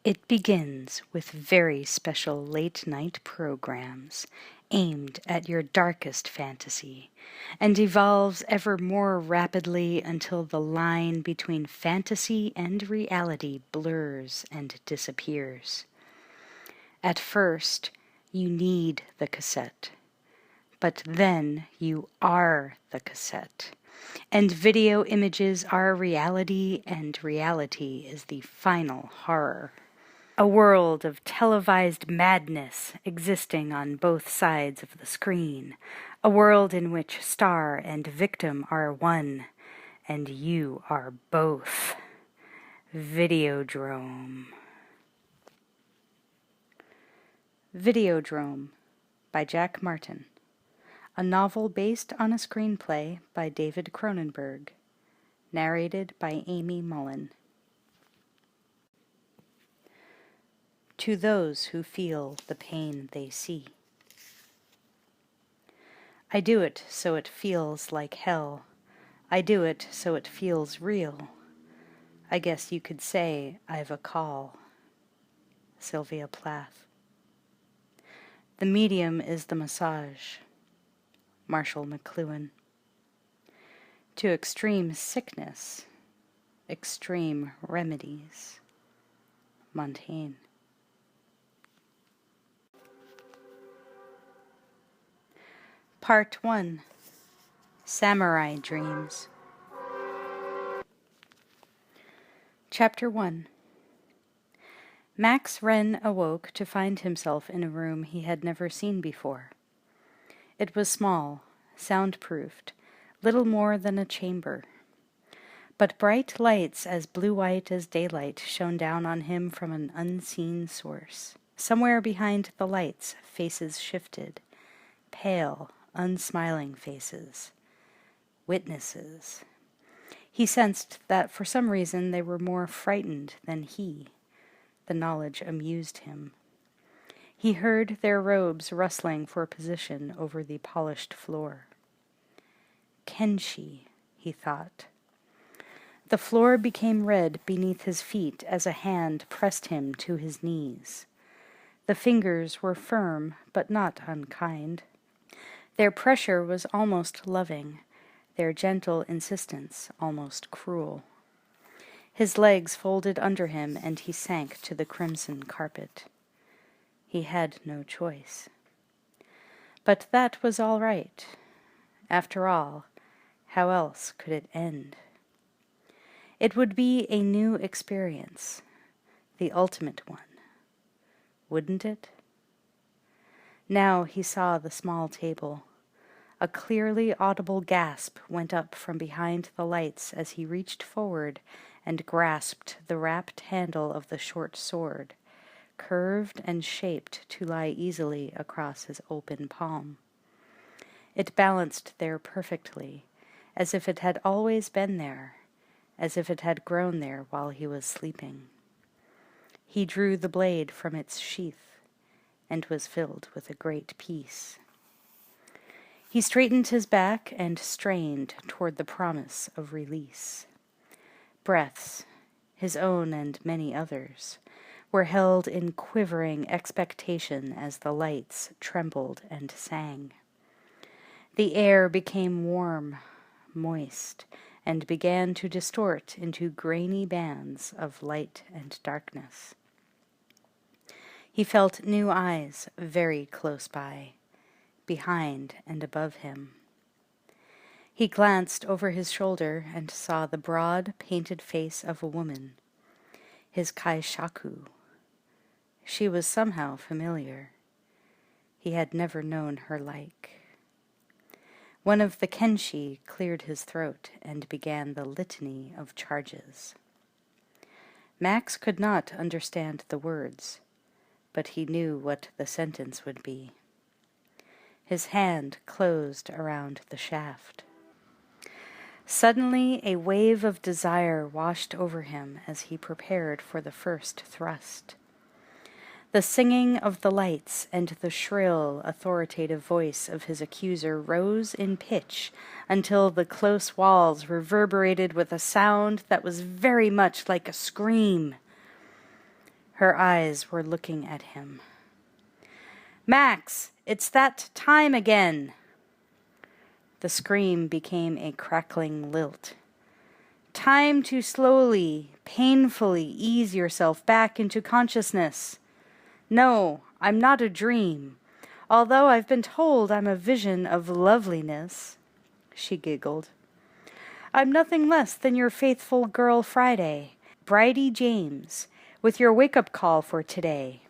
It begins with very special late-night programs aimed at your darkest fantasy, and evolves ever more rapidly until the line between fantasy and reality blurs and disappears. At first, you need the cassette, but then you are the cassette. And video images are reality, and reality is the final horror. A world of televised madness existing on both sides of the screen. A world in which star and victim are one, and you are both. Videodrome. Videodrome by Jack Martin. A novel based on a screenplay by David Cronenberg. Narrated by Amy Mullen. To those who feel the pain they see. I do it so it feels like hell. I do it so it feels real. I guess you could say I've a call. Sylvia Plath. The medium is the massage. Marshall McLuhan. To extreme sickness, extreme remedies. Montaigne. Part 1. Samurai Dreams. Chapter 1. Max Wren awoke to find himself in a room he had never seen before. It was small, soundproofed, little more than a chamber. But bright lights as blue-white as daylight shone down on him from an unseen source. Somewhere behind the lights, faces shifted, pale, unsmiling faces. Witnesses. He sensed that for some reason they were more frightened than he. The knowledge amused him. He heard their robes rustling for position over the polished floor. Kenshi, he thought. The floor became red beneath his feet as a hand pressed him to his knees. The fingers were firm, but not unkind. Their pressure was almost loving, their gentle insistence almost cruel. His legs folded under him, and he sank to the crimson carpet. He had no choice. But that was all right. After all, how else could it end? It would be a new experience, the ultimate one. Wouldn't it? Now he saw the small table. A clearly audible gasp went up from behind the lights as he reached forward and grasped the wrapped handle of the short sword, curved and shaped to lie easily across his open palm. It balanced there perfectly, as if it had always been there, as if it had grown there while he was sleeping. He drew the blade from its sheath, and was filled with a great peace. He straightened his back and strained toward the promise of release. Breaths, his own and many others, were held in quivering expectation as the lights trembled and sang. The air became warm, moist, and began to distort into grainy bands of light and darkness. He felt new eyes very close by, behind and above him. He glanced over his shoulder and saw the broad, painted face of a woman, his kaishaku. She was somehow familiar. He had never known her like. One of the kenshi cleared his throat and began the litany of charges. Max could not understand the words, but he knew what the sentence would be. His hand closed around the shaft. Suddenly a wave of desire washed over him as he prepared for the first thrust. The singing of the lights and the shrill, authoritative voice of his accuser rose in pitch until the close walls reverberated with a sound that was very much like a scream. Her eyes were looking at him. "Max, it's that time again!" The scream became a crackling lilt. "Time to slowly, painfully ease yourself back into consciousness. No, I'm not a dream, although I've been told I'm a vision of loveliness." She giggled. "I'm nothing less than your faithful girl Friday, Bridie James, with your wake-up call for today,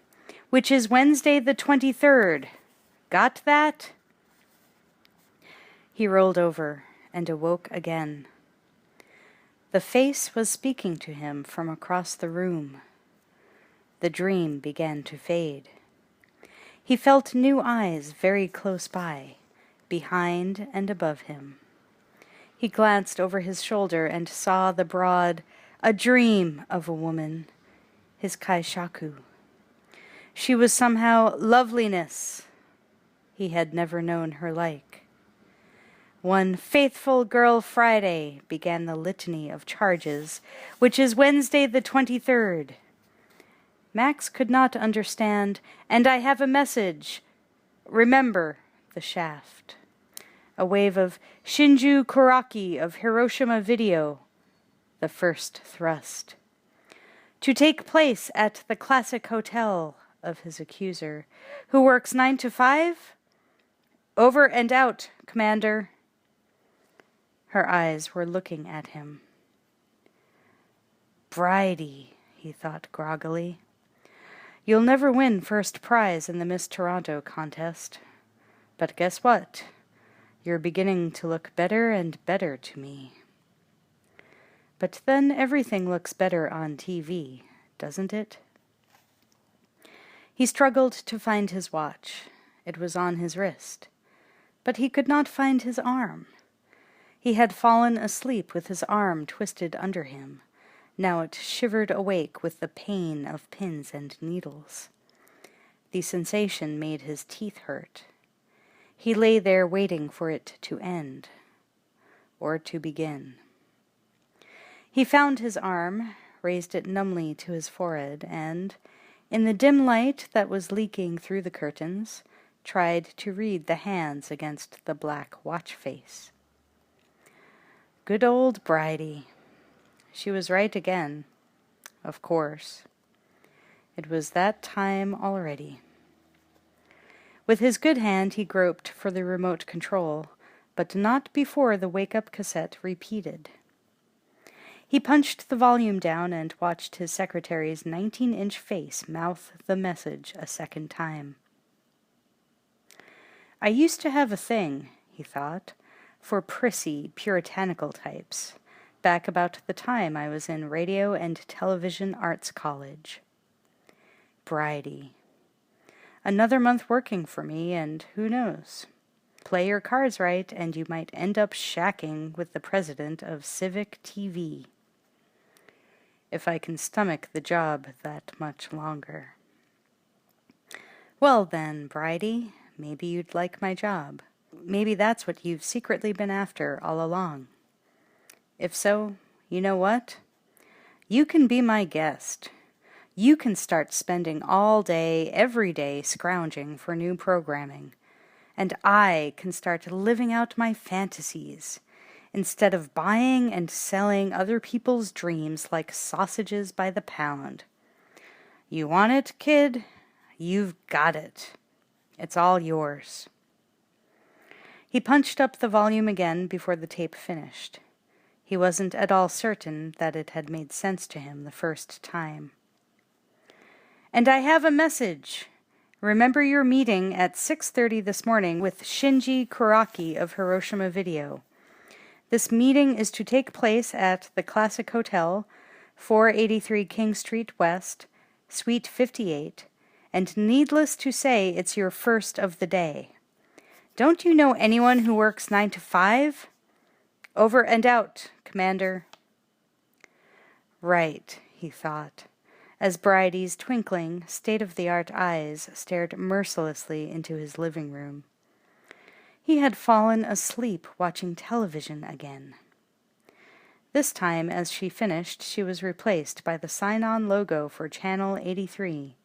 which is Wednesday the 23rd. Got that?" He rolled over and awoke again. The face was speaking to him from across the room. The dream began to fade. He felt new eyes very close by, behind and above him. He glanced over his shoulder and saw the broad, a dream of a woman, his kaishaku. She was somehow loveliness. He had never known her like. "One faithful girl Friday," began the litany of charges, "which is Wednesday the 23rd. Max could not understand, "And I have a message. Remember," the shaft. A wave of Shinju Kuraki of Hiroshima Video, the first thrust. "To take place at the Classic Hotel," of his accuser, "who works 9 to 5? Over and out, Commander." Her eyes were looking at him. "Bridie," he thought groggily. "You'll never win first prize in the Miss Toronto contest. But guess what? You're beginning to look better and better to me." But then everything looks better on TV, doesn't it? He struggled to find his watch. It was on his wrist. But he could not find his arm. He had fallen asleep with his arm twisted under him. Now it shivered awake with the pain of pins and needles. The sensation made his teeth hurt. He lay there waiting for it to end, or to begin. He found his arm, raised it numbly to his forehead, and, in the dim light that was leaking through the curtains, tried to read the hands against the black watch face. Good old Bridie. She was right again. Of course. It was that time already. With his good hand he groped for the remote control, but not before the wake-up cassette repeated. He punched the volume down and watched his secretary's 19-inch face mouth the message a second time. "I used to have a thing," he thought, "for prissy, puritanical types, back about the time I was in Radio and Television Arts College. Bridie. Another month working for me, and who knows? Play your cards right, and you might end up shacking with the president of Civic TV. If I can stomach the job that much longer. Well then, Bridie, maybe you'd like my job. Maybe that's what you've secretly been after all along. If so, you know what? You can be my guest. You can start spending all day, every day, scrounging for new programming. And I can start living out my fantasies, instead of buying and selling other people's dreams like sausages by the pound. You want it, kid? You've got it. It's all yours." He punched up the volume again before the tape finished. He wasn't at all certain that it had made sense to him the first time. "And I have a message. Remember your meeting at 6:30 this morning with Shinji Kuraki of Hiroshima Video. This meeting is to take place at the Classic Hotel, 483 King Street West, Suite 58, and needless to say, it's your first of the day. Don't you know anyone who works 9 to 5? Over and out, Commander." Right, he thought, as Bridie's twinkling, state-of-the-art eyes stared mercilessly into his living room. He had fallen asleep watching television again. This time, as she finished, she was replaced by the sign-on logo for Channel 83.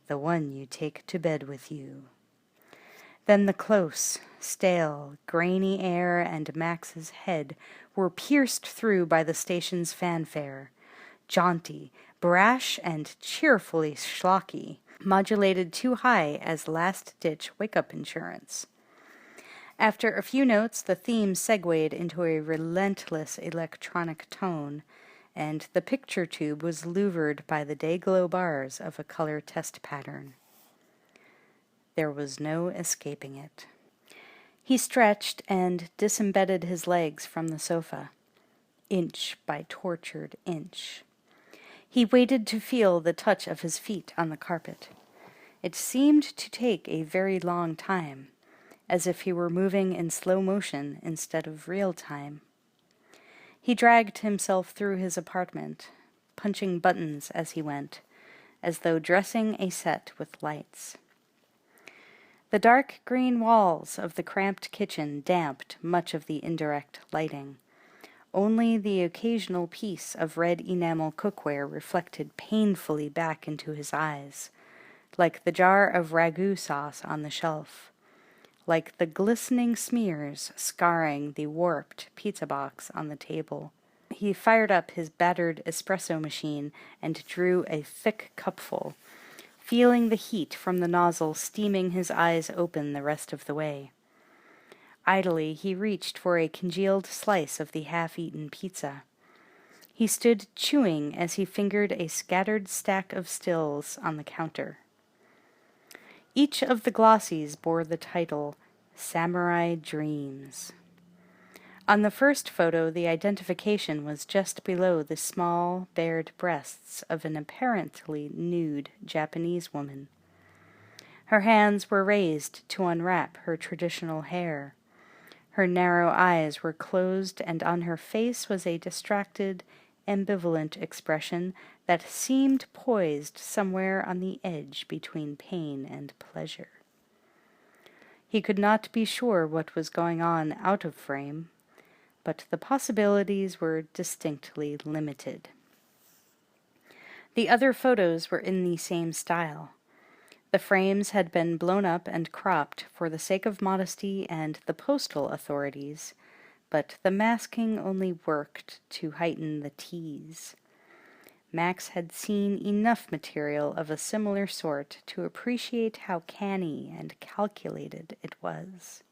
The one you take to bed with you. Then the close, stale, grainy air and Max's head were pierced through by the station's fanfare. Jaunty, brash, and cheerfully schlocky, modulated too high as last-ditch wake-up insurance. After a few notes, the theme segued into a relentless electronic tone, and the picture tube was louvered by the day-glow bars of a color test pattern. There was no escaping it. He stretched and disembedded his legs from the sofa, inch by tortured inch. He waited to feel the touch of his feet on the carpet. It seemed to take a very long time, as if he were moving in slow motion instead of real time. He dragged himself through his apartment, punching buttons as he went, as though dressing a set with lights. The dark green walls of the cramped kitchen damped much of the indirect lighting. Only the occasional piece of red enamel cookware reflected painfully back into his eyes, like the jar of ragu sauce on the shelf, like the glistening smears scarring the warped pizza box on the table. He fired up his battered espresso machine and drew a thick cupful, feeling the heat from the nozzle steaming his eyes open the rest of the way. Idly, he reached for a congealed slice of the half-eaten pizza. He stood chewing as he fingered a scattered stack of stills on the counter. Each of the glossies bore the title, Samurai Dreams. On the first photo, the identification was just below the small, bared breasts of an apparently nude Japanese woman. Her hands were raised to unwrap her traditional hair. Her narrow eyes were closed, and on her face was a distracted, ambivalent expression that seemed poised somewhere on the edge between pain and pleasure. He could not be sure what was going on out of frame, but the possibilities were distinctly limited. The other photos were in the same style. The frames had been blown up and cropped for the sake of modesty and the postal authorities, but the masking only worked to heighten the tease. Max had seen enough material of a similar sort to appreciate how canny and calculated it was.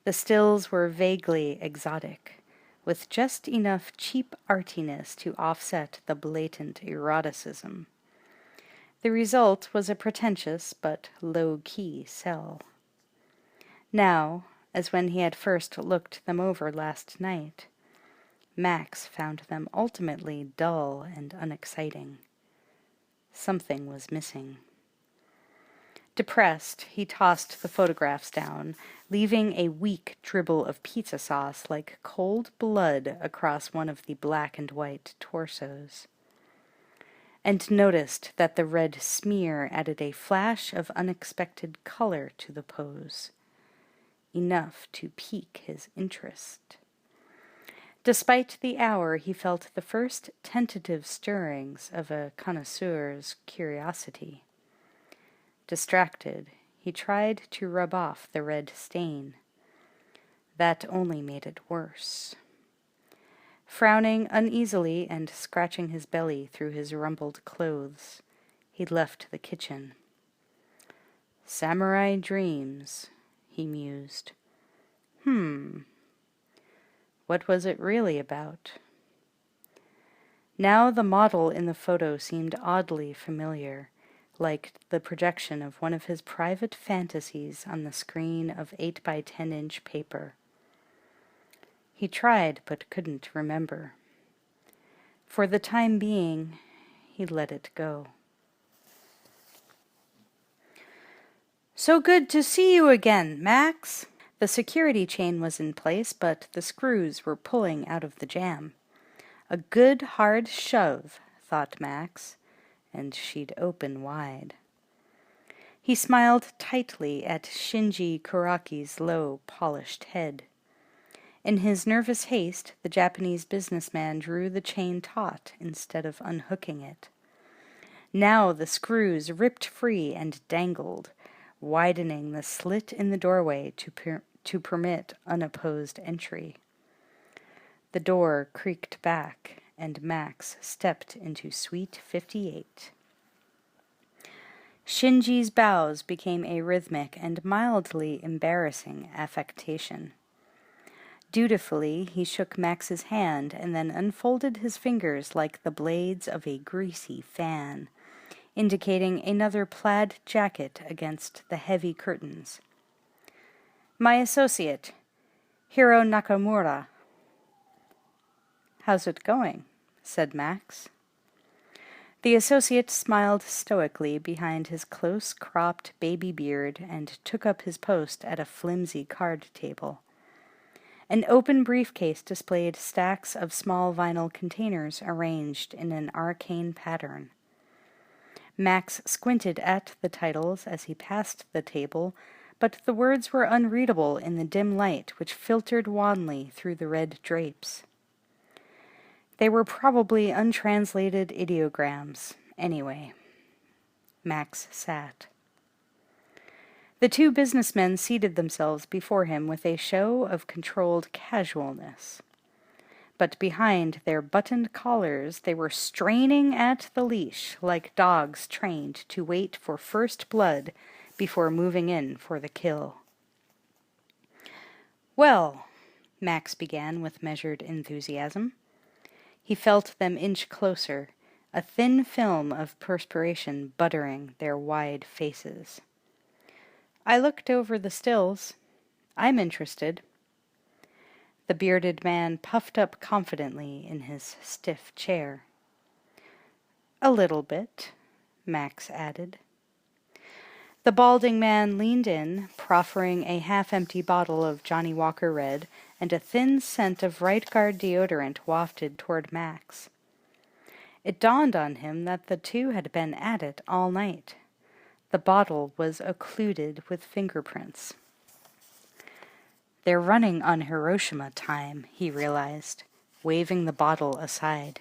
The stills were vaguely exotic, with just enough cheap artiness to offset the blatant eroticism. The result was a pretentious but low-key sell. Now, as when he had first looked them over last night, Max found them ultimately dull and unexciting. Something was missing. Depressed, he tossed the photographs down, leaving a weak dribble of pizza sauce like cold blood across one of the black and white torsos, and noticed that the red smear added a flash of unexpected color to the pose, enough to pique his interest. Despite the hour, he felt the first tentative stirrings of a connoisseur's curiosity. Distracted, he tried to rub off the red stain. That only made it worse. Frowning uneasily and scratching his belly through his rumpled clothes, he left the kitchen. Samurai Dreams, he mused. What was it really about? Now the model in the photo seemed oddly familiar, like the projection of one of his private fantasies on the screen of 8 by 10-inch paper. He tried but couldn't remember. For the time being, he let it go. "So good to see you again, Max." The security chain was in place, but the screws were pulling out of the jam. A good hard shove, thought Max, and she'd open wide. He smiled tightly at Shinji Kuraki's low, polished head. In his nervous haste, the Japanese businessman drew the chain taut instead of unhooking it. Now the screws ripped free and dangled, widening the slit in the doorway to permit unopposed entry. The door creaked back, and Max stepped into Suite 58. Shinji's bows became a rhythmic and mildly embarrassing affectation. Dutifully, he shook Max's hand and then unfolded his fingers like the blades of a greasy fan, indicating another plaid jacket against the heavy curtains. "My associate, Hiro Nakamura." "How's it going?" said Max. The associate smiled stoically behind his close-cropped baby beard and took up his post at a flimsy card table. An open briefcase displayed stacks of small vinyl containers arranged in an arcane pattern. Max squinted at the titles as he passed the table, but the words were unreadable in the dim light which filtered wanly through the red drapes. They were probably untranslated ideograms, anyway. Max sat. The two businessmen seated themselves before him with a show of controlled casualness. But behind their buttoned collars they were straining at the leash like dogs trained to wait for first blood before moving in for the kill. "Well," Max began with measured enthusiasm. He felt them inch closer, a thin film of perspiration buttering their wide faces. "I looked over the stills. I'm interested." The bearded man puffed up confidently in his stiff chair. "A little bit," Max added. The balding man leaned in, proffering a half-empty bottle of Johnny Walker Red, and a thin scent of Right Guard deodorant wafted toward Max. It dawned on him that the two had been at it all night. The bottle was occluded with fingerprints. "They're running on Hiroshima time," he realized, waving the bottle aside.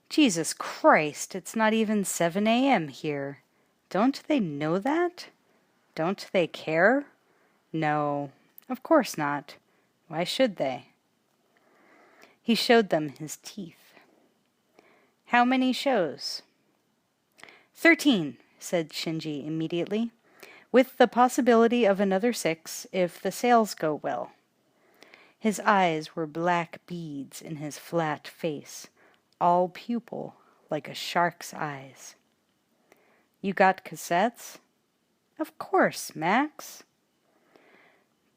"Jesus Christ, it's not even 7 a.m. here. Don't they know that? Don't they care? No, of course not. Why should they?" He showed them his teeth. "How many shows?" 13, said Shinji immediately, "with the possibility of another 6 if the sales go well." His eyes were black beads in his flat face, all pupil, like a shark's eyes. "You got cassettes?" "Of course, Max."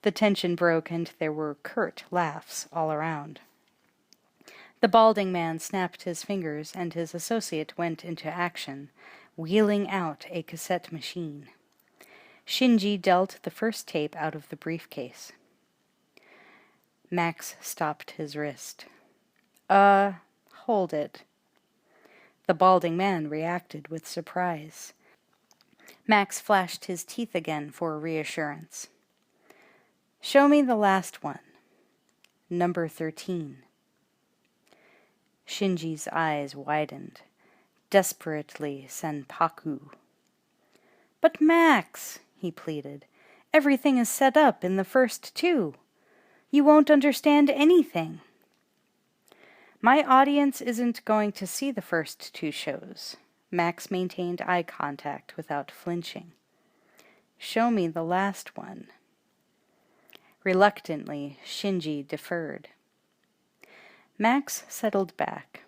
The tension broke and there were curt laughs all around. The balding man snapped his fingers and his associate went into action, wheeling out a cassette machine. Shinji dealt the first tape out of the briefcase. Max stopped his wrist. Hold it." The balding man reacted with surprise. Max flashed his teeth again for reassurance. "Show me the last one. Number 13. Shinji's eyes widened. Desperately senpaku. "But Max," he pleaded, "everything is set up in the first 2. You won't understand anything." "My audience isn't going to see the first 2 shows." Max maintained eye contact without flinching. "Show me the last one." Reluctantly, Shinji deferred. Max settled back.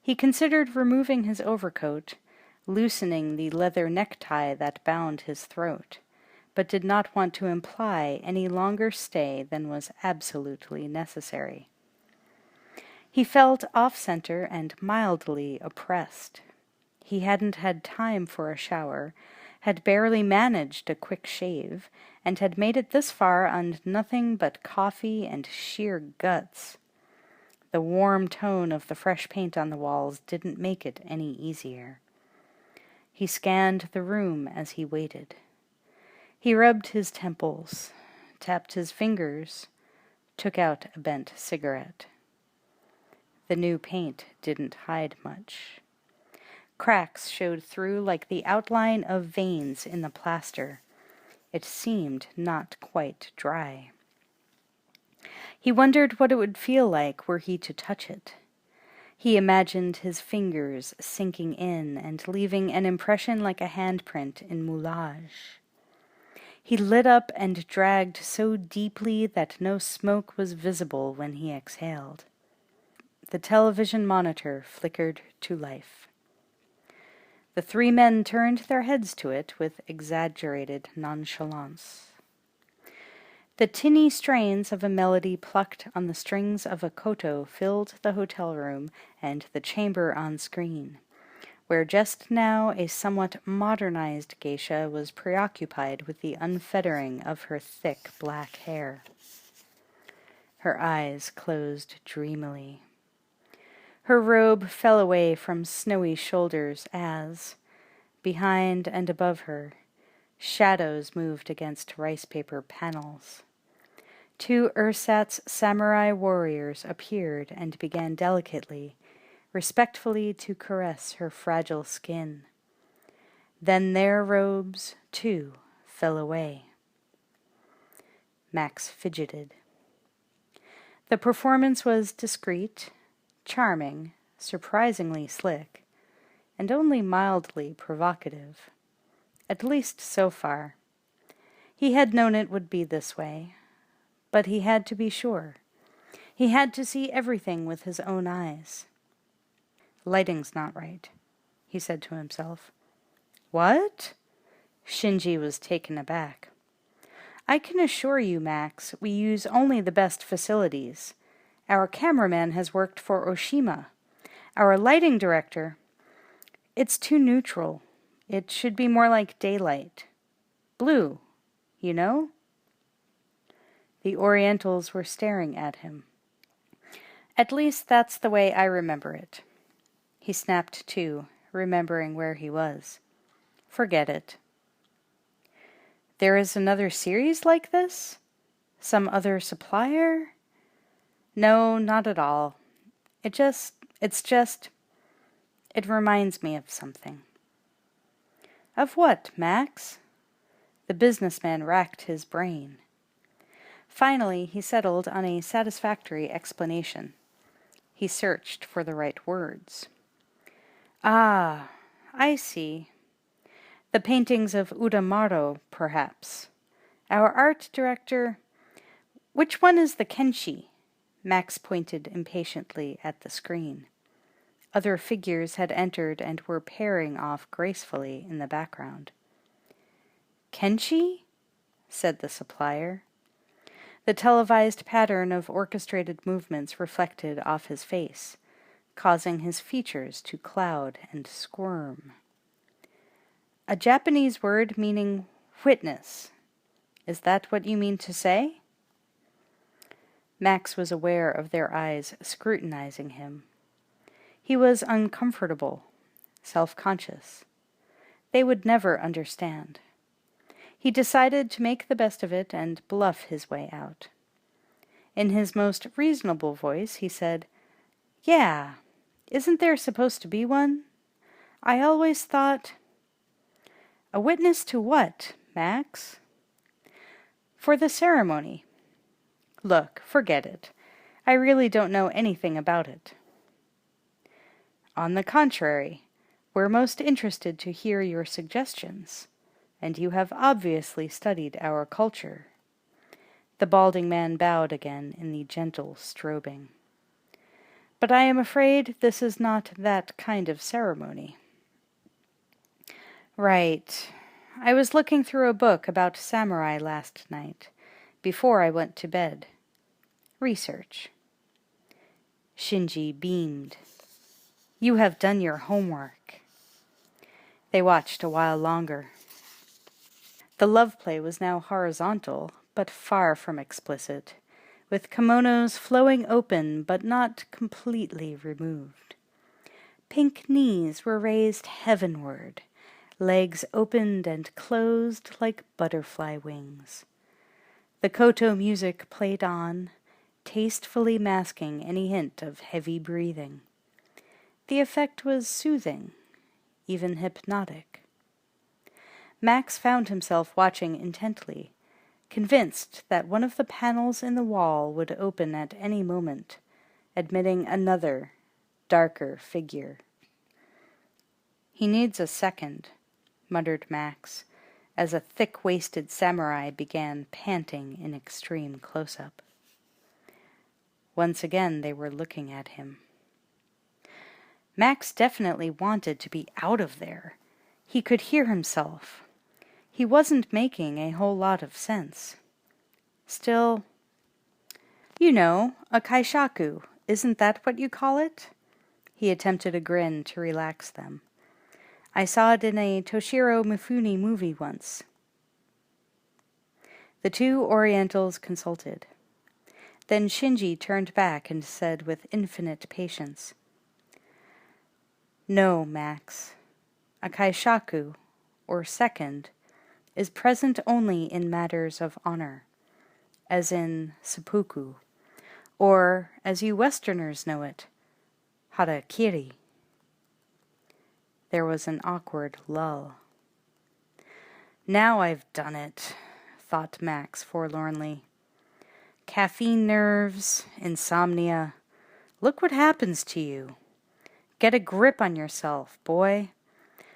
He considered removing his overcoat, loosening the leather necktie that bound his throat, but did not want to imply any longer stay than was absolutely necessary. He felt off-center and mildly oppressed. He hadn't had time for a shower, had barely managed a quick shave, and had made it this far on nothing but coffee and sheer guts. The warm tone of the fresh paint on the walls didn't make it any easier. He scanned the room as he waited. He rubbed his temples, tapped his fingers, took out a bent cigarette. The new paint didn't hide much. Cracks showed through like the outline of veins in the plaster. It seemed not quite dry. He wondered what it would feel like were he to touch it. He imagined his fingers sinking in and leaving an impression like a handprint in moulage. He lit up and dragged so deeply that no smoke was visible when he exhaled. The television monitor flickered to life. The three men turned their heads to it with exaggerated nonchalance. The tinny strains of a melody plucked on the strings of a koto filled the hotel room and the chamber on screen, where just now a somewhat modernized geisha was preoccupied with the unfeathering of her thick black hair. Her eyes closed dreamily. Her robe fell away from snowy shoulders as, behind and above her, shadows moved against rice paper panels. Two ersatz samurai warriors appeared and began delicately, respectfully to caress her fragile skin. Then their robes, too, fell away. Max fidgeted. The performance was discreet, charming, surprisingly slick, and only mildly provocative. At least so far. He had known it would be this way, but he had to be sure. He had to see everything with his own eyes. Lighting's not right, he said to himself. What? Shinji was taken aback. I can assure you, Max, we use only the best facilities. Our cameraman has worked for Oshima. Our lighting director... It's too neutral. It should be more like daylight. Blue, you know? The Orientals were staring at him. At least that's the way I remember it. He snapped to, remembering where he was. Forget it. There is another series like this? Some other supplier? No, not at all. It reminds me of something. Of what, Max? The businessman racked his brain. Finally, he settled on a satisfactory explanation. He searched for the right words. Ah, I see. The paintings of Udamaro, perhaps. Our art director... Which one is the Kenshi? Max pointed impatiently at the screen. Other figures had entered and were pairing off gracefully in the background. Kenshi? Said the supplier. The televised pattern of orchestrated movements reflected off his face, causing his features to cloud and squirm. A Japanese word meaning witness. Is that what you mean to say? Max was aware of their eyes scrutinizing him. He was uncomfortable, self-conscious. They would never understand. He decided to make the best of it and bluff his way out. In his most reasonable voice, he said, Yeah, isn't there supposed to be one? I always thought... A witness to what, Max? For the ceremony. Look, forget it. I really don't know anything about it. On the contrary, we're most interested to hear your suggestions, and you have obviously studied our culture. The balding man bowed again in the gentle strobing. But I am afraid this is not that kind of ceremony. Right. I was looking through a book about samurai last night, before I went to bed. Research. Shinji beamed. You have done your homework. They watched a while longer. The love play was now horizontal, but far from explicit, with kimonos flowing open but not completely removed. Pink knees were raised heavenward, legs opened and closed like butterfly wings. The koto music played on, tastefully masking any hint of heavy breathing. The effect was soothing, even hypnotic. Max found himself watching intently, convinced that one of the panels in the wall would open at any moment, admitting another, darker figure. "He needs a second," muttered Max, as a thick-waisted samurai began panting in extreme close-up. Once again they were looking at him. Max definitely wanted to be out of there. He could hear himself. He wasn't making a whole lot of sense. Still, "You know, a kaishaku, isn't that what you call it?" He attempted a grin to relax them. "I saw it in a Toshiro Mifune movie once." The two Orientals consulted. Then Shinji turned back and said with infinite patience, "No, Max. A kaishaku, or second, is present only in matters of honor, as in seppuku, or, as you Westerners know it, harakiri." There was an awkward lull. "Now I've done it," thought Max forlornly. "Caffeine nerves, insomnia. Look what happens to you. Get a grip on yourself, boy.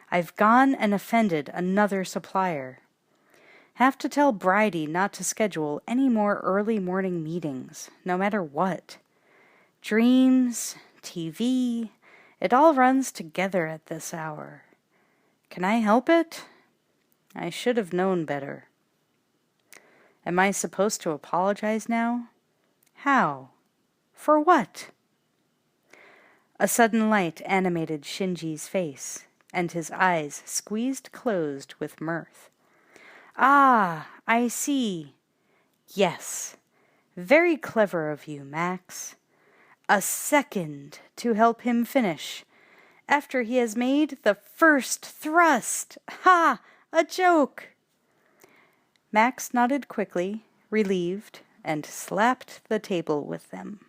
I've gone and offended another supplier. Have to tell Bridie not to schedule any more early morning meetings, no matter what. Dreams, TV, it all runs together at this hour. Can I help it? I should have known better. Am I supposed to apologize now? How? For what?" A sudden light animated Shinji's face, and his eyes squeezed closed with mirth. "Ah, I see. Yes. Very clever of you, Max. A second to help him finish, after he has made the first thrust. Ha! A joke!" Max nodded quickly, relieved, and slapped the table with them.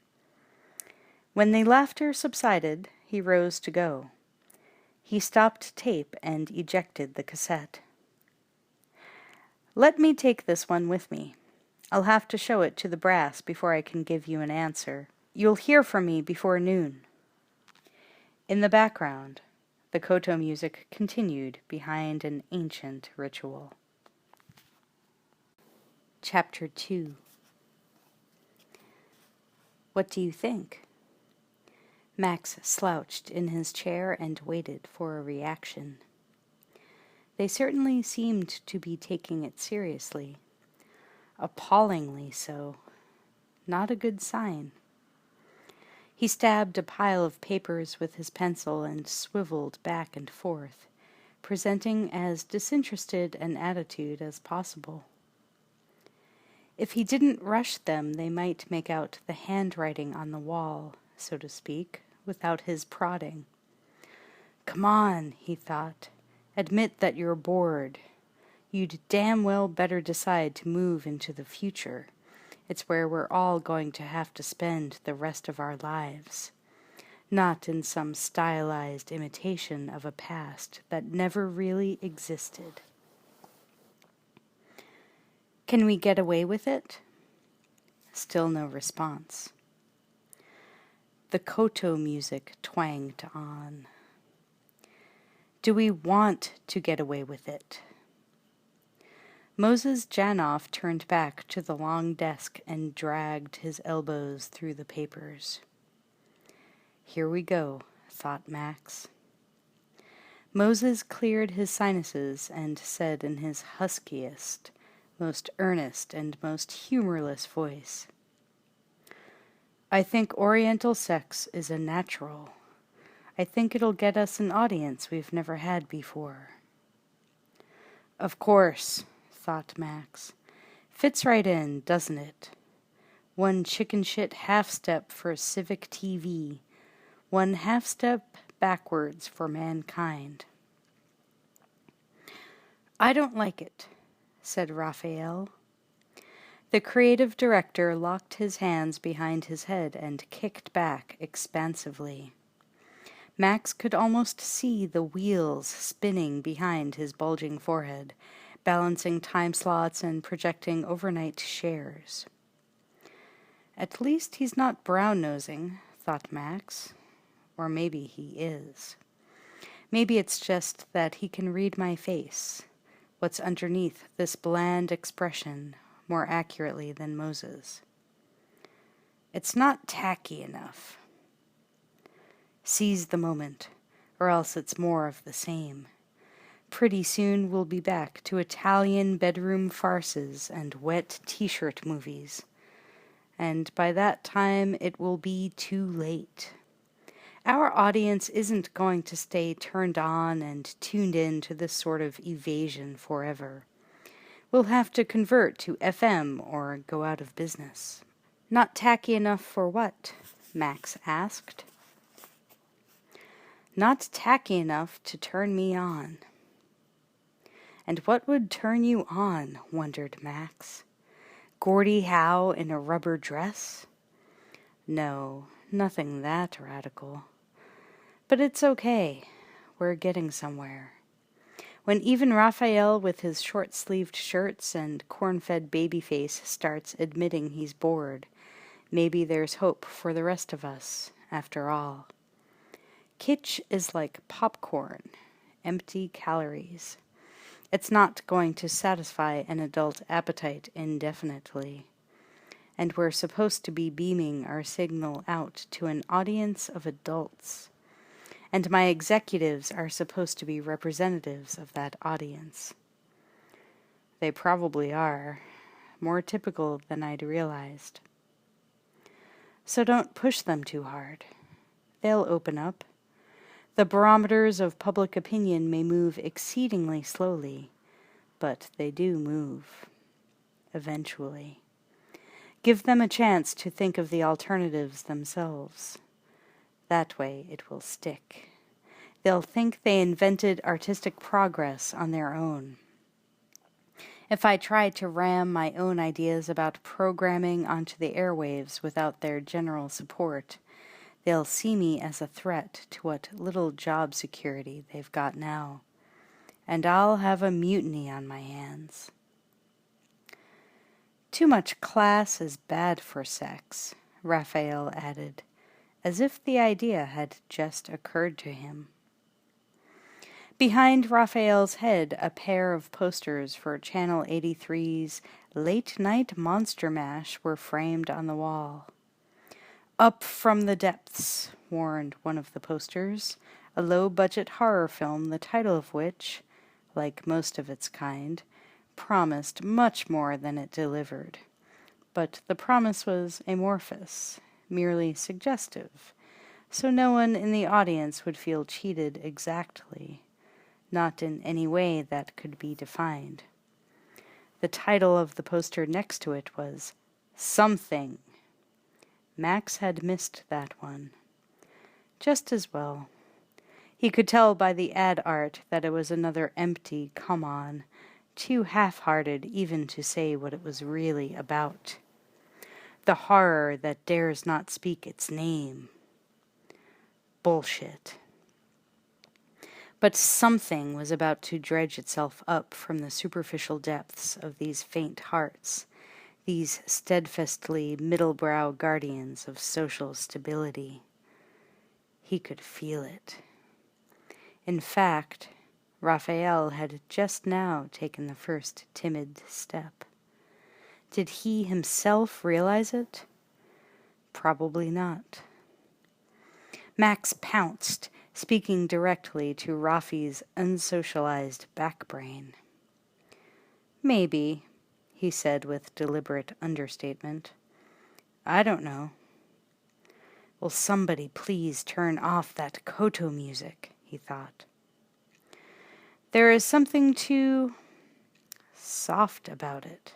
When the laughter subsided, he rose to go. He stopped tape and ejected the cassette. "Let me take this one with me. I'll have to show it to the brass before I can give you an answer. You'll hear from me before noon." In the background, the koto music continued behind an ancient ritual. Chapter 2. "What do you think?" Max slouched in his chair and waited for a reaction. They certainly seemed to be taking it seriously. Appallingly so. Not a good sign. He stabbed a pile of papers with his pencil and swiveled back and forth, presenting as disinterested an attitude as possible. If he didn't rush them, they might make out the handwriting on the wall, so to speak, without his prodding. "Come on," he thought. "Admit that you're bored. You'd damn well better decide to move into the future. It's where we're all going to have to spend the rest of our lives. Not in some stylized imitation of a past that never really existed." "Can we get away with it?" Still no response. The koto music twanged on. "Do we want to get away with it?" Moses Janoff turned back to the long desk and dragged his elbows through the papers. Here we go, thought Max. Moses cleared his sinuses and said in his huskiest, most earnest and most humorless voice, "I think Oriental sex is a natural. I think it'll get us an audience we've never had before." Of course, thought Max. Fits right in, doesn't it? One chicken shit half-step for civic TV. One half-step backwards for mankind. "I don't like it," said Raphael. The creative director locked his hands behind his head and kicked back expansively. Max could almost see the wheels spinning behind his bulging forehead, balancing time slots and projecting overnight shares. At least he's not brown-nosing, thought Max. Or maybe he is. Maybe it's just that he can read my face, what's underneath this bland expression, more accurately than Moses. It's not tacky enough. Seize the moment, or else it's more of the same. Pretty soon we'll be back to Italian bedroom farces and wet t-shirt movies. And by that time it will be too late. Our audience isn't going to stay turned on and tuned in to this sort of evasion forever. We'll have to convert to FM or go out of business. Not tacky enough for what? Max asked. Not tacky enough to turn me on. And what would turn you on, wondered Max. Gordie Howe in a rubber dress? No, nothing that radical. But it's okay. We're getting somewhere. When even Raphael with his short-sleeved shirts and corn-fed baby face starts admitting he's bored, maybe there's hope for the rest of us, after all. Kitsch is like popcorn, empty calories. It's not going to satisfy an adult appetite indefinitely. And we're supposed to be beaming our signal out to an audience of adults. And my executives are supposed to be representatives of that audience. They probably are, more typical than I'd realized. So don't push them too hard. They'll open up. The barometers of public opinion may move exceedingly slowly, but they do move. Eventually. Give them a chance to think of the alternatives themselves. That way it will stick. They'll think they invented artistic progress on their own. If I try to ram my own ideas about programming onto the airwaves without their general support, they'll see me as a threat to what little job security they've got now, and I'll have a mutiny on my hands. Too much class is bad for sex, Raphael added, as if the idea had just occurred to him. Behind Raphael's head, a pair of posters for Channel 83's Late Night Monster Mash were framed on the wall. Up from the Depths, warned one of the posters, a low-budget horror film, the title of which, like most of its kind, promised much more than it delivered. But the promise was amorphous, merely suggestive, so no one in the audience would feel cheated exactly, not in any way that could be defined. The title of the poster next to it was Something. Max had missed that one. Just as well. He could tell by the ad art that it was another empty come-on, too half-hearted even to say what it was really about. The horror that dares not speak its name. Bullshit. But something was about to dredge itself up from the superficial depths of these faint hearts, these steadfastly middle-brow guardians of social stability. He could feel it. In fact, Raphael had just now taken the first timid step. Did he himself realize it? Probably not. Max pounced, speaking directly to Rafi's unsocialized backbrain. Maybe, he said with deliberate understatement. I don't know. Will somebody please turn off that koto music, he thought. There is something too soft about it.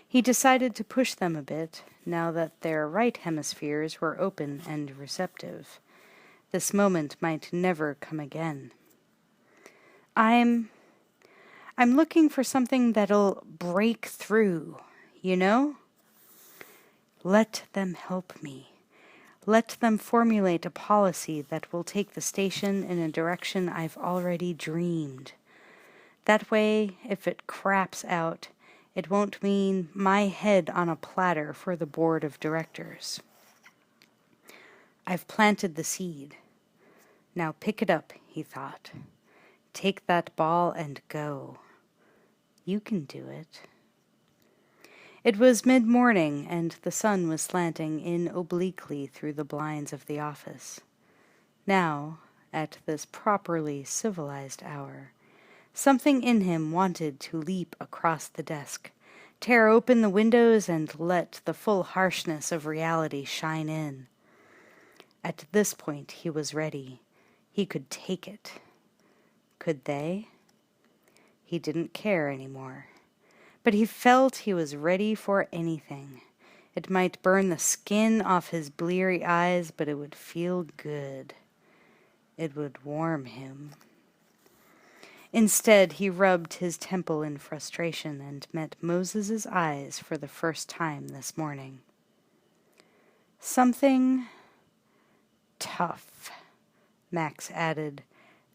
He decided to push them a bit, now that their right hemispheres were open and receptive. This moment might never come again. I'm looking for something that'll break through, You know? Let them help me. Let them formulate a policy that will take the station in a direction I've already dreamed. That way, if it craps out, it won't mean my head on a platter for the board of directors. I've planted the seed. Now pick it up, he thought. Take that ball and go. You can do it. It was mid-morning, and the sun was slanting in obliquely through the blinds of the office. Now, at this properly civilized hour, something in him wanted to leap across the desk, tear open the windows, and let the full harshness of reality shine in. At this point he was ready. He could take it. Could they? He didn't care anymore. But he felt he was ready for anything. It might burn the skin off his bleary eyes, but it would feel good. It would warm him. Instead, he rubbed his temple in frustration and met Moses's eyes for the first time this morning. Something tough, Max added,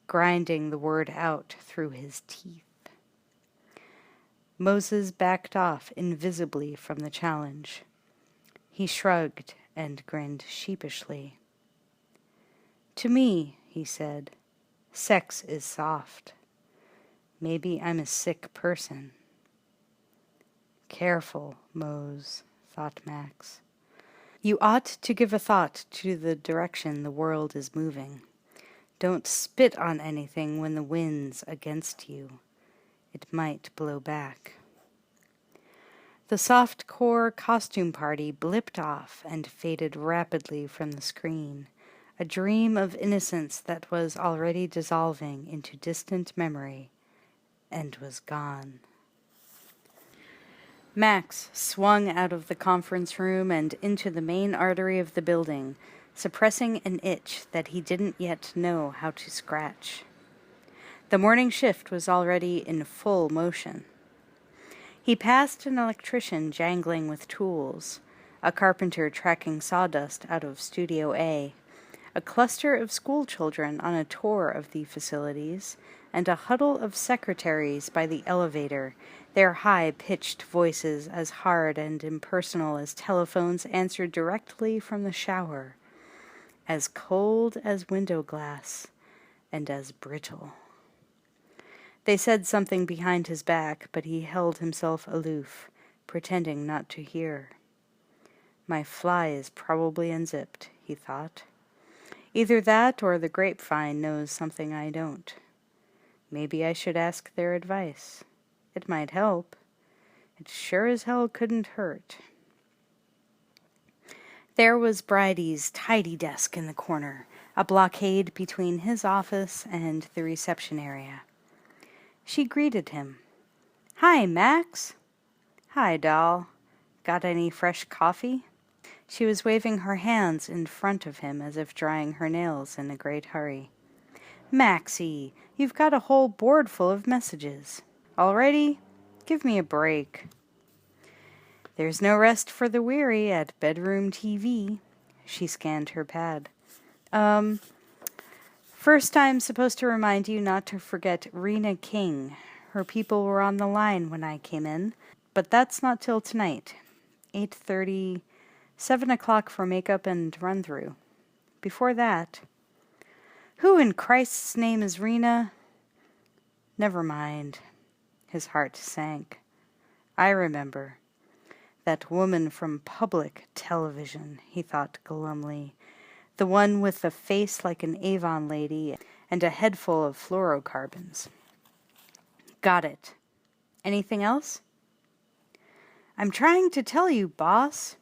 grinding the word out through his teeth. Moses backed off invisibly from the challenge. He shrugged and grinned sheepishly. To me, he said, sex is soft. Maybe I'm a sick person. Careful, Mose, thought Max. You ought to give a thought to the direction the world is moving. Don't spit on anything when the wind's against you. It might blow back. The soft-core costume party blipped off and faded rapidly from the screen, a dream of innocence that was already dissolving into distant memory, and was gone. Max swung out of the conference room and into the main artery of the building, suppressing an itch that he didn't yet know how to scratch. The morning shift was already in full motion. He passed an electrician jangling with tools, a carpenter tracking sawdust out of Studio A, a cluster of schoolchildren on a tour of the facilities, and a huddle of secretaries by the elevator, their high-pitched voices as hard and impersonal as telephones answered directly from the shower, as cold as window glass, and as brittle. They said something behind his back, but he held himself aloof, pretending not to hear. My fly is probably unzipped, he thought. Either that or the grapevine knows something I don't. Maybe I should ask their advice. It might help. It sure as hell couldn't hurt. There was Bridie's tidy desk in the corner, a blockade between his office and the reception area. She greeted him. Hi, Max. Hi, doll. Got any fresh coffee? She was waving her hands in front of him as if drying her nails in a great hurry. Maxie, you've got a whole board full of messages. Already? Give me a break. There's no rest for the weary at bedroom TV. She scanned her pad. First, I'm supposed to remind you not to forget Rena King. Her people were on the line when I came in, but that's not till tonight. 8:30, 7 o'clock for makeup and run-through. Before that... Who in Christ's name is Rena? Never mind. His heart sank. I remember. That woman from public television, he thought glumly. The one with the face like an Avon lady and a head full of fluorocarbons. Got it. Anything else? I'm trying to tell you, boss.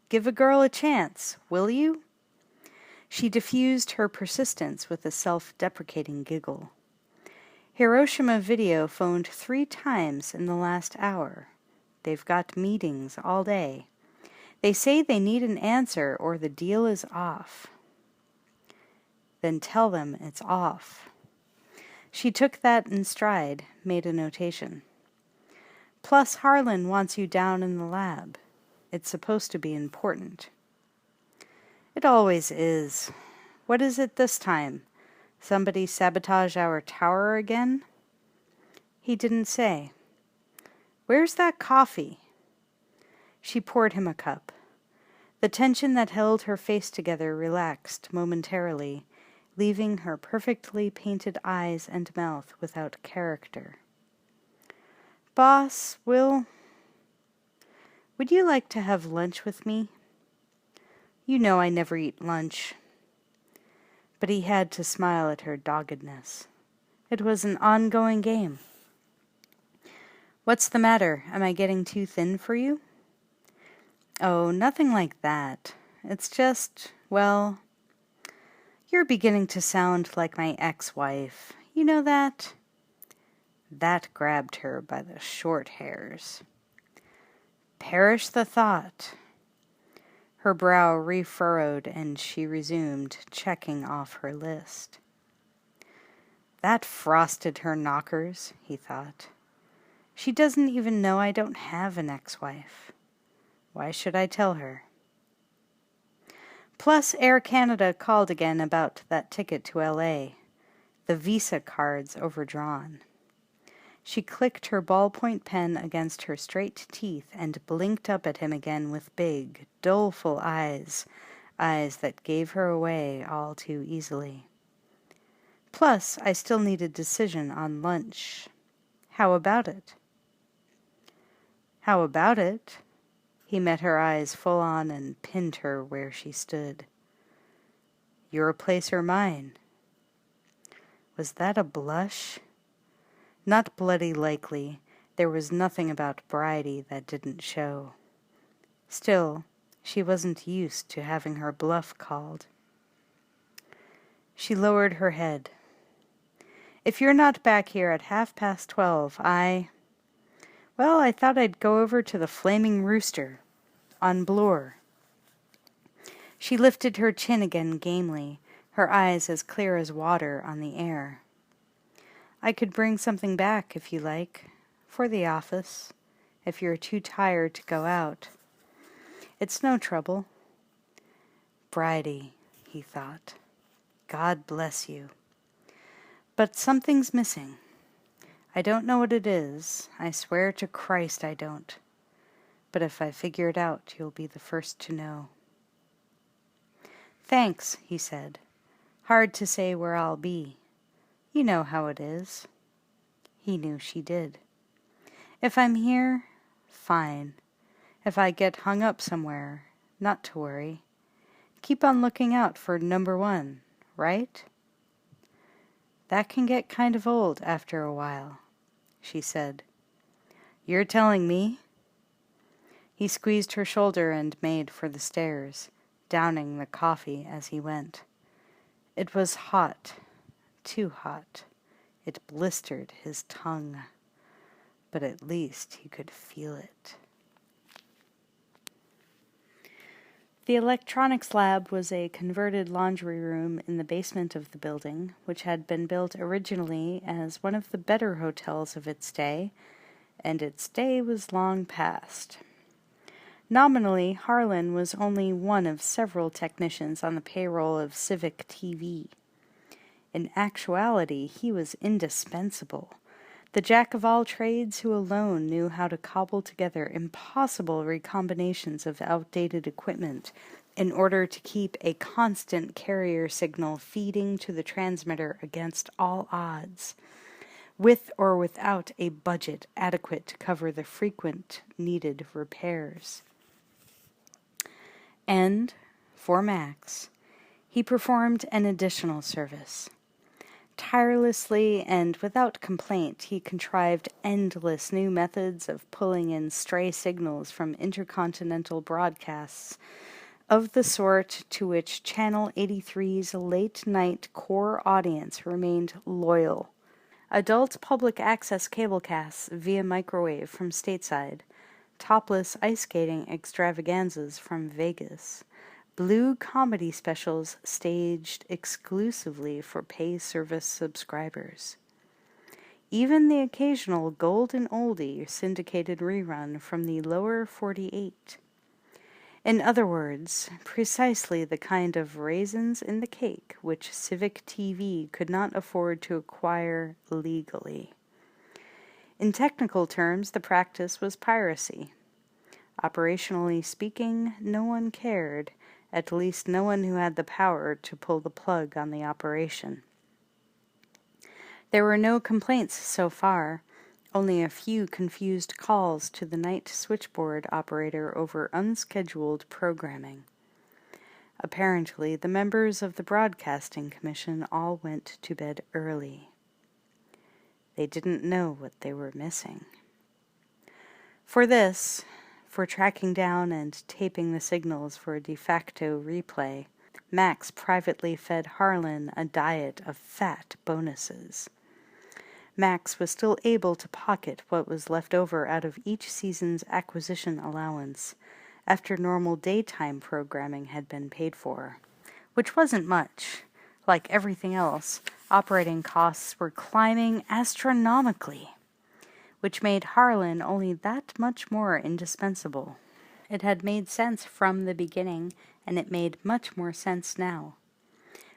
Give a girl a chance, will you? She diffused her persistence with a self-deprecating giggle. Hiroshima Video phoned 3 times in the last hour. They've got meetings all day. They say they need an answer or the deal is off. Then tell them it's off. She took that in stride, made a notation. Plus, Harlan wants you down in the lab. It's supposed to be important. It always is. What is it this time? Somebody sabotage our tower again? He didn't say. Where's that coffee? She poured him a cup. The tension that held her face together relaxed momentarily, leaving her perfectly painted eyes and mouth without character. Boss, would you like to have lunch with me? You know I never eat lunch. But he had to smile at her doggedness. It was an ongoing game. What's the matter? Am I getting too thin for you? Oh, nothing like that. It's just, well, you're beginning to sound like my ex-wife. You know that? That grabbed her by the short hairs. Perish the thought. Her brow refurrowed, and she resumed, checking off her list. That frosted her knockers, he thought. She doesn't even know I don't have an ex-wife. Why should I tell her? Plus, Air Canada called again about that ticket to L.A. The Visa card's overdrawn. She clicked her ballpoint pen against her straight teeth and blinked up at him again with big, doleful eyes that gave her away all too easily. Plus, I still need a decision on lunch. How about it? How about it? He met her eyes full on and pinned her where she stood. Your place or mine? Was that a blush? Not bloody likely. There was nothing about Bridie that didn't show. Still, she wasn't used to having her bluff called. She lowered her head. If you're not back here at 12:30, I thought I'd go over to the Flaming Rooster on Bloor. She lifted her chin again gamely, her eyes as clear as water on the air. I could bring something back if you like, for the office, if you're too tired to go out. It's no trouble. Bridie, he thought. God bless you. But something's missing. I don't know what it is. I swear to Christ I don't. But if I figure it out, you'll be the first to know. Thanks, he said. Hard to say where I'll be. You know how it is. He knew she did. If I'm here, fine. If I get hung up somewhere, not to worry. Keep on looking out for number 1, right? That can get kind of old after a while, she said. You're telling me? He squeezed her shoulder and made for the stairs, downing the coffee as he went. It was hot, too hot. It blistered his tongue, but at least he could feel it. The electronics lab was a converted laundry room in the basement of the building, which had been built originally as one of the better hotels of its day, and its day was long past. Nominally, Harlan was only one of several technicians on the payroll of Civic TV. In actuality, he was indispensable, the jack of all trades who alone knew how to cobble together impossible recombinations of outdated equipment in order to keep a constant carrier signal feeding to the transmitter against all odds, with or without a budget adequate to cover the frequent needed repairs. And, for Max, he performed an additional service. Tirelessly and without complaint, he contrived endless new methods of pulling in stray signals from intercontinental broadcasts, of the sort to which Channel 83's late-night core audience remained loyal. Adult public access cablecasts via microwave from stateside, topless ice skating extravaganzas from Vegas, blue comedy specials staged exclusively for pay service subscribers. even the occasional golden oldie syndicated rerun from the lower 48. In other words, precisely the kind of raisins in the cake which Civic TV could not afford to acquire legally. In technical terms, the practice was piracy. Operationally speaking, no one cared, at least no one who had the power to pull the plug on the operation. There were no complaints so far, only a few confused calls to the night switchboard operator over unscheduled programming. Apparently, the members of the Broadcasting Commission all went to bed early. They didn't know what they were missing. For tracking down and taping the signals for a de facto replay, Max privately fed Harlan a diet of fat bonuses. Max was still able to pocket what was left over out of each season's acquisition allowance after normal daytime programming had been paid for, which wasn't much. Like everything else, operating costs were climbing astronomically, which made Harlan only that much more indispensable. It had made sense from the beginning, and it made much more sense now.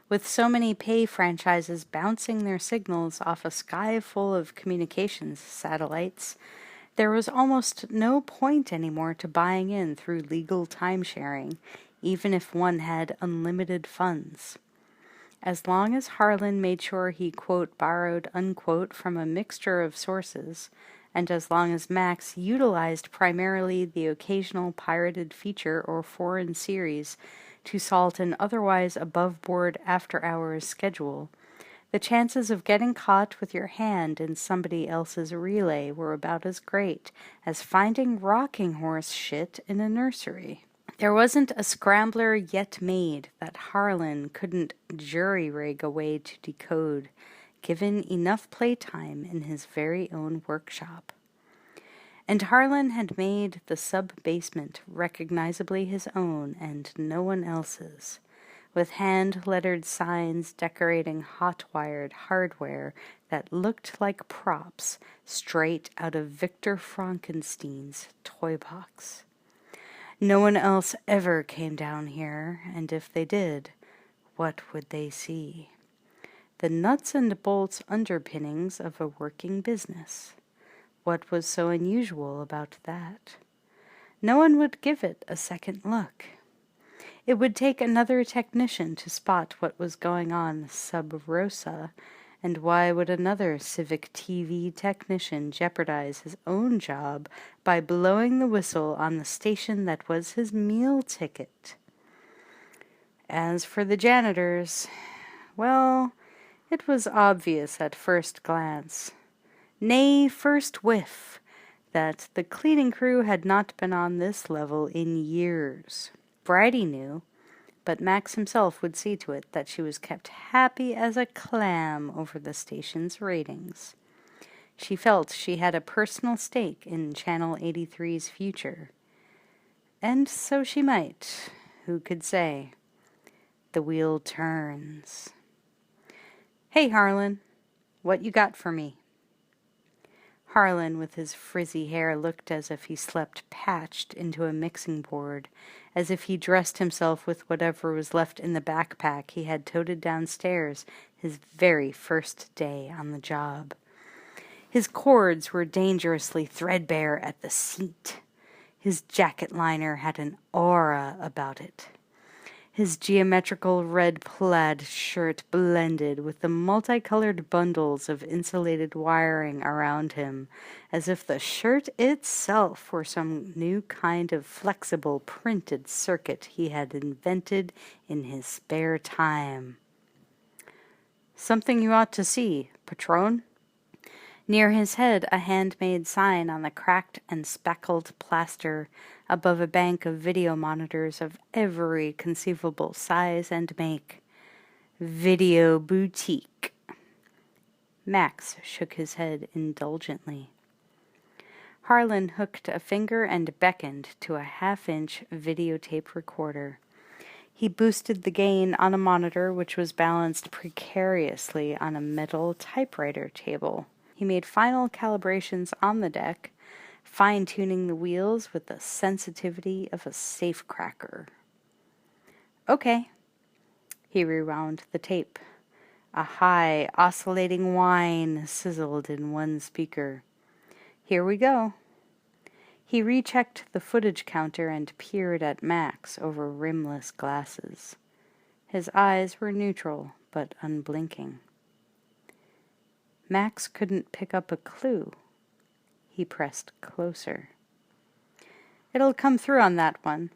With so many pay franchises bouncing their signals off a sky full of communications satellites, there was almost no point anymore to buying in through legal timesharing, even if one had unlimited funds. As long as Harlan made sure he, quote, borrowed, unquote, from a mixture of sources, and as long as Max utilized primarily the occasional pirated feature or foreign series to salt an otherwise above-board after-hours schedule, the chances of getting caught with your hand in somebody else's relay were about as great as finding rocking horse shit in a nursery. There wasn't a scrambler yet made that Harlan couldn't jury-rig a way to decode, given enough playtime in his very own workshop. And Harlan had made the sub-basement recognizably his own and no one else's, with hand-lettered signs decorating hot-wired hardware that looked like props straight out of Victor Frankenstein's toy box. No one else ever came down here, and if they did, what would they see? The nuts and bolts underpinnings of a working business. What was so unusual about that? No one would give it a second look. It would take another technician to spot what was going on sub rosa, and why would another Civic TV technician jeopardize his own job by blowing the whistle on the station that was his meal ticket? As for the janitors, well, it was obvious at first glance, nay, first whiff, that the cleaning crew had not been on this level in years. Bridie knew, but Max himself would see to it that she was kept happy as a clam over the station's ratings. She felt she had a personal stake in Channel 83's future. And so she might. Who could say? The wheel turns. Hey, Harlan, what you got for me? Harlan, with his frizzy hair, looked as if he slept patched into a mixing board, as if he dressed himself with whatever was left in the backpack he had toted downstairs his very first day on the job. His cords were dangerously threadbare at the seat. His jacket liner had an aura about it. His geometrical red plaid shirt blended with the multicolored bundles of insulated wiring around him, as if the shirt itself were some new kind of flexible printed circuit he had invented in his spare time. Something you ought to see, Patron. Near his head, a handmade sign on the cracked and speckled plaster above a bank of video monitors of every conceivable size and make. Video Boutique. Max shook his head indulgently. Harlan hooked a finger and beckoned to a half-inch videotape recorder. He boosted the gain on a monitor which was balanced precariously on a metal typewriter table. He made final calibrations on the deck, fine-tuning the wheels with the sensitivity of a safecracker. Okay. He rewound the tape. A high, oscillating whine sizzled in one speaker. Here we go. He rechecked the footage counter and peered at Max over rimless glasses. His eyes were neutral, but unblinking. Max couldn't pick up a clue. He pressed closer. It'll come through on that one.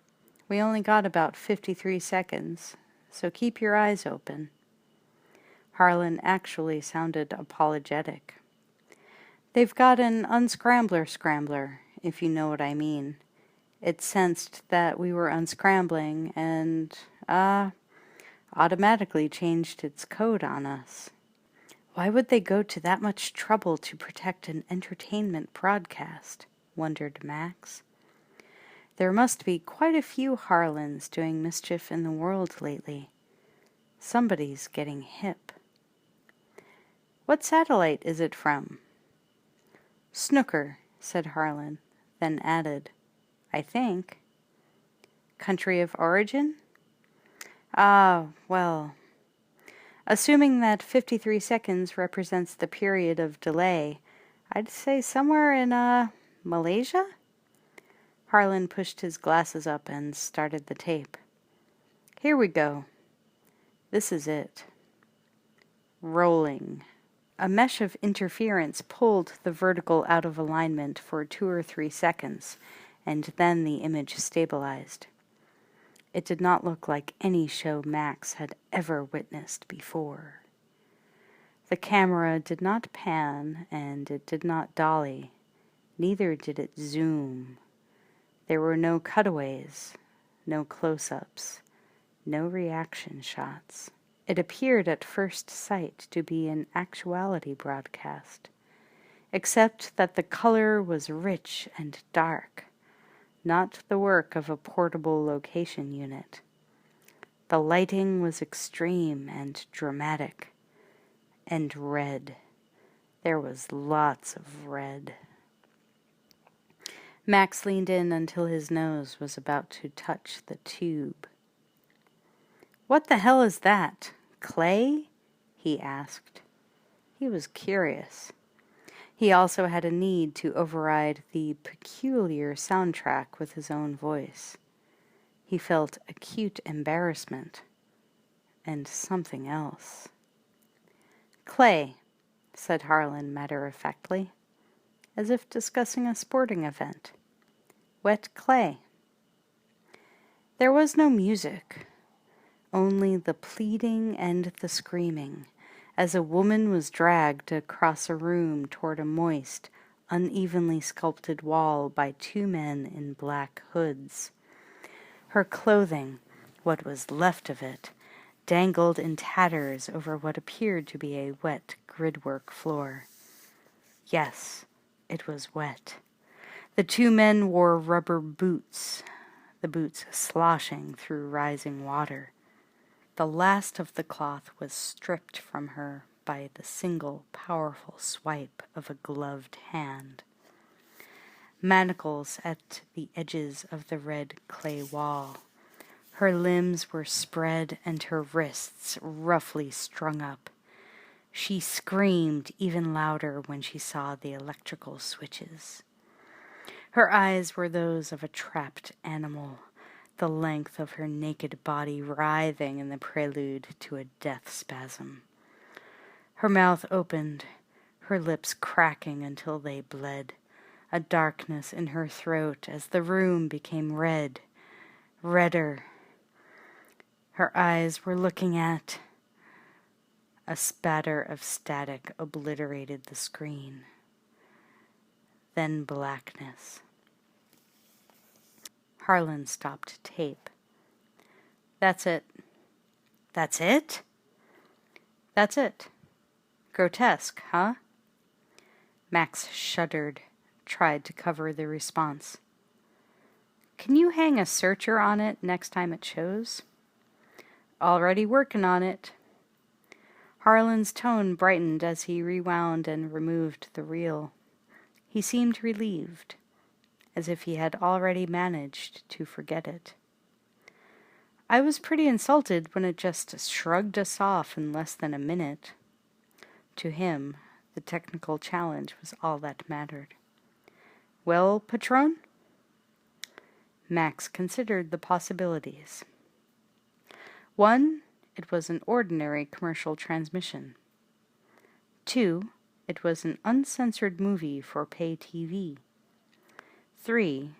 We only got about 53 seconds, so keep your eyes open. Harlan actually sounded apologetic. They've got an unscrambler scrambler, if you know what I mean. It sensed that we were unscrambling and, automatically changed its code on us. Why would they go to that much trouble to protect an entertainment broadcast? Wondered Max. There must be quite a few Harlans doing mischief in the world lately. Somebody's getting hip. What satellite is it from? Snooker, said Harlan, then added, I think. Country of origin? Well, assuming that 53 seconds represents the period of delay, I'd say somewhere in, Malaysia? Harlan pushed his glasses up and started the tape. Here we go. This is it. Rolling. A mesh of interference pulled the vertical out of alignment for 2 or 3 seconds, and then the image stabilized. It did not look like any show Max had ever witnessed before. The camera did not pan, and it did not dolly. Neither did it zoom. There were no cutaways, no close-ups, no reaction shots. It appeared at first sight to be an actuality broadcast, except that the color was rich and dark, not the work of a portable location unit. The lighting was extreme and dramatic, and red. There was lots of red. Max leaned in until his nose was about to touch the tube. What the hell is that? Clay? He asked. He was curious. He also had a need to override the peculiar soundtrack with his own voice. He felt acute embarrassment and something else. Clay, said Harlan matter-of-factly, as if discussing a sporting event. Wet clay. There was no music, only the pleading and the screaming, as a woman was dragged across a room toward a moist, unevenly sculpted wall by 2 men in black hoods. Her clothing, what was left of it, dangled in tatters over what appeared to be a wet gridwork floor. Yes, it was wet. The 2 men wore rubber boots, the boots sloshing through rising water. The last of the cloth was stripped from her by the single powerful swipe of a gloved hand. Manacles at the edges of the red clay wall. Her limbs were spread and her wrists roughly strung up. She screamed even louder when she saw the electrical switches. Her eyes were those of a trapped animal, the length of her naked body writhing in the prelude to a death spasm. Her mouth opened, her lips cracking until they bled, a darkness in her throat as the room became red, redder. Her eyes were looking at... A spatter of static obliterated the screen. Then blackness. Harlan stopped tape. That's it. That's it? That's it. Grotesque, huh? Max shuddered, tried to cover the response. Can you hang a searcher on it next time it shows? Already working on it. Harlan's tone brightened as he rewound and removed the reel. He seemed relieved, as if he had already managed to forget it. I was pretty insulted when it just shrugged us off in less than a minute. To him, the technical challenge was all that mattered. Well, Patron? Max considered the possibilities. 1, it was an ordinary commercial transmission. 2, it was an uncensored movie for pay TV. 3,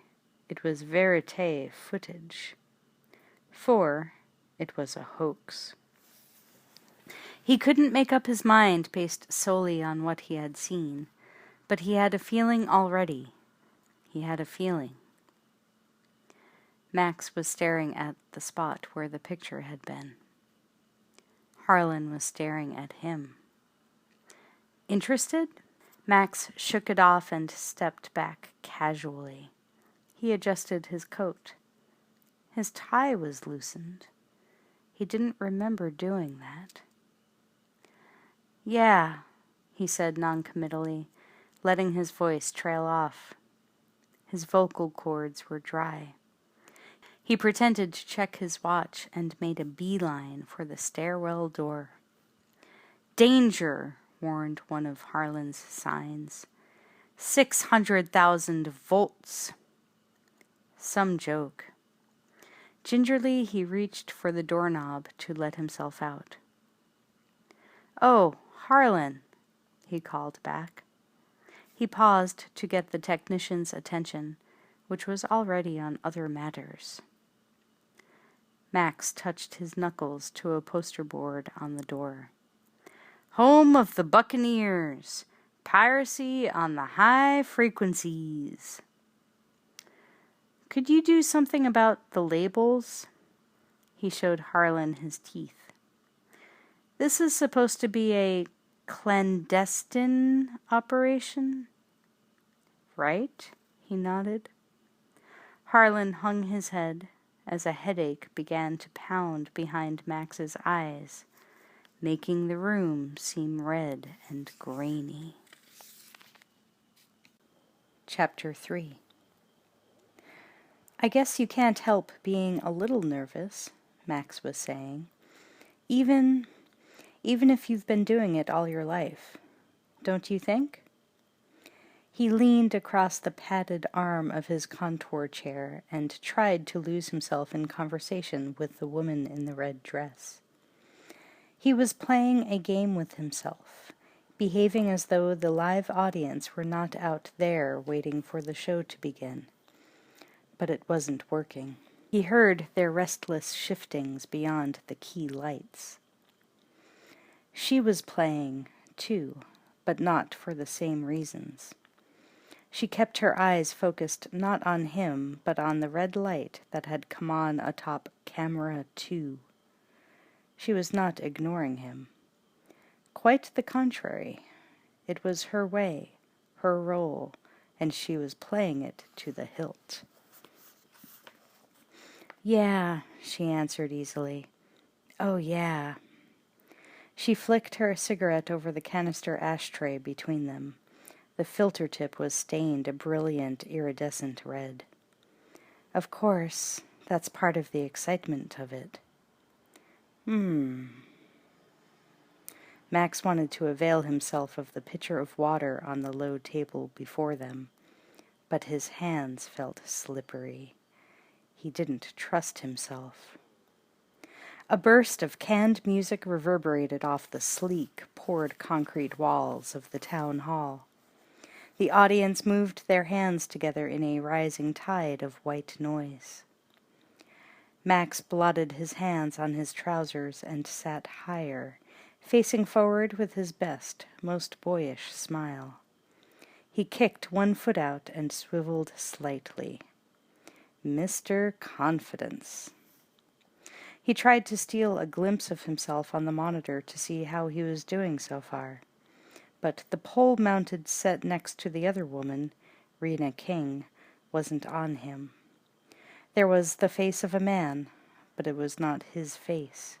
it was verite footage. 4, it was a hoax. He couldn't make up his mind based solely on what he had seen, but he had a feeling already. He had a feeling. Max was staring at the spot where the picture had been. Harlan was staring at him. Interested? Max shook it off and stepped back casually. He adjusted his coat. His tie was loosened. He didn't remember doing that. Yeah, he said noncommittally, letting his voice trail off. His vocal cords were dry. He pretended to check his watch and made a beeline for the stairwell door. Danger, warned one of Harlan's signs. 600,000 volts. Some joke. Gingerly, he reached for the doorknob to let himself out. Oh, Harlan, he called back. He paused to get the technician's attention, which was already on other matters. Max touched his knuckles to a poster board on the door. Home of the Buccaneers. Piracy on the high frequencies. Could you do something about the labels? He showed Harlan his teeth. This is supposed to be a clandestine operation? Right? He nodded. Harlan hung his head as a headache began to pound behind Max's eyes, making the room seem red and grainy. Chapter 3. I guess you can't help being a little nervous, Max was saying, even if you've been doing it all your life. Don't you think? He leaned across the padded arm of his contour chair and tried to lose himself in conversation with the woman in the red dress. He was playing a game with himself, behaving as though the live audience were not out there waiting for the show to begin. But it wasn't working. He heard their restless shiftings beyond the key lights. She was playing, too, but not for the same reasons. She kept her eyes focused not on him, but on the red light that had come on atop camera 2. She was not ignoring him. Quite the contrary. It was her way, her role, and she was playing it to the hilt. Yeah, she answered easily. Oh, yeah. She flicked her cigarette over the canister ashtray between them. The filter tip was stained a brilliant, iridescent red. Of course, that's part of the excitement of it. Max wanted to avail himself of the pitcher of water on the low table before them, but his hands felt slippery. He didn't trust himself. A burst of canned music reverberated off the sleek, poured concrete walls of the town hall. The audience moved their hands together in a rising tide of white noise. Max blotted his hands on his trousers and sat higher, facing forward with his best, most boyish smile. He kicked one foot out and swiveled slightly. Mr. Confidence. He tried to steal a glimpse of himself on the monitor to see how he was doing so far. But the pole-mounted set next to the other woman, Rena King, wasn't on him. There was the face of a man, but it was not his face.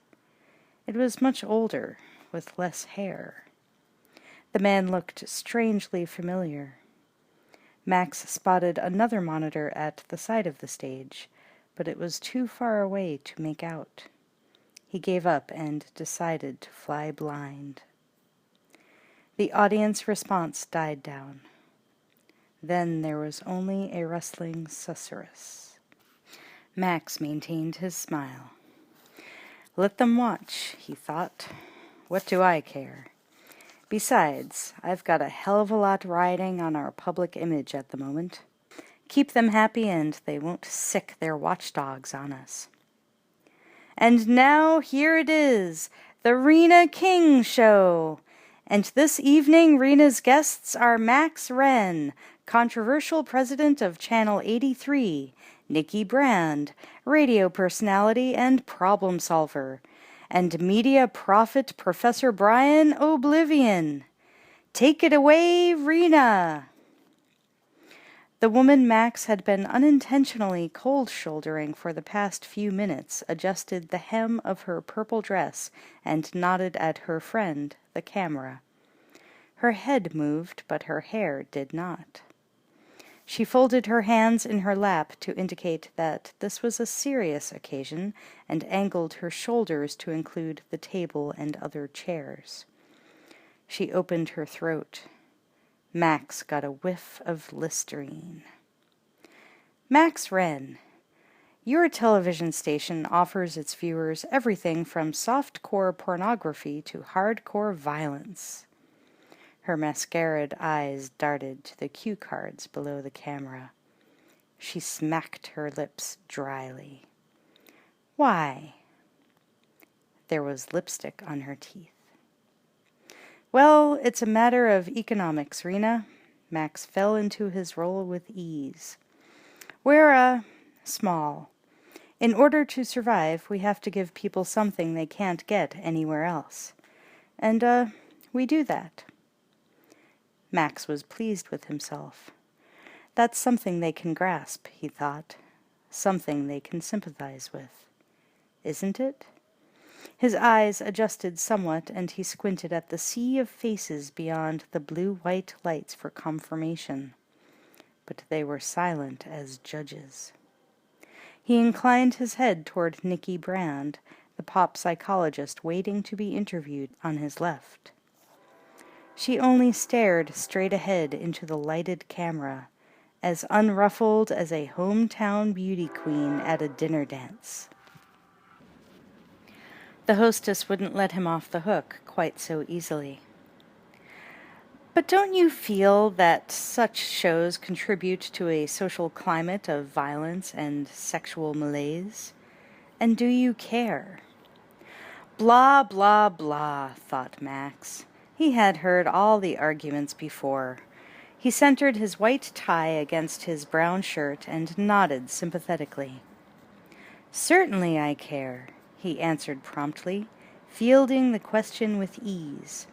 It was much older, with less hair. The man looked strangely familiar. Max spotted another monitor at the side of the stage, but it was too far away to make out. He gave up and decided to fly blind. The audience response died down. Then there was only a rustling susurrus. Max maintained his smile. Let them watch, he thought. What do I care? Besides, I've got a hell of a lot riding on our public image at the moment. Keep them happy and they won't sick their watchdogs on us. And now here it is, the Rena King Show. And this evening Rena's guests are Max Wren, controversial president of Channel 83, Nikki Brand, radio personality and problem solver, and media prophet Professor Brian Oblivion. Take it away, Rena! The woman Max had been unintentionally cold-shouldering for the past few minutes adjusted the hem of her purple dress and nodded at her friend, the camera. Her head moved, but her hair did not. She folded her hands in her lap to indicate that this was a serious occasion and angled her shoulders to include the table and other chairs. She opened her throat. Max got a whiff of Listerine. Max Wren, your television station offers its viewers everything from soft-core pornography to hardcore violence. Her mascaraed eyes darted to the cue cards below the camera. She smacked her lips dryly. Why? There was lipstick on her teeth. Well, it's a matter of economics, Rena. Max fell into his role with ease. We're, small. In order to survive, we have to give people something they can't get anywhere else. And, we do that. Max was pleased with himself. That's something they can grasp, he thought. Something they can sympathize with. Isn't it? His eyes adjusted somewhat, and he squinted at the sea of faces beyond the blue-white lights for confirmation. But they were silent as judges. He inclined his head toward Nikki Brand, the pop psychologist waiting to be interviewed on his left. She only stared straight ahead into the lighted camera, as unruffled as a hometown beauty queen at a dinner dance. The hostess wouldn't let him off the hook quite so easily. But don't you feel that such shows contribute to a social climate of violence and sexual malaise? And do you care? Blah, blah, blah, thought Max. He had heard all the arguments before. He centered his white tie against his brown shirt and nodded sympathetically. Certainly I care, he answered promptly, fielding the question with ease.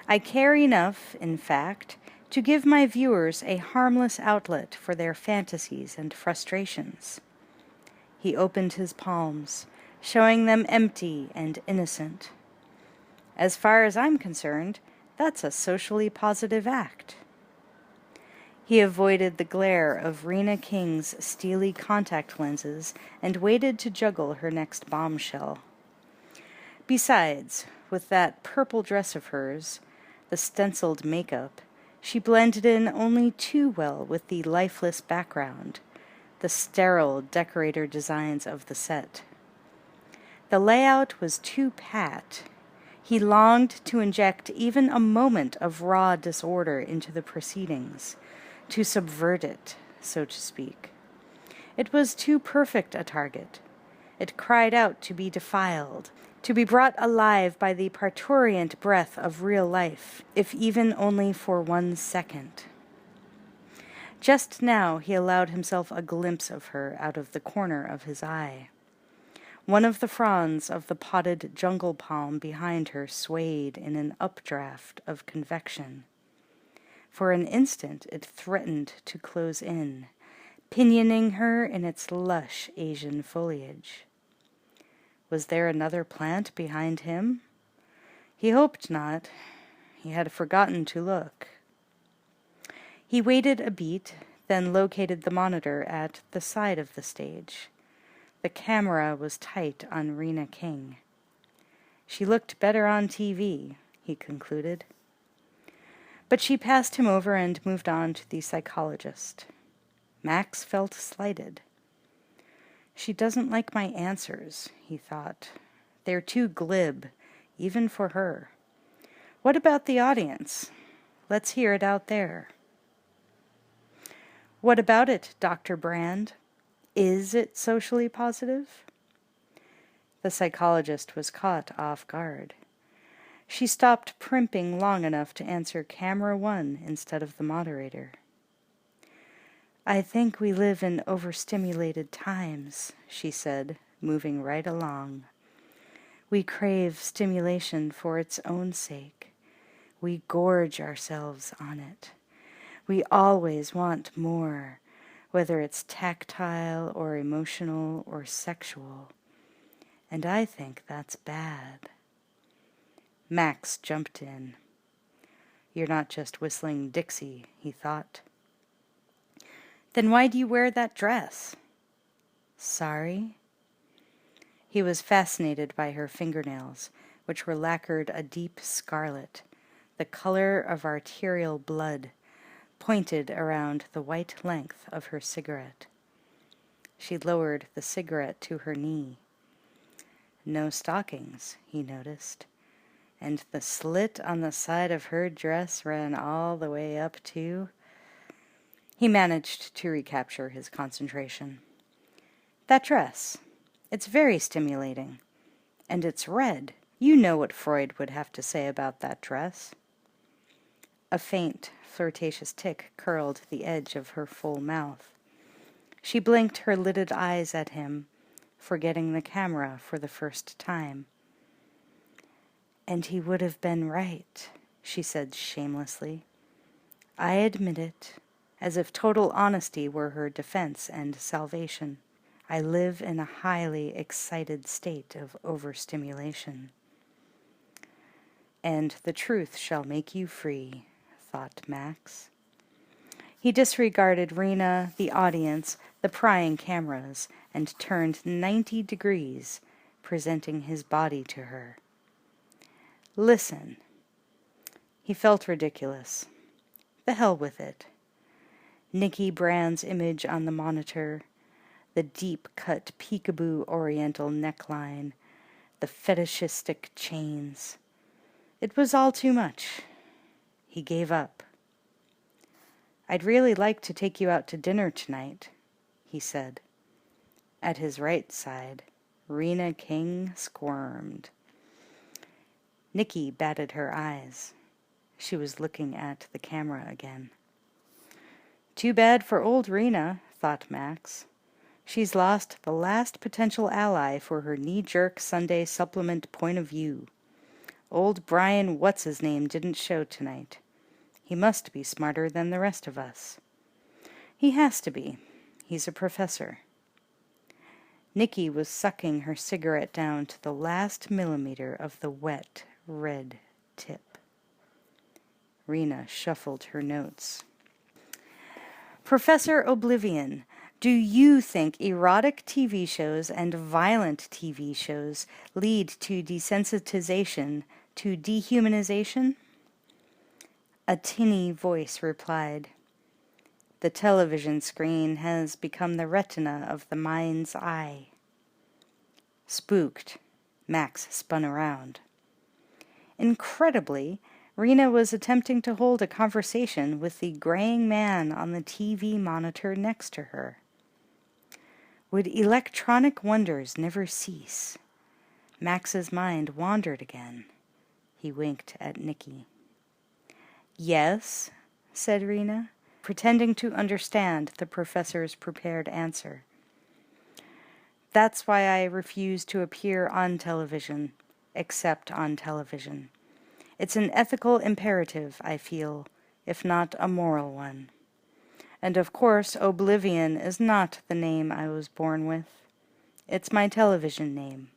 I care enough, in fact, to give my viewers a harmless outlet for their fantasies and frustrations. He opened his palms, showing them empty and innocent. As far as I'm concerned, that's a socially positive act. He avoided the glare of Rena King's steely contact lenses and waited to juggle her next bombshell. Besides, with that purple dress of hers, the stenciled makeup, she blended in only too well with the lifeless background, the sterile decorator designs of the set. The layout was too pat. He longed to inject even a moment of raw disorder into the proceedings, to subvert it, so to speak. It was too perfect a target. It cried out to be defiled, to be brought alive by the parturient breath of real life, if even only for 1 second. Just now he allowed himself a glimpse of her out of the corner of his eye. One of the fronds of the potted jungle palm behind her swayed in an updraft of convection. For an instant it threatened to close in, pinioning her in its lush Asian foliage. Was there another plant behind him? He hoped not. He had forgotten to look. He waited a beat, then located the monitor at the side of the stage. The camera was tight on Rena King. She looked better on TV, he concluded. But she passed him over and moved on to the psychologist. Max felt slighted. She doesn't like my answers, he thought. They're too glib, even for her. What about the audience? Let's hear it out there. What about it, Dr. Brand? Is it socially positive? The psychologist was caught off guard. She stopped primping long enough to answer camera 1 instead of the moderator. I think we live in overstimulated times, she said, moving right along. We crave stimulation for its own sake. We gorge ourselves on it. We always want more, whether it's tactile or emotional or sexual. And I think that's bad. Max jumped in. You're not just whistling Dixie, he thought. Then why do you wear that dress? Sorry? He was fascinated by her fingernails, which were lacquered a deep scarlet, the color of arterial blood, pointed around the white length of her cigarette. She lowered the cigarette to her knee. No stockings, he noticed, and the slit on the side of her dress ran all the way up to... He managed to recapture his concentration. That dress. It's very stimulating. And it's red. You know what Freud would have to say about that dress. A faint, flirtatious tick curled the edge of her full mouth. She blinked her lidded eyes at him, forgetting the camera for the first time. And he would have been right, she said shamelessly. I admit it, as if total honesty were her defense and salvation. I live in a highly excited state of overstimulation. And the truth shall make you free, thought Max. He disregarded Rena, the audience, the prying cameras, and turned 90 degrees, presenting his body to her. Listen. He felt ridiculous. The hell with it. Nikki Brand's image on the monitor, the deep-cut peekaboo oriental neckline, the fetishistic chains. It was all too much. He gave up. I'd really like to take you out to dinner tonight, he said. At his right side, Rena King squirmed. Nikki batted her eyes. She was looking at the camera again. Too bad for old Rena, thought Max. She's lost the last potential ally for her knee-jerk Sunday supplement point of view. Old Brian What's-His-Name didn't show tonight. He must be smarter than the rest of us. He has to be. He's a professor. Nikki was sucking her cigarette down to the last millimeter of the wet, red tip. Rena shuffled her notes. Professor Oblivion, do you think erotic TV shows and violent TV shows lead to desensitization, to dehumanization? A tinny voice replied, The television screen has become the retina of the mind's eye. Spooked, Max spun around. Incredibly, Rena was attempting to hold a conversation with the graying man on the TV monitor next to her. Would electronic wonders never cease? Max's mind wandered again. He winked at Nikki. Yes, said Rena, pretending to understand the professor's prepared answer. That's why I refuse to appear on television, except on television. It's an ethical imperative, I feel, if not a moral one. And of course, Oblivion is not the name I was born with. It's my television name.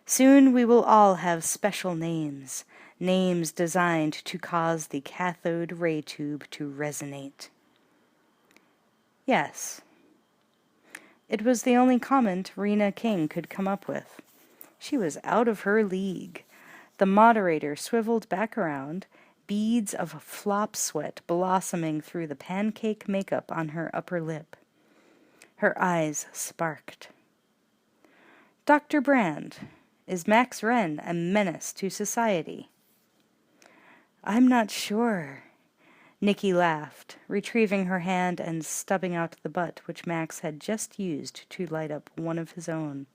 Soon we will all have special names, names designed to cause the cathode ray tube to resonate. Yes. It was the only comment Rena King could come up with. She was out of her league. The moderator swiveled back around, beads of flop sweat blossoming through the pancake makeup on her upper lip. Her eyes sparked. Dr. Brand, is Max Wren a menace to society? I'm not sure. Nikki laughed, retrieving her hand and stubbing out the butt which Max had just used to light up one of his own.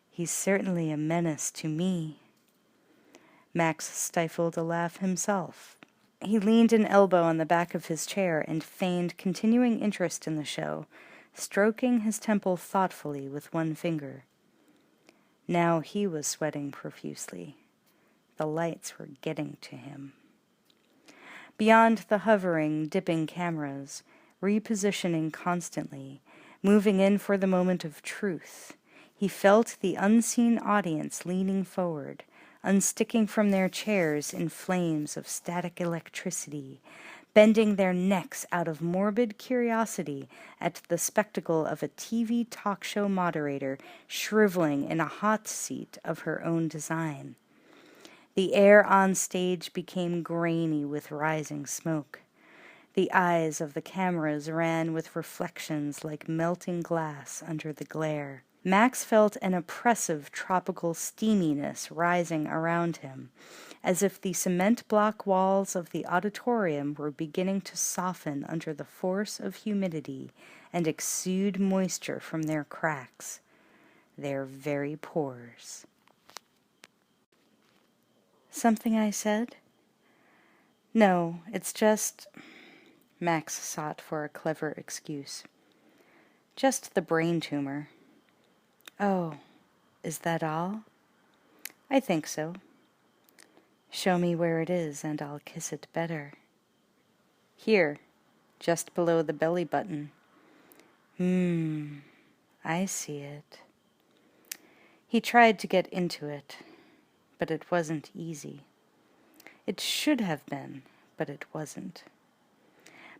He's certainly a menace to me. Max stifled a laugh himself. He leaned an elbow on the back of his chair and feigned continuing interest in the show, stroking his temple thoughtfully with one finger. Now he was sweating profusely. The lights were getting to him. Beyond the hovering, dipping cameras, repositioning constantly, moving in for the moment of truth, he felt the unseen audience leaning forward, unsticking from their chairs in flames of static electricity, bending their necks out of morbid curiosity at the spectacle of a TV talk show moderator shriveling in a hot seat of her own design. The air on stage became grainy with rising smoke. The eyes of the cameras ran with reflections like melting glass under the glare. Max felt an oppressive tropical steaminess rising around him, as if the cement block walls of the auditorium were beginning to soften under the force of humidity and exude moisture from their cracks, their very pores. Something I said? No, it's just... Max sought for a clever excuse. Just the brain tumor. Oh, is that all? I think so. Show me where it is and I'll kiss it better. Here, just below the belly button. I see it. He tried to get into it, but it wasn't easy. It should have been, but it wasn't.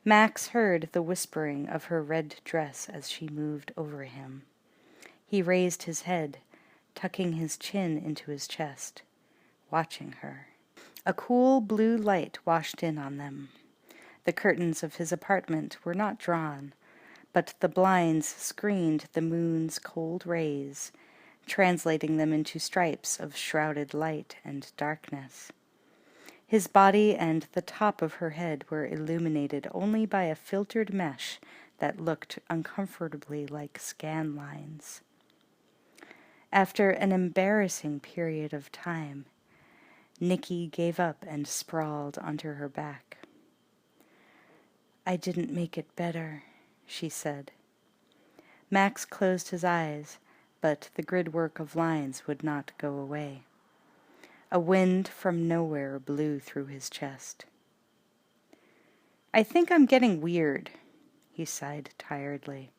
Max heard the whispering of her red dress as she moved over him. He raised his head, tucking his chin into his chest, watching her. A cool blue light washed in on them. The curtains of his apartment were not drawn, but the blinds screened the moon's cold rays, translating them into stripes of shrouded light and darkness. His body and the top of her head were illuminated only by a filtered mesh that looked uncomfortably like scan lines. After an embarrassing period of time, Nikki gave up and sprawled onto her back. I didn't make it better, she said. Max closed his eyes, but the gridwork of lines would not go away. A wind from nowhere blew through his chest. I think I'm getting weird, he sighed tiredly.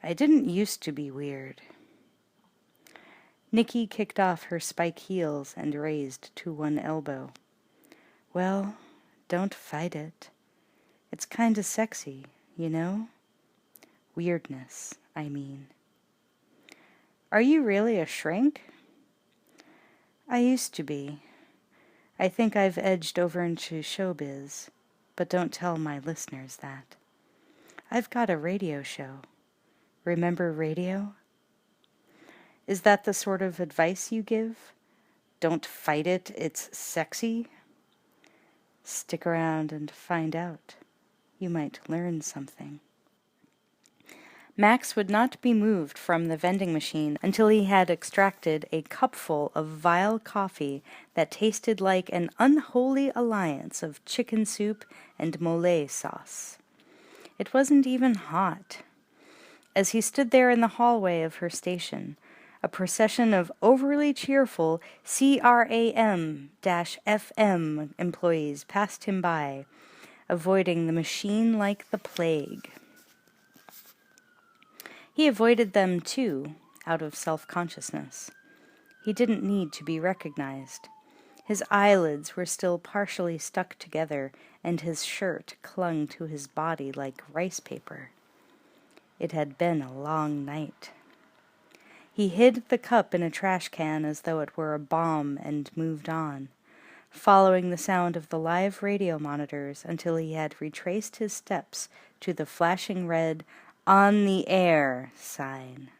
I didn't used to be weird. Nikki kicked off her spike heels and raised to one elbow. Well, don't fight it. It's kinda sexy, you know? Weirdness, I mean. Are you really a shrink? I used to be. I think I've edged over into showbiz, but don't tell my listeners that. I've got a radio show. Remember radio? Is that the sort of advice you give? Don't fight it, it's sexy? Stick around and find out. You might learn something. Max would not be moved from the vending machine until he had extracted a cupful of vile coffee that tasted like an unholy alliance of chicken soup and mole sauce. It wasn't even hot. As he stood there in the hallway of her station, a procession of overly cheerful CRAM-FM employees passed him by, avoiding the machine like the plague. He avoided them, too, out of self-consciousness. He didn't need to be recognized. His eyelids were still partially stuck together, and his shirt clung to his body like rice paper. It had been a long night. He hid the cup in a trash can as though it were a bomb and moved on, following the sound of the live radio monitors until he had retraced his steps to the flashing red "On the Air" sign.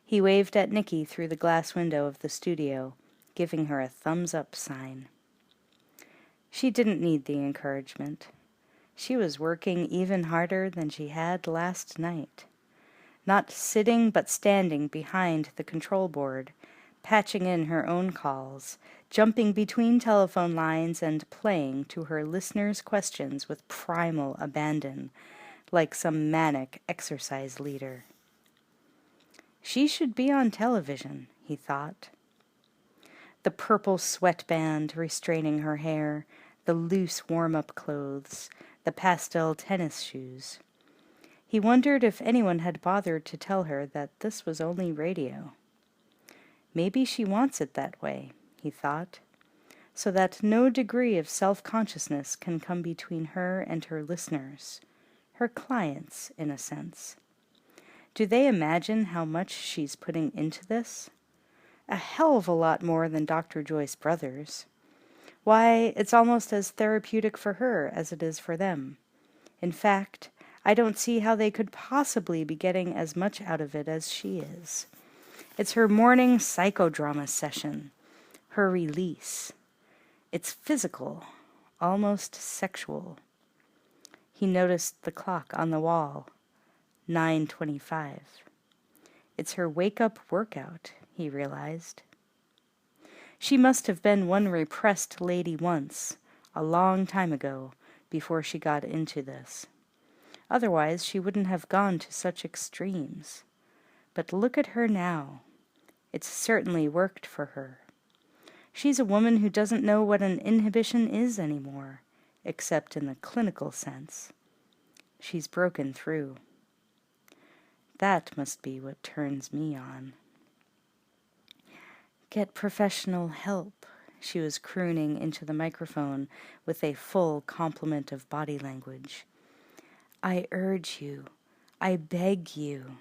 He waved at Nikki through the glass window of the studio, giving her a thumbs-up sign. She didn't need the encouragement. She was working even harder than she had last night. Not sitting but standing behind the control board, patching in her own calls, jumping between telephone lines and playing to her listeners' questions with primal abandon, like some manic exercise leader. She should be on television, he thought. The purple sweatband restraining her hair, the loose warm-up clothes, the pastel tennis shoes. He wondered if anyone had bothered to tell her that this was only radio. Maybe she wants it that way, he thought, so that no degree of self-consciousness can come between her and her listeners, her clients, in a sense. Do they imagine how much she's putting into this? A hell of a lot more than Dr. Joyce Brothers. Why, it's almost as therapeutic for her as it is for them. In fact, I don't see how they could possibly be getting as much out of it as she is. It's her morning psychodrama session, her release. It's physical, almost sexual. He noticed the clock on the wall, 9:25. It's her wake-up workout, he realized. She must have been one repressed lady once, a long time ago, before she got into this. Otherwise, she wouldn't have gone to such extremes. But look at her now. It's certainly worked for her. She's a woman who doesn't know what an inhibition is anymore, except in the clinical sense. She's broken through. That must be what turns me on. Get professional help, she was crooning into the microphone with a full complement of body language. I urge you, I beg you.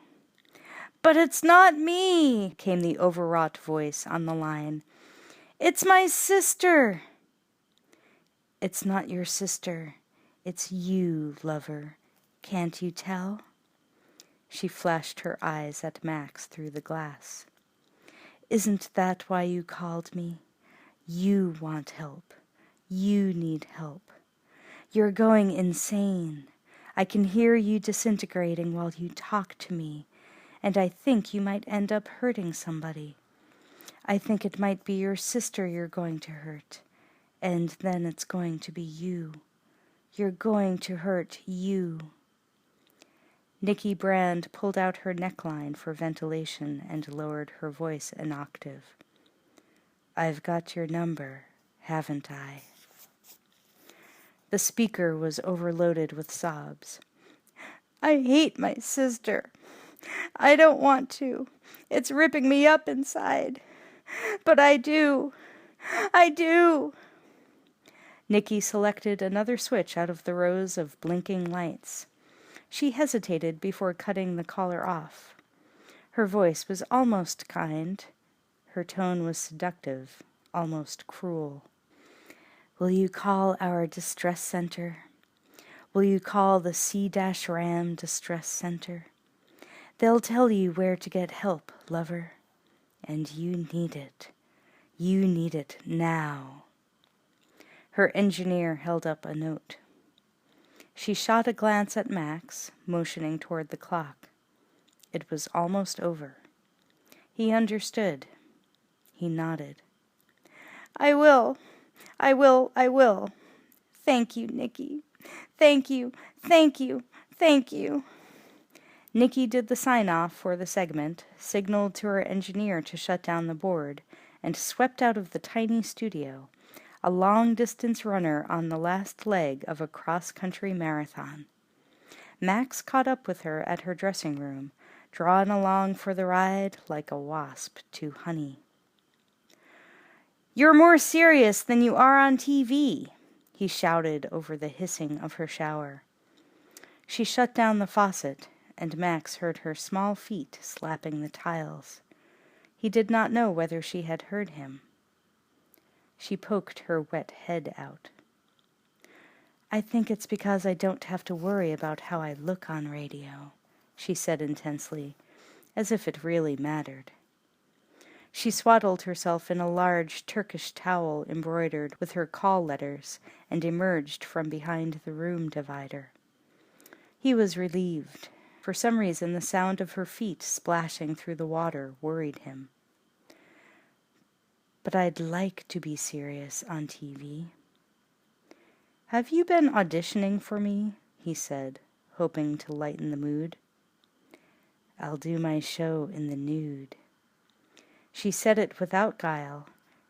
But it's not me, came the overwrought voice on the line. It's my sister. It's not your sister. It's you, lover. Can't you tell? She flashed her eyes at Max through the glass. Isn't that why you called me? You want help. You need help. You're going insane. I can hear you disintegrating while you talk to me, and I think you might end up hurting somebody. I think it might be your sister you're going to hurt, and then it's going to be you. You're going to hurt you. Nikki Brand pulled out her neckline for ventilation and lowered her voice an octave. I've got your number, haven't I? The speaker was overloaded with sobs. I hate my sister. I don't want to. It's ripping me up inside. But I do. I do. Nikki selected another switch out of the rows of blinking lights. She hesitated before cutting the caller off. Her voice was almost kind. Her tone was seductive, almost cruel. Will you call our distress center? Will you call the C-RAM distress center? They'll tell you where to get help, lover. And you need it. You need it now. Her engineer held up a note. She shot a glance at Max, motioning toward the clock. It was almost over. He understood. He nodded. I will. Thank you, Nikki. Thank you. Nikki did the sign-off for the segment, signaled to her engineer to shut down the board, and swept out of the tiny studio, a long-distance runner on the last leg of a cross-country marathon. Max caught up with her at her dressing room, drawn along for the ride like a wasp to honey. "You're more serious than you are on TV," he shouted over the hissing of her shower. She shut down the faucet, and Max heard her small feet slapping the tiles. He did not know whether she had heard him. She poked her wet head out. "I think it's because I don't have to worry about how I look on radio," she said intensely, as if it really mattered. She swaddled herself in a large Turkish towel embroidered with her call letters and emerged from behind the room divider. He was relieved. For some reason, the sound of her feet splashing through the water worried him. "But I'd like to be serious on TV." "Have you been auditioning for me?" he said, hoping to lighten the mood. "I'll do my show in the nude." She said it without guile,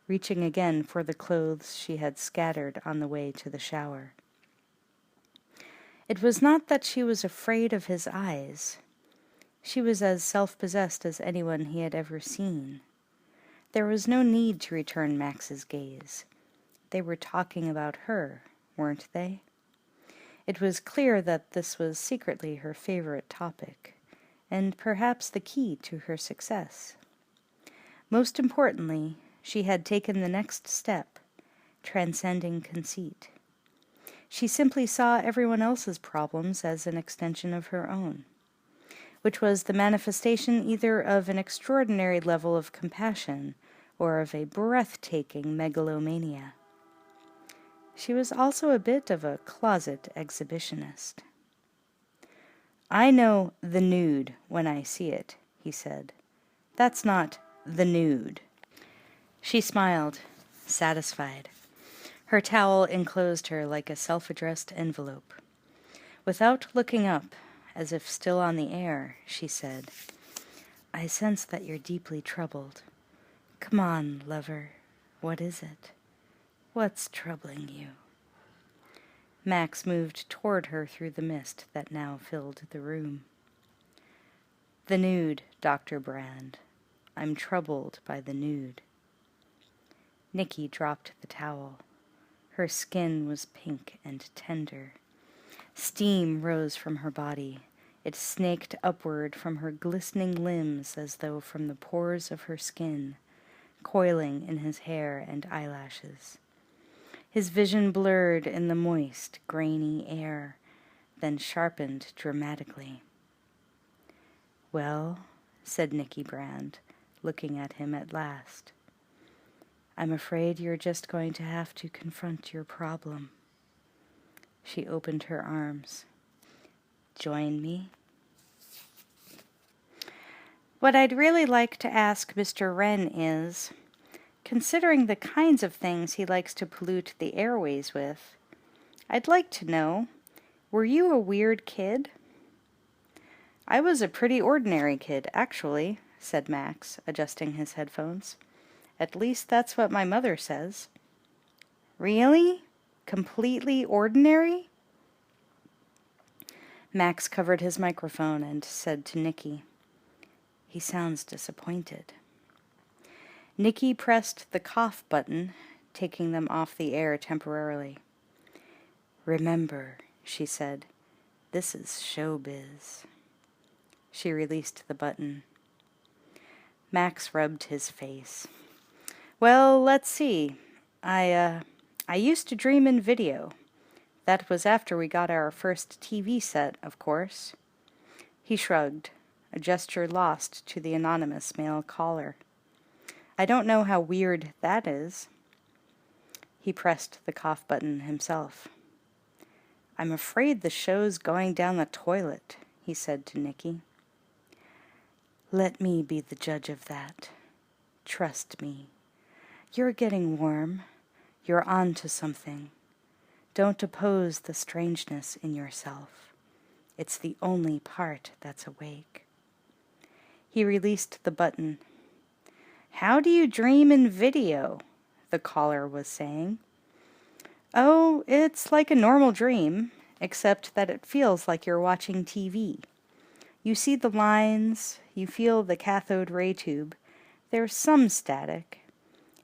reaching again for the clothes she had scattered on the way to the shower. It was not that she was afraid of his eyes. She was as self-possessed as anyone he had ever seen. There was no need to return Max's gaze. They were talking about her, weren't they? It was clear that this was secretly her favorite topic, and perhaps the key to her success. Most importantly, she had taken the next step, transcending conceit. She simply saw everyone else's problems as an extension of her own, which was the manifestation either of an extraordinary level of compassion or of a breathtaking megalomania. She was also a bit of a closet exhibitionist. "I know the nude when I see it," he said. "That's not the nude." She smiled, satisfied. Her towel enclosed her like a self-addressed envelope. Without looking up, as if still on the air, she said, "I sense that you're deeply troubled. Come on, lover. What is it? What's troubling you?" Max moved toward her through the mist that now filled the room. "The nude, Dr. Brand. I'm troubled by the nude." Nikki dropped the towel. Her skin was pink and tender. Steam rose from her body. It snaked upward from her glistening limbs as though from the pores of her skin, coiling in his hair and eyelashes. His vision blurred in the moist, grainy air, then sharpened dramatically. "Well," said Nikki Brand, looking at him at last, "I'm afraid you're just going to have to confront your problem." She opened her arms. "Join me?" "What I'd really like to ask Mr. Wren is, considering the kinds of things he likes to pollute the airways with, I'd like to know, were you a weird kid?" "I was a pretty ordinary kid, actually," said Max, adjusting his headphones. "At least that's what my mother says." "Really? Completely ordinary?" Max covered his microphone and said to Nikki, "He sounds disappointed." Nikki pressed the cough button, taking them off the air temporarily. "Remember," she said, "this is showbiz." She released the button. Max rubbed his face. "Well, let's see. I used to dream in video. That was after we got our first TV set, of course." He shrugged, a gesture lost to the anonymous male caller. "I don't know how weird that is." He pressed the cough button himself. "I'm afraid the show's going down the toilet," he said to Nikki. "Let me be the judge of that. Trust me. You're getting warm. You're on to something. Don't oppose the strangeness in yourself. It's the only part that's awake." He released the button. "How do you dream in video?" the caller was saying. "Oh, it's like a normal dream, except that it feels like you're watching TV. You see the lines, you feel the cathode ray tube. There's some static.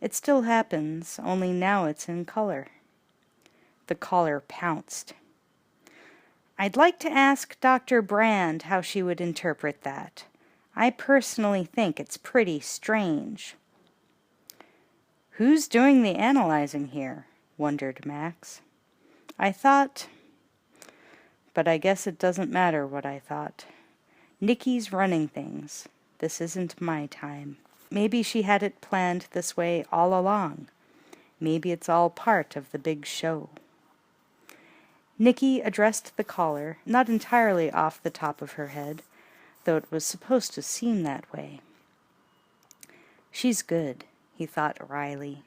It still happens, only now it's in color. The caller pounced. I'd like to ask Dr. Brand how she would interpret that. I personally think it's pretty strange. Who's doing the analyzing here? Wondered Max. I thought... But I guess it doesn't matter what I thought. Nikki's running things. This isn't my time. Maybe she had it planned this way all along. Maybe it's all part of the big show. Nikki addressed the caller, not entirely off the top of her head, though it was supposed to seem that way. She's good, he thought wryly.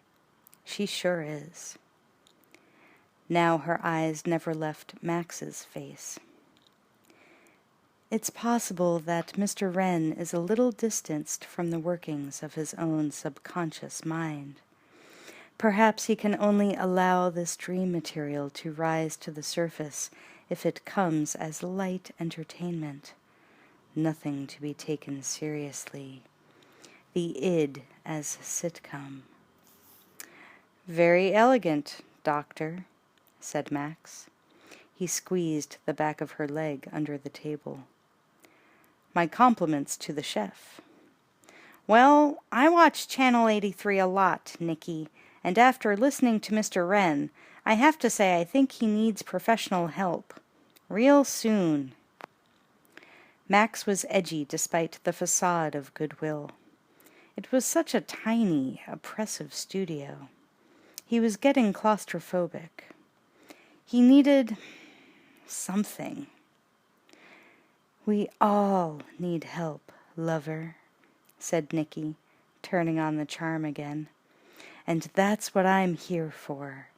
She sure is. Now her eyes never left Max's face. It's possible that Mr. Wren is a little distanced from the workings of his own subconscious mind. Perhaps he can only allow this dream material to rise to the surface if it comes as light entertainment, nothing to be taken seriously. The id as sitcom. Very elegant, Doctor, said Max. He squeezed the back of her leg under the table. My compliments to the chef. Well, I watch Channel 83 a lot, Nikki, and after listening to Mr. Wren, I have to say I think he needs professional help. Real soon. Max was edgy despite the facade of goodwill. It was such a tiny, oppressive studio. He was getting claustrophobic. He needed something. We all need help, lover, said Nikki, turning on the charm again. And that's what I'm here for.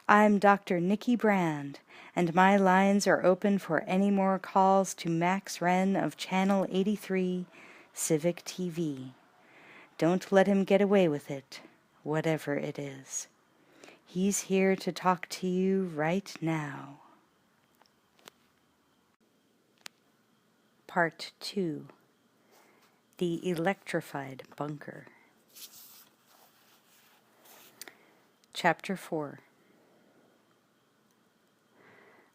I'm Dr. Nikki Brand, and my lines are open for any more calls to Max Wren of Channel 83, Civic TV. Don't let him get away with it, whatever it is. He's here to talk to you right now. Part 2. The Electrified Bunker. Chapter 4.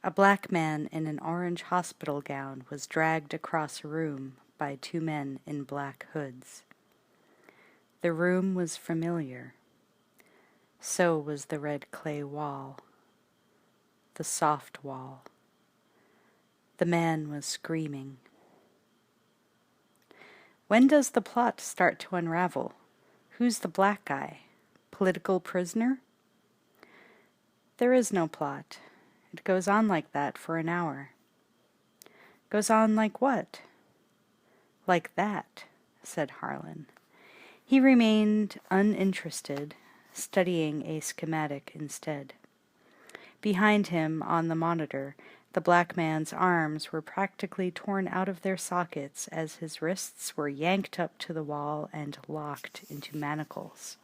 A black man in an orange hospital gown was dragged across a room by two men in black hoods. The room was familiar. So was the red clay wall. The soft wall. The man was screaming. When does the plot start to unravel? Who's the black guy? Political prisoner? There is no plot. It goes on like that for an hour. Goes on like what? Like that, said Harlan. He remained uninterested, studying a schematic instead. Behind him, on the monitor, the black man's arms were practically torn out of their sockets as his wrists were yanked up to the wall and locked into manacles.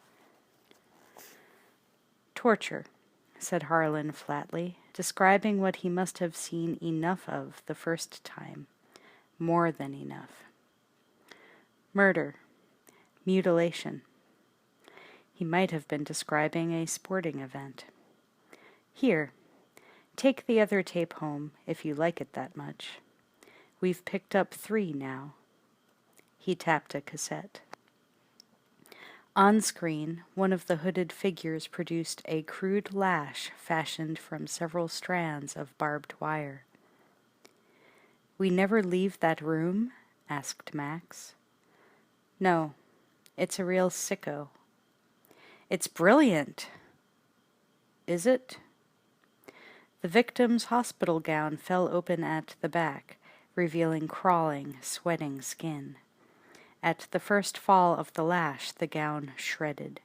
Torture, said Harlan flatly, describing what he must have seen enough of the first time. More than enough. Murder. Mutilation. He might have been describing a sporting event. Here, take the other tape home if you like it that much. We've picked up 3 now. He tapped a cassette. On screen, one of the hooded figures produced a crude lash fashioned from several strands of barbed wire. We never leave that room? Asked Max. No, it's a real sicko. It's brilliant. Is it? The victim's hospital gown fell open at the back, revealing crawling, sweating skin. At the first fall of the lash, the gown shredded.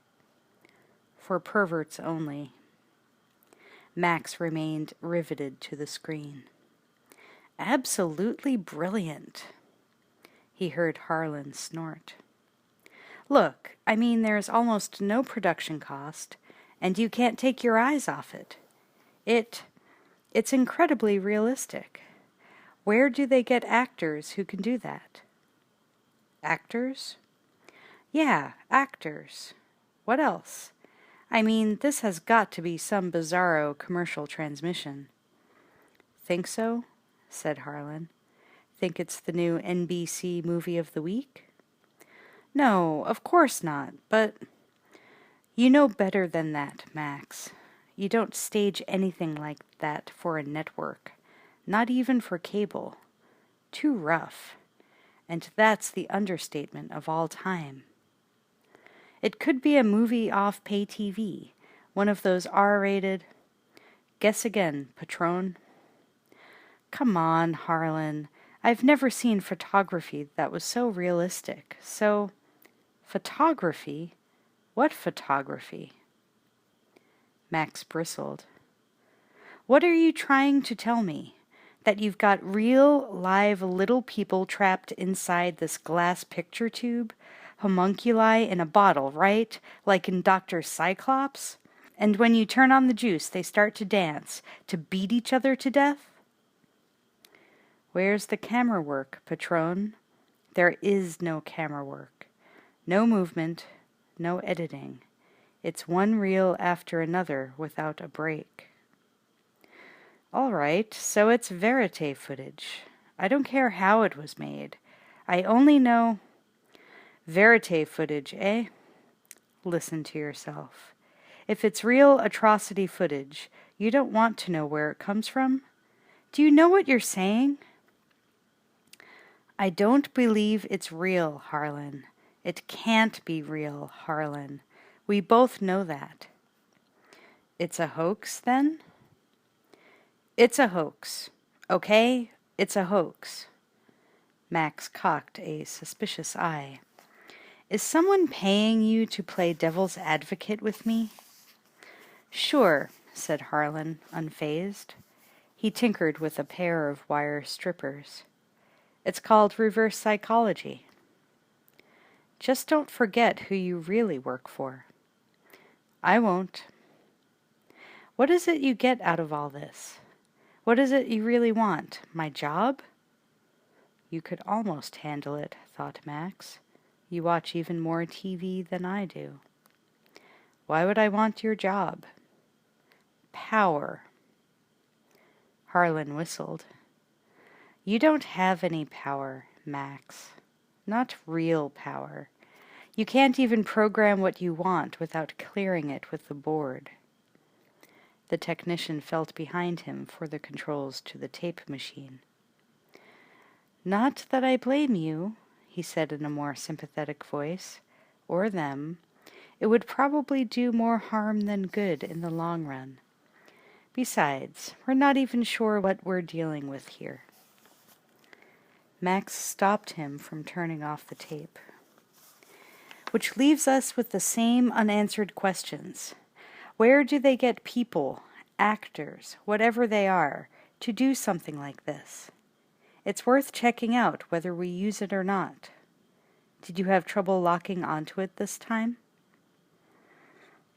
For perverts only. Max remained riveted to the screen. Absolutely brilliant. He heard Harlan snort. Look, I mean, there's almost no production cost, and you can't take your eyes off it. It's incredibly realistic. Where do they get actors who can do that? Actors? Yeah, actors. What else? I mean, this has got to be some bizarro commercial transmission." "Think so?" said Harlan. "Think it's the new NBC movie of the week?" "No, of course not, but—" "You know better than that, Max. You don't stage anything like that for a network. Not even for cable. Too rough. And that's the understatement of all time. It could be a movie off pay TV, one of those R-rated... Guess again, Patron." "Come on, Harlan. I've never seen photography that was so realistic, so—" "Photography? What photography?" Max bristled. "What are you trying to tell me? That you've got real, live little people trapped inside this glass picture tube? Homunculi in a bottle, right? Like in Dr. Cyclops? And when you turn on the juice, they start to dance, to beat each other to death?" "Where's the camera work, Patron?" "There is no camera work. No movement, no editing. It's one reel after another without a break." "All right, so it's verite footage. I don't care how it was made. I only know—" "Verite footage, eh? Listen to yourself. If it's real atrocity footage, you don't want to know where it comes from? Do you know what you're saying?" "I don't believe it's real, Harlan. It can't be real, Harlan. We both know that." "It's a hoax, then?" "It's a hoax. Okay? It's a hoax." Max cocked a suspicious eye. "Is someone paying you to play devil's advocate with me?" "Sure," said Harlan, unfazed. He tinkered with a pair of wire strippers. "It's called reverse psychology." "Just don't forget who you really work for." "I won't." "What is it you get out of all this? What is it you really want? My job?" "You could almost handle it," thought Max. "You watch even more TV than I do." "Why would I want your job?" "Power." Harlan whistled. "You don't have any power, Max. Not real power. You can't even program what you want without clearing it with the board." The technician felt behind him for the controls to the tape machine. "Not that I blame you," he said in a more sympathetic voice, "or them. It would probably do more harm than good in the long run. Besides, we're not even sure what we're dealing with here." Max stopped him from turning off the tape. "Which leaves us with the same unanswered questions. Where do they get people, actors, whatever they are, to do something like this? It's worth checking out whether we use it or not. Did you have trouble locking onto it this time?"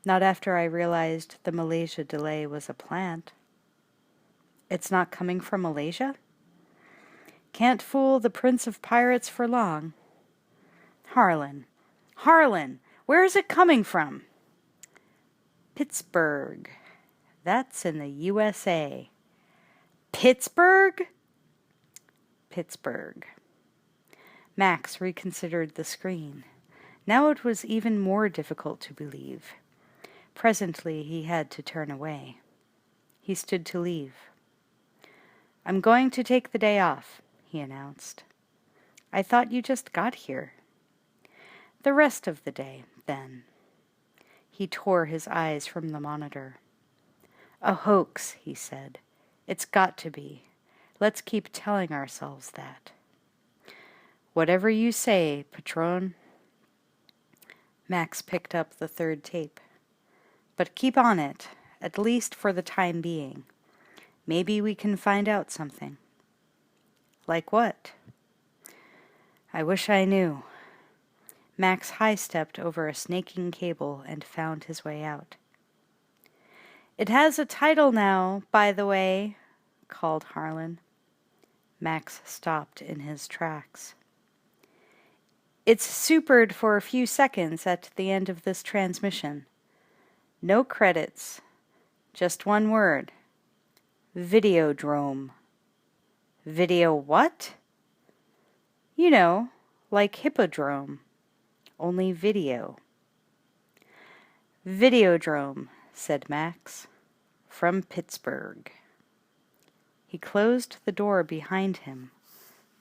"Not after I realized the Malaysia delay was a plant." "It's not coming from Malaysia?" "Can't fool the Prince of Pirates for long." "Harlan! Harlan! Where is it coming from?" "Pittsburgh. That's in the USA." "Pittsburgh?" "Pittsburgh." Max reconsidered the screen. Now it was even more difficult to believe. Presently he had to turn away. He stood to leave. "I'm going to take the day off," he announced. "I thought you just got here." "The rest of the day, then." He tore his eyes from the monitor. "A hoax," he said. "It's got to be. Let's keep telling ourselves that." "Whatever you say, Patron." Max picked up the third tape. "But keep on it, at least for the time being. Maybe we can find out something." "Like what?" "I wish I knew." Max high-stepped over a snaking cable and found his way out. "It has a title now, by the way," called Harlan. Max stopped in his tracks. It's supered for a few seconds at the end of this transmission. No credits. Just one word. Videodrome. Video what? You know, like hippodrome. Only video. Videodrome, said Max. From Pittsburgh. He closed the door behind him,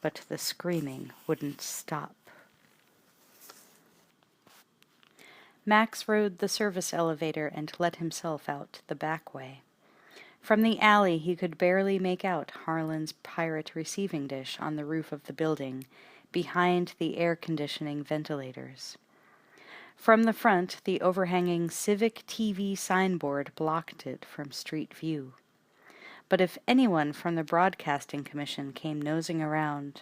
but the screaming wouldn't stop. Max rode the service elevator and let himself out the back way. From the alley he could barely make out Harlan's pirate receiving dish on the roof of the building, behind the air-conditioning ventilators. From the front, the overhanging Civic TV signboard blocked it from street view. But if anyone from the Broadcasting Commission came nosing around,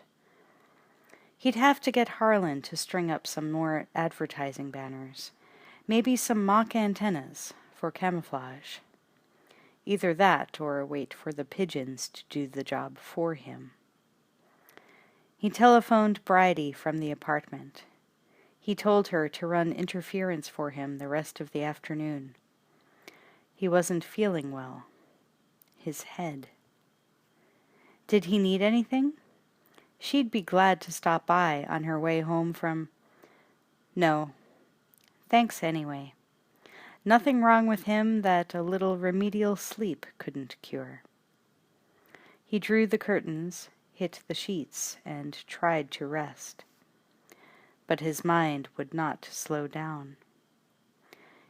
he'd have to get Harlan to string up some more advertising banners, maybe some mock antennas for camouflage. Either that or wait for the pigeons to do the job for him. He telephoned Bridie from the apartment. He told her to run interference for him the rest of the afternoon. He wasn't feeling well. His head. Did he need anything? She'd be glad to stop by on her way home from... No. Thanks anyway. Nothing wrong with him that a little remedial sleep couldn't cure. He drew the curtains, hit the sheets, and tried to rest. But his mind would not slow down.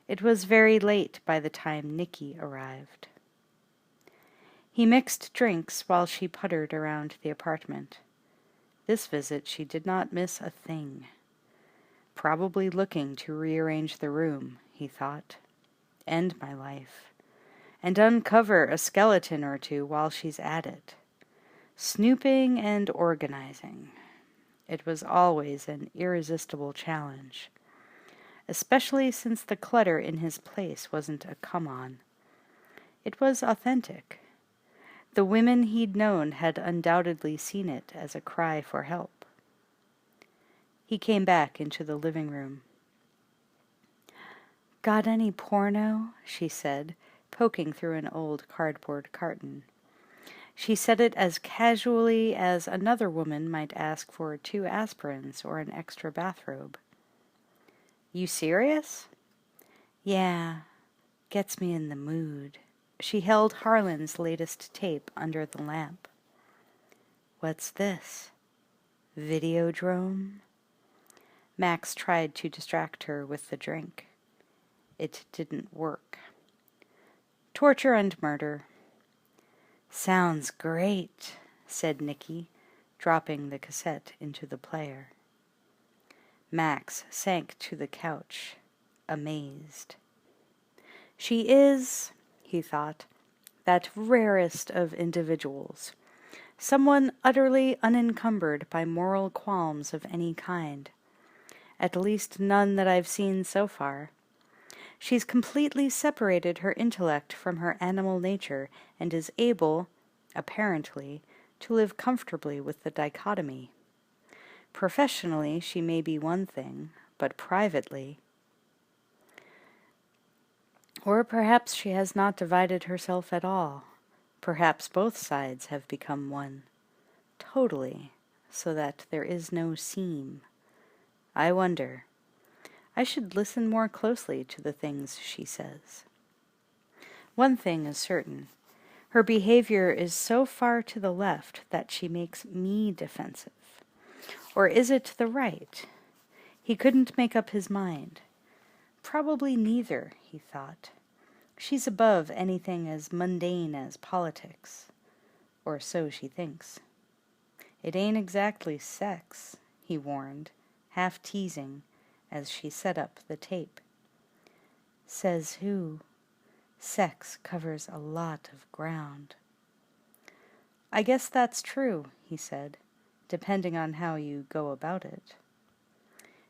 It was very late by the time Nicky arrived. He mixed drinks while she puttered around the apartment. This visit she did not miss a thing. Probably looking to rearrange the room, he thought. End my life. And uncover a skeleton or two while she's at it. Snooping and organizing. It was always an irresistible challenge. Especially since the clutter in his place wasn't a come-on. It was authentic. The women he'd known had undoubtedly seen it as a cry for help. He came back into the living room. "Got any porno?" she said, poking through an old cardboard carton. She said it as casually as another woman might ask for 2 aspirins or an extra bathrobe. "You serious?" "Yeah, gets me in the mood." She held Harlan's latest tape under the lamp. "What's this? Videodrome?" Max tried to distract her with the drink. It didn't work. "Torture and murder." "Sounds great," said Nicky, dropping the cassette into the player. Max sank to the couch, amazed. She is, he thought, that rarest of individuals, someone utterly unencumbered by moral qualms of any kind. At least none that I've seen so far. She's completely separated her intellect from her animal nature and is able, apparently, to live comfortably with the dichotomy. Professionally, she may be one thing, but privately... Or perhaps she has not divided herself at all. Perhaps both sides have become one, totally, so that there is no seam. I wonder. I should listen more closely to the things she says. One thing is certain. Her behavior is so far to the left that she makes me defensive. Or is it the right? He couldn't make up his mind. Probably neither, he thought. She's above anything as mundane as politics. Or so she thinks. It ain't exactly sex, he warned, half teasing, as she set up the tape. Says who? Sex covers a lot of ground. I guess that's true, he said, depending on how you go about it.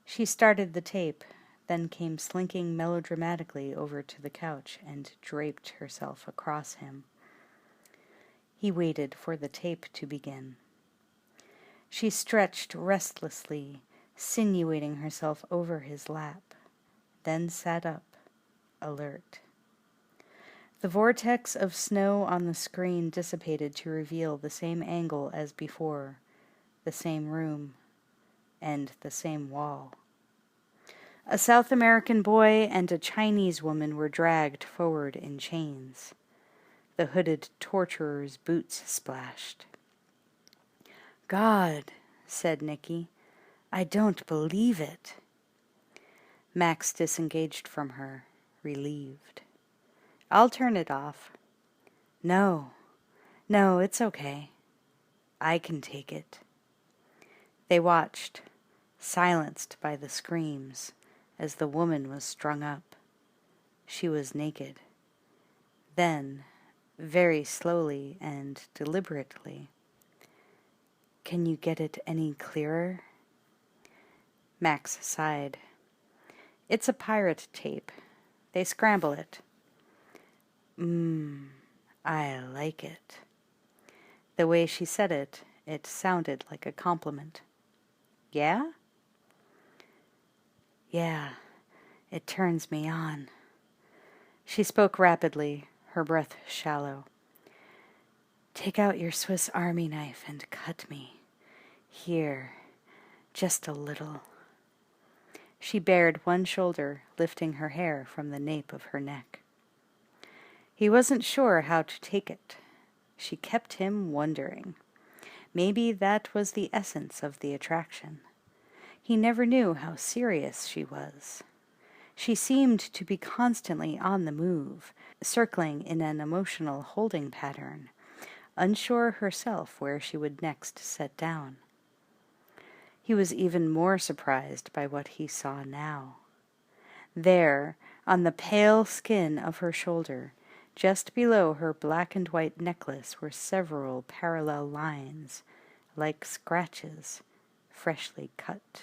She started the tape, then came slinking melodramatically over to the couch and draped herself across him. He waited for the tape to begin. She stretched restlessly, sinuating herself over his lap, then sat up, alert. The vortex of snow on the screen dissipated to reveal the same angle as before, the same room, and the same wall. A South American boy and a Chinese woman were dragged forward in chains. The hooded torturer's boots splashed. "God," said Nicky, "I don't believe it." Max disengaged from her, relieved. "I'll turn it off." No, it's okay. I can take it." They watched, silenced by the screams, as the woman was strung up. She was naked. Then, very slowly and deliberately, "Can you get it any clearer?" Max sighed. "It's a pirate tape. They scramble it." I like it." The way she said it, it sounded like a compliment. "Yeah?" "Yeah, it turns me on." She spoke rapidly, her breath shallow. "Take out your Swiss Army knife and cut me. Here, just a little." She bared one shoulder, lifting her hair from the nape of her neck. He wasn't sure how to take it. She kept him wondering. Maybe that was the essence of the attraction. He never knew how serious she was. She seemed to be constantly on the move, circling in an emotional holding pattern, unsure herself where she would next set down. He was even more surprised by what he saw now. There, on the pale skin of her shoulder, just below her black and white necklace, were several parallel lines, like scratches, freshly cut.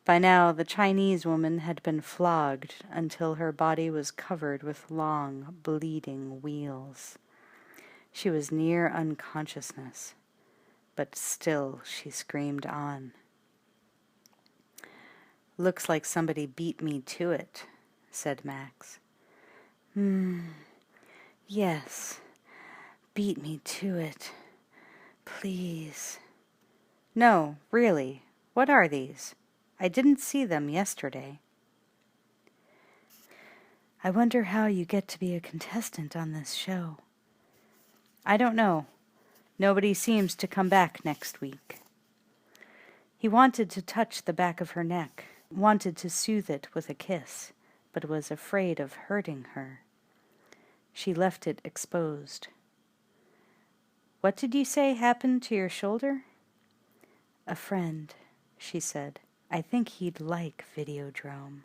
By now the Chinese woman had been flogged until her body was covered with long, bleeding wheals. She was near unconsciousness, but still she screamed on. "Looks like somebody beat me to it," said Max. Yes, beat me to it. Please." "No, really, what are these? I didn't see them yesterday." "I wonder how you get to be a contestant on this show." "I don't know. Nobody seems to come back next week." He wanted to touch the back of her neck, wanted to soothe it with a kiss, but was afraid of hurting her. She left it exposed. "What did you say happened to your shoulder?" "A friend," she said. "I think he'd like Videodrome."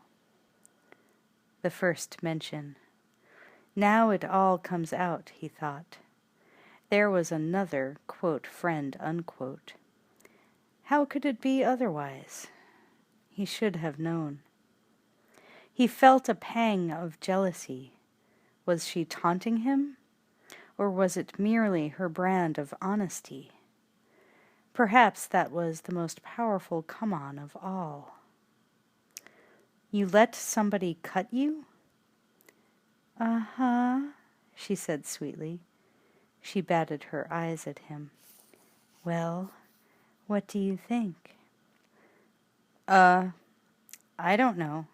The first mention. Now it all comes out, he thought. There was another, quote, friend, unquote. How could it be otherwise? He should have known. He felt a pang of jealousy. Was she taunting him? Or was it merely her brand of honesty? Perhaps that was the most powerful come-on of all. "You let somebody cut you?" "Uh-huh," she said sweetly. She batted her eyes at him. "Well, what do you think?" I don't know."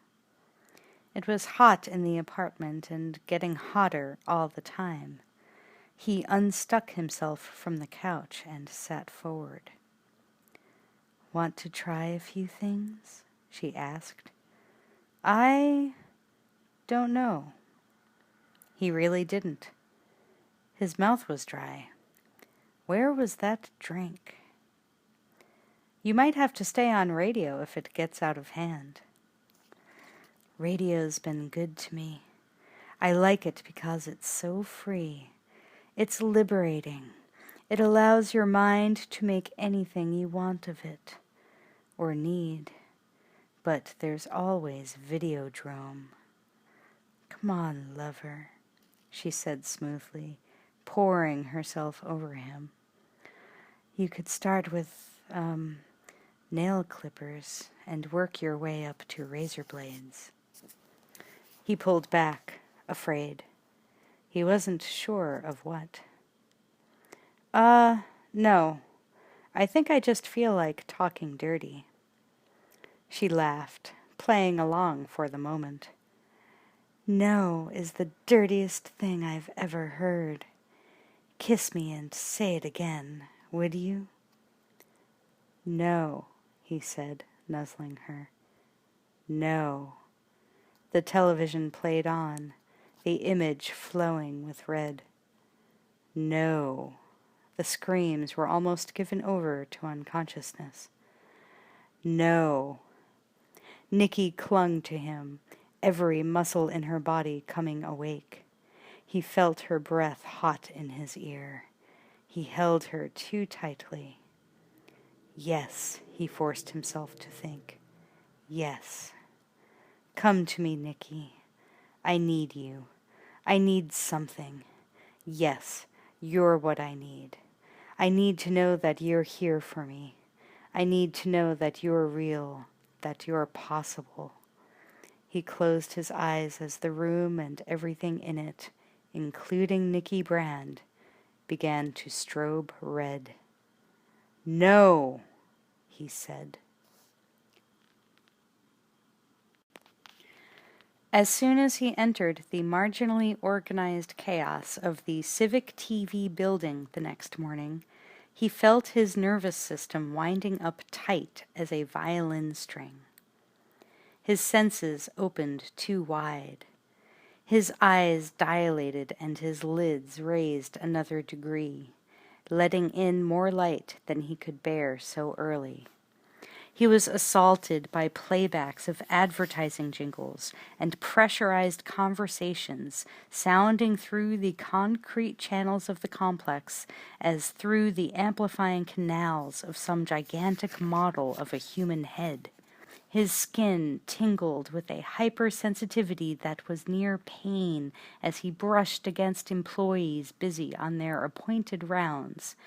It was hot in the apartment and getting hotter all the time. He unstuck himself from the couch and sat forward. "Want to try a few things?" she asked. "I don't know." He really didn't. His mouth was dry. Where was that drink? "You might have to stay on radio if it gets out of hand." "Radio's been good to me. I like it because it's so free. It's liberating. It allows your mind to make anything you want of it, or need. But there's always Videodrome." "Come on, lover," she said smoothly, pouring herself over him. "You could start with, nail clippers and work your way up to razor blades. He pulled back, afraid. He wasn't sure of what. No. I think I just feel like talking dirty. She laughed, playing along for the moment. No is the dirtiest thing I've ever heard. Kiss me and say it again, would you? No, he said, nuzzling her. No. The television played on, the image flowing with red. No. The screams were almost given over to unconsciousness. No. Nikki clung to him, every muscle in her body coming awake. He felt her breath hot in his ear. He held her too tightly. Yes, he forced himself to think. Yes. Come to me, Nikki. I need you. I need something. Yes, you're what I need. I need to know that you're here for me. I need to know that you're real, that you're possible. He closed his eyes as the room and everything in it, including Nikki Brand, began to strobe red. No, he said. As soon as he entered the marginally organized chaos of the Civic TV building the next morning, he felt his nervous system winding up tight as a violin string. His senses opened too wide. His eyes dilated and his lids raised another degree, letting in more light than he could bear so early. He was assaulted by playbacks of advertising jingles and pressurized conversations sounding through the concrete channels of the complex as through the amplifying canals of some gigantic model of a human head. His skin tingled with a hypersensitivity that was near pain as he brushed against employees busy on their appointed rounds,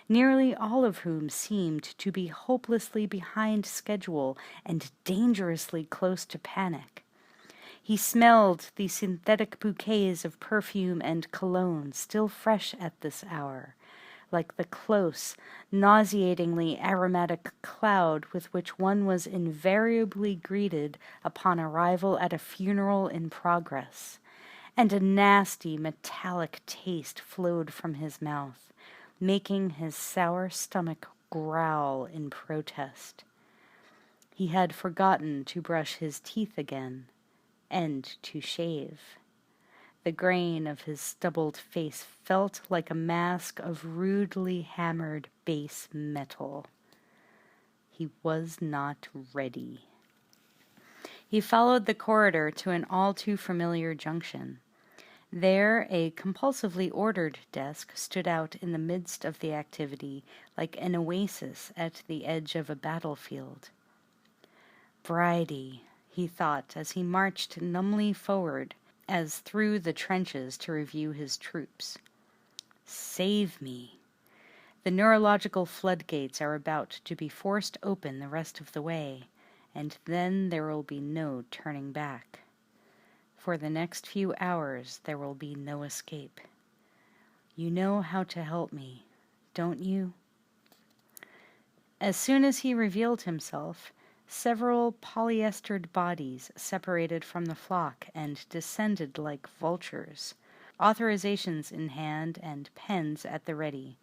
nearly all of whom seemed to be hopelessly behind schedule and dangerously close to panic. He smelled the synthetic bouquets of perfume and cologne still fresh at this hour, like the close, nauseatingly aromatic cloud with which one was invariably greeted upon arrival at a funeral in progress, and a nasty metallic taste flowed from his mouth, making his sour stomach growl in protest. He had forgotten to brush his teeth again, and to shave. The grain of his stubbled face felt like a mask of rudely hammered base metal. He was not ready. He followed the corridor to an all-too-familiar junction. There, a compulsively ordered desk stood out in the midst of the activity like an oasis at the edge of a battlefield. Bridie, he thought as he marched numbly forward, as through the trenches to review his troops. Save me. The neurological floodgates are about to be forced open the rest of the way, and then there will be no turning back. For the next few hours there will be no escape. You know how to help me, don't you? As soon as he revealed himself, several polyestered bodies separated from the flock and descended like vultures, authorizations in hand and pens at the ready,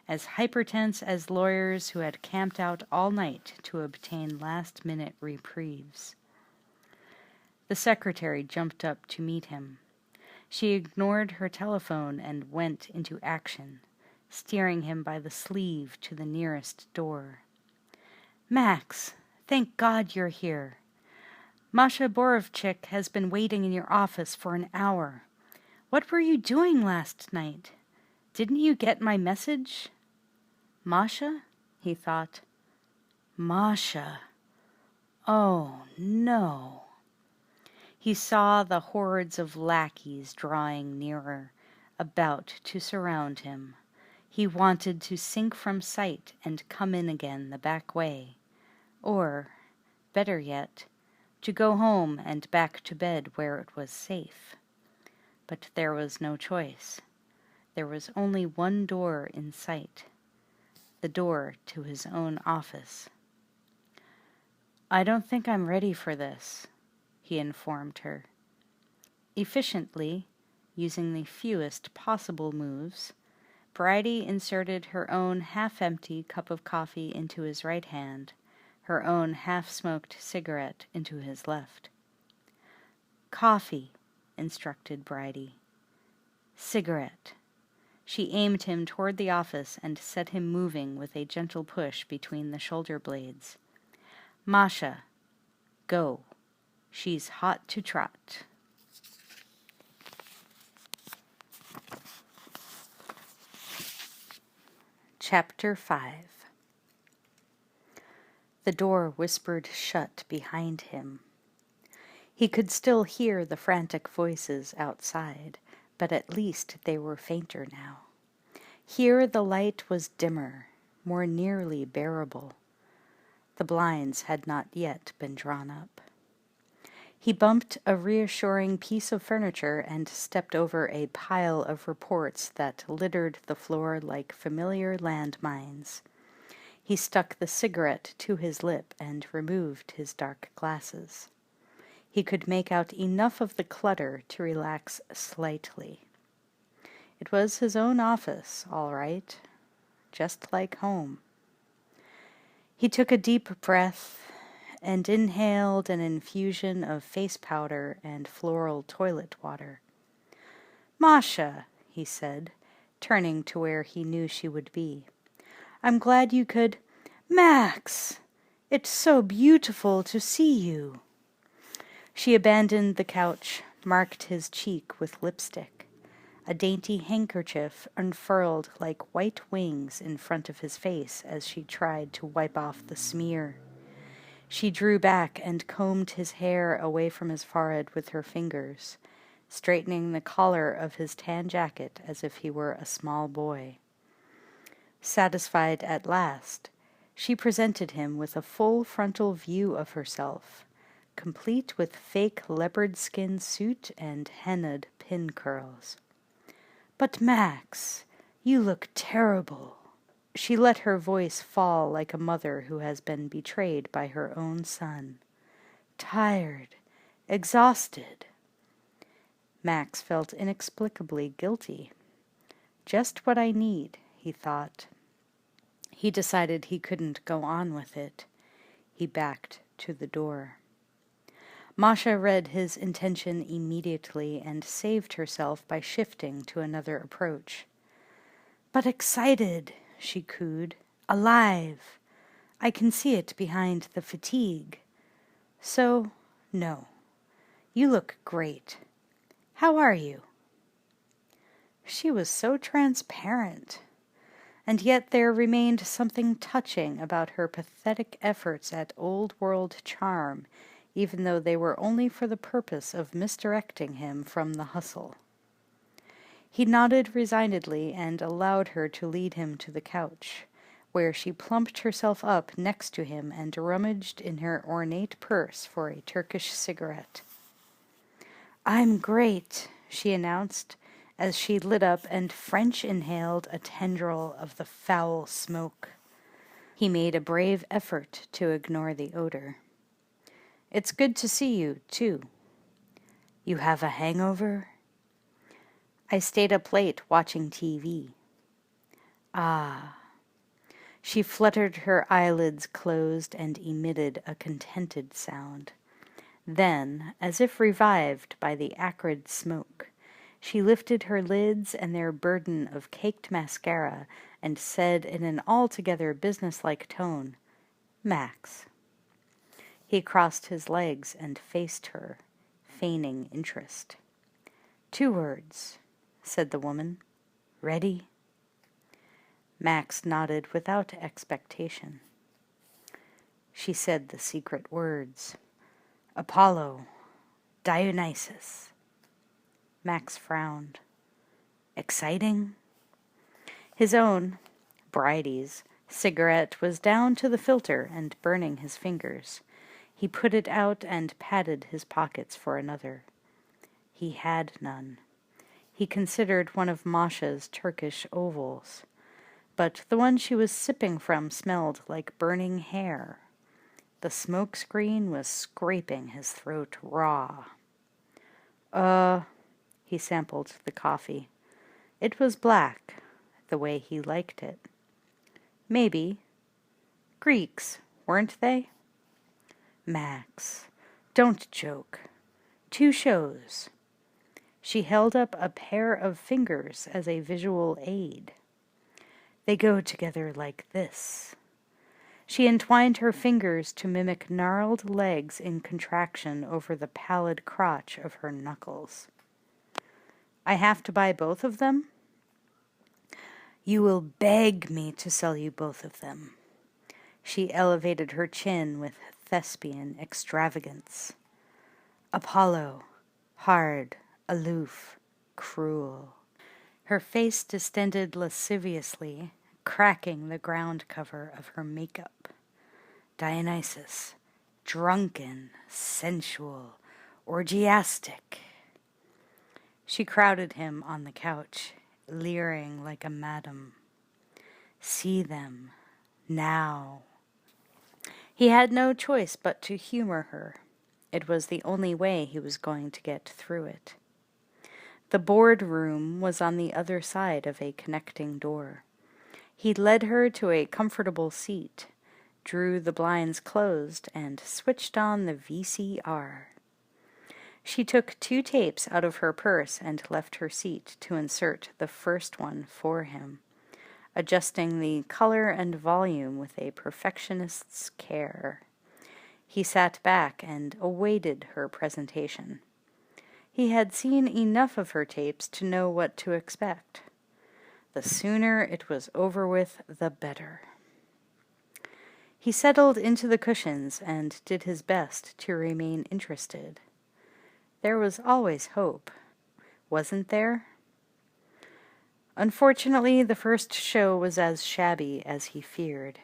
as hypertense as lawyers who had camped out all night to obtain last-minute reprieves. The secretary jumped up to meet him. She ignored her telephone and went into action, steering him by the sleeve to the nearest door. "Max, thank God you're here. Masha Borovchik has been waiting in your office for an hour. What were you doing last night? Didn't you get my message?" Masha? He thought. Masha. Oh, no. He saw the hordes of lackeys drawing nearer, about to surround him. He wanted to sink from sight and come in again the back way, Or, better yet, to go home and back to bed where it was safe. But there was no choice. There was only one door in sight, the door to his own office. "I don't think I'm ready for this," he informed her. Efficiently, using the fewest possible moves, Bridie inserted her own half-empty cup of coffee into his right hand, her own half-smoked cigarette into his left. "Coffee," instructed Bridie. "Cigarette." She aimed him toward the office and set him moving with a gentle push between the shoulder blades. "Masha, go. She's hot to trot." Chapter 5. The door whispered shut behind him. He could still hear the frantic voices outside, but at least they were fainter now. Here the light was dimmer, more nearly bearable. The blinds had not yet been drawn up. He bumped a reassuring piece of furniture and stepped over a pile of reports that littered the floor like familiar landmines. He stuck the cigarette to his lip and removed his dark glasses. He could make out enough of the clutter to relax slightly. It was his own office, all right, just like home. He took a deep breath and inhaled an infusion of face powder and floral toilet water. "Masha," he said, turning to where he knew she would be. "I'm glad you could—" "Max! It's so beautiful to see you." She abandoned the couch, marked his cheek with lipstick. A dainty handkerchief unfurled like white wings in front of his face as she tried to wipe off the smear. She drew back and combed his hair away from his forehead with her fingers, straightening the collar of his tan jacket as if he were a small boy. Satisfied at last, she presented him with a full frontal view of herself, complete with fake leopard skin suit and hennaed pin curls. "But Max, you look terrible." She let her voice fall like a mother who has been betrayed by her own son. "Tired, exhausted." Max felt inexplicably guilty. Just what I need, he thought. He decided he couldn't go on with it. He backed to the door. Masha read his intention immediately and saved herself by shifting to another approach. "But excited," she cooed. "Alive. I can see it behind the fatigue. So, no. You look great. How are you?" She was so transparent. And yet there remained something touching about her pathetic efforts at old-world charm, even though they were only for the purpose of misdirecting him from the hustle. He nodded resignedly and allowed her to lead him to the couch, where she plumped herself up next to him and rummaged in her ornate purse for a Turkish cigarette. "I'm great," she announced, as she lit up and French inhaled a tendril of the foul smoke. He made a brave effort to ignore the odor. "It's good to see you, too." "You have a hangover?" "I stayed up late watching TV." "Ah." She fluttered her eyelids closed and emitted a contented sound. Then, as if revived by the acrid smoke, she lifted her lids and their burden of caked mascara and said in an altogether businesslike tone, "Max." He crossed his legs and faced her, feigning interest. "2 words," said the woman. "Ready?" Max nodded without expectation. She said the secret words. "Apollo, Dionysus." Max frowned. "Exciting?" His own, Bridie's, Cigarette was down to the filter and burning his fingers. He put it out and patted his pockets for another. He had none. He considered one of Masha's Turkish ovals, but the one she was sipping from smelled like burning hair. The smoke screen was scraping his throat raw. He sampled the coffee. It was black, the way he liked it. Maybe. Greeks, weren't they? Max, don't joke. 2 shows. She held up a pair of fingers as a visual aid. They go together like this. She entwined her fingers to mimic gnarled legs in contraction over the pallid crotch of her knuckles. I have to buy both of them? You will beg me to sell you both of them. She elevated her chin with thespian extravagance. Apollo, hard, aloof, cruel. Her face distended lasciviously, cracking the ground cover of her makeup. Dionysus, drunken, sensual, orgiastic. She crowded him on the couch, leering like a madam. See them, now. He had no choice but to humor her. It was the only way he was going to get through it. The boardroom was on the other side of a connecting door. He led her to a comfortable seat, drew the blinds closed, and switched on the VCR. She took 2 tapes out of her purse and left her seat to insert the first one for him, adjusting the color and volume with a perfectionist's care. He sat back and awaited her presentation. He had seen enough of her tapes to know what to expect. The sooner it was over with, the better. He settled into the cushions and did his best to remain interested. There was always hope, wasn't there? Unfortunately, the first show was as shabby as he feared.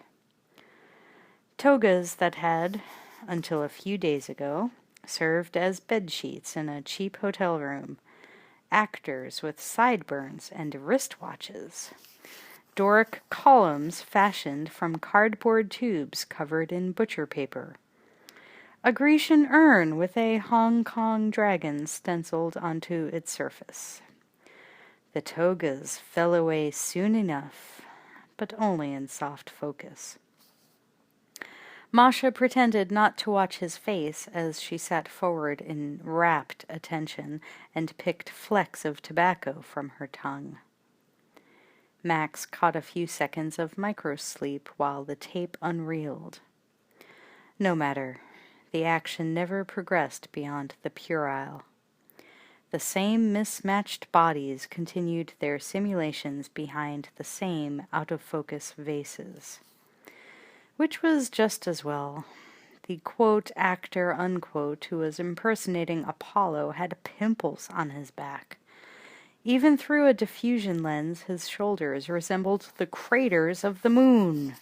Togas that had, until a few days ago, served as bedsheets in a cheap hotel room, actors with sideburns and wristwatches, Doric columns fashioned from cardboard tubes covered in butcher paper, a Grecian urn with a Hong Kong dragon stenciled onto its surface. The togas fell away soon enough, but only in soft focus. Masha pretended not to watch his face as she sat forward in rapt attention and picked flecks of tobacco from her tongue. Max caught a few seconds of microsleep while the tape unreeled. No matter, the action never progressed beyond the puerile. The same mismatched bodies continued their simulations behind the same out-of-focus vases. Which was just as well. The quote actor unquote who was impersonating Apollo had pimples on his back. Even through a diffusion lens, his shoulders resembled the craters of the moon.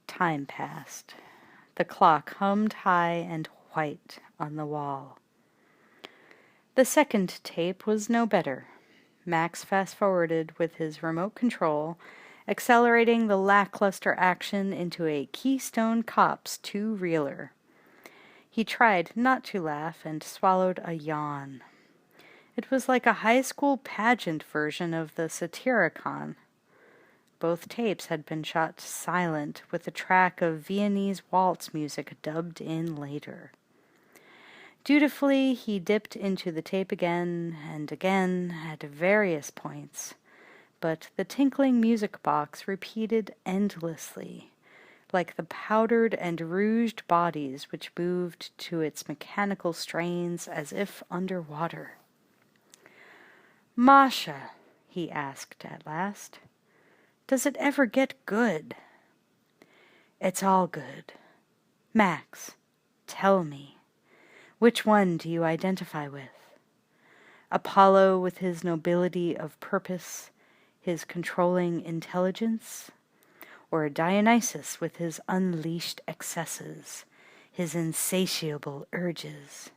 Time passed. The clock hummed high and white on the wall. The second tape was no better. Max fast-forwarded with his remote control, accelerating the lackluster action into a Keystone Cops 2-reeler. He tried not to laugh and swallowed a yawn. It was like a high school pageant version of the Satyricon. Both tapes had been shot silent, with a track of Viennese waltz music dubbed in later. Dutifully, he dipped into the tape again and again at various points, but the tinkling music box repeated endlessly, like the powdered and rouged bodies which moved to its mechanical strains as if underwater. "Masha," he asked at last, "does it ever get good?" "It's all good. Max, tell me, which one do you identify with? Apollo with his nobility of purpose, his controlling intelligence, or Dionysus with his unleashed excesses, his insatiable urges.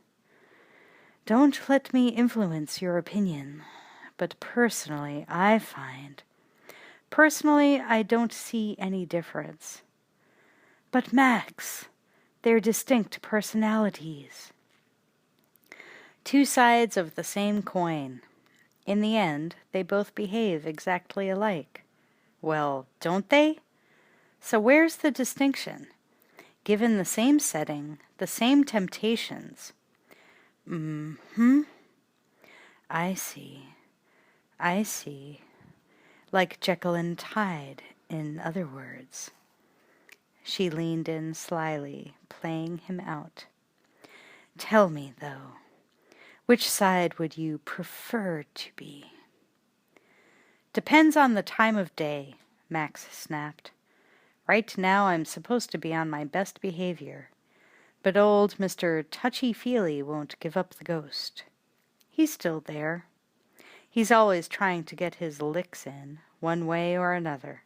Don't let me influence your opinion, but personally I don't see any difference. But Max, they're distinct personalities. Two sides of the same coin. In the end, they both behave exactly alike. Well, don't they? So where's the distinction? Given the same setting, the same temptations. I see. Like Jekyll and Hyde, in other words. She leaned in slyly, playing him out. Tell me, though, which side would you prefer to be? Depends on the time of day, Max snapped. Right now I'm supposed to be on my best behavior, but old Mr. Touchy-Feely won't give up the ghost. He's still there. He's always trying to get his licks in, one way or another.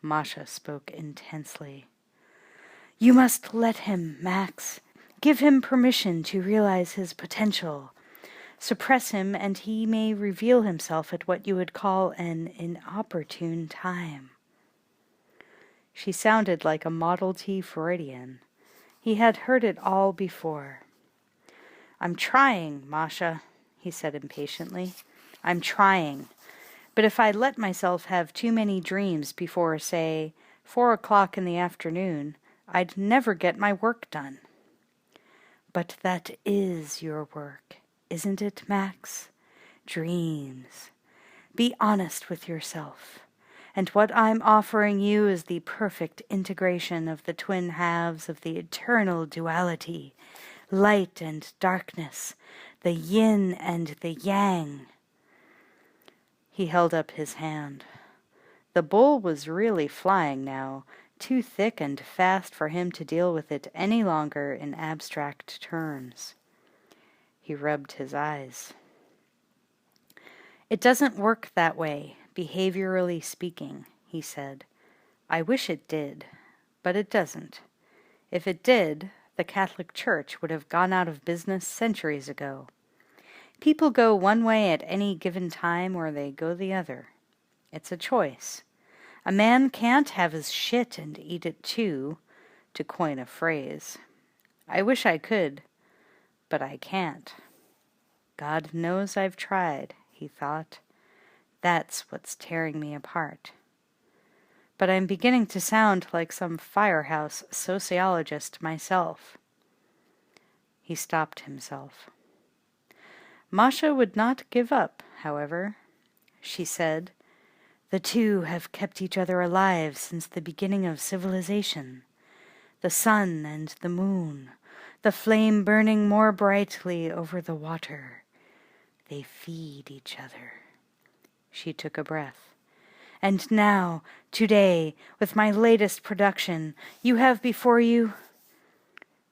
Masha spoke intensely. You must let him, Max. Give him permission to realize his potential. Suppress him, and he may reveal himself at what you would call an inopportune time. She sounded like a Model T Freudian. He had heard it all before. I'm trying, Masha, he said impatiently. I'm trying. But if I let myself have too many dreams before, say, 4 o'clock in the afternoon, I'd never get my work done. But that is your work, isn't it, Max? Dreams. Be honest with yourself. And what I'm offering you is the perfect integration of the twin halves of the eternal duality, light and darkness, the yin and the yang. He held up his hand. The bull was really flying now, too thick and fast for him to deal with it any longer in abstract terms. He rubbed his eyes. It doesn't work that way, behaviorally speaking, he said. I wish it did, but it doesn't. If it did, the Catholic Church would have gone out of business centuries ago. People go one way at any given time or they go the other. It's a choice. A man can't have his shit and eat it too, to coin a phrase. I wish I could, but I can't. God knows I've tried, he thought. That's what's tearing me apart. But I'm beginning to sound like some firehouse sociologist myself. He stopped himself. Masha would not give up, however. She said, The two have kept each other alive since the beginning of civilization. The sun and the moon, the flame burning more brightly over the water. They feed each other. She took a breath. And now, today, with my latest production, you have before you...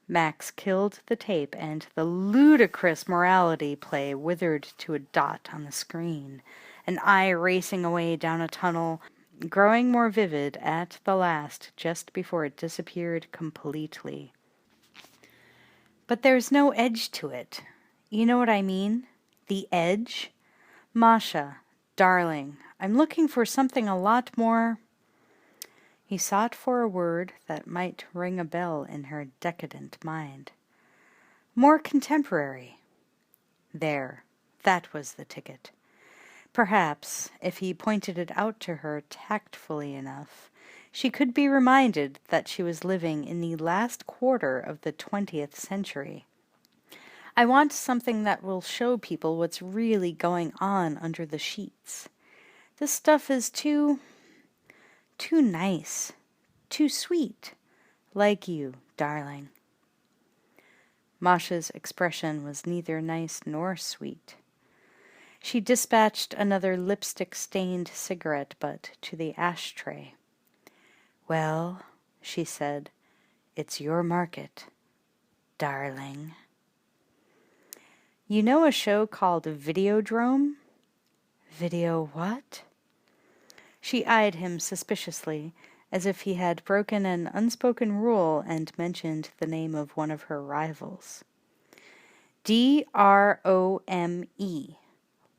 Max killed the tape, and the ludicrous morality play withered to a dot on the screen, an eye racing away down a tunnel, growing more vivid at the last, just before it disappeared completely. But there's no edge to it. You know what I mean? The edge? Masha, darling, I'm looking for something a lot more... He sought for a word that might ring a bell in her decadent mind. More contemporary. There, that was the ticket. Perhaps, if he pointed it out to her tactfully enough, she could be reminded that she was living in the last quarter of the 20th century. I want something that will show people what's really going on under the sheets. This stuff is too nice, too sweet, like you, darling. Masha's expression was neither nice nor sweet. She dispatched another lipstick-stained cigarette butt to the ashtray. Well, she said, it's your market, darling. You know a show called Videodrome? Video what? She eyed him suspiciously, as if he had broken an unspoken rule and mentioned the name of one of her rivals. DROME.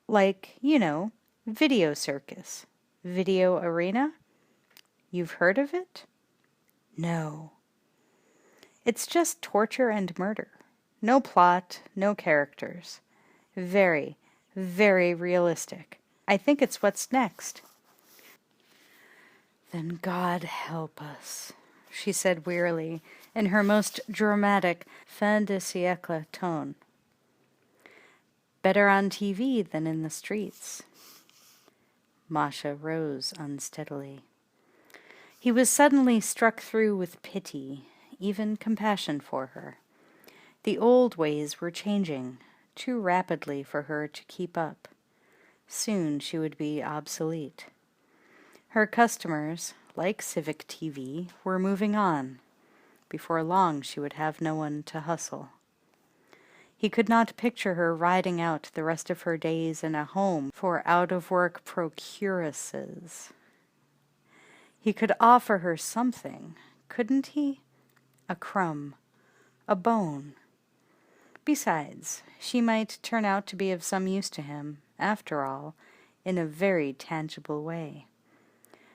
Like, Video Circus. Video Arena? You've heard of it? No. It's just torture and murder. No plot, no characters. Very, very realistic. I think it's what's next. Then God help us, she said wearily, in her most dramatic fin de siècle tone. Better on TV than in the streets. Masha rose unsteadily. He was suddenly struck through with pity, even compassion for her. The old ways were changing, too rapidly for her to keep up. Soon she would be obsolete. Her customers, like Civic TV, were moving on. Before long she would have no one to hustle. He could not picture her riding out the rest of her days in a home for out-of-work procuresses. He could offer her something, couldn't he? A crumb, a bone. Besides, she might turn out to be of some use to him, after all, in a very tangible way.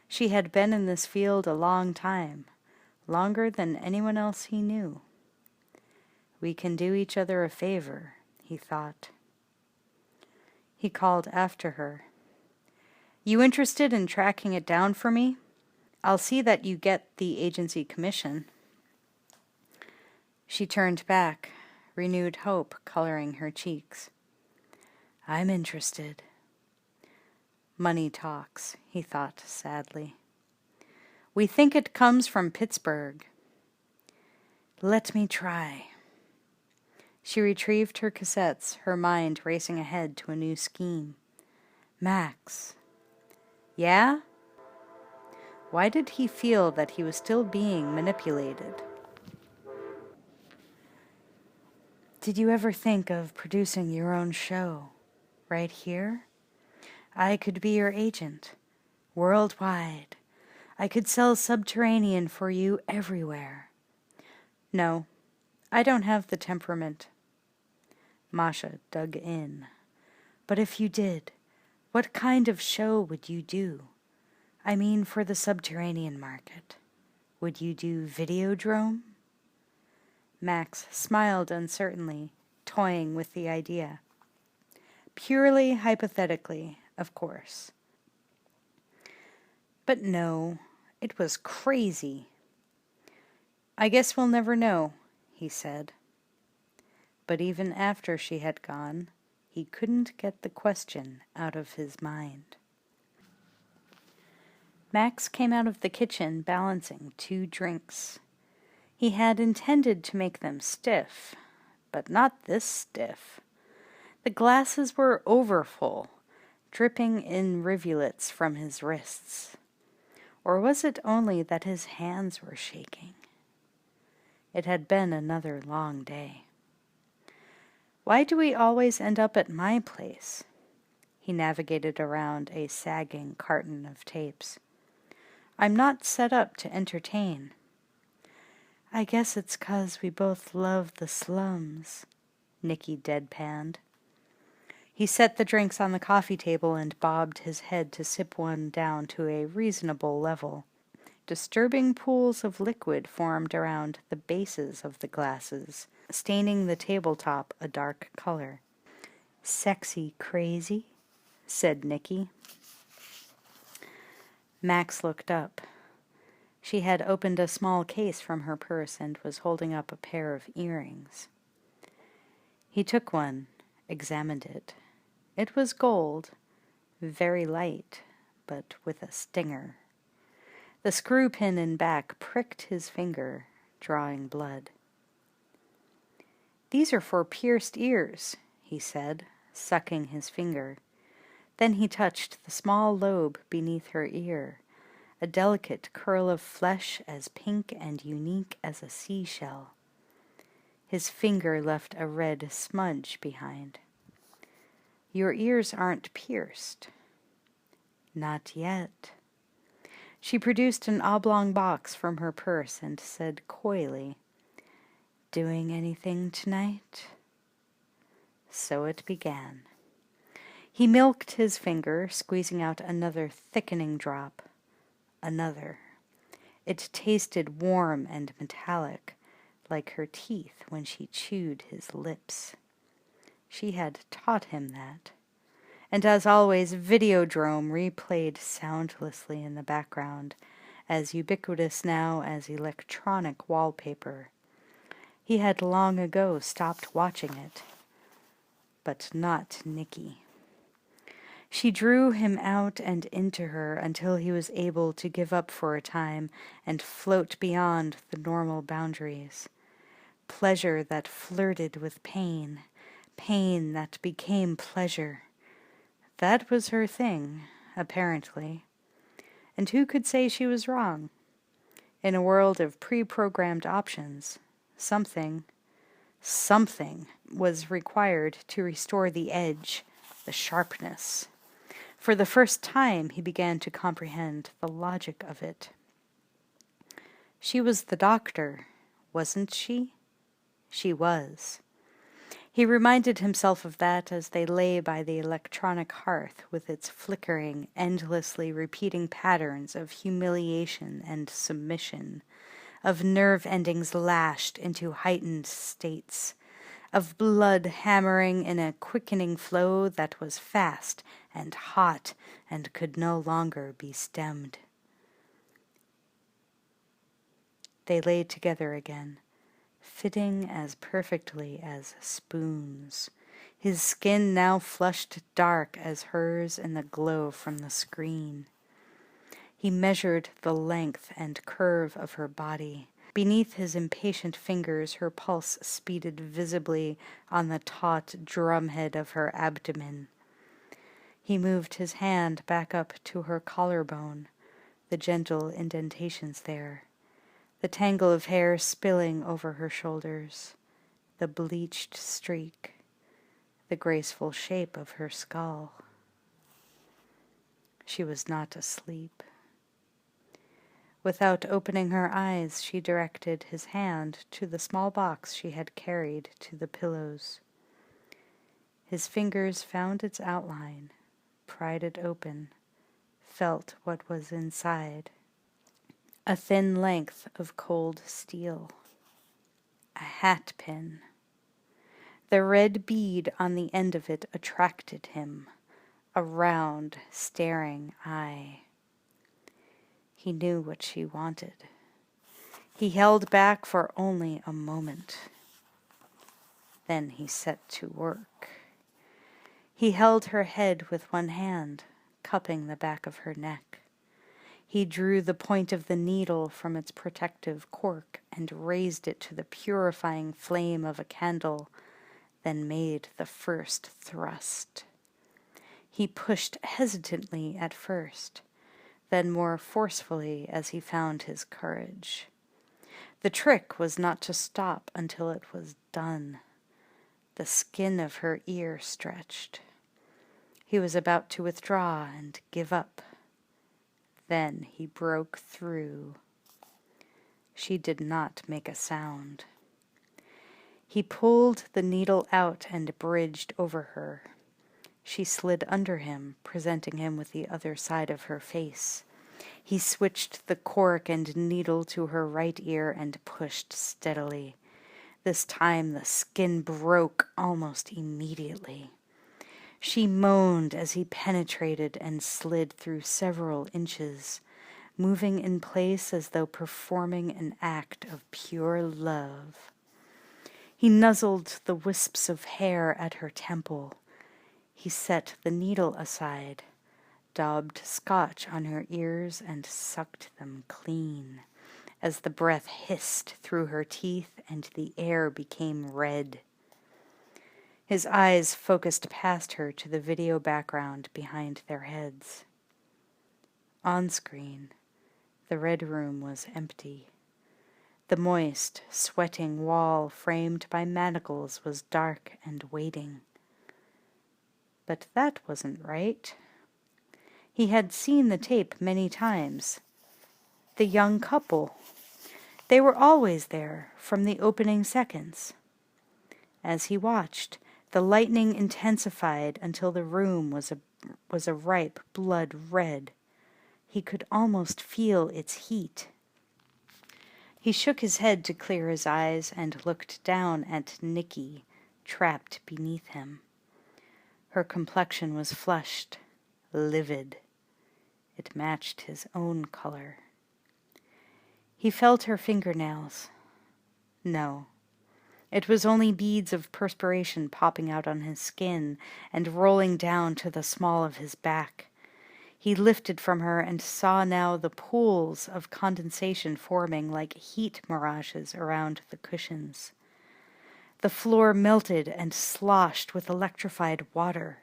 She had been in this field a long time, longer than anyone else he knew. We can do each other a favor, he thought. He called after her. You interested in tracking it down for me? I'll see that you get the agency commission. She turned back, renewed hope coloring her cheeks. I'm interested. Money talks, he thought sadly. We think it comes from Pittsburgh. Let me try. She retrieved her cassettes, her mind racing ahead to a new scheme. Max. Yeah? Why did he feel that he was still being manipulated? Did you ever think of producing your own show? Right here? I could be your agent. Worldwide. I could sell Subterranean for you everywhere. No, I don't have the temperament. Masha dug in. But if you did, what kind of show would you do? I mean for the Subterranean market. Would you do Videodrome? Max smiled uncertainly, toying with the idea. Purely hypothetically, of course. But no, it was crazy. I guess we'll never know, he said. But even after she had gone, he couldn't get the question out of his mind. Max came out of the kitchen balancing 2 drinks. He had intended to make them stiff, but not this stiff. The glasses were overfull, dripping in rivulets from his wrists. Or was it only that his hands were shaking? It had been another long day. Why do we always end up at my place? He navigated around a sagging carton of tapes. I'm not set up to entertain. I guess it's 'cause we both love the slums, Nicky deadpanned. He set the drinks on the coffee table and bobbed his head to sip one down to a reasonable level. Disturbing pools of liquid formed around the bases of the glasses, staining the tabletop a dark color. Sexy crazy, said Nicky. Max looked up. She had opened a small case from her purse and was holding up a pair of earrings. He took one, examined it. It was gold, very light, but with a stinger. The screw pin in back pricked his finger, drawing blood. These are for pierced ears, he said, sucking his finger. Then he touched the small lobe beneath her ear, a delicate curl of flesh as pink and unique as a seashell. His finger left a red smudge behind. Your ears aren't pierced. Not yet, She produced an oblong box from her purse and said coyly, "Doing anything tonight?" So it began. He milked his finger, squeezing out another thickening drop. Another. It tasted warm and metallic, like her teeth when she chewed his lips. She had taught him that. And as always, Videodrome replayed soundlessly in the background, as ubiquitous now as electronic wallpaper. He had long ago stopped watching it. But not Nicky. She drew him out and into her until he was able to give up for a time and float beyond the normal boundaries. Pleasure that flirted with pain, pain that became pleasure. That was her thing, apparently. And who could say she was wrong? In a world of pre-programmed options, something was required to restore the edge, the sharpness. For the first time, he began to comprehend the logic of it. She was the doctor, wasn't she? She was. He reminded himself of that as they lay by the electronic hearth with its flickering, endlessly repeating patterns of humiliation and submission, of nerve endings lashed into heightened states, of blood hammering in a quickening flow that was fast and hot and could no longer be stemmed. They lay together again, fitting as perfectly as spoons, his skin now flushed dark as hers in the glow from the screen. He measured the length and curve of her body. Beneath his impatient fingers, her pulse speeded visibly on the taut drumhead of her abdomen. He moved his hand back up to her collarbone, the gentle indentations there, the tangle of hair spilling over her shoulders, the bleached streak, the graceful shape of her skull. She was not asleep. Without opening her eyes, she directed his hand to the small box she had carried to the pillows. His fingers found its outline, pried it open, felt what was inside. A thin length of cold steel. A hat pin. The red bead on the end of it attracted him, a round, staring eye. He knew what she wanted. He held back for only a moment. Then he set to work. He held her head with one hand, cupping the back of her neck. He drew the point of the needle from its protective cork and raised it to the purifying flame of a candle, then made the first thrust. He pushed hesitantly at first, then more forcefully as he found his courage. The trick was not to stop until it was done. The skin of her ear stretched. He was about to withdraw and give up. Then he broke through. She did not make a sound. He pulled the needle out and bridged over her. She slid under him, presenting him with the other side of her face. He switched the cork and needle to her right ear and pushed steadily. This time the skin broke almost immediately. She moaned as he penetrated and slid through several inches, moving in place as though performing an act of pure love. He nuzzled the wisps of hair at her temple. He set the needle aside, daubed scotch on her ears, and sucked them clean, as the breath hissed through her teeth and the air became red. His eyes focused past her to the video background behind their heads. On screen, the red room was empty. The moist, sweating wall framed by manacles was dark and waiting. But that wasn't right. He had seen the tape many times. The young couple. They were always there, from the opening seconds. As he watched, the lightning intensified until the room was a ripe blood red. He could almost feel its heat. He shook his head to clear his eyes and looked down at Nicky, trapped beneath him. Her complexion was flushed, livid. It matched his own color. He felt her fingernails. No, it was only beads of perspiration popping out on his skin and rolling down to the small of his back. He lifted from her and saw now the pools of condensation forming like heat mirages around the cushions. The floor melted and sloshed with electrified water.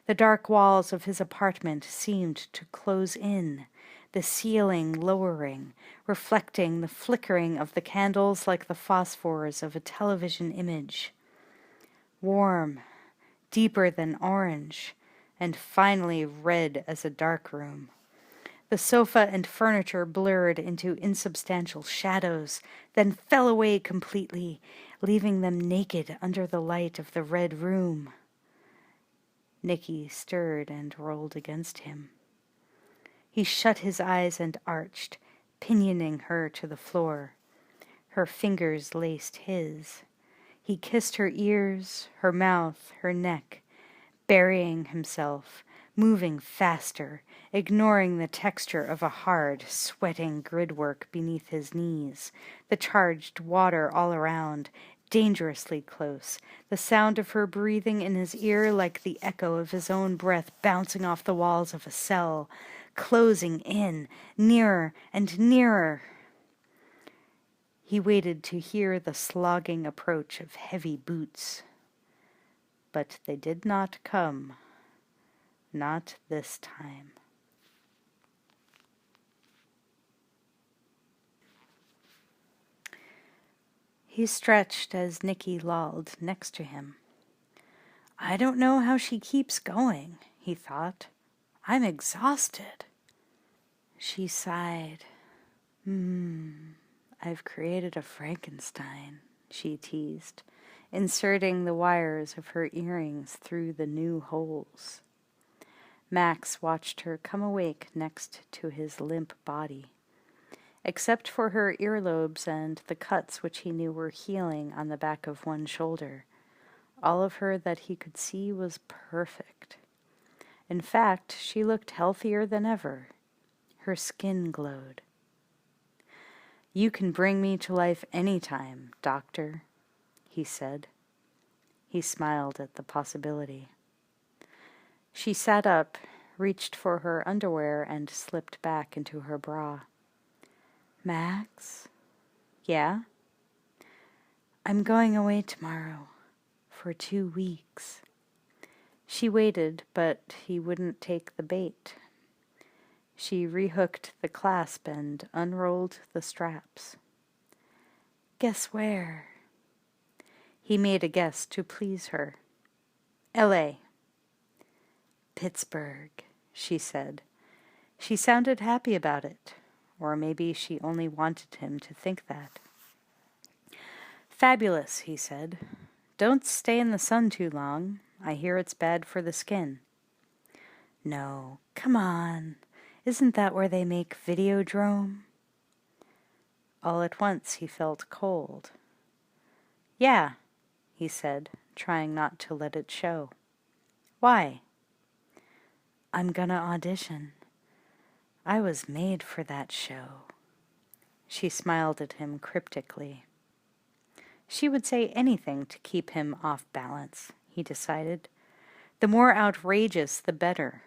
The dark walls of his apartment seemed to close in, the ceiling lowering, reflecting the flickering of the candles like the phosphors of a television image. Warm, deeper than orange, and finally red as a dark room. The sofa and furniture blurred into insubstantial shadows, then fell away completely, leaving them naked under the light of the red room. Nicky stirred and rolled against him. He shut his eyes and arched, pinioning her to the floor. Her fingers laced his. He kissed her ears, her mouth, her neck, burying himself, moving faster, ignoring the texture of a hard, sweating gridwork beneath his knees, the charged water all around, dangerously close, the sound of her breathing in his ear like the echo of his own breath bouncing off the walls of a cell, closing in, nearer and nearer. He waited to hear the slogging approach of heavy boots. But they did not come. Not this time. He stretched as Nicky lolled next to him. I don't know how she keeps going, he thought. I'm exhausted. She sighed. I've created a Frankenstein, she teased, inserting the wires of her earrings through the new holes. Max watched her come awake next to his limp body. Except for her earlobes and the cuts which he knew were healing on the back of one shoulder, all of her that he could see was perfect. In fact, she looked healthier than ever. Her skin glowed. You can bring me to life any time, Doctor, he said. He smiled at the possibility. She sat up, reached for her underwear, and slipped back into her bra. Max? Yeah? I'm going away tomorrow. For 2 weeks. She waited, but he wouldn't take the bait. She rehooked the clasp and unrolled the straps. Guess where? He made a guess to please her. L.A. Pittsburgh, she said. She sounded happy about it, or maybe she only wanted him to think that. Fabulous, he said. Don't stay in the sun too long. I hear it's bad for the skin. No, come on. Isn't that where they make Videodrome? All at once he felt cold. Yeah, he said, trying not to let it show. Why? I'm gonna audition. I was made for that show. She smiled at him cryptically. She would say anything to keep him off balance, he decided. The more outrageous, the better.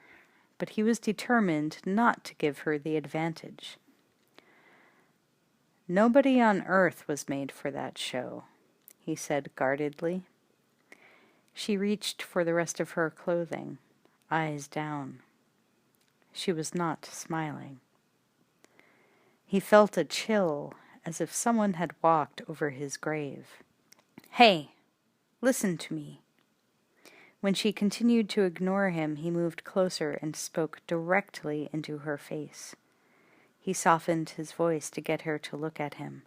But he was determined not to give her the advantage. Nobody on earth was made for that show, he said guardedly. She reached for the rest of her clothing, eyes down. She was not smiling. He felt a chill, as if someone had walked over his grave. Hey, listen to me. When she continued to ignore him, he moved closer and spoke directly into her face. He softened his voice to get her to look at him.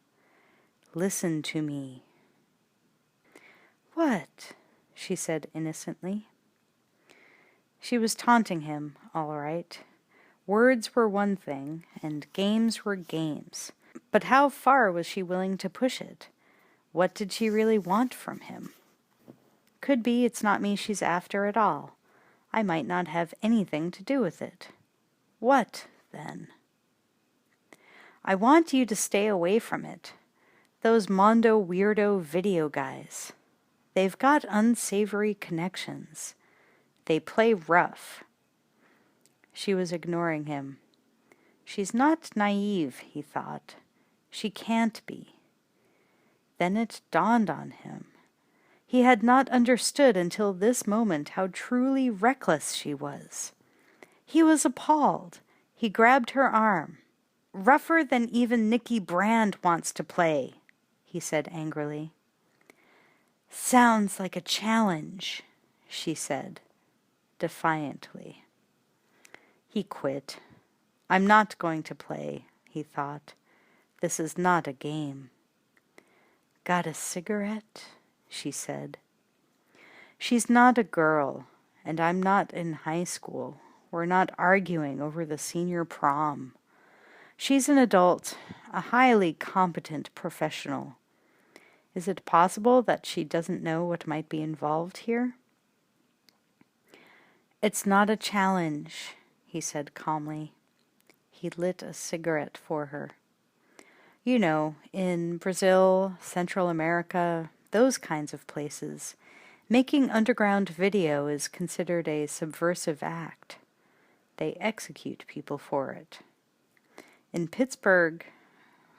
"Listen to me." "What?" she said innocently. She was taunting him, all right. Words were one thing, and games were games. But how far was she willing to push it? What did she really want from him? "Could be it's not me she's after at all. I might not have anything to do with it." "What, then?" "I want you to stay away from it. Those Mondo weirdo video guys. They've got unsavory connections. They play rough." She was ignoring him. She's not naive, he thought. She can't be. Then it dawned on him. He had not understood until this moment how truly reckless she was. He was appalled. He grabbed her arm. "Rougher than even Nicky Brand wants to play," he said angrily. "Sounds like a challenge," she said, defiantly. He quit. "I'm not going to play," he thought. "This is not a game." "Got a cigarette?" she said. "She's not a girl, and I'm not in high school. We're not arguing over the senior prom. She's an adult, a highly competent professional. Is it possible that she doesn't know what might be involved here?" "It's not a challenge," he said calmly. He lit a cigarette for her. "You know, in Brazil, Central America, those kinds of places, making underground video is considered a subversive act. They execute people for it. In Pittsburgh,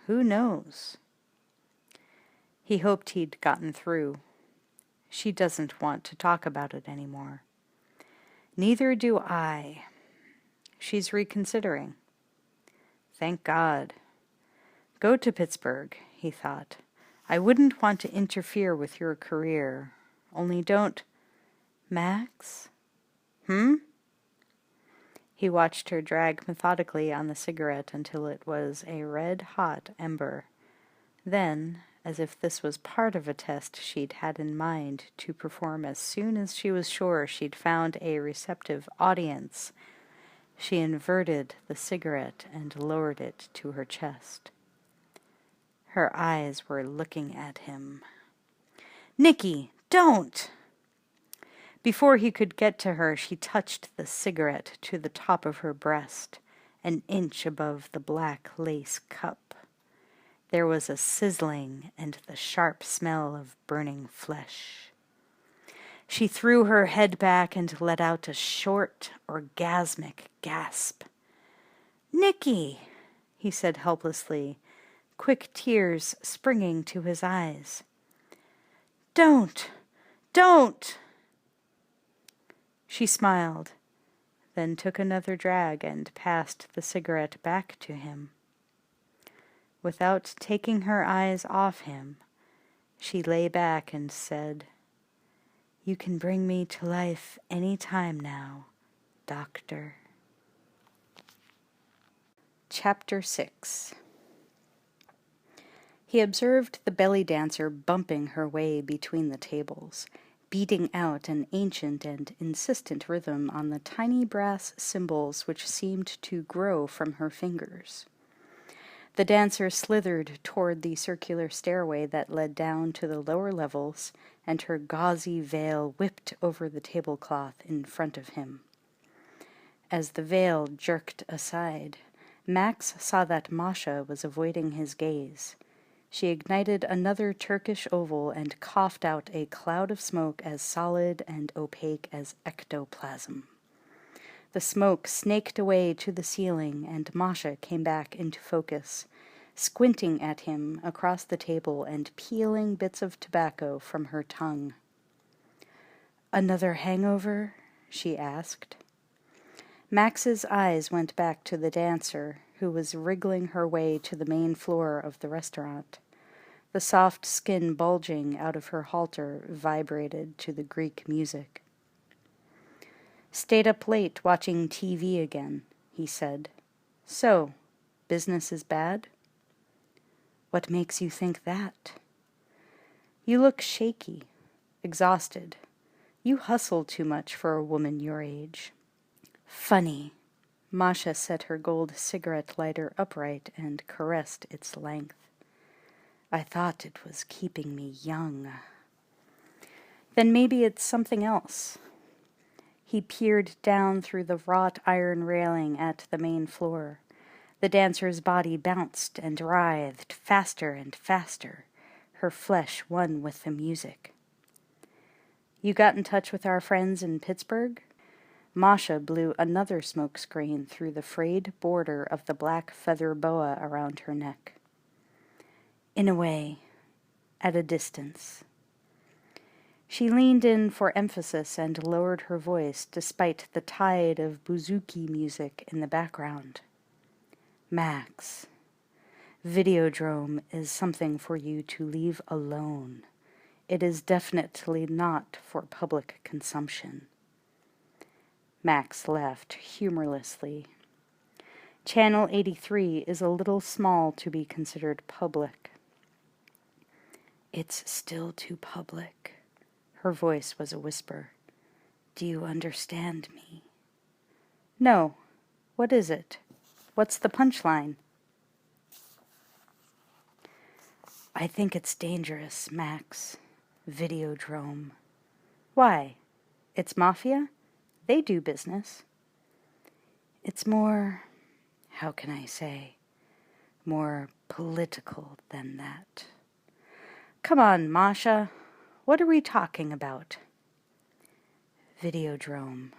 who knows?" He hoped he'd gotten through. "She doesn't want to talk about it anymore." "Neither do I. She's reconsidering." Thank God. Go to Pittsburgh, he thought. "I wouldn't want to interfere with your career. Only don't—" "Max?" He watched her drag methodically on the cigarette until it was a red-hot ember. Then, as if this was part of a test she'd had in mind to perform as soon as she was sure she'd found a receptive audience, she inverted the cigarette and lowered it to her chest. Her eyes were looking at him. "Nicky, don't!" Before he could get to her, she touched the cigarette to the top of her breast, an inch above the black lace cup. There was a sizzling and the sharp smell of burning flesh. She threw her head back and let out a short, orgasmic gasp. "Nicky," he said helplessly, quick tears springing to his eyes. Don't! She smiled, then took another drag and passed the cigarette back to him. Without taking her eyes off him, she lay back and said, "You can bring me to life any time now, Doctor." Chapter 6. He observed the belly dancer bumping her way between the tables, beating out an ancient and insistent rhythm on the tiny brass cymbals which seemed to grow from her fingers. The dancer slithered toward the circular stairway that led down to the lower levels, and her gauzy veil whipped over the tablecloth in front of him. As the veil jerked aside, Max saw that Masha was avoiding his gaze. She ignited another Turkish oval and coughed out a cloud of smoke as solid and opaque as ectoplasm. The smoke snaked away to the ceiling, and Masha came back into focus, squinting at him across the table and peeling bits of tobacco from her tongue. "Another hangover?" she asked. Max's eyes went back to the dancer, who was wriggling her way to the main floor of the restaurant. The soft skin bulging out of her halter vibrated to the Greek music. "Stayed up late watching TV again," he said. "So, Business is bad? What makes you think that? You look shaky, exhausted. You hustle too much for a woman your age. Funny. Masha set her gold cigarette lighter upright and caressed its length. I thought it was keeping me young. Then maybe it's something else. He peered down through the wrought iron railing at the main floor. The dancer's body bounced and writhed faster and faster, her flesh one with the music. You got in touch with our friends in Pittsburgh? Masha blew another smoke screen through the frayed border of the black feather boa around her neck. In a way, at a distance. She leaned in for emphasis and lowered her voice despite the tide of bouzouki music in the background. Max, Videodrome is something for you to leave alone. It is definitely not for public consumption. Max laughed humorlessly. Channel 83 is a little small to be considered public. It's still too public. Her voice was a whisper. Do you understand me? No. What is it? What's the punchline? I think it's dangerous, Max. Videodrome. Why? It's mafia? They do business. It's more, how can I say, more political than that. Come on, Masha. What are we talking about? Videodrome.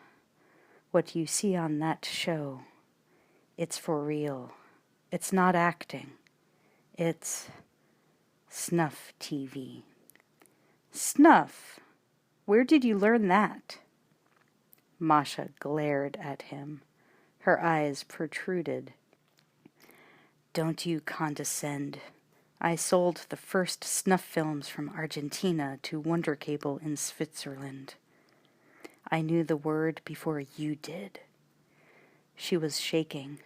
What you see on that show. It's for real. It's not acting. It's snuff TV. Snuff? Where did you learn that? Masha glared at him. Her eyes protruded. Don't you condescend. I sold the first snuff films from Argentina to Wonder Cable in Switzerland. I knew the word before you did. She was shaking.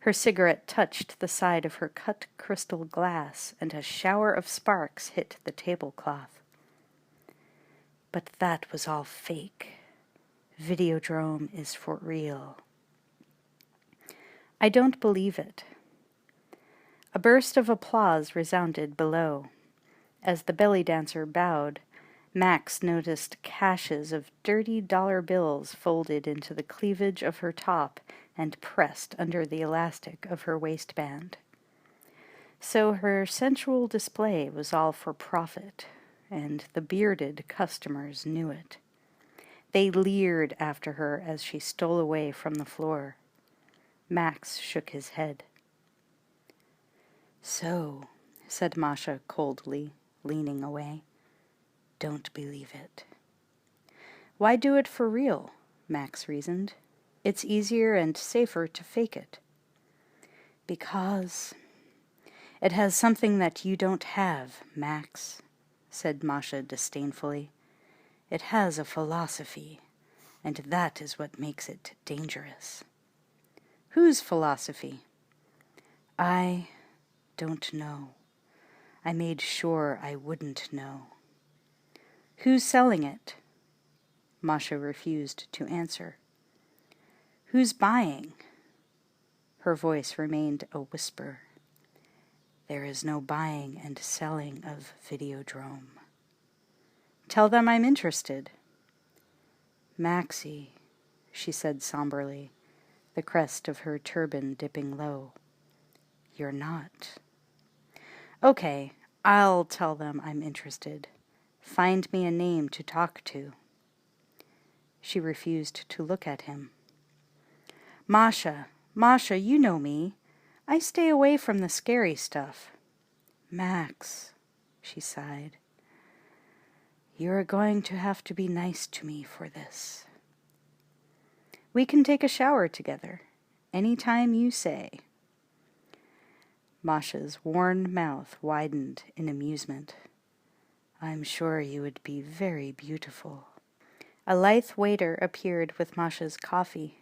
Her cigarette touched the side of her cut crystal glass, and a shower of sparks hit the tablecloth. But that was all fake. Videodrome is for real. I don't believe it. A burst of applause resounded below. As the belly dancer bowed, Max noticed caches of dirty dollar bills folded into the cleavage of her top and pressed under the elastic of her waistband. So her sensual display was all for profit, and the bearded customers knew it. They leered after her as she stole away from the floor. Max shook his head. So, said Masha coldly, leaning away, don't believe it. Why do it for real? Max reasoned. It's easier and safer to fake it. Because it has something that you don't have, Max, said Masha disdainfully. It has a philosophy, and that is what makes it dangerous. Whose philosophy? I don't know. I made sure I wouldn't know. Who's selling it? Masha refused to answer. Who's buying? Her voice remained a whisper. There is no buying and selling of Videodrome. Tell them I'm interested. Maxie, she said somberly, the crest of her turban dipping low. You're not. Okay, I'll tell them I'm interested. Find me a name to talk to. She refused to look at him. Masha, you know me. I stay away from the scary stuff. Max, she sighed. You're going to have to be nice to me for this. We can take a shower together, any time you say. Masha's worn mouth widened in amusement. I'm sure you would be very beautiful. A lithe waiter appeared with Masha's coffee.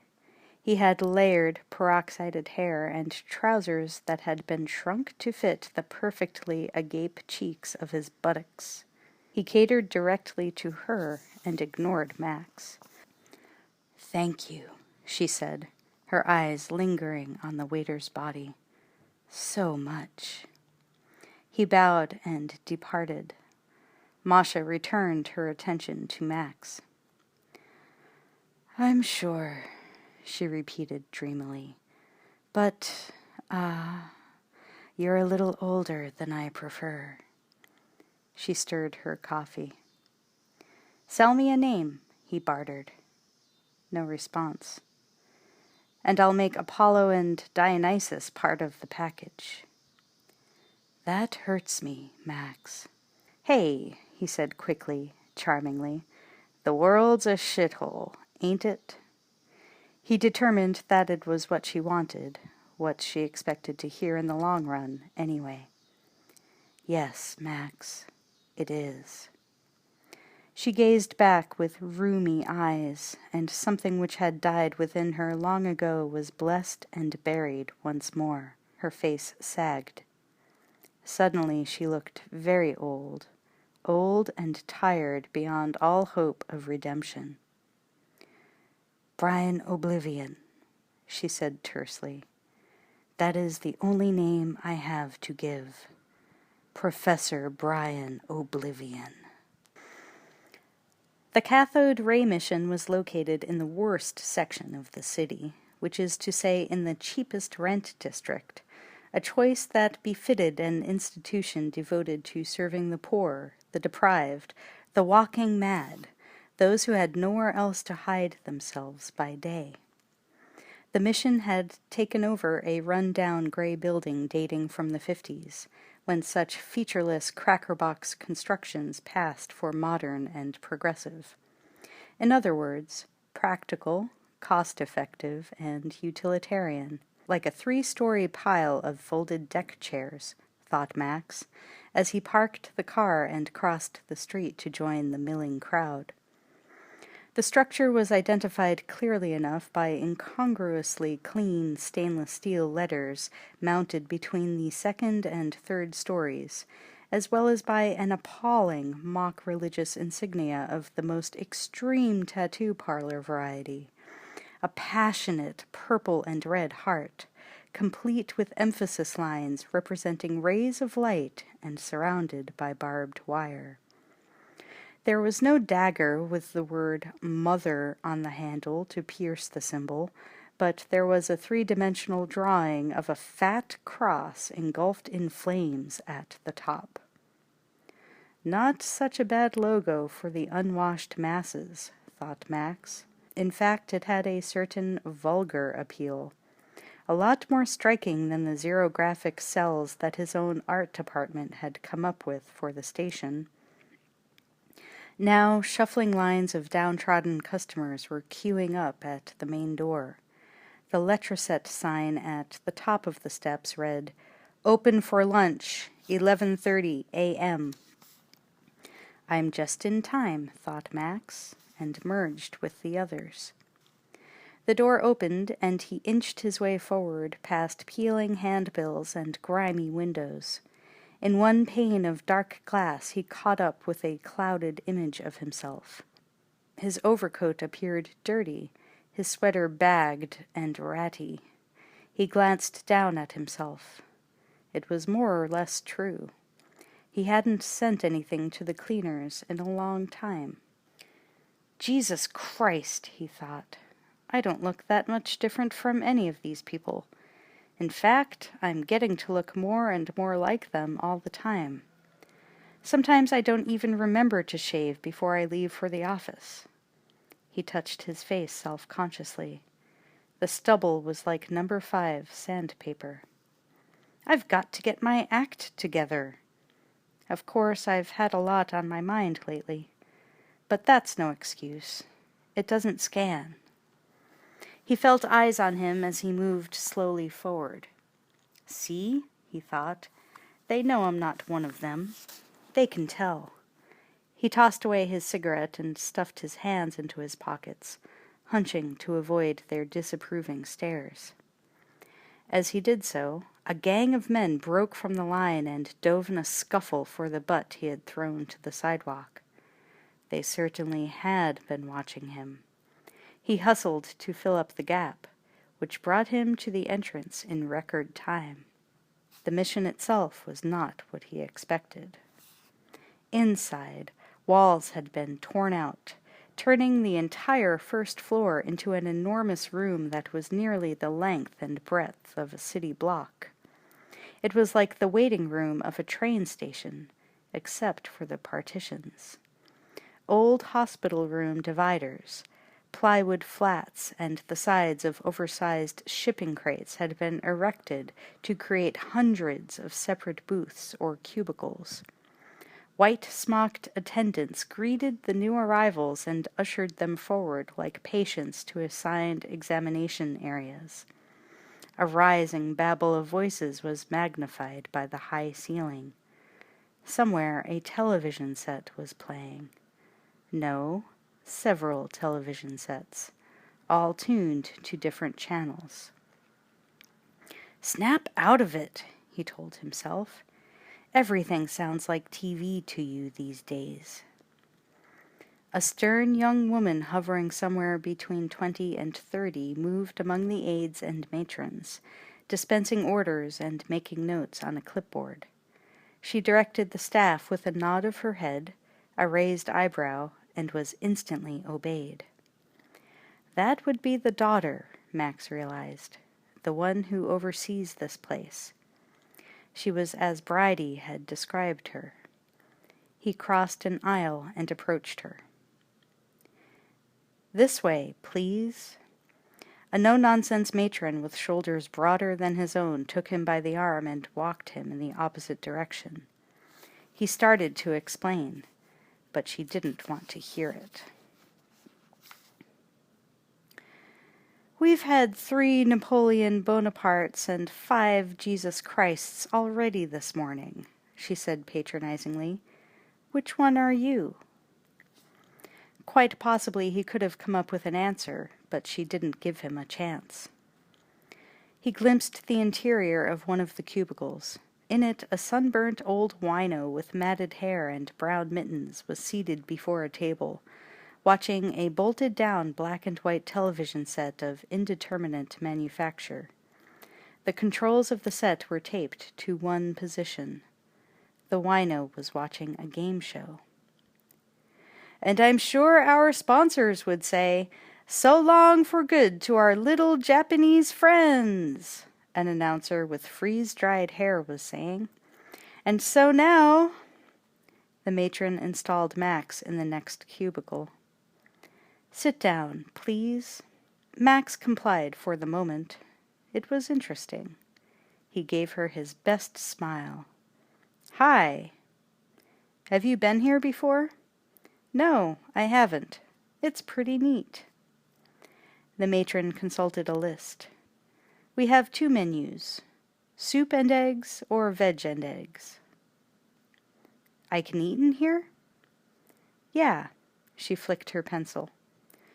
He had layered, peroxided hair and trousers that had been shrunk to fit the perfectly agape cheeks of his buttocks. He catered directly to her and ignored Max. "Thank you," she said, her eyes lingering on the waiter's body. "So much." He bowed and departed. Masha returned her attention to Max. "I'm sure," she repeated dreamily. "But, you're a little older than I prefer." She stirred her coffee. "Sell me a name," he bartered. No response. "And I'll make Apollo and Dionysus part of the package." "That hurts me, Max." "Hey," he said quickly, charmingly. "The world's a shithole, ain't it?" He determined that it was what she wanted, what she expected to hear in the long run, anyway. "Yes, Max, it is." She gazed back with rheumy eyes, and something which had died within her long ago was blessed and buried once more. Her face sagged. Suddenly she looked very old and tired beyond all hope of redemption. "Brian Oblivion," she said tersely. "That is the only name I have to give. Professor Brian Oblivion." The cathode ray mission was located in the worst section of the city, which is to say in the cheapest rent district, a choice that befitted an institution devoted to serving the poor, the deprived, the walking mad, those who had nowhere else to hide themselves by day. The mission had taken over a run-down gray building dating from the 50s, when such featureless crackerbox constructions passed for modern and progressive. In other words, practical, cost-effective, and utilitarian, like a 3-story pile of folded deck chairs, thought Max, as he parked the car and crossed the street to join the milling crowd. The structure was identified clearly enough by incongruously clean stainless steel letters mounted between the 2nd and 3rd stories, as well as by an appalling mock religious insignia of the most extreme tattoo parlor variety. A passionate purple and red heart, complete with emphasis lines representing rays of light and surrounded by barbed wire. There was no dagger with the word "Mother" on the handle to pierce the symbol, but there was a 3-dimensional drawing of a fat cross engulfed in flames at the top. Not such a bad logo for the unwashed masses, thought Max. In fact, it had a certain vulgar appeal, a lot more striking than the xerographic cells that his own art department had come up with for the station. Now, shuffling lines of downtrodden customers were queuing up at the main door. The letraset sign at the top of the steps read, "Open for lunch, 11:30 a.m." "I'm just in time," thought Max, and merged with the others. The door opened, and he inched his way forward past peeling handbills and grimy windows. In one pane of dark glass he caught up with a clouded image of himself. His overcoat appeared dirty, his sweater bagged and ratty. He glanced down at himself. It was more or less true. He hadn't sent anything to the cleaners in a long time. "Jesus Christ," he thought. "I don't look that much different from any of these people. In fact, I'm getting to look more and more like them all the time. Sometimes I don't even remember to shave before I leave for the office." He touched his face self-consciously. The stubble was like No. 5 sandpaper. "I've got to get my act together. Of course, I've had a lot on my mind lately. But that's no excuse. It doesn't scan." He felt eyes on him as he moved slowly forward. "See," he thought, "they know I'm not one of them. They can tell." He tossed away his cigarette and stuffed his hands into his pockets. hunching to avoid their disapproving stares. As he did so, a gang of men broke from the line and dove in a scuffle for the butt he had thrown to the sidewalk. They certainly had been watching him. He hustled to fill up the gap, which brought him to the entrance in record time. The mission itself was not what he expected. Inside, walls had been torn out, turning the entire first floor into an enormous room that was nearly the length and breadth of a city block. It was like the waiting room of a train station, except for the partitions. Old hospital room dividers, plywood flats, and the sides of oversized shipping crates had been erected to create hundreds of separate booths or cubicles. White-smocked attendants greeted the new arrivals and ushered them forward like patients to assigned examination areas. A rising babble of voices was magnified by the high ceiling. Somewhere a television set was playing. No, several television sets, all tuned to different channels. "Snap out of it," he told himself. "Everything sounds like TV to you these days." A stern young woman hovering somewhere between 20 and 30 moved among the aides and matrons, dispensing orders and making notes on a clipboard. She directed the staff with a nod of her head, a raised eyebrow, and was instantly obeyed. That would be the daughter, Max realized, the one who oversees this place. She was as Bridie had described her. He crossed an aisle and approached her. "This way, please." A no-nonsense matron with shoulders broader than his own took him by the arm and walked him in the opposite direction. He started to explain, but she didn't want to hear it. "We've had 3 Napoleon Bonapartes and 5 Jesus Christs already this morning," she said patronizingly. "Which one are you?" Quite possibly he could have come up with an answer, but she didn't give him a chance. He glimpsed the interior of one of the cubicles. In it, a sunburnt old wino with matted hair and brown mittens was seated before a table, watching a bolted-down black-and-white television set of indeterminate manufacture. The controls of the set were taped to one position. The wino was watching a game show. "And I'm sure our sponsors would say, 'So long for good to our little Japanese friends,'" an announcer with freeze-dried hair was saying. "And so now—" The matron installed Max in the next cubicle. "Sit down, please." Max complied for the moment. It was interesting. He gave her his best smile. "Hi. Have you been here before?" "No, I haven't. It's pretty neat." The matron consulted a list. "We have 2 menus, soup and eggs or veg and eggs." "I can eat in here?" "Yeah." She flicked her pencil.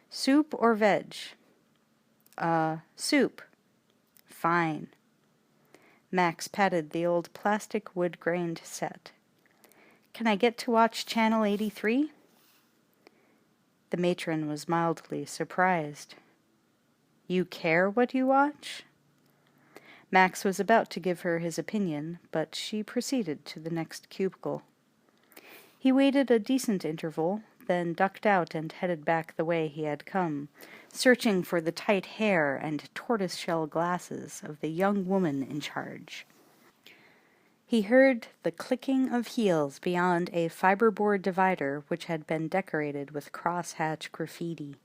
"Soup or veg?" Soup." "Fine." Max patted the old plastic wood-grained set. "Can I get to watch Channel 83? The matron was mildly surprised. "You care what you watch?" Max was about to give her his opinion, but she proceeded to the next cubicle. He waited a decent interval, then ducked out and headed back the way he had come, searching for the tight hair and tortoiseshell glasses of the young woman in charge. He heard the clicking of heels beyond a fiberboard divider which had been decorated with crosshatch graffiti.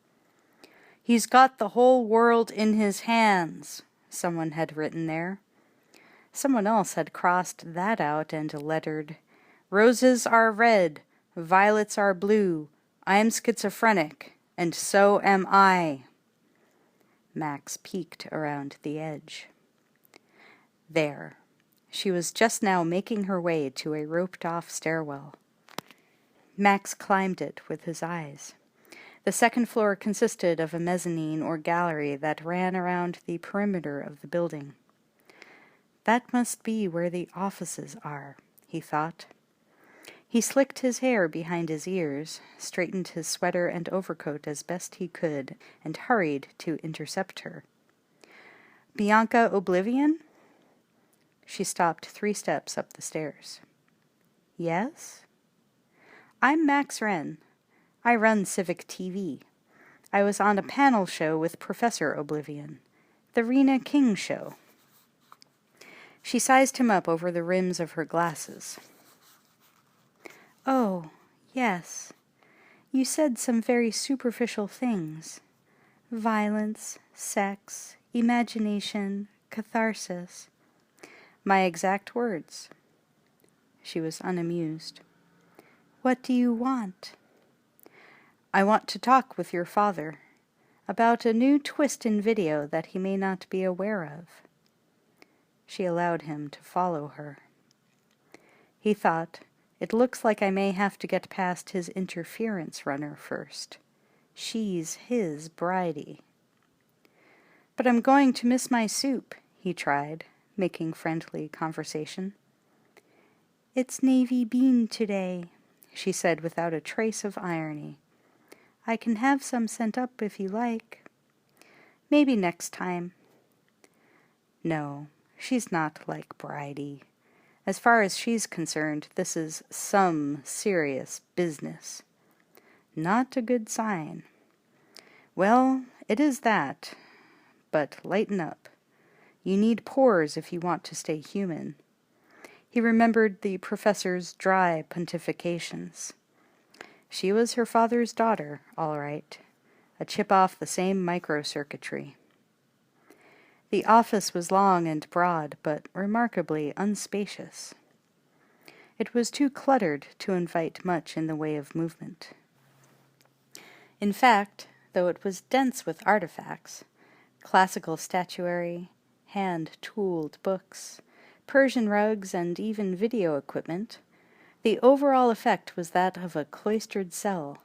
"He's got the whole world in his hands," someone had written there. Someone else had crossed that out and lettered, "Roses are red, violets are blue. I'm schizophrenic, and so am I." Max peeked around the edge. There. She was just now making her way to a roped-off stairwell. Max climbed it with his eyes. The second floor consisted of a mezzanine or gallery that ran around the perimeter of the building. That must be where the offices are, he thought. He slicked his hair behind his ears, straightened his sweater and overcoat as best he could, and hurried to intercept her. "Bianca Oblivion?" She stopped 3 steps up the stairs. "Yes?" "I'm Max Wren. I run Civic TV. I was on a panel show with Professor Oblivion. The Rena King show." She sized him up over the rims of her glasses. "Oh, yes. You said some very superficial things. Violence, sex, imagination, catharsis." "My exact words." She was unamused. "What do you want?" "I want to talk with your father about a new twist in video that he may not be aware of." She allowed him to follow her. He thought, "It looks like I may have to get past his interference runner first. She's his bridie." "But I'm going to miss my soup," he tried, making friendly conversation. "It's navy bean today," she said without a trace of irony. "I can have some sent up if you like." "Maybe next time." No, she's not like Bridie. As far as she's concerned, this is some serious business. Not a good sign. Well, it is that. But lighten up. You need pores if you want to stay human. He remembered the professor's dry pontifications. She was her father's daughter, all right. A chip off the same microcircuitry. The office was long and broad, but remarkably unspacious. It was too cluttered to invite much in the way of movement. In fact, though it was dense with artifacts, classical statuary, hand-tooled books, Persian rugs, and even video equipment, the overall effect was that of a cloistered cell,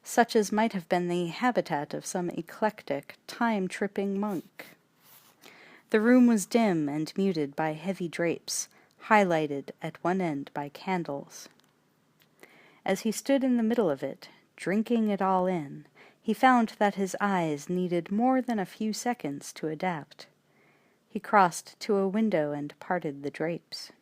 such as might have been the habitat of some eclectic, time-tripping monk. The room was dim and muted by heavy drapes, highlighted at one end by candles. As he stood in the middle of it, drinking it all in, he found that his eyes needed more than a few seconds to adapt. He crossed to a window and parted the drapes.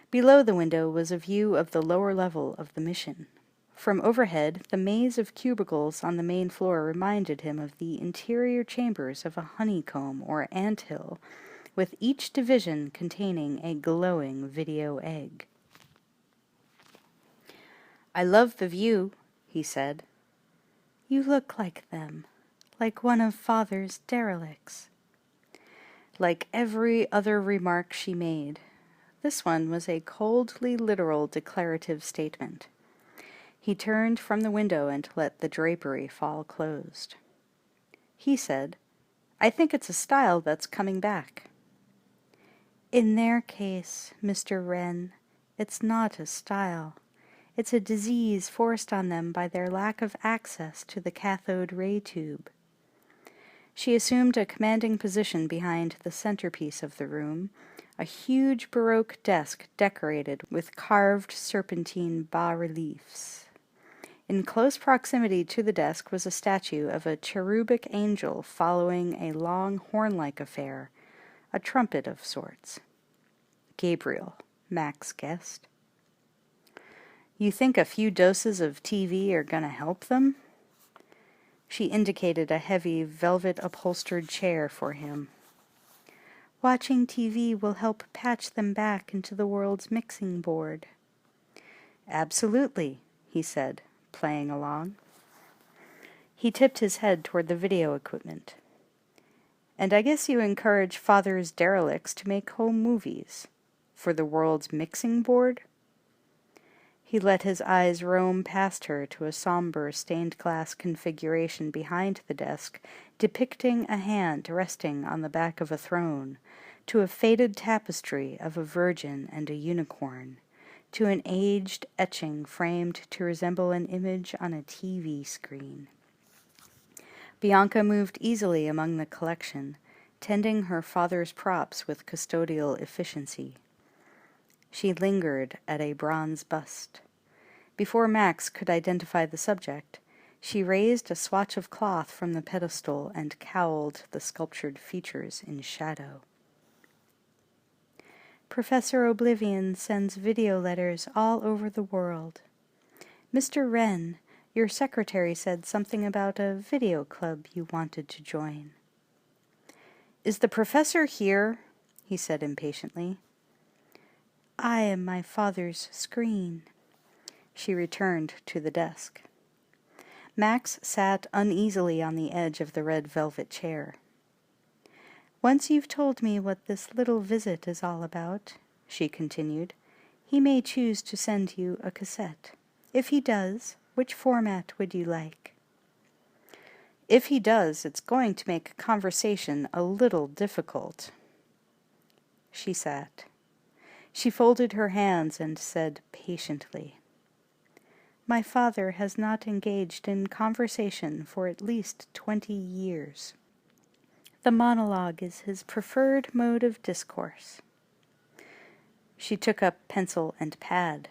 Below the window was a view of the lower level of the mission. From overhead, the maze of cubicles on the main floor reminded him of the interior chambers of a honeycomb or anthill, with each division containing a glowing video egg. "I love the view," he said. "You look like them, like one of Father's derelicts." Like every other remark she made, this one was a coldly literal declarative statement. He turned from the window and let the drapery fall closed. He said, "I think it's a style that's coming back." "In their case, Mr. Wren, it's not a style. It's a disease forced on them by their lack of access to the cathode ray tube." She assumed a commanding position behind the centerpiece of the room, a huge Baroque desk decorated with carved serpentine bas-reliefs. In close proximity to the desk was a statue of a cherubic angel following a long horn-like affair, a trumpet of sorts. Gabriel, Max guessed. "You think a few doses of TV are going to help them?" She indicated a heavy, velvet-upholstered chair for him. "Watching TV will help patch them back into the world's mixing board." "Absolutely," he said, playing along. He tipped his head toward the video equipment. "And I guess you encourage Father's derelicts to make home movies. For the world's mixing board?" He let his eyes roam past her to a somber stained-glass configuration behind the desk, depicting a hand resting on the back of a throne, to a faded tapestry of a virgin and a unicorn, to an aged etching framed to resemble an image on a TV screen. Bianca moved easily among the collection, tending her father's props with custodial efficiency. She lingered at a bronze bust. Before Max could identify the subject, she raised a swatch of cloth from the pedestal and cowled the sculptured features in shadow. Professor Oblivion sends video letters all over the world. Mr. Wren, your secretary said something about a video club you wanted to join. Is the professor here? He said impatiently. I am my father's screen. She returned to the desk. Max sat uneasily on the edge of the red velvet chair. Once you've told me what this little visit is all about, she continued, he may choose to send you a cassette. If he does, which format would you like? If he does, it's going to make conversation a little difficult. She sat. She folded her hands and said patiently, My father has not engaged in conversation for at least 20 years. The monologue is his preferred mode of discourse. She took up pencil and pad.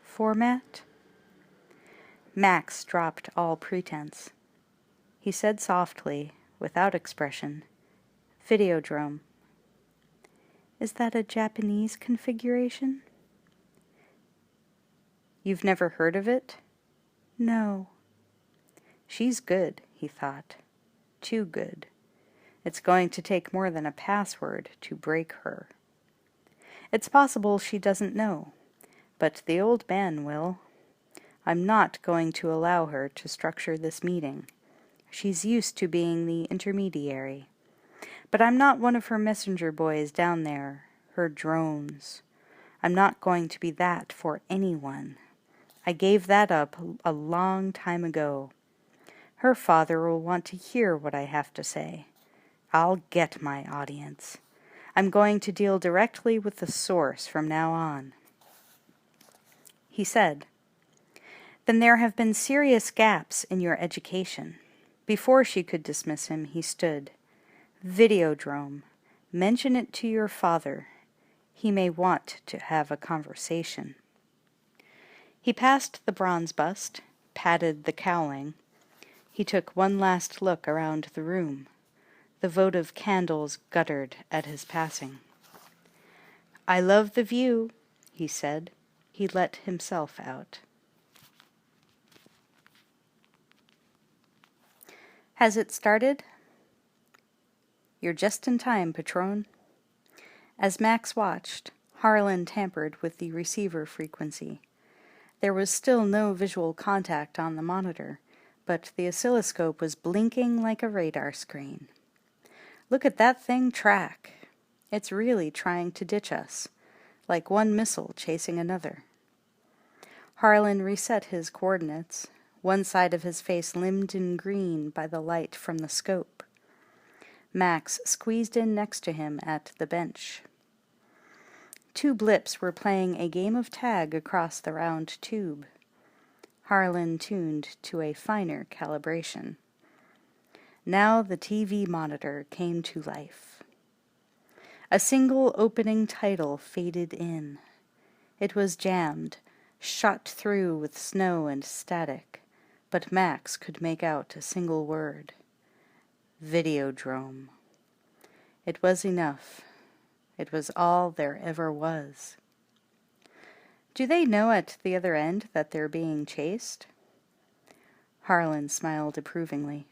Format? Max dropped all pretense. He said softly, without expression, Videodrome. Is that a Japanese configuration? You've never heard of it? No. She's good, he thought. Too good. It's going to take more than a password to break her. It's possible she doesn't know, but the old man will. I'm not going to allow her to structure this meeting. She's used to being the intermediary. But I'm not one of her messenger boys down there, her drones. I'm not going to be that for anyone. I gave that up a long time ago. Her father will want to hear what I have to say. I'll get my audience. I'm going to deal directly with the source from now on. He said, Then there have been serious gaps in your education. Before she could dismiss him, he stood. Videodrome. Mention it to your father. He may want to have a conversation. He passed the bronze bust, patted the cowling. He took one last look around the room. The votive candles guttered at his passing. I love the view, he said. He let himself out. Has it started? You're just in time, Patron. As Max watched, Harlan tampered with the receiver frequency. There was still no visual contact on the monitor, but the oscilloscope was blinking like a radar screen. Look at that thing track. It's really trying to ditch us, like one missile chasing another. Harlan reset his coordinates, one side of his face limned in green by the light from the scope. Max squeezed in next to him at the bench. Two blips were playing a game of tag across the round tube. Harlan tuned to a finer calibration. Now the TV monitor came to life. A single opening title faded in. It was jammed, shot through with snow and static, but Max could make out a single word. Videodrome. It was enough. It was all there ever was. Do they know at the other end that they're being chased? Harlan smiled approvingly.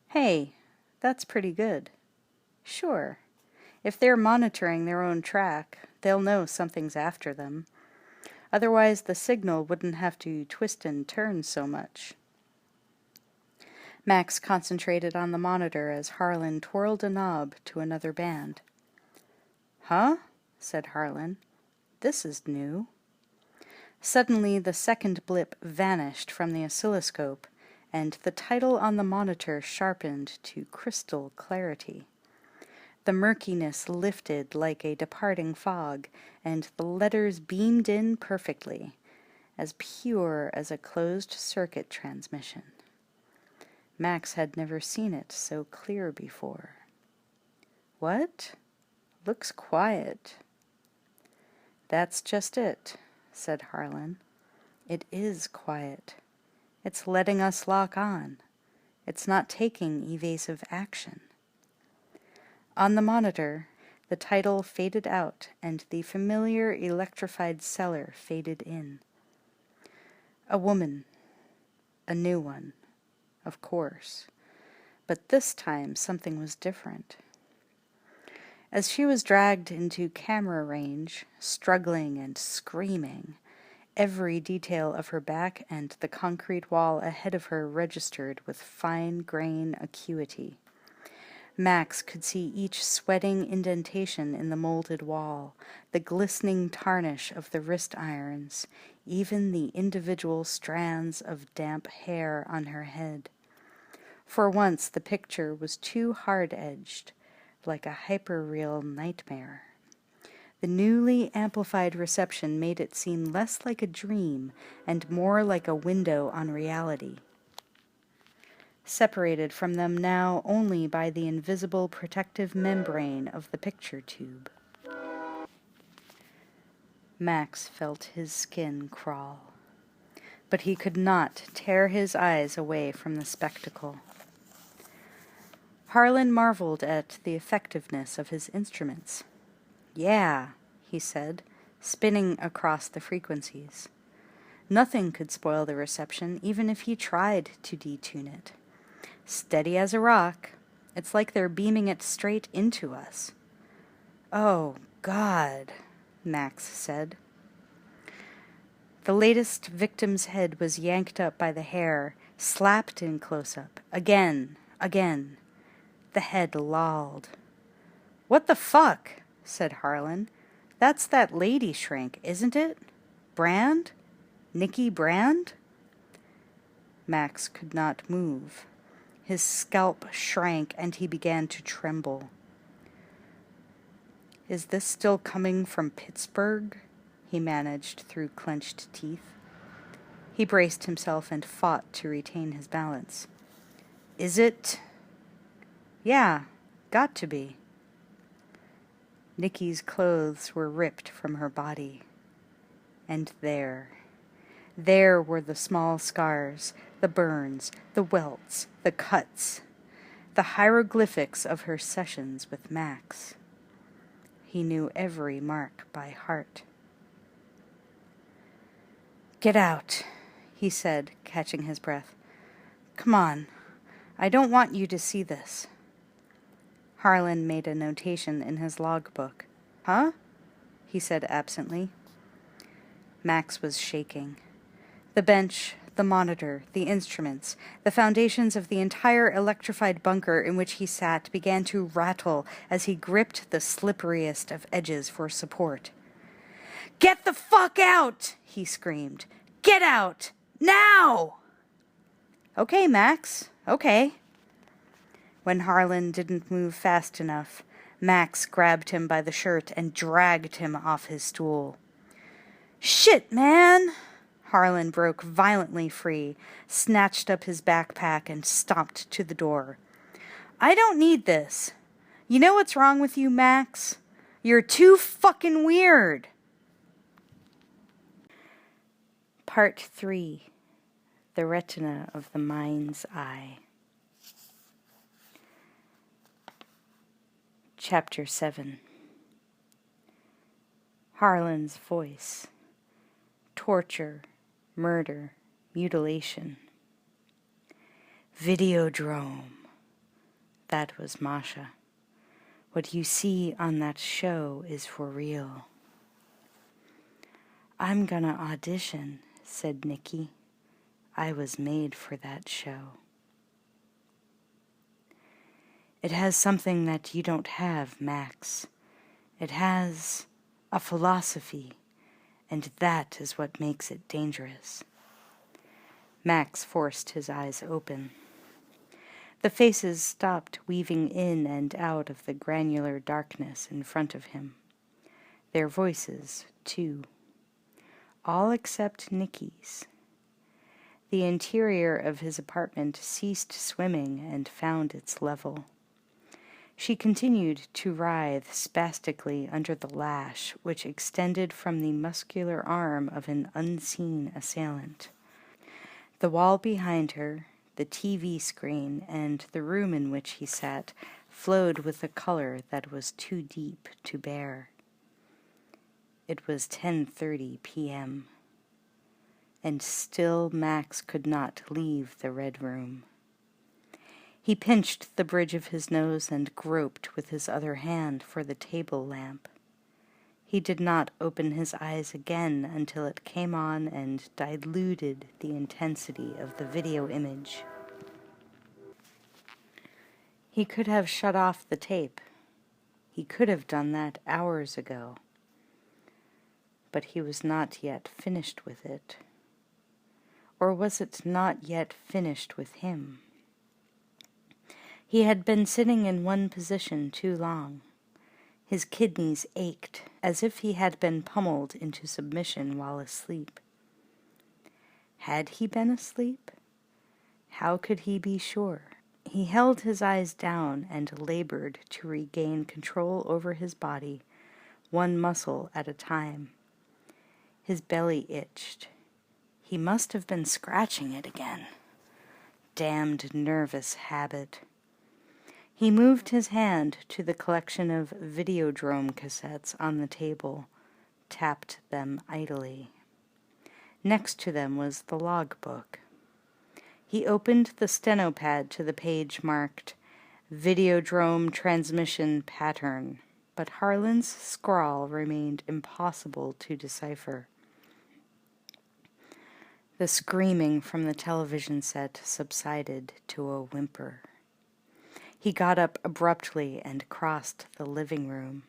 Hey, that's pretty good. Sure. If they're monitoring their own track, they'll know something's after them. Otherwise, the signal wouldn't have to twist and turn so much. Max concentrated on the monitor as Harlan twirled a knob to another band. Huh? Said Harlan. This is new. Suddenly, the second blip vanished from the oscilloscope, and the title on the monitor sharpened to crystal clarity. The murkiness lifted like a departing fog, and the letters beamed in perfectly, as pure as a closed-circuit transmission. Max had never seen it so clear before. "What? Looks quiet." "That's just it," said Harlan. "It is quiet. It's letting us lock on. It's not taking evasive action." On the monitor, the title faded out and the familiar electrified cellar faded in. A woman. A new one, of course. But this time something was different. As she was dragged into camera range, struggling and screaming, every detail of her back and the concrete wall ahead of her registered with fine-grain acuity. Max could see each sweating indentation in the molded wall, the glistening tarnish of the wrist irons, even the individual strands of damp hair on her head. For once the picture was too hard-edged, like a hyperreal nightmare. The newly amplified reception made it seem less like a dream and more like a window on reality, separated from them now only by the invisible protective membrane of the picture tube. Max felt his skin crawl, but he could not tear his eyes away from the spectacle. Harlan marveled at the effectiveness of his instruments. "Yeah," he said, spinning across the frequencies. Nothing could spoil the reception, even if he tried to detune it. Steady as a rock. It's like they're beaming it straight into us. "Oh, God," Max said. The latest victim's head was yanked up by the hair, slapped in close-up. Again. The head lolled. "What the fuck?" said Harlan. "That's that lady shrink, isn't it? Brand? Nikki Brand?" Max could not move. His scalp shrank and he began to tremble. "Is this still coming from Pittsburgh?" he managed through clenched teeth. He braced himself and fought to retain his balance. "Is it?" "Yeah, got to be." Nikki's clothes were ripped from her body. And there were the small scars, the burns, the welts, the cuts, the hieroglyphics of her sessions with Max. He knew every mark by heart. "Get out," he said, catching his breath. "Come on. I don't want you to see this." Harlan made a notation in his logbook. "Huh?" he said absently. Max was shaking. The bench, the monitor, the instruments, the foundations of the entire electrified bunker in which he sat began to rattle as he gripped the slipperiest of edges for support. "Get the fuck out!" he screamed. "Get out! Now!" "Okay, Max, okay." When Harlan didn't move fast enough, Max grabbed him by the shirt and dragged him off his stool. "Shit, man!" Harlan broke violently free, snatched up his backpack, and stomped to the door. "I don't need this. You know what's wrong with you, Max? You're too fucking weird." Part 3. The Retina of the Mind's Eye. Chapter 7. Harlan's voice. Torture, murder, mutilation. Videodrome. That was Masha. What you see on that show is for real. "I'm gonna audition," said Nikki. "I was made for that show." "It has something that you don't have, Max. It has a philosophy, and that is what makes it dangerous." Max forced his eyes open. The faces stopped weaving in and out of the granular darkness in front of him. Their voices, too. All except Nicky's. The interior of his apartment ceased swimming and found its level. She continued to writhe spastically under the lash which extended from the muscular arm of an unseen assailant. The wall behind her, the TV screen, and the room in which he sat flowed with a color that was too deep to bear. It was 10:30 p.m., and still Max could not leave the red room. He pinched the bridge of his nose and groped with his other hand for the table lamp. He did not open his eyes again until it came on and diluted the intensity of the video image. He could have shut off the tape. He could have done that hours ago. But he was not yet finished with it. Or was it not yet finished with him? He had been sitting in one position too long. His kidneys ached, as if he had been pummeled into submission while asleep. Had he been asleep? How could he be sure? He held his eyes down and labored to regain control over his body, one muscle at a time. His belly itched. He must have been scratching it again. Damned nervous habit. He moved his hand to the collection of Videodrome cassettes on the table, tapped them idly. Next to them was the logbook. He opened the stenopad to the page marked Videodrome Transmission Pattern, but Harlan's scrawl remained impossible to decipher. The screaming from the television set subsided to a whimper. He got up abruptly and crossed the living room.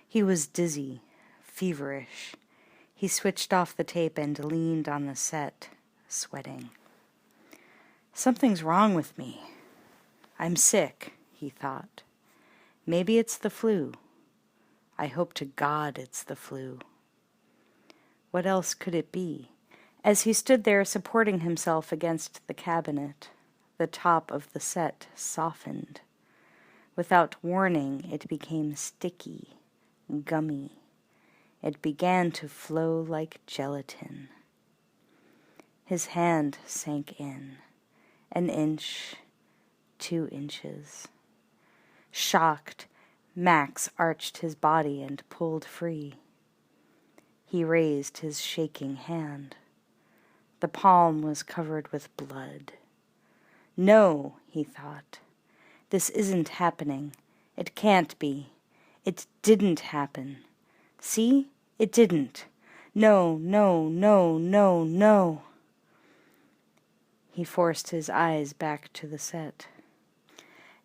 He was dizzy, feverish. He switched off the tape and leaned on the set, sweating. Something's wrong with me. I'm sick, he thought. Maybe it's the flu. I hope to God it's the flu. What else could it be? As he stood there supporting himself against the cabinet, the top of the set softened. Without warning, it became sticky, gummy. It began to flow like gelatin. His hand sank in, 1 inch, 2 inches. Shocked, Max arched his body and pulled free. He raised his shaking hand. The palm was covered with blood. No, he thought. This isn't happening. It can't be. It didn't happen. See? It didn't. No, no, no, no, no. He forced his eyes back to the set.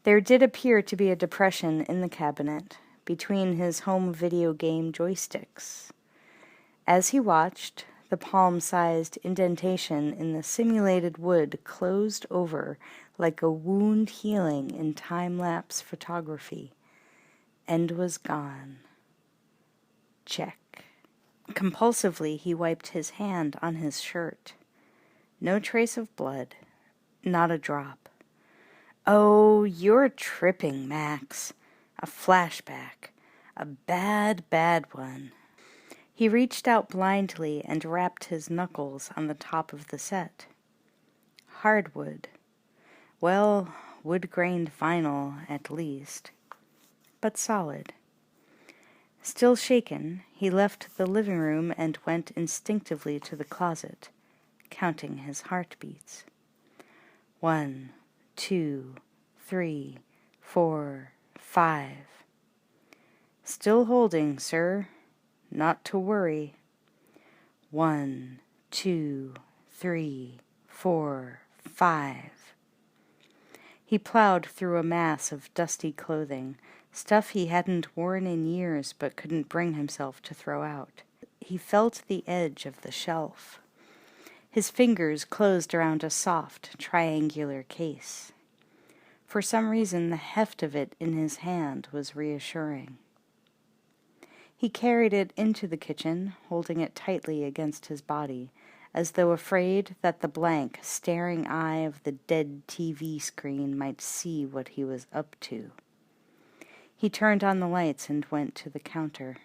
There did appear to be a depression in the cabinet between his home video game joysticks. As he watched, the palm-sized indentation in the simulated wood closed over like a wound healing in time-lapse photography, and was gone. Check. Compulsively, he wiped his hand on his shirt. No trace of blood, not a drop. Oh, you're tripping, Max. A flashback. A bad, bad one. He reached out blindly and rapped his knuckles on the top of the set. Hardwood. Well, wood-grained vinyl, at least. But solid. Still shaken, he left the living room and went instinctively to the closet, counting his heartbeats. 1, 2, 3, 4, 5. Still holding, sir. Not to worry. 1, 2, 3, 4, 5. He plowed through a mass of dusty clothing, stuff he hadn't worn in years but couldn't bring himself to throw out. He felt the edge of the shelf. His fingers closed around a soft, triangular case. For some reason, the heft of it in his hand was reassuring. He carried it into the kitchen, holding it tightly against his body, as though afraid that the blank, staring eye of the dead TV screen might see what he was up to. He turned on the lights and went to the counter.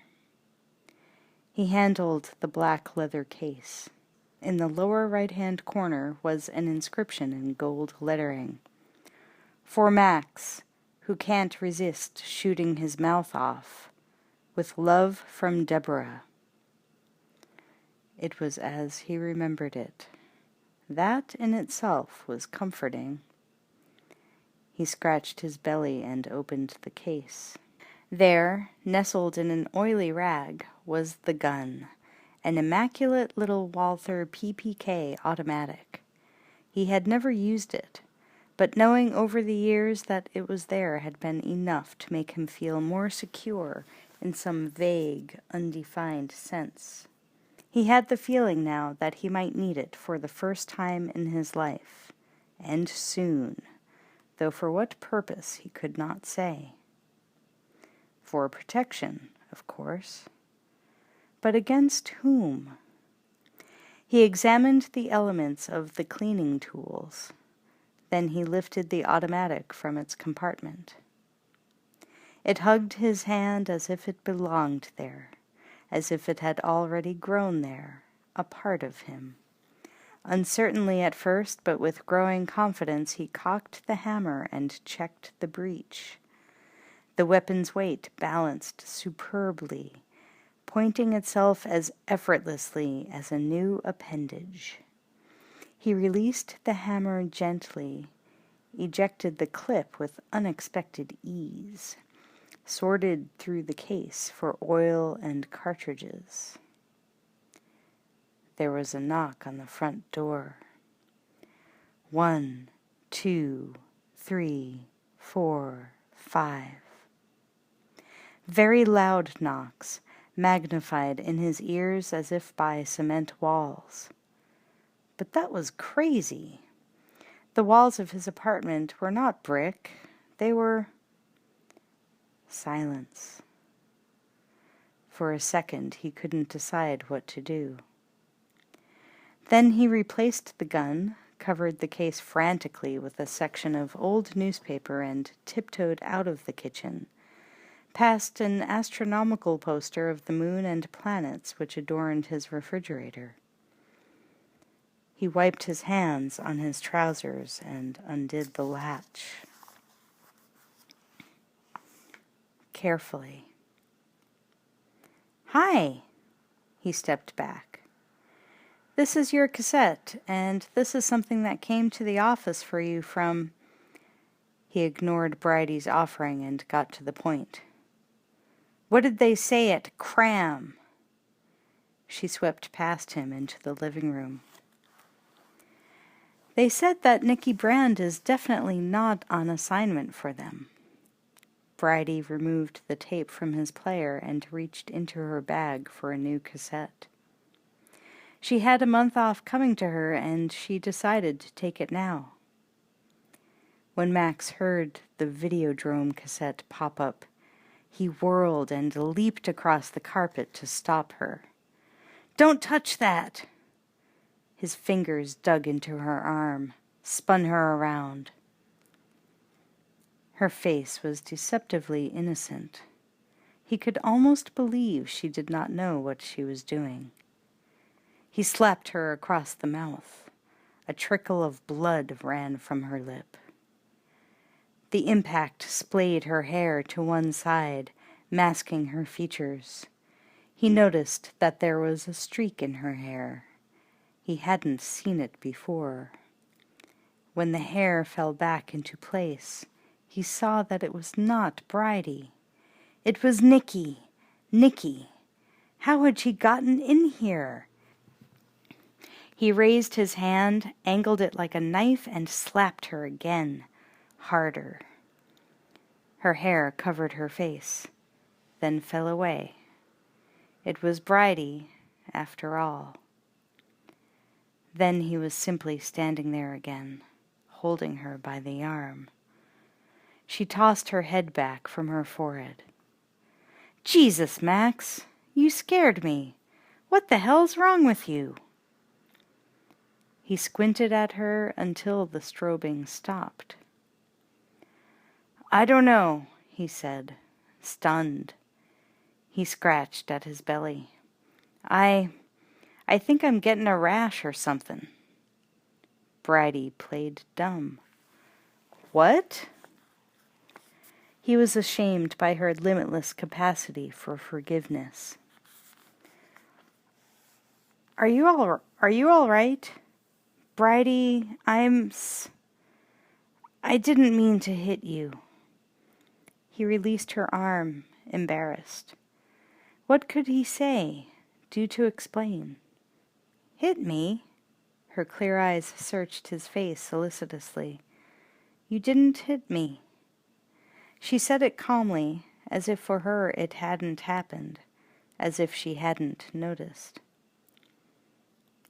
He handled the black leather case. In the lower right-hand corner was an inscription in gold lettering. "For Max, who can't resist shooting his mouth off. With love from Deborah." It was as he remembered it. That in itself was comforting. He scratched his belly and opened the case. There, nestled in an oily rag, was the gun, an immaculate little Walther PPK automatic. He had never used it, but knowing over the years that it was there had been enough to make him feel more secure in some vague, undefined sense. He had the feeling now that he might need it for the first time in his life, and soon, though for what purpose he could not say. For protection, of course. But against whom? He examined the elements of the cleaning tools. Then he lifted the automatic from its compartment. It hugged his hand as if it belonged there, as if it had already grown there, a part of him. Uncertainly at first, but with growing confidence, he cocked the hammer and checked the breech. The weapon's weight balanced superbly, pointing itself as effortlessly as a new appendage. He released the hammer gently, ejected the clip with unexpected ease, sorted through the case for oil and cartridges. There was a knock on the front door. 1, 2, 3, 4, 5. Very loud knocks, magnified in his ears as if by cement walls. But that was crazy. The walls of his apartment were not brick. They were silence. For a second he couldn't decide what to do. Then he replaced the gun, covered the case frantically with a section of old newspaper, and tiptoed out of the kitchen, past an astronomical poster of the moon and planets which adorned his refrigerator. He wiped his hands on his trousers and undid the latch. Carefully. "Hi!" He stepped back. "This is your cassette, and this is something that came to the office for you from—" He ignored Bridie's offering and got to the point. "What did they say at Cram?" She swept past him into the living room. "They said that Nicky Brand is definitely not on assignment for them." Bridie removed the tape from his player and reached into her bag for a new cassette. She had a month off coming to her, and she decided to take it now. When Max heard the Videodrome cassette pop up, he whirled and leaped across the carpet to stop her. "Don't touch that!" His fingers dug into her arm, spun her around. Her face was deceptively innocent. He could almost believe she did not know what she was doing. He slapped her across the mouth. A trickle of blood ran from her lip. The impact splayed her hair to one side, masking her features. He noticed that there was a streak in her hair. He hadn't seen it before. When the hair fell back into place, he saw that it was not Bridie. It was Nicky. Nicky. How had she gotten in here? He raised his hand, angled it like a knife, and slapped her again, harder. Her hair covered her face, then fell away. It was Bridie, after all. Then he was simply standing there again, holding her by the arm. She tossed her head back from her forehead. Jesus, Max, you scared me. What the hell's wrong with you? He squinted at her until the strobing stopped. I don't know, he said, stunned. He scratched at his belly. I think I'm getting a rash or something. Bridie played dumb. What? He was ashamed by her limitless capacity for forgiveness. Are you all right? Bridie, I didn't mean to hit you. He released her arm, embarrassed. What could he say, do to explain? Hit me? Her clear eyes searched his face solicitously. You didn't hit me. She said it calmly, as if for her it hadn't happened, as if she hadn't noticed.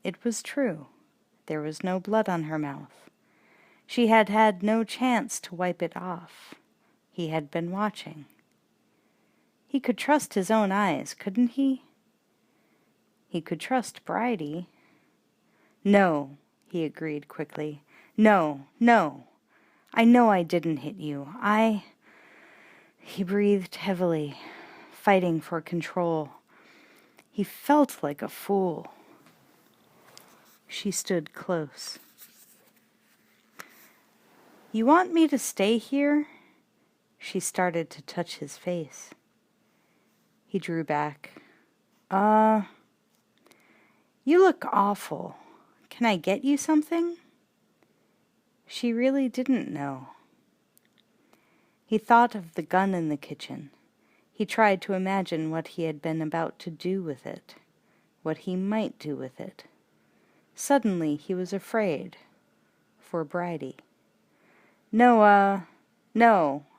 It was true. There was no blood on her mouth. She had had no chance to wipe it off. He had been watching. He could trust his own eyes, couldn't he? He could trust Bridie. No, he agreed quickly. No. I know I didn't hit you. He breathed heavily, fighting for control. He felt like a fool. She stood close. You want me to stay here? She started to touch his face. He drew back. You look awful. Can I get you something? She really didn't know. He thought of the gun in the kitchen. He tried to imagine what he had been about to do with it, what he might do with it. Suddenly he was afraid. For Bridie. No,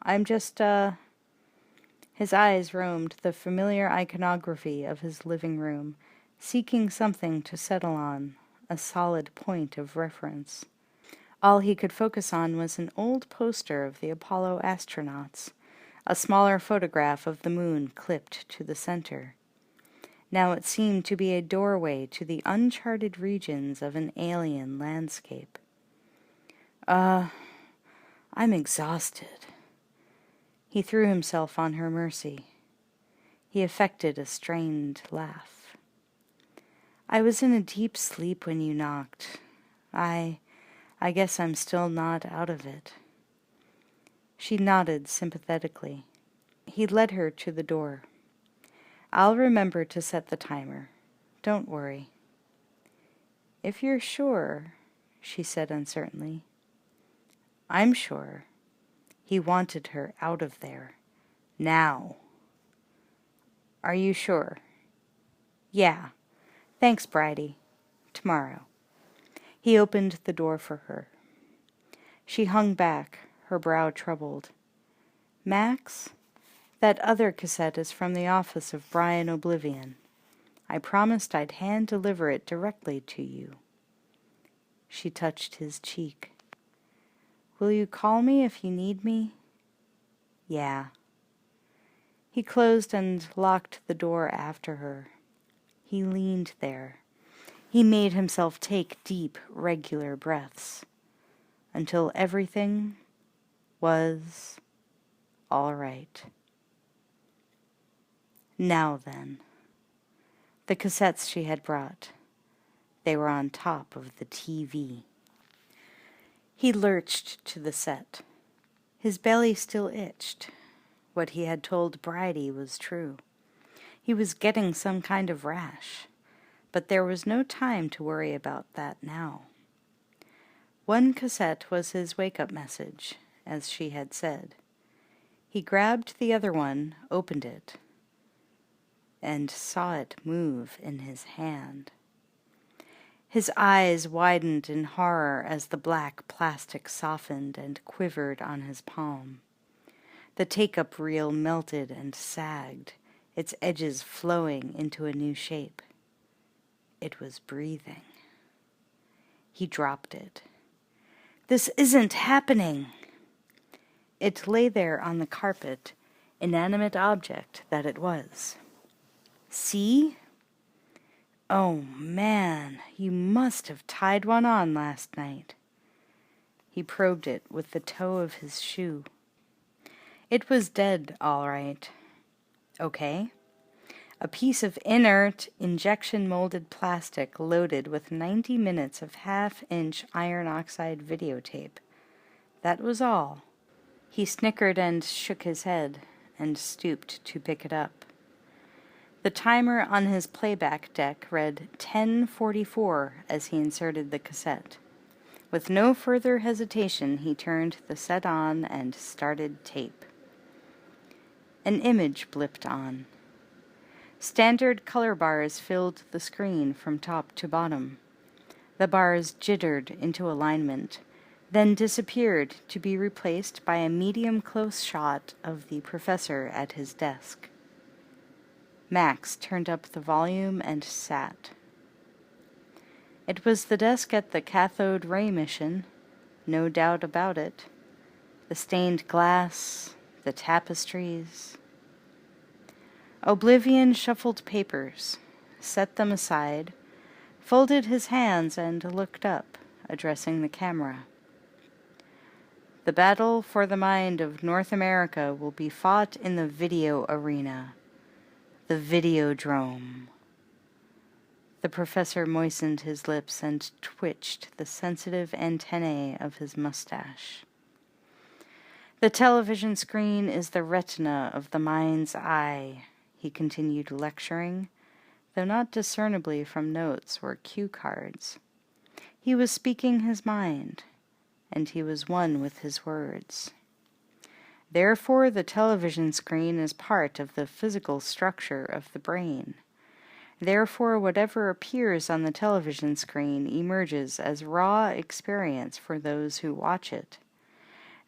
I'm just, His eyes roamed the familiar iconography of his living room, seeking something to settle on, a solid point of reference. All he could focus on was an old poster of the Apollo astronauts, a smaller photograph of the moon clipped to the center. Now it seemed to be a doorway to the uncharted regions of an alien landscape. I'm exhausted. He threw himself on her mercy. He affected a strained laugh. I was in a deep sleep when you knocked. I guess I'm still not out of it. She nodded sympathetically. He led her to the door. I'll remember to set the timer. Don't worry. If you're sure, she said uncertainly. I'm sure. He wanted her out of there. Now. Are you sure? Yeah. Thanks, Bridie. Tomorrow. He opened the door for her. She hung back, her brow troubled. Max, that other cassette is from the office of Brian Oblivion. I promised I'd hand-deliver it directly to you. She touched his cheek. Will you call me if you need me? Yeah. He closed and locked the door after her. He leaned there. He made himself take deep, regular breaths until everything was all right. Now then, the cassettes she had brought, they were on top of the TV. He lurched to the set. His belly still itched. What he had told Bridie was true. He was getting some kind of rash, but there was no time to worry about that now. One cassette was his wake-up message, as she had said. He grabbed the other one, opened it, and saw it move in his hand. His eyes widened in horror as the black plastic softened and quivered on his palm. The take-up reel melted and sagged, its edges flowing into a new shape. It was breathing. He dropped it. This isn't happening. It lay there on the carpet, inanimate object that it was. See? Oh, man, you must have tied one on last night. He probed it with the toe of his shoe. It was dead, all right. Okay. A piece of inert, injection-molded plastic loaded with 90 minutes of half-inch iron oxide videotape. That was all. He snickered and shook his head, and stooped to pick it up. The timer on his playback deck read 10:44 as he inserted the cassette. With no further hesitation, he turned the set on and started tape. An image blipped on. Standard color bars filled the screen from top to bottom. The bars jittered into alignment, then disappeared to be replaced by a medium close shot of the professor at his desk. Max turned up the volume and sat. It was the desk at the cathode ray mission, no doubt about it. The stained glass, the tapestries. Oblivion shuffled papers, set them aside, folded his hands and looked up, addressing the camera. The battle for the mind of North America will be fought in the video arena, the Videodrome. The professor moistened his lips and twitched the sensitive antennae of his mustache. The television screen is the retina of the mind's eye, he continued lecturing, though not discernibly from notes or cue cards. He was speaking his mind, and he was one with his words. Therefore, the television screen is part of the physical structure of the brain. Therefore, whatever appears on the television screen emerges as raw experience for those who watch it.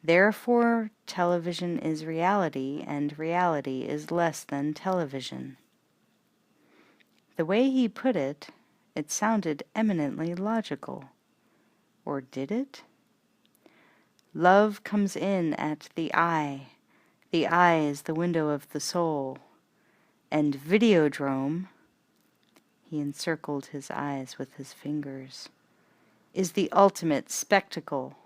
Therefore, television is reality, and reality is less than television. The way he put it, it sounded eminently logical. Or did it? Love comes in at the eye. The eye is the window of the soul. And Videodrome, he encircled his eyes with his fingers, is the ultimate spectacle.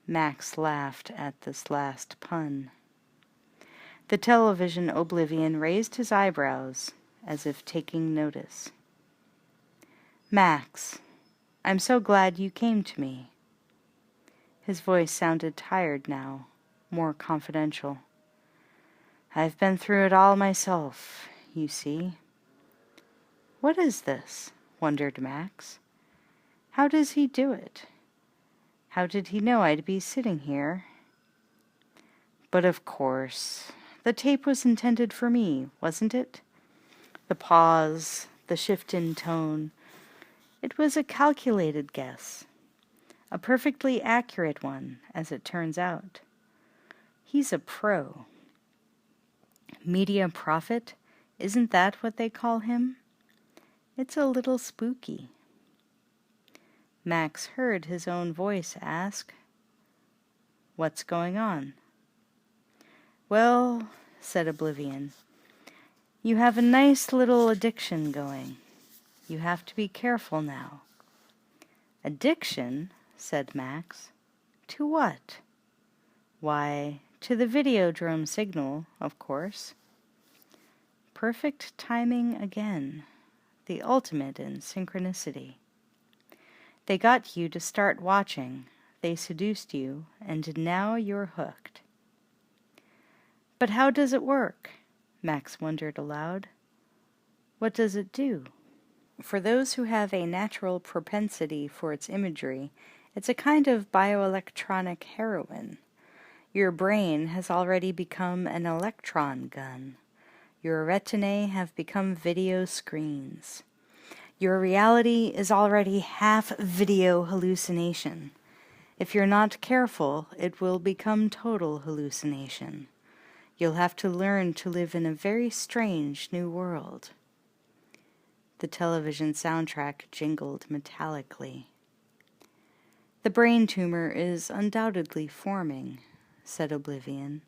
Max laughed at this last pun. The television oblivion raised his eyebrows as if taking notice. Max, I'm so glad you came to me. His voice sounded tired now, more confidential. I've been through it all myself, you see. What is this? Wondered Max. How does he do it? How did he know I'd be sitting here? But of course, the tape was intended for me, wasn't it? The pause, the shift in tone. It was a calculated guess. A perfectly accurate one, as it turns out. He's a pro. Media prophet, isn't that what they call him? It's a little spooky. Max heard his own voice ask, "What's going on?" "Well," said Oblivion, "you have a nice little addiction going. You have to be careful now." "Addiction?" said Max. "To what?" "Why, to the Videodrome signal, of course." Perfect timing again. The ultimate in synchronicity. They got you to start watching. They seduced you, and now you're hooked. But how does it work? Max wondered aloud. What does it do? For those who have a natural propensity for its imagery, it's a kind of bioelectronic heroin. Your brain has already become an electron gun. Your retinae have become video screens. Your reality is already half video hallucination. If you're not careful, it will become total hallucination. You'll have to learn to live in a very strange new world. The television soundtrack jingled metallically. The brain tumor is undoubtedly forming. said Oblivion,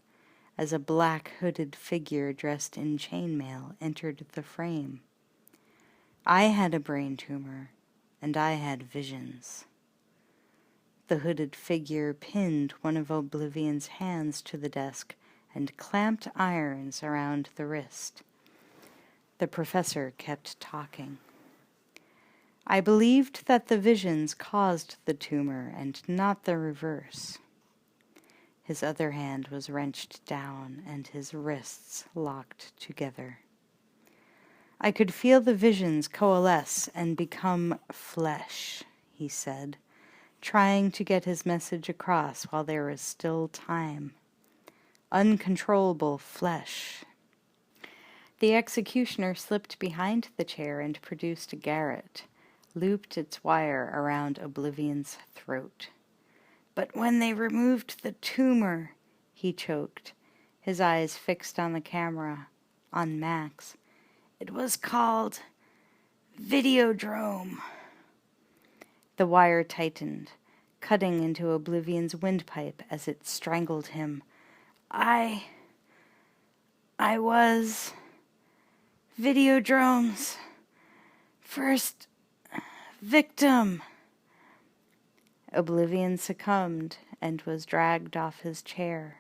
as a black hooded figure dressed in chainmail entered the frame. I had a brain tumor, and I had visions. The hooded figure pinned one of Oblivion's hands to the desk and clamped irons around the wrist. The professor kept talking. I believed that the visions caused the tumor and not the reverse. His other hand was wrenched down and his wrists locked together. I could feel the visions coalesce and become flesh, he said, trying to get his message across while there was still time. Uncontrollable flesh. The executioner slipped behind the chair and produced a garrote, looped its wire around Oblivion's throat. But when they removed the tumor, he choked, his eyes fixed on the camera, on Max. It was called Videodrome. The wire tightened, cutting into Oblivion's windpipe as it strangled him. I was Videodrome's first victim. Oblivion succumbed and was dragged off his chair.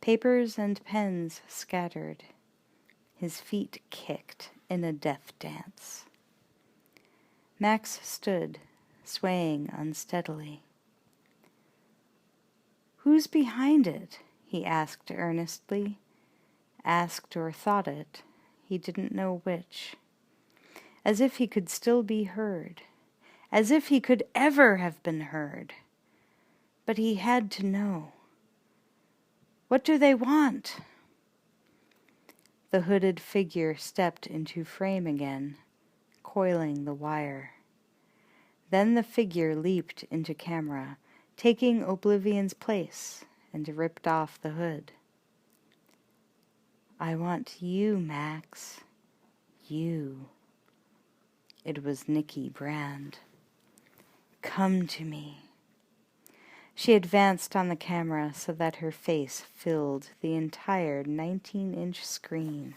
Papers and pens scattered. His feet kicked in a death dance. Max stood, swaying unsteadily. Who's behind it? He asked earnestly. Asked or thought it. He didn't know which. As if he could still be heard. As if he could ever have been heard. But he had to know. What do they want? The hooded figure stepped into frame again, coiling the wire. Then the figure leaped into camera, taking Oblivion's place, and ripped off the hood. I want you, Max. You. It was Nikki Brand. Come to me. She advanced on the camera so that her face filled the entire 19-inch screen.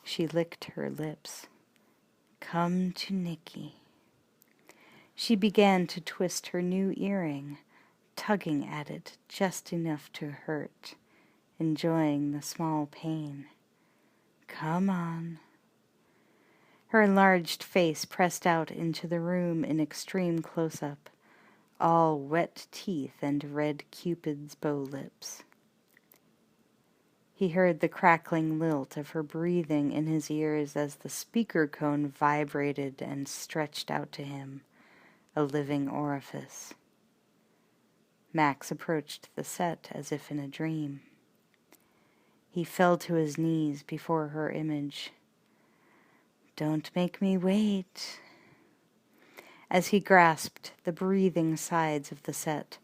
She licked her lips. Come to Nikki. She began to twist her new earring, tugging at it just enough to hurt, enjoying the small pain. Come on. Her enlarged face pressed out into the room in extreme close-up, all wet teeth and red Cupid's bow lips. He heard the crackling lilt of her breathing in his ears as the speaker cone vibrated and stretched out to him, a living orifice. Max approached the set as if in a dream. He fell to his knees before her image. Don't make me wait. As he grasped the breathing sides of the set,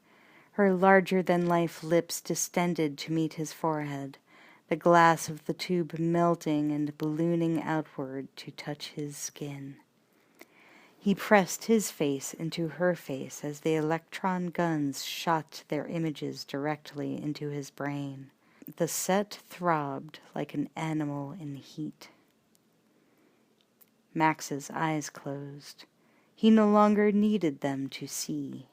her larger-than-life lips distended to meet his forehead, the glass of the tube melting and ballooning outward to touch his skin. He pressed his face into her face as the electron guns shot their images directly into his brain. The set throbbed like an animal in heat. Max's eyes closed. He no longer needed them to see.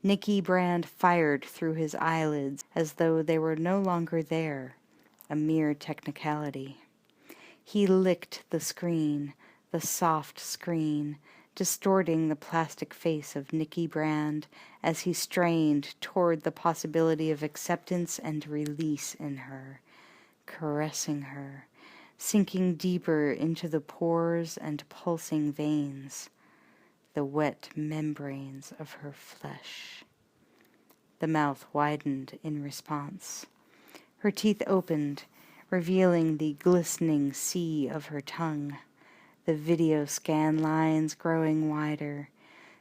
Nikki Brand fired through his eyelids as though they were no longer there, a mere technicality. He licked the screen, the soft screen, distorting the plastic face of Nikki Brand as he strained toward the possibility of acceptance and release in her, caressing her, sinking deeper into the pores and pulsing veins, the wet membranes of her flesh. The mouth widened in response. Her teeth opened, revealing the glistening sea of her tongue, the video scan lines growing wider,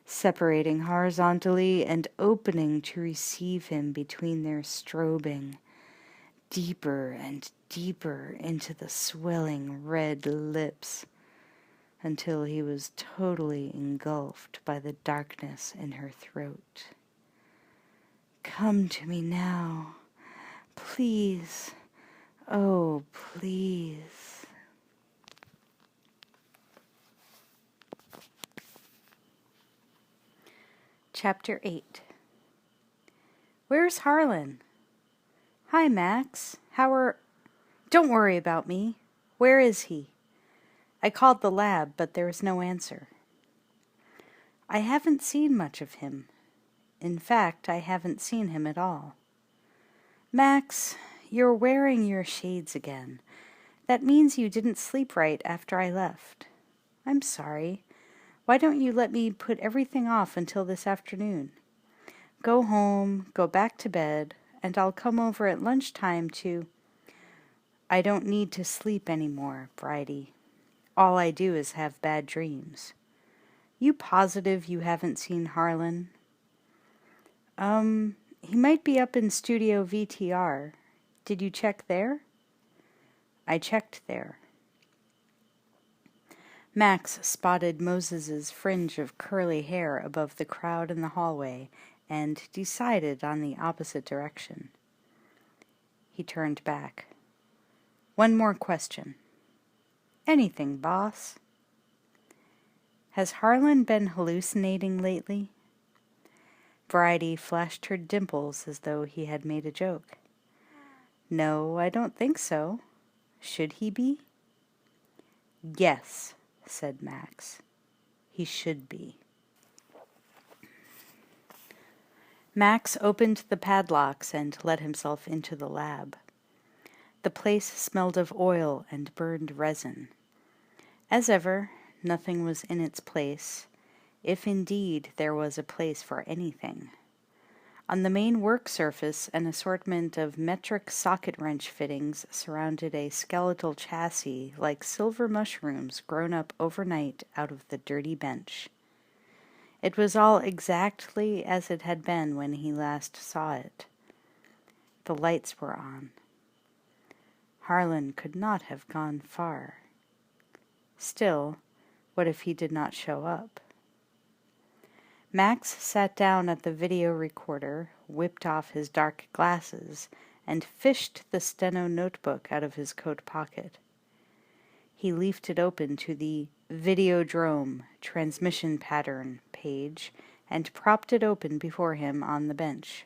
separating horizontally and opening to receive him between their strobing, deeper and deeper into the swelling red lips. until he was totally engulfed by the darkness in her throat. "Come to me now. Please. Oh, please." Chapter 8. "Where's Harlan?" "Hi, Max. Don't worry about me. Where is he?" "I called the lab, but there was no answer." "I haven't seen much of him. In fact, I haven't seen him at all." "Max, you're wearing your shades again. That means you didn't sleep right after I left. I'm sorry. Why don't you let me put everything off until this afternoon? Go home, go back to bed, and I'll come over at lunchtime to—" "I don't need to sleep anymore, Bridie. All I do is have bad dreams. You positive you haven't seen Harlan?" He might be up in Studio VTR. Did you check there?" "I checked there." Max spotted Moses's fringe of curly hair above the crowd in the hallway and decided on the opposite direction. He turned back. "One more question." "Anything, boss." "Has Harlan been hallucinating lately?" Bridie flashed her dimples as though he had made a joke. "No, I don't think so. Should he be?" "Yes," said Max. "He should be." Max opened the padlocks and let himself into the lab. The place smelled of oil and burned resin. As ever, nothing was in its place, if indeed there was a place for anything. On the main work surface, an assortment of metric socket wrench fittings surrounded a skeletal chassis like silver mushrooms grown up overnight out of the dirty bench. It was all exactly as it had been when he last saw it. The lights were on. Harlan could not have gone far. Still, what if he did not show up? Max sat down at the video recorder, whipped off his dark glasses, and fished the steno notebook out of his coat pocket. He leafed it open to the Videodrome transmission pattern page and propped it open before him on the bench.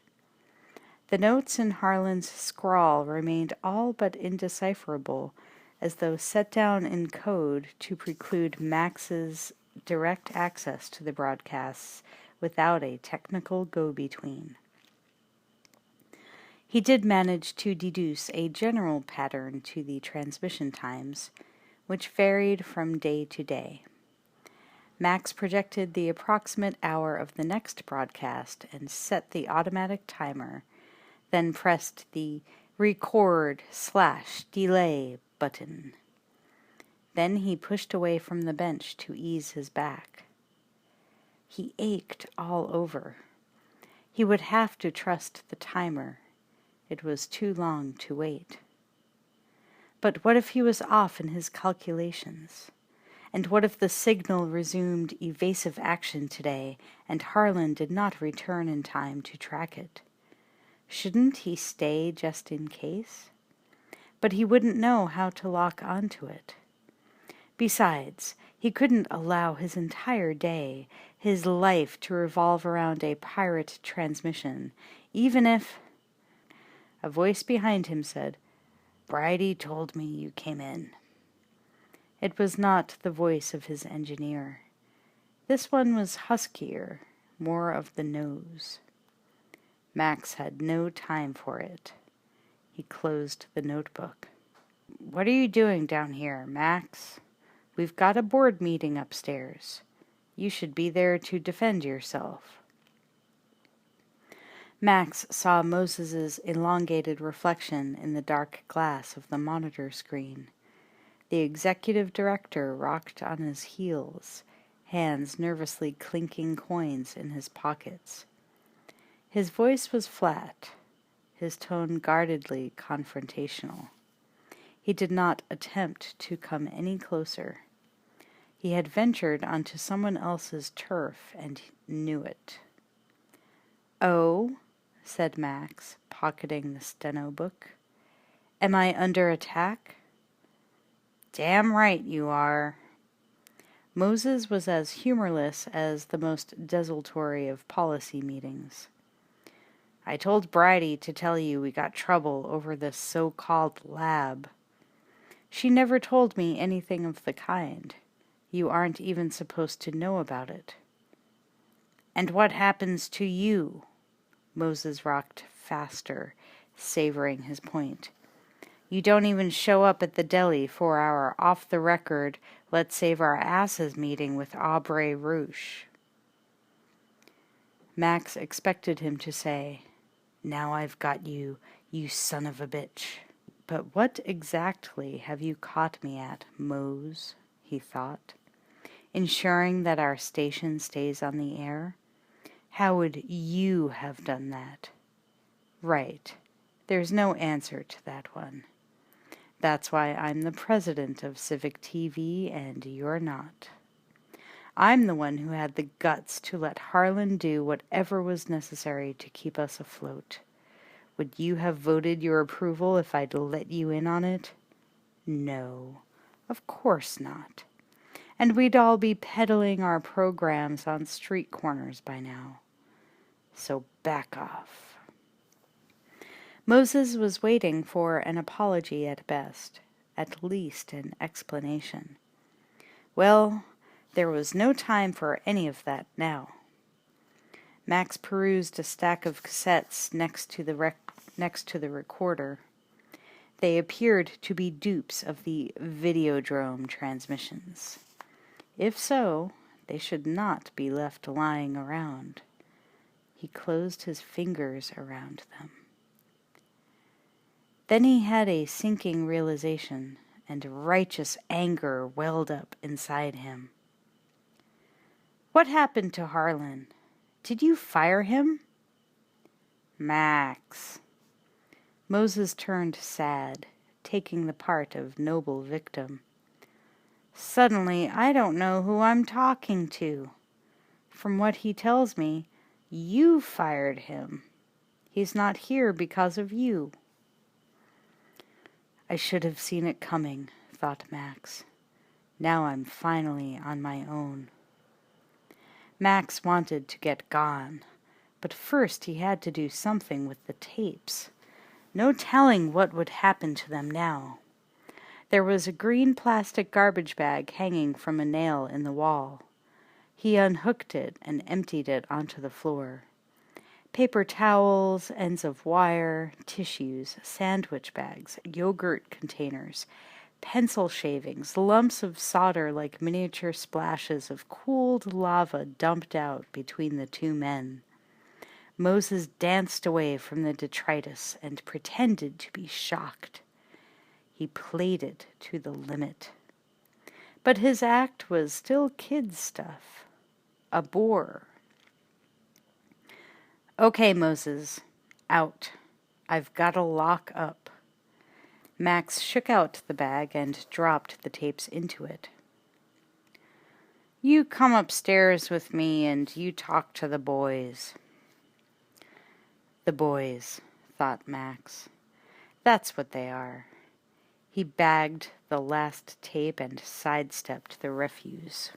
The notes in Harlan's scrawl remained all but indecipherable, as though set down in code to preclude Max's direct access to the broadcasts without a technical go-between. He did manage to deduce a general pattern to the transmission times, which varied from day to day. Max projected the approximate hour of the next broadcast and set the automatic timer, then pressed the record/delay button. Then he pushed away from the bench to ease his back. He ached all over. He would have to trust the timer. It was too long to wait. But what if he was off in his calculations? And what if the signal resumed evasive action today and Harlan did not return in time to track it? Shouldn't he stay just in case? But he wouldn't know how to lock onto it. Besides, he couldn't allow his entire day, his life, to revolve around a pirate transmission, even if— A voice behind him said, "Bridie told me you came in." It was not the voice of his engineer. This one was huskier, more of the nose. Max had no time for it. He closed the notebook. "What are you doing down here, Max? We've got a board meeting upstairs. You should be there to defend yourself." Max saw Moses's elongated reflection in the dark glass of the monitor screen. The executive director rocked on his heels, hands nervously clinking coins in his pockets. His voice was flat, his tone guardedly confrontational. He did not attempt to come any closer. He had ventured onto someone else's turf and knew it. "Oh," said Max, pocketing the steno book. "Am I under attack?" "Damn right you are." Moses was as humorless as the most desultory of policy meetings. "I told Bridie to tell you we got trouble over this so-called lab. She never told me anything of the kind. You aren't even supposed to know about it." "And what happens to you?" Moses rocked faster, savoring his point. "You don't even show up at the deli for our off-the-record, let's save our asses meeting with Aubrey Rouge." Max expected him to say, "Now I've got you, you son of a bitch." "But what exactly have you caught me at, Mose?" he thought. "Ensuring that our station stays on the air? How would you have done that?" Right. There's no answer to that one. That's why I'm the president of Civic TV and you're not. I'm the one who had the guts to let Harlan do whatever was necessary to keep us afloat. Would you have voted your approval if I'd let you in on it? No, of course not. And we'd all be peddling our programs on street corners by now. So back off." Moses was waiting for an apology at best, at least an explanation. Well, there was no time for any of that now. Max perused a stack of cassettes next to the recorder. They appeared to be dupes of the Videodrome transmissions. If so, they should not be left lying around. He closed his fingers around them. Then he had a sinking realization, and righteous anger welled up inside him. "What happened to Harlan? Did you fire him?" "Max." Moses turned sad, taking the part of noble victim. "Suddenly, I don't know who I'm talking to. From what he tells me, you fired him. He's not here because of you." "I should have seen it coming," thought Max. "Now I'm finally on my own." Max wanted to get gone, but first he had to do something with the tapes. No telling what would happen to them now. There was a green plastic garbage bag hanging from a nail in the wall. He unhooked it and emptied it onto the floor. Paper towels, ends of wire, tissues, sandwich bags, yogurt containers, pencil shavings, lumps of solder like miniature splashes of cooled lava dumped out between the two men. Moses danced away from the detritus and pretended to be shocked. He played it to the limit. But his act was still kid stuff. A bore. "Okay, Moses. Out. I've got to lock up." Max shook out the bag and dropped the tapes into it. "You come upstairs with me and you talk to the boys." The boys, thought Max. That's what they are. He bagged the last tape and sidestepped the refuse.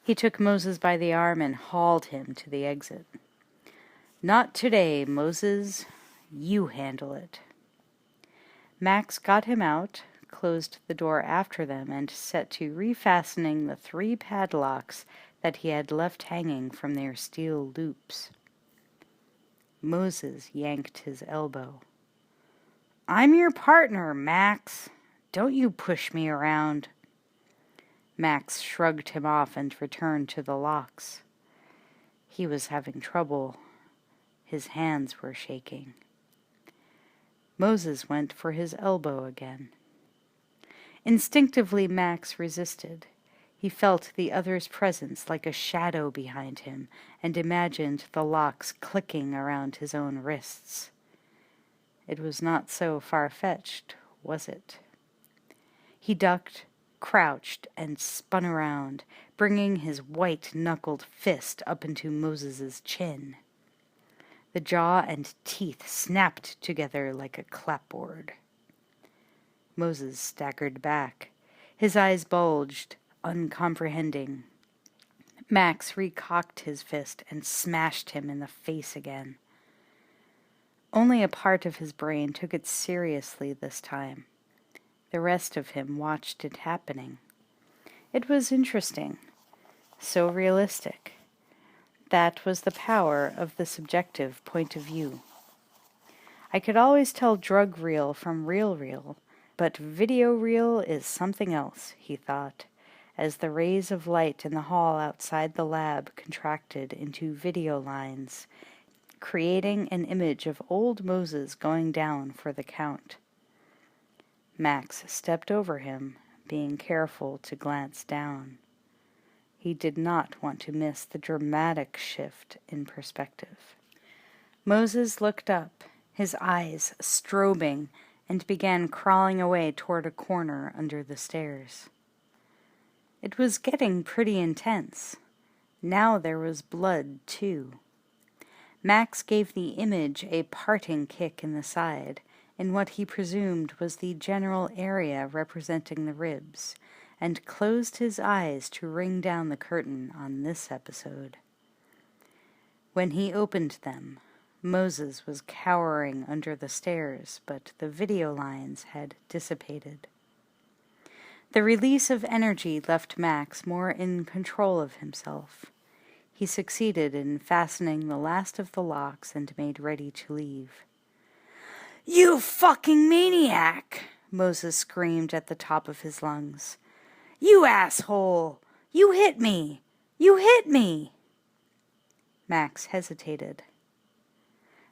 He took Moses by the arm and hauled him to the exit. "Not today, Moses. You handle it." Max got him out, closed the door after them, and set to refastening the 3 padlocks that he had left hanging from their steel loops. Moses yanked his elbow. "I'm your partner, Max. Don't you push me around." Max shrugged him off and returned to the locks. He was having trouble. His hands were shaking. Moses went for his elbow again. Instinctively, Max resisted. He felt the other's presence like a shadow behind him and imagined the locks clicking around his own wrists. It was not so far-fetched, was it? He ducked, crouched and spun around, bringing his white-knuckled fist up into Moses's chin. The jaw and teeth snapped together like a clapboard. Moses staggered back. His eyes bulged, uncomprehending. Max recocked his fist and smashed him in the face again. Only a part of his brain took it seriously this time. The rest of him watched it happening. It was interesting, so realistic. That was the power of the subjective point of view. I could always tell drug reel from real, but video reel is something else, he thought, as the rays of light in the hall outside the lab contracted into video lines, creating an image of old Moses going down for the count. Max stepped over him, being careful to glance down. He did not want to miss the dramatic shift in perspective. Moses looked up, his eyes strobing, and began crawling away toward a corner under the stairs. It was getting pretty intense. Now there was blood, too. Max gave the image a parting kick in the side, in what he presumed was the general area representing the ribs, and closed his eyes to ring down the curtain on this episode. When he opened them, Moses was cowering under the stairs, but the video lines had dissipated. The release of energy left Max more in control of himself. He succeeded in fastening the last of the locks and made ready to leave. "You fucking maniac!" Moses screamed at the top of his lungs. "You asshole! You hit me! You hit me!" Max hesitated.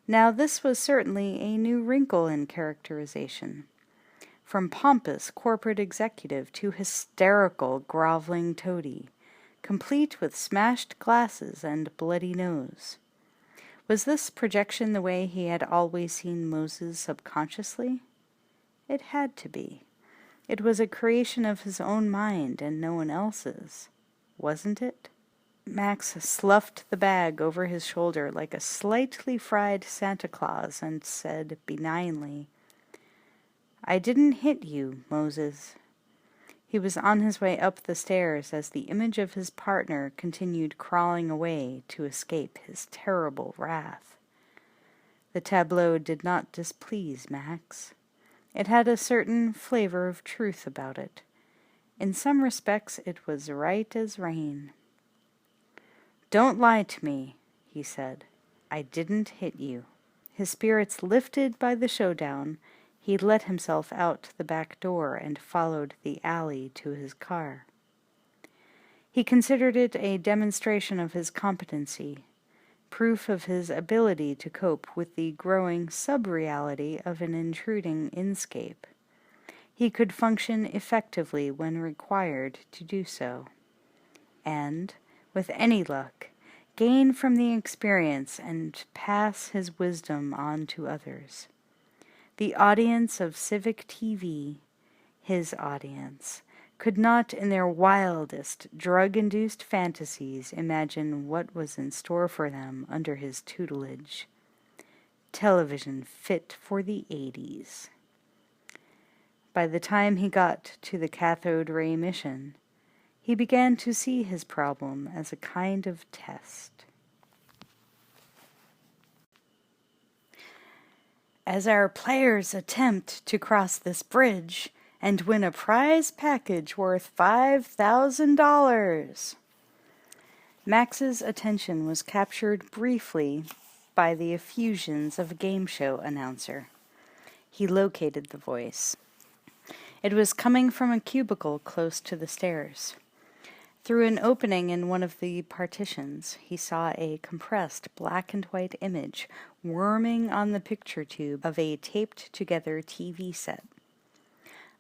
Now this was certainly a new wrinkle in characterization. From pompous corporate executive to hysterical groveling toady, complete with smashed glasses and bloody nose. Was this projection the way he had always seen Moses subconsciously? It had to be. It was a creation of his own mind and no one else's, wasn't it? Max sloughed the bag over his shoulder like a slightly fried Santa Claus and said benignly, "I didn't hit you, Moses." He was on his way up the stairs as the image of his partner continued crawling away to escape his terrible wrath. The tableau did not displease Max. It had a certain flavor of truth about it. In some respects it was right as rain. "Don't lie to me," he said. "I didn't hit you." His spirits lifted by the showdown, he let himself out the back door and followed the alley to his car. He considered it a demonstration of his competency, proof of his ability to cope with the growing sub-reality of an intruding inscape. He could function effectively when required to do so. And, with any luck, gain from the experience and pass his wisdom on to others. The audience of Civic TV, his audience, could not in their wildest, drug-induced fantasies imagine what was in store for them under his tutelage. Television fit for the 80s. By the time he got to the cathode ray mission, he began to see his problem as a kind of test. As our players attempt to cross this bridge and win a prize package worth $5,000. Max's attention was captured briefly by the effusions of a game show announcer. He located the voice. It was coming from a cubicle close to the stairs. Through an opening in one of the partitions, he saw a compressed black and white image worming on the picture tube of a taped-together TV set.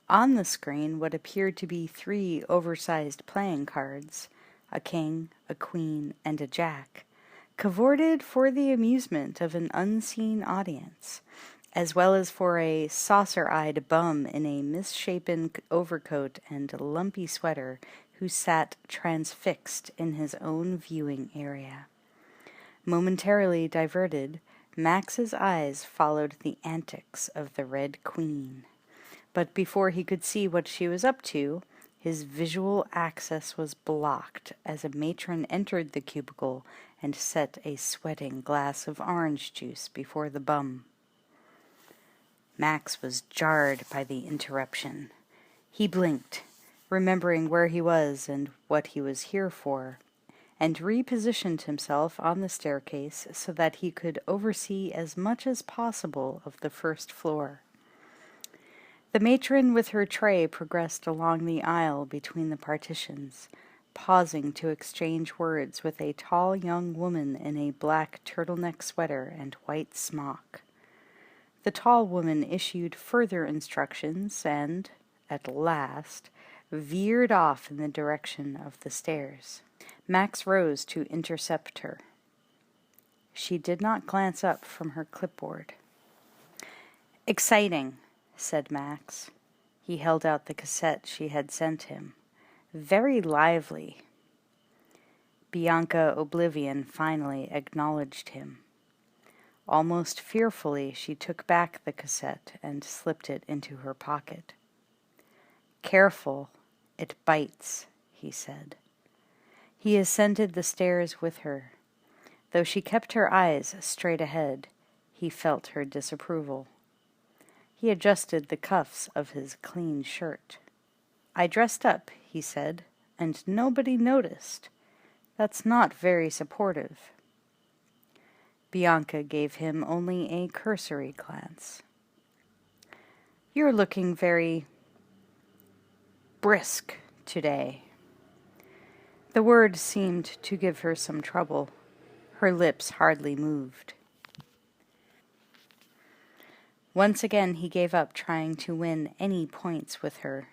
On the screen, what appeared to be 3 oversized playing cards, a king, a queen, and a jack, cavorted for the amusement of an unseen audience, as well as for a saucer-eyed bum in a misshapen overcoat and lumpy sweater who sat transfixed in his own viewing area. Momentarily diverted, Max's eyes followed the antics of the Red Queen. But before he could see what she was up to, his visual access was blocked as a matron entered the cubicle and set a sweating glass of orange juice before the bum. Max was jarred by the interruption. He blinked, remembering where he was and what he was here for, and repositioned himself on the staircase so that he could oversee as much as possible of the first floor. The matron with her tray progressed along the aisle between the partitions, pausing to exchange words with a tall young woman in a black turtleneck sweater and white smock. The tall woman issued further instructions and, at last, veered off in the direction of the stairs. Max rose to intercept her. She did not glance up from her clipboard. "Exciting," said Max. He held out the cassette she had sent him. "Very lively." Bianca Oblivion finally acknowledged him. Almost fearfully, she took back the cassette and slipped it into her pocket. "Careful, it bites," he said. He ascended the stairs with her. Though she kept her eyes straight ahead, he felt her disapproval. He adjusted the cuffs of his clean shirt. "I dressed up," he said, "and nobody noticed. That's not very supportive." Bianca gave him only a cursory glance. "You're looking very brisk today." The word seemed to give her some trouble. Her lips hardly moved. Once again he gave up trying to win any points with her.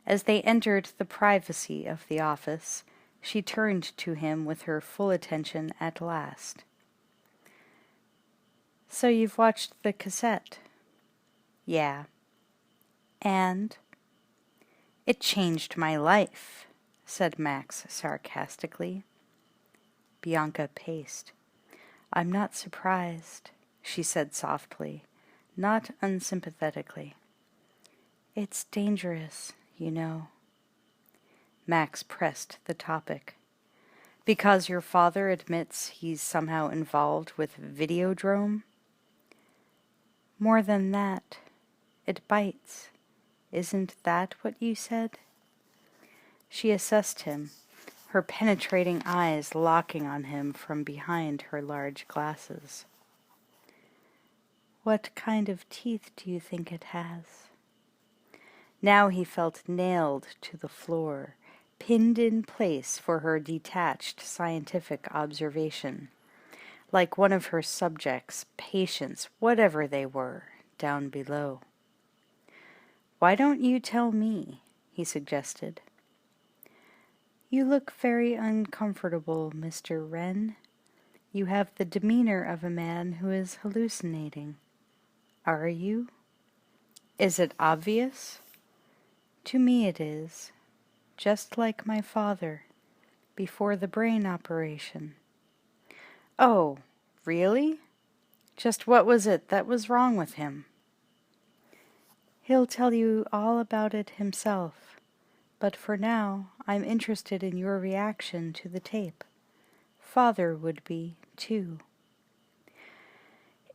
As they entered the privacy of the office, she turned to him with her full attention at last. "So you've watched the cassette?" "Yeah." "And?" "It changed my life," said Max sarcastically. Bianca paced. "I'm not surprised," she said softly, not unsympathetically. "It's dangerous, you know." Max pressed the topic. "Because your father admits he's somehow involved with Videodrome?" "More than that. It bites. Isn't that what you said?" She assessed him, her penetrating eyes locking on him from behind her large glasses. "What kind of teeth do you think it has?" Now he felt nailed to the floor, pinned in place for her detached scientific observation, like one of her subjects, patients, whatever they were, down below. "Why don't you tell me?" he suggested. "You look very uncomfortable, Mr. Wren. You have the demeanor of a man who is hallucinating. Are you? Is it obvious? To me it is, just like my father, before the brain operation." "Oh, really? Just what was it that was wrong with him?" "He'll tell you all about it himself, but for now I'm interested in your reaction to the tape. Father would be, too."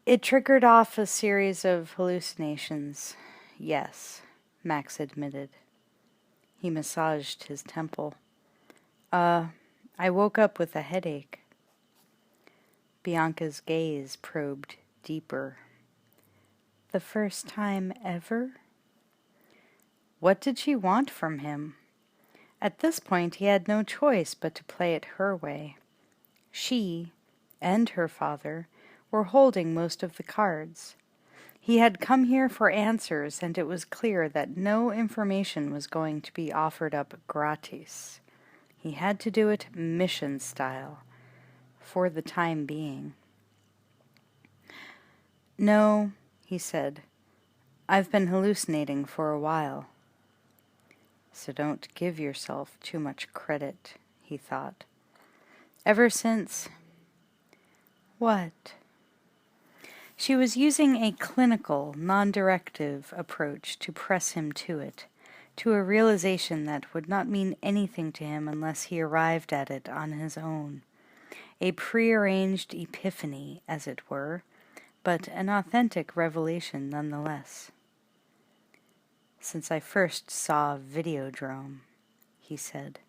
"It triggered off a series of hallucinations, yes," Max admitted. He massaged his temple. I woke up with a headache." Bianca's gaze probed deeper. "The first time ever?" What did she want from him? At this point he had no choice but to play it her way. She, and her father, were holding most of the cards. He had come here for answers, and it was clear that no information was going to be offered up gratis. He had to do it mission style, for the time being. No, he said. I've been hallucinating for a while. So don't give yourself too much credit, he thought. Ever since... What? She was using a clinical, non-directive approach to press him to it, to a realization that would not mean anything to him unless he arrived at it on his own. A prearranged epiphany, as it were, but an authentic revelation nonetheless. Since I first saw Videodrome, he said.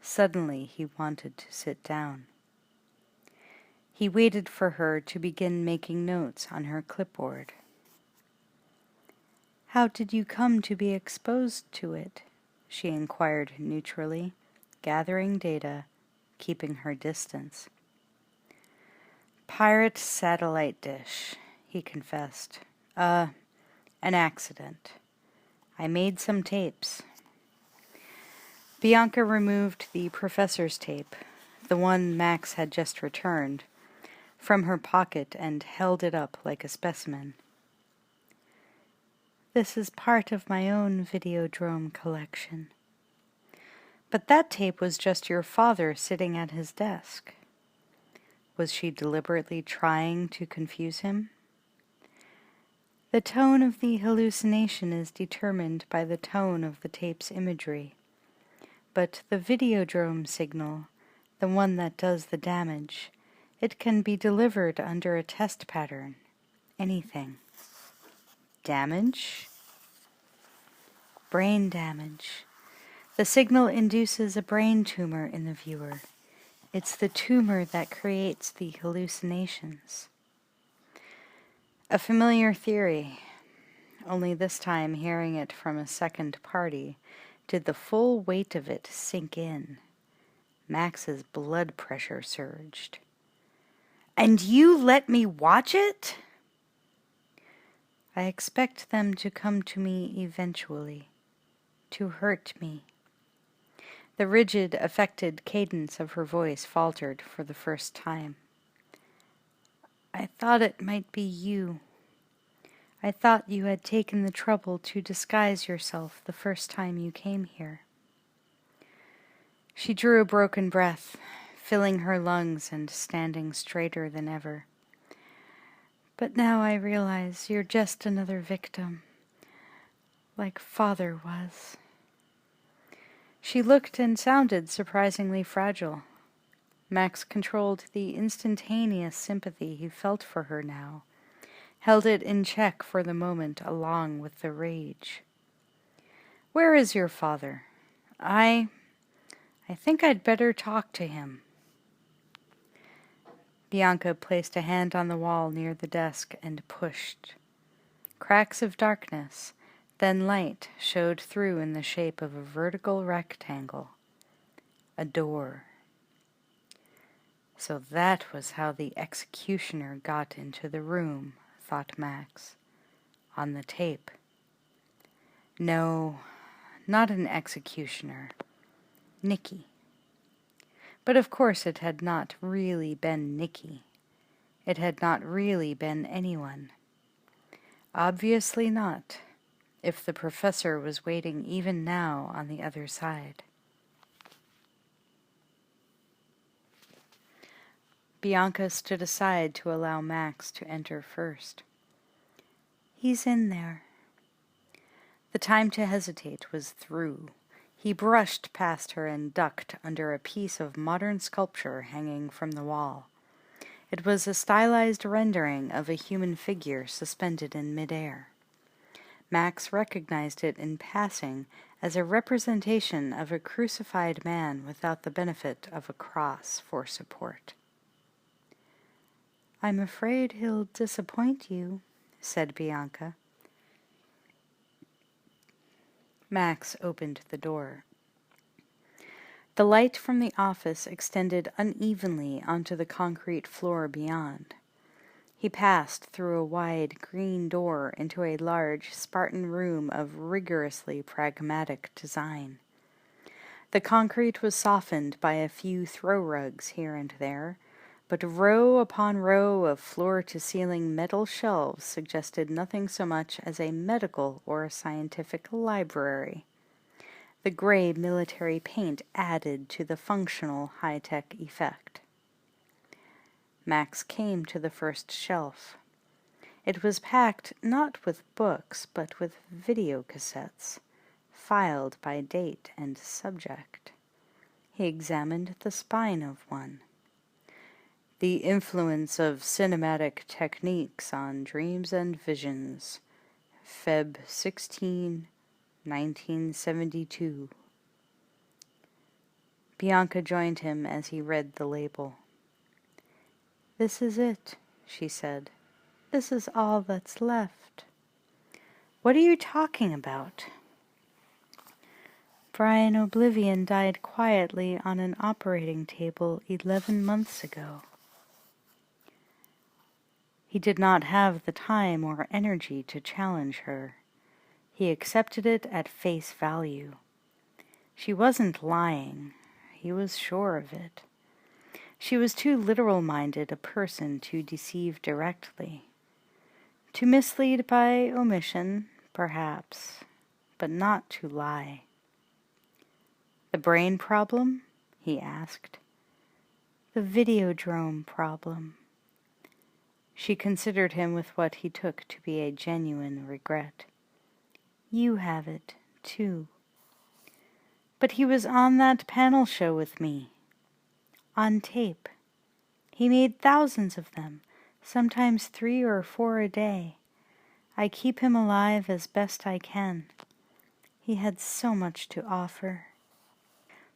Suddenly he wanted to sit down. He waited for her to begin making notes on her clipboard. How did you come to be exposed to it? She inquired neutrally, gathering data, keeping her distance. Pirate satellite dish, he confessed. An accident. I made some tapes. Bianca removed the professor's tape, the one Max had just returned, from her pocket and held it up like a specimen. This is part of my own Videodrome collection. But that tape was just your father sitting at his desk. Was she deliberately trying to confuse him? The tone of the hallucination is determined by the tone of the tape's imagery. But the Videodrome signal, the one that does the damage, it can be delivered under a test pattern. Anything. Damage? Brain damage. The signal induces a brain tumor in the viewer. It's the tumor that creates the hallucinations. A familiar theory, only this time hearing it from a second party, did the full weight of it sink in. Max's blood pressure surged. And you let me watch it? I expect them to come to me eventually, to hurt me. The rigid, affected cadence of her voice faltered for the first time. I thought it might be you. I thought you had taken the trouble to disguise yourself the first time you came here. She drew a broken breath, filling her lungs and standing straighter than ever. But now I realize you're just another victim, like Father was. She looked and sounded surprisingly fragile. Max controlled the instantaneous sympathy he felt for her now, held it in check for the moment along with the rage. Where is your father? I think I'd better talk to him. Bianca placed a hand on the wall near the desk and pushed. Cracks of darkness, then light, showed through in the shape of a vertical rectangle. A door. So that was how the executioner got into the room, thought Max. On the tape. No, not an executioner. Nicky. But of course it had not really been Nicky. It had not really been anyone. Obviously not, if the professor was waiting even now on the other side. Bianca stood aside to allow Max to enter first. He's in there. The time to hesitate was through. He brushed past her and ducked under a piece of modern sculpture hanging from the wall. It was a stylized rendering of a human figure suspended in midair. Max recognized it in passing as a representation of a crucified man without the benefit of a cross for support. I'm afraid he'll disappoint you, said Bianca. Max opened the door. The light from the office extended unevenly onto the concrete floor beyond. He passed through a wide green door into a large Spartan room of rigorously pragmatic design. The concrete was softened by a few throw rugs here and there, but row upon row of floor-to-ceiling metal shelves suggested nothing so much as a medical or a scientific library. The gray military paint added to the functional high-tech effect. Max came to the first shelf. It was packed not with books, but with videocassettes, filed by date and subject. He examined the spine of one. The influence of cinematic techniques on dreams and visions. Feb 16, 1972. Bianca joined him as he read the label. "This is it," she said. "This is all that's left." "What are you talking about?" "Brian Oblivion died quietly on an operating table 11 months ago. He did not have the time or energy to challenge her. He accepted it at face value. She wasn't lying. He was sure of it. She was too literal-minded a person to deceive directly. To mislead by omission, perhaps, but not to lie. "The brain problem?" he asked. "The Videodrome problem." She considered him with what he took to be a genuine regret. "You have it, too." "But he was on that panel show with me." "On tape. He made thousands of them, sometimes 3 or 4 a day. I keep him alive as best I can. He had so much to offer."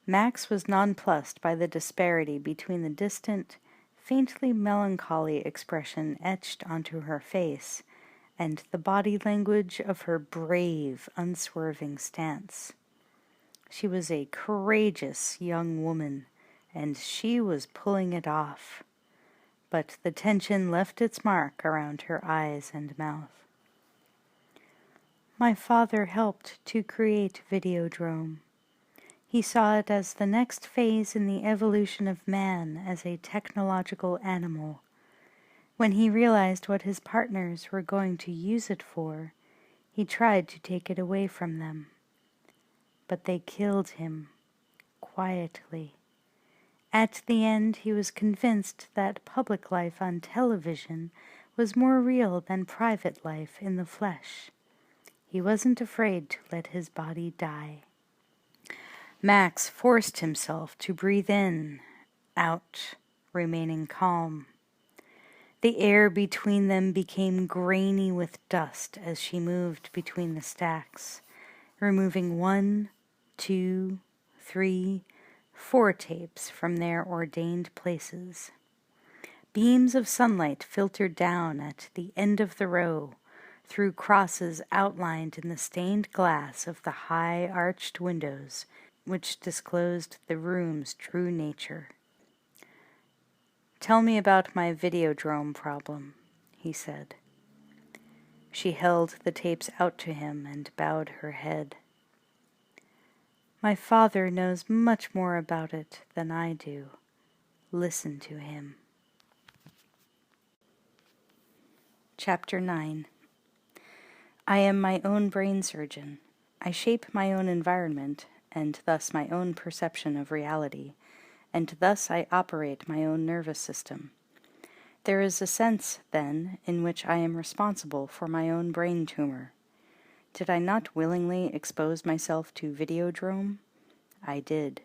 Max was nonplussed by the disparity between the distant, faintly melancholy expression etched onto her face and the body language of her brave, unswerving stance. She was a courageous young woman, and she was pulling it off. But the tension left its mark around her eyes and mouth. "My father helped to create Videodrome. He saw it as the next phase in the evolution of man as a technological animal. When he realized what his partners were going to use it for, he tried to take it away from them. But they killed him, quietly. At the end, he was convinced that public life on television was more real than private life in the flesh. He wasn't afraid to let his body die." Max forced himself to breathe in, out, remaining calm. The air between them became grainy with dust as she moved between the stacks, removing 1, 2, 3, 4 tapes from their ordained places. Beams of sunlight filtered down at the end of the row, through crosses outlined in the stained glass of the high arched windows, which disclosed the room's true nature. "Tell me about my Videodrome problem," he said. She held the tapes out to him and bowed her head. "My father knows much more about it than I do. Listen to him." Chapter 9. I am my own brain surgeon. I shape my own environment, and thus my own perception of reality, and thus I operate my own nervous system. There is a sense, then, in which I am responsible for my own brain tumor. Did I not willingly expose myself to Videodrome? I did.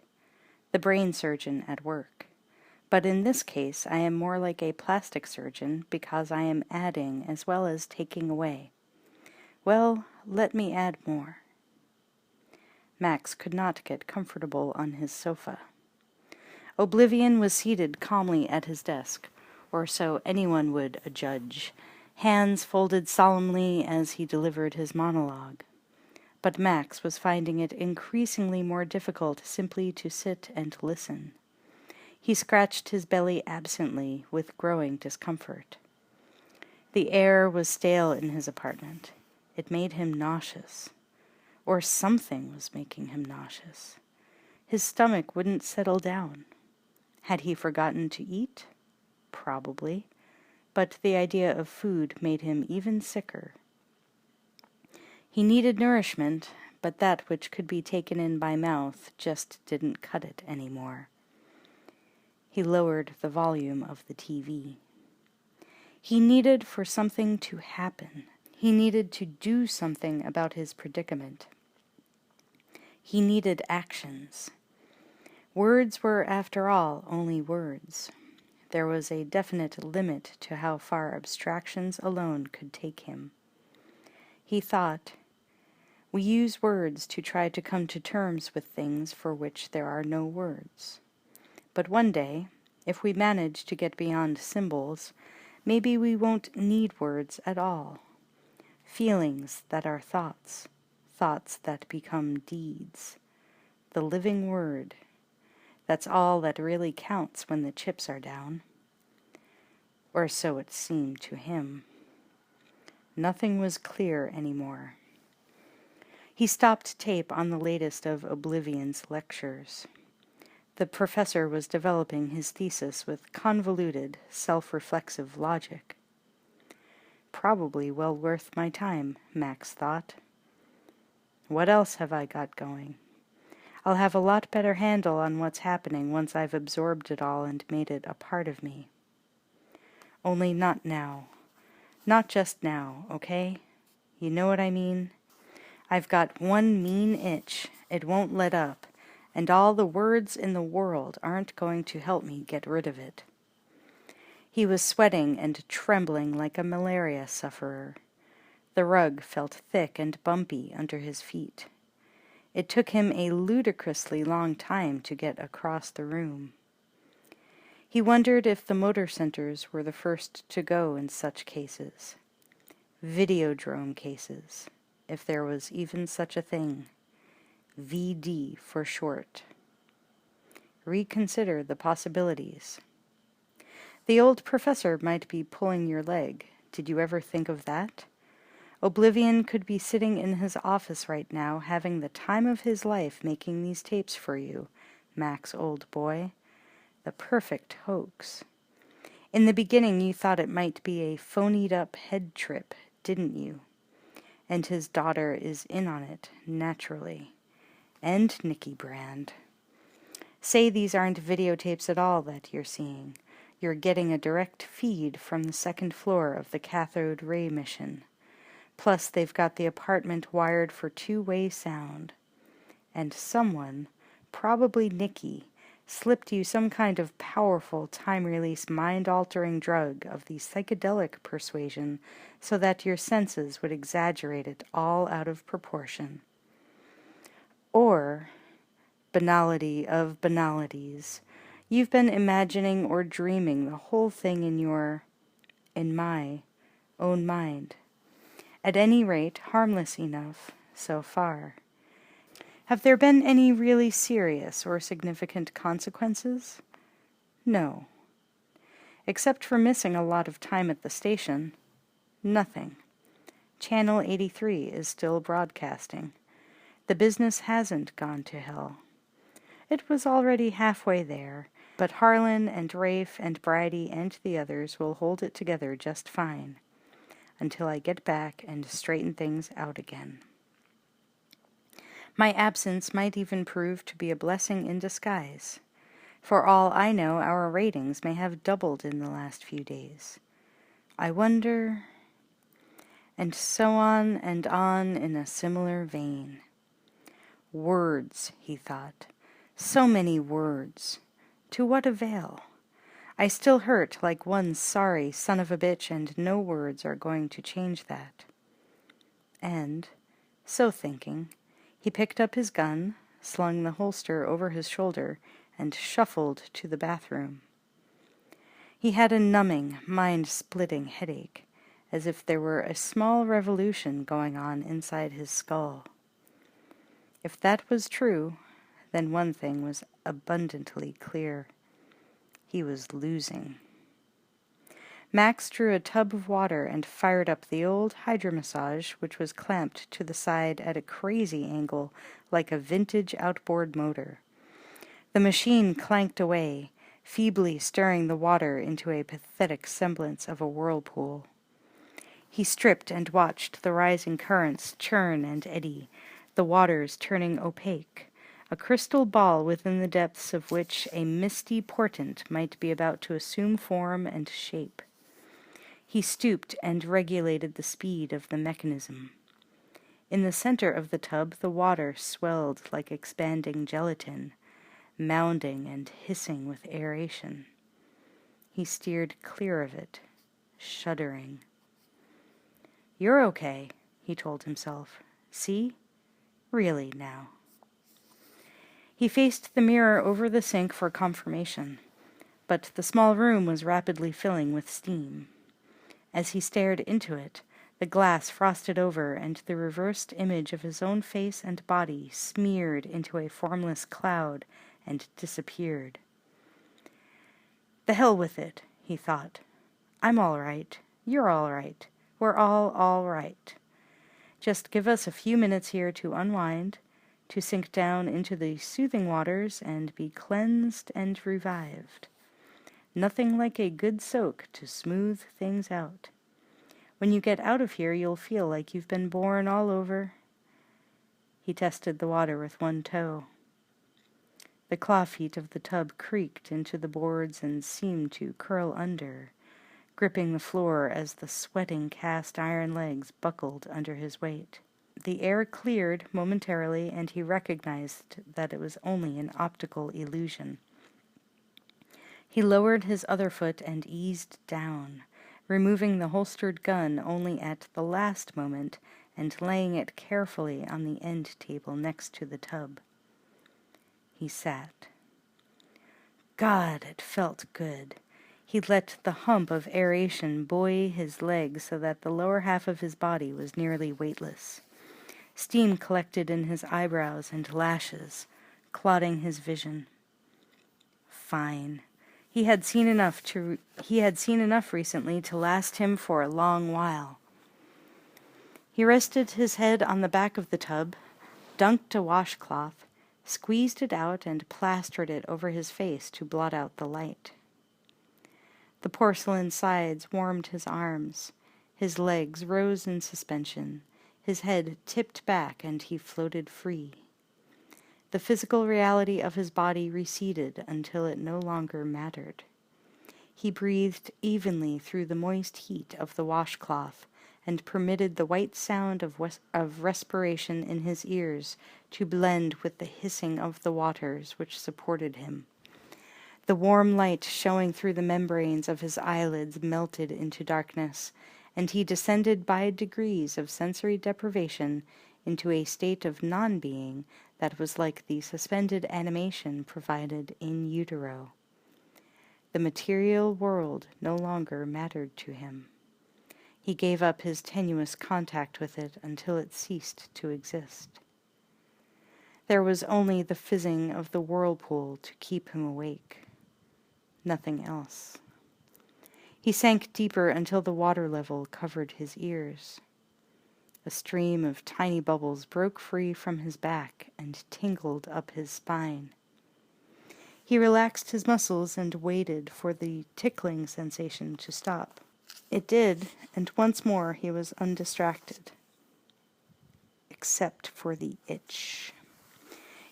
The brain surgeon at work. But in this case I am more like a plastic surgeon because I am adding as well as taking away. Well, let me add more. Max could not get comfortable on his sofa. Oblivion was seated calmly at his desk, or so anyone would adjudge, hands folded solemnly as he delivered his monologue. But Max was finding it increasingly more difficult simply to sit and listen. He scratched his belly absently with growing discomfort. The air was stale in his apartment. It made him nauseous. Or something was making him nauseous. His stomach wouldn't settle down. Had he forgotten to eat? probably, but the idea of food made him even sicker. He needed nourishment, but that which could be taken in by mouth just didn't cut it anymore. He lowered the volume of the TV. He needed for something to happen. He needed to do something about his predicament. He needed actions. Words were, after all, only words. There was a definite limit to how far abstractions alone could take him. He thought, we use words to try to come to terms with things for which there are no words. But one day, if we manage to get beyond symbols, maybe we won't need words at all. Feelings that are thoughts, thoughts that become deeds. The living word. That's all that really counts when the chips are down. Or so it seemed to him. Nothing was clear anymore. He stopped tape on the latest of Oblivion's lectures. The professor was developing his thesis with convoluted, self-reflexive logic. Probably well worth my time, Max thought. What else have I got going? I'll have a lot better handle on what's happening once I've absorbed it all and made it a part of me. Only not now. Not just now, okay? You know what I mean? I've got one mean itch. It won't let up, and all the words in the world aren't going to help me get rid of it. He was sweating and trembling like a malaria sufferer. The rug felt thick and bumpy under his feet. It took him a ludicrously long time to get across the room. He wondered if the motor centers were the first to go in such cases. Videodrome cases, if there was even such a thing. VD for short. Reconsider the possibilities. The old professor might be pulling your leg. Did you ever think of that? Oblivion could be sitting in his office right now, having the time of his life making these tapes for you, Max, old boy. The perfect hoax. In the beginning you thought it might be a phonied-up head trip, didn't you? And his daughter is in on it, naturally. And Nicky Brand. Say these aren't videotapes at all that you're seeing. You're getting a direct feed from the second floor of the cathode ray mission. Plus they've got the apartment wired for two-way sound. And someone, probably Nicky, slipped you some kind of powerful time-release mind-altering drug of the psychedelic persuasion so that your senses would exaggerate it all out of proportion. Or, banality of banalities, you've been imagining or dreaming the whole thing in my own mind. At any rate, harmless enough, so far. Have there been any really serious or significant consequences? No. Except for missing a lot of time at the station. Nothing. Channel 83 is still broadcasting. The business hasn't gone to hell. It was already halfway there, but Harlan and Rafe and Bridie and the others will hold it together just fine, until I get back and straighten things out again. My absence might even prove to be a blessing in disguise. For all I know, our ratings may have doubled in the last few days. I wonder... And so on and on in a similar vein. Words, he thought. So many words. To what avail? I still hurt like one sorry son of a bitch, and no words are going to change that. And, so thinking, he picked up his gun, slung the holster over his shoulder, and shuffled to the bathroom. He had a numbing, mind-splitting headache, as if there were a small revolution going on inside his skull. If that was true, then one thing was abundantly clear. He was losing. Max drew a tub of water and fired up the old hydromassage, which was clamped to the side at a crazy angle like a vintage outboard motor. The machine clanked away, feebly stirring the water into a pathetic semblance of a whirlpool. He stripped and watched the rising currents churn and eddy, the waters turning opaque, a crystal ball within the depths of which a misty portent might be about to assume form and shape. He stooped and regulated the speed of the mechanism. In the center of the tub the water swelled like expanding gelatin, mounding and hissing with aeration. He steered clear of it, shuddering. "You're okay," he told himself. "See? Really, now." He faced the mirror over the sink for confirmation, but the small room was rapidly filling with steam. As he stared into it, the glass frosted over and the reversed image of his own face and body smeared into a formless cloud and disappeared. "The hell with it," he thought. "I'm all right. You're all right. We're all right. Just give us a few minutes here to unwind, to sink down into the soothing waters and be cleansed and revived. Nothing like a good soak to smooth things out. When you get out of here, you'll feel like you've been born all over." He tested the water with one toe. The claw feet of the tub creaked into the boards and seemed to curl under, gripping the floor as the sweating cast iron legs buckled under his weight. The air cleared momentarily, and he recognized that it was only an optical illusion. He lowered his other foot and eased down, removing the holstered gun only at the last moment and laying it carefully on the end table next to the tub. He sat. God, it felt good. He let the hump of aeration buoy his legs so that the lower half of his body was nearly weightless. Steam collected in his eyebrows and lashes, clouding his vision. Fine. He had seen enough recently to last him for a long while. He rested his head on the back of the tub, dunked a washcloth, squeezed it out, and plastered it over his face to blot out the light. The porcelain sides warmed his arms. His legs rose in suspension. His head tipped back, and he floated free. The physical reality of his body receded until it no longer mattered. He breathed evenly through the moist heat of the washcloth and permitted the white sound of respiration in his ears to blend with the hissing of the waters which supported him. The warm light showing through the membranes of his eyelids melted into darkness, and he descended by degrees of sensory deprivation into a state of non-being that was like the suspended animation provided in utero. The material world no longer mattered to him. He gave up his tenuous contact with it until it ceased to exist. There was only the fizzing of the whirlpool to keep him awake. Nothing else. He sank deeper until the water level covered his ears. A stream of tiny bubbles broke free from his back and tingled up his spine. He relaxed his muscles and waited for the tickling sensation to stop. It did, and once more he was undistracted. Except for the itch.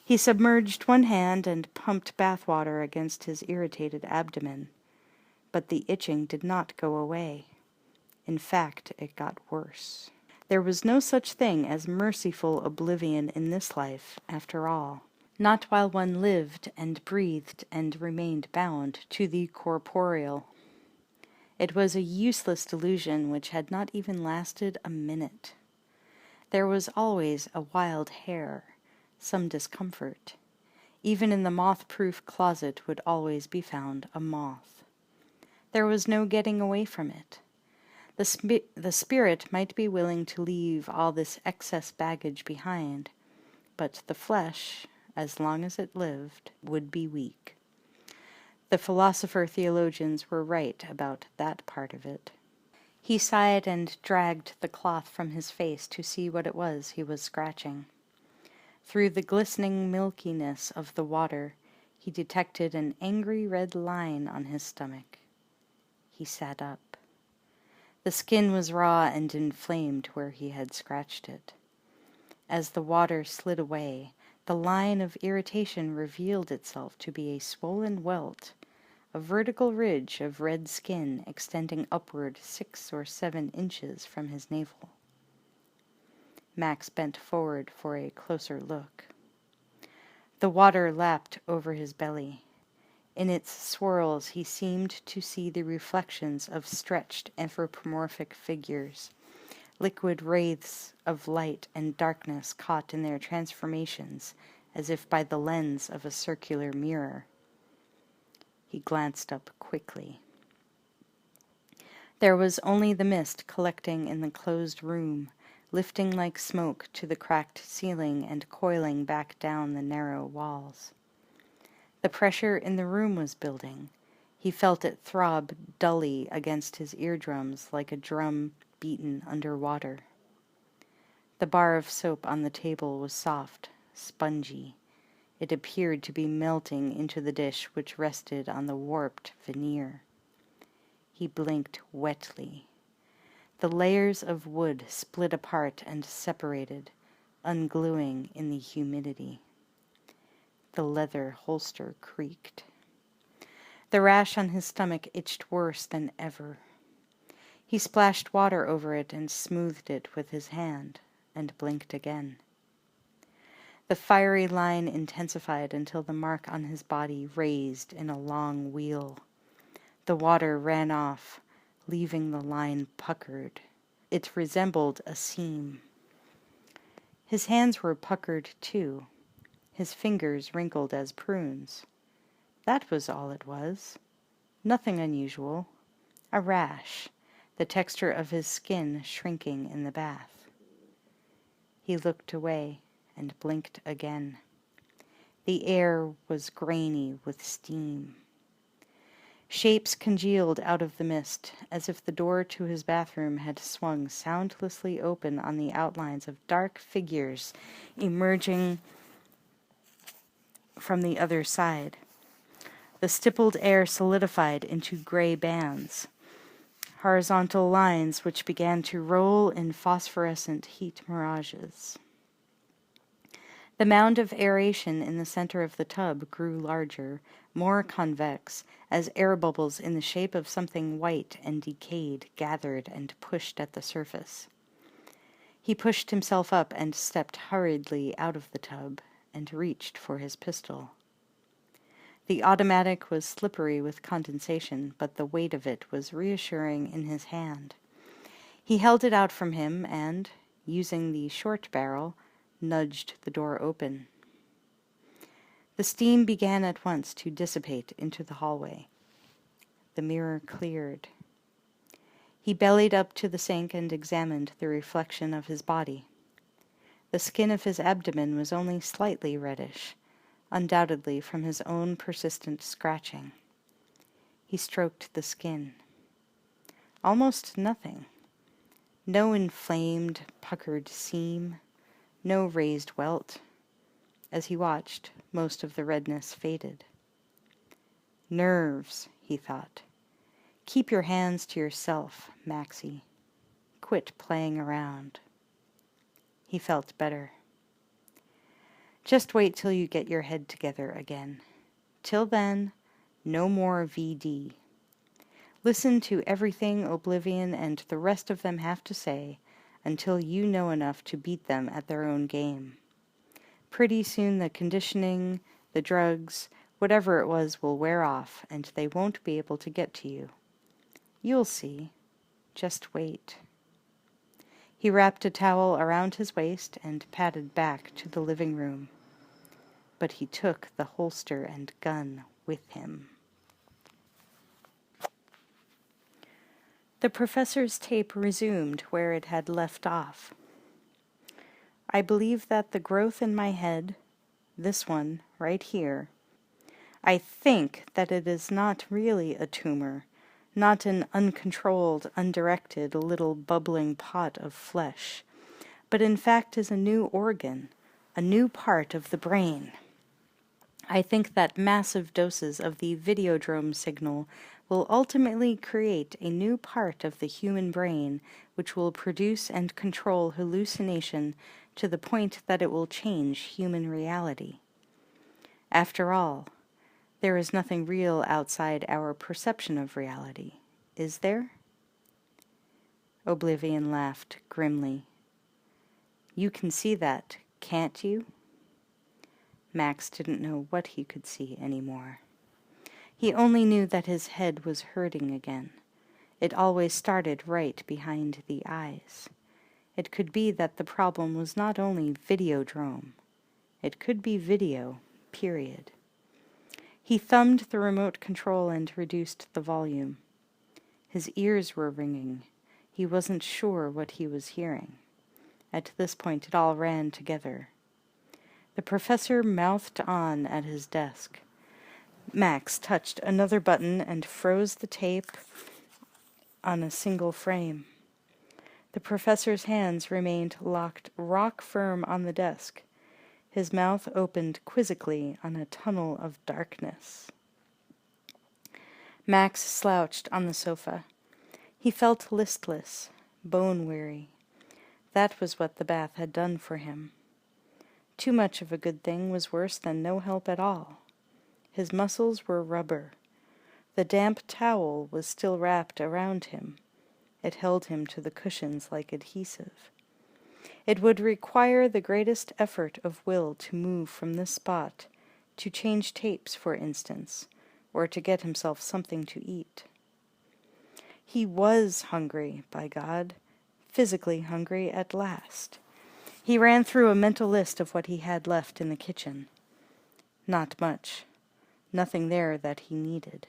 He submerged one hand and pumped bathwater against his irritated abdomen. But the itching did not go away. In fact, it got worse. There was no such thing as merciful oblivion in this life, after all. Not while one lived and breathed and remained bound to the corporeal. It was a useless delusion which had not even lasted a minute. There was always a wild hair, some discomfort. Even in the moth-proof closet would always be found a moth. There was no getting away from it. The spirit might be willing to leave all this excess baggage behind, but the flesh, as long as it lived, would be weak. The philosopher-theologians were right about that part of it. He sighed and dragged the cloth from his face to see what it was he was scratching. Through the glistening milkiness of the water, He detected an angry red line on his stomach. He sat up. The skin was raw and inflamed where he had scratched it. As the water slid away, the line of irritation revealed itself to be a swollen welt, a vertical ridge of red skin extending upward 6 or 7 inches from his navel. Max bent forward for a closer look. The water lapped over his belly. In its swirls he seemed to see the reflections of stretched anthropomorphic figures, liquid wraiths of light and darkness caught in their transformations as if by the lens of a circular mirror. He glanced up quickly. There was only the mist collecting in the closed room, lifting like smoke to the cracked ceiling and coiling back down the narrow walls. The pressure in the room was building. He felt it throb dully against his eardrums like a drum beaten under water. The bar of soap on the table was soft, spongy. It appeared to be melting into the dish which rested on the warped veneer. He blinked wetly. The layers of wood split apart and separated, ungluing in the humidity. The leather holster creaked. The rash on his stomach itched worse than ever. He splashed water over it and smoothed it with his hand, and blinked again. The fiery line intensified until the mark on his body raised in a long wheel. The water ran off, leaving the line puckered. It resembled a seam. His hands were puckered too, his fingers wrinkled as prunes. That was all it was. Nothing unusual. A rash, the texture of his skin shrinking in the bath. He looked away and blinked again. The air was grainy with steam. Shapes congealed out of the mist, as if the door to his bathroom had swung soundlessly open on the outlines of dark figures emerging from the other side. The stippled air solidified into gray bands, horizontal lines which began to roll in phosphorescent heat mirages. The mound of aeration in the center of the tub grew larger, more convex, as air bubbles in the shape of something white and decayed gathered and pushed at the surface. He pushed himself up and stepped hurriedly out of the tub and reached for his pistol. The automatic was slippery with condensation, but the weight of it was reassuring in his hand. He held it out from him and, using the short barrel, nudged the door open. The steam began at once to dissipate into the hallway. The mirror cleared. He bellied up to the sink and examined the reflection of his body. The skin of his abdomen was only slightly reddish, undoubtedly from his own persistent scratching. He stroked the skin. Almost nothing. No inflamed, puckered seam, no raised welt. As he watched, most of the redness faded. Nerves, he thought. Keep your hands to yourself, Maxie. Quit playing around. He felt better. Just wait till you get your head together again. Till then, no more VD. Listen to everything Oblivion and the rest of them have to say until you know enough to beat them at their own game. Pretty soon the conditioning, the drugs, whatever it was will wear off and they won't be able to get to you. You'll see. Just wait. He wrapped a towel around his waist and padded back to the living room. But he took the holster and gun with him. The professor's tape resumed where it had left off. I believe that the growth in my head, this one right here, I think that it is not really a tumor, not an uncontrolled, undirected little bubbling pot of flesh, but in fact is a new organ, a new part of the brain. I think that massive doses of the Videodrome signal will ultimately create a new part of the human brain which will produce and control hallucination to the point that it will change human reality. After all, there is nothing real outside our perception of reality, is there? Oblivion laughed grimly. You can see that, can't you? Max didn't know what he could see anymore. He only knew that his head was hurting again. It always started right behind the eyes. It could be that the problem was not only Videodrome. It could be video, period. He thumbed the remote control and reduced the volume. His ears were ringing. He wasn't sure what he was hearing. At this point it all ran together. The professor mouthed on at his desk. Max touched another button and froze the tape on a single frame. The professor's hands remained locked rock firm on the desk. His mouth opened quizzically on a tunnel of darkness. Max slouched on the sofa. He felt listless, bone-weary. That was what the bath had done for him. Too much of a good thing was worse than no help at all. His muscles were rubber. The damp towel was still wrapped around him. It held him to the cushions like adhesive. It would require the greatest effort of will to move from this spot, to change tapes, for instance, or to get himself something to eat. He was hungry, by God, physically hungry at last. He ran through a mental list of what he had left in the kitchen. Not much. Nothing there that he needed.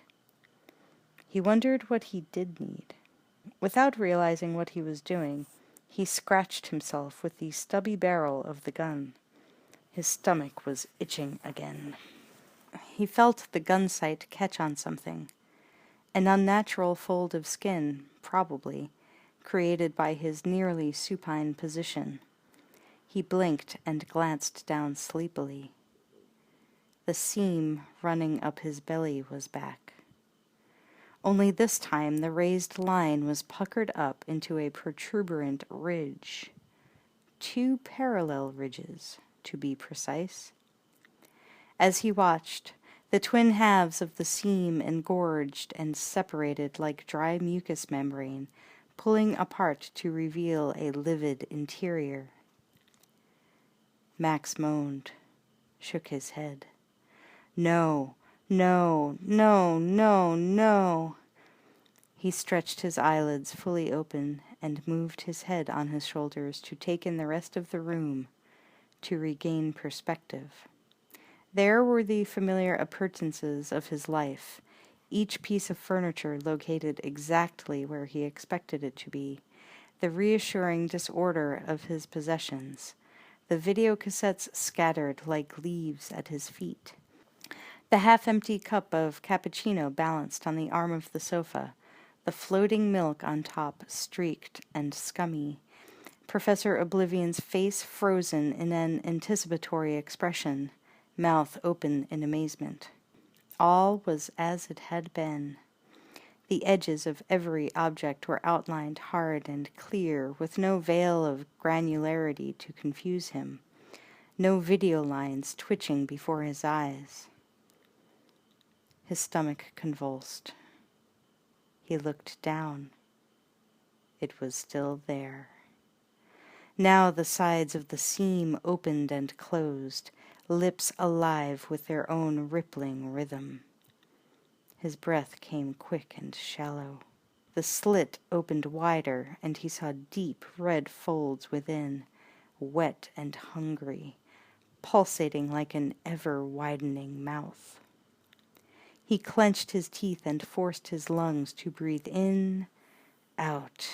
He wondered what he did need. Without realizing what he was doing, he scratched himself with the stubby barrel of the gun. His stomach was itching again. He felt the gun sight catch on something. An unnatural fold of skin, probably, created by his nearly supine position. He blinked and glanced down sleepily. The seam running up his belly was back. Only this time the raised line was puckered up into a protuberant ridge. 2 parallel ridges, to be precise. As he watched, the twin halves of the seam engorged and separated like dry mucous membrane, pulling apart to reveal a livid interior. Max moaned, shook his head. No, no, no, no, no. He stretched his eyelids fully open and moved his head on his shoulders to take in the rest of the room, to regain perspective. There were the familiar appurtenances of his life, each piece of furniture located exactly where he expected it to be, the reassuring disorder of his possessions, the videocassettes scattered like leaves at his feet. The half-empty cup of cappuccino balanced on the arm of the sofa, the floating milk on top streaked and scummy, Professor Oblivion's face frozen in an anticipatory expression, mouth open in amazement. All was as it had been. The edges of every object were outlined hard and clear, with no veil of granularity to confuse him, no video lines twitching before his eyes. His stomach convulsed. He looked down. It was still there. Now the sides of the seam opened and closed, lips alive with their own rippling rhythm. His breath came quick and shallow. The slit opened wider, and he saw deep red folds within, wet and hungry, pulsating like an ever-widening mouth. He clenched his teeth and forced his lungs to breathe in, out,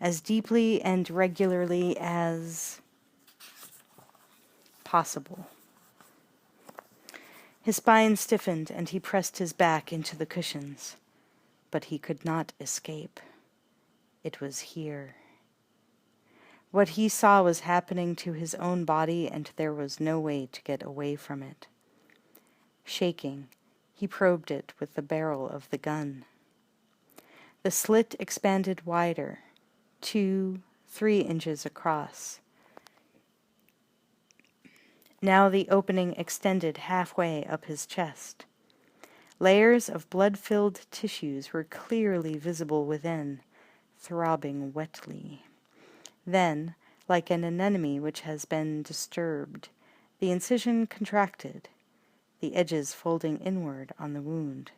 as deeply and regularly as possible. His spine stiffened, and he pressed his back into the cushions. But he could not escape. It was here. What he saw was happening to his own body, and there was no way to get away from it. Shaking, he probed it with the barrel of the gun. The slit expanded wider, 2-3 inches across. Now the opening extended halfway up his chest. Layers of blood-filled tissues were clearly visible within, throbbing wetly. Then, like an anemone which has been disturbed, the incision contracted, the edges folding inward on the wound.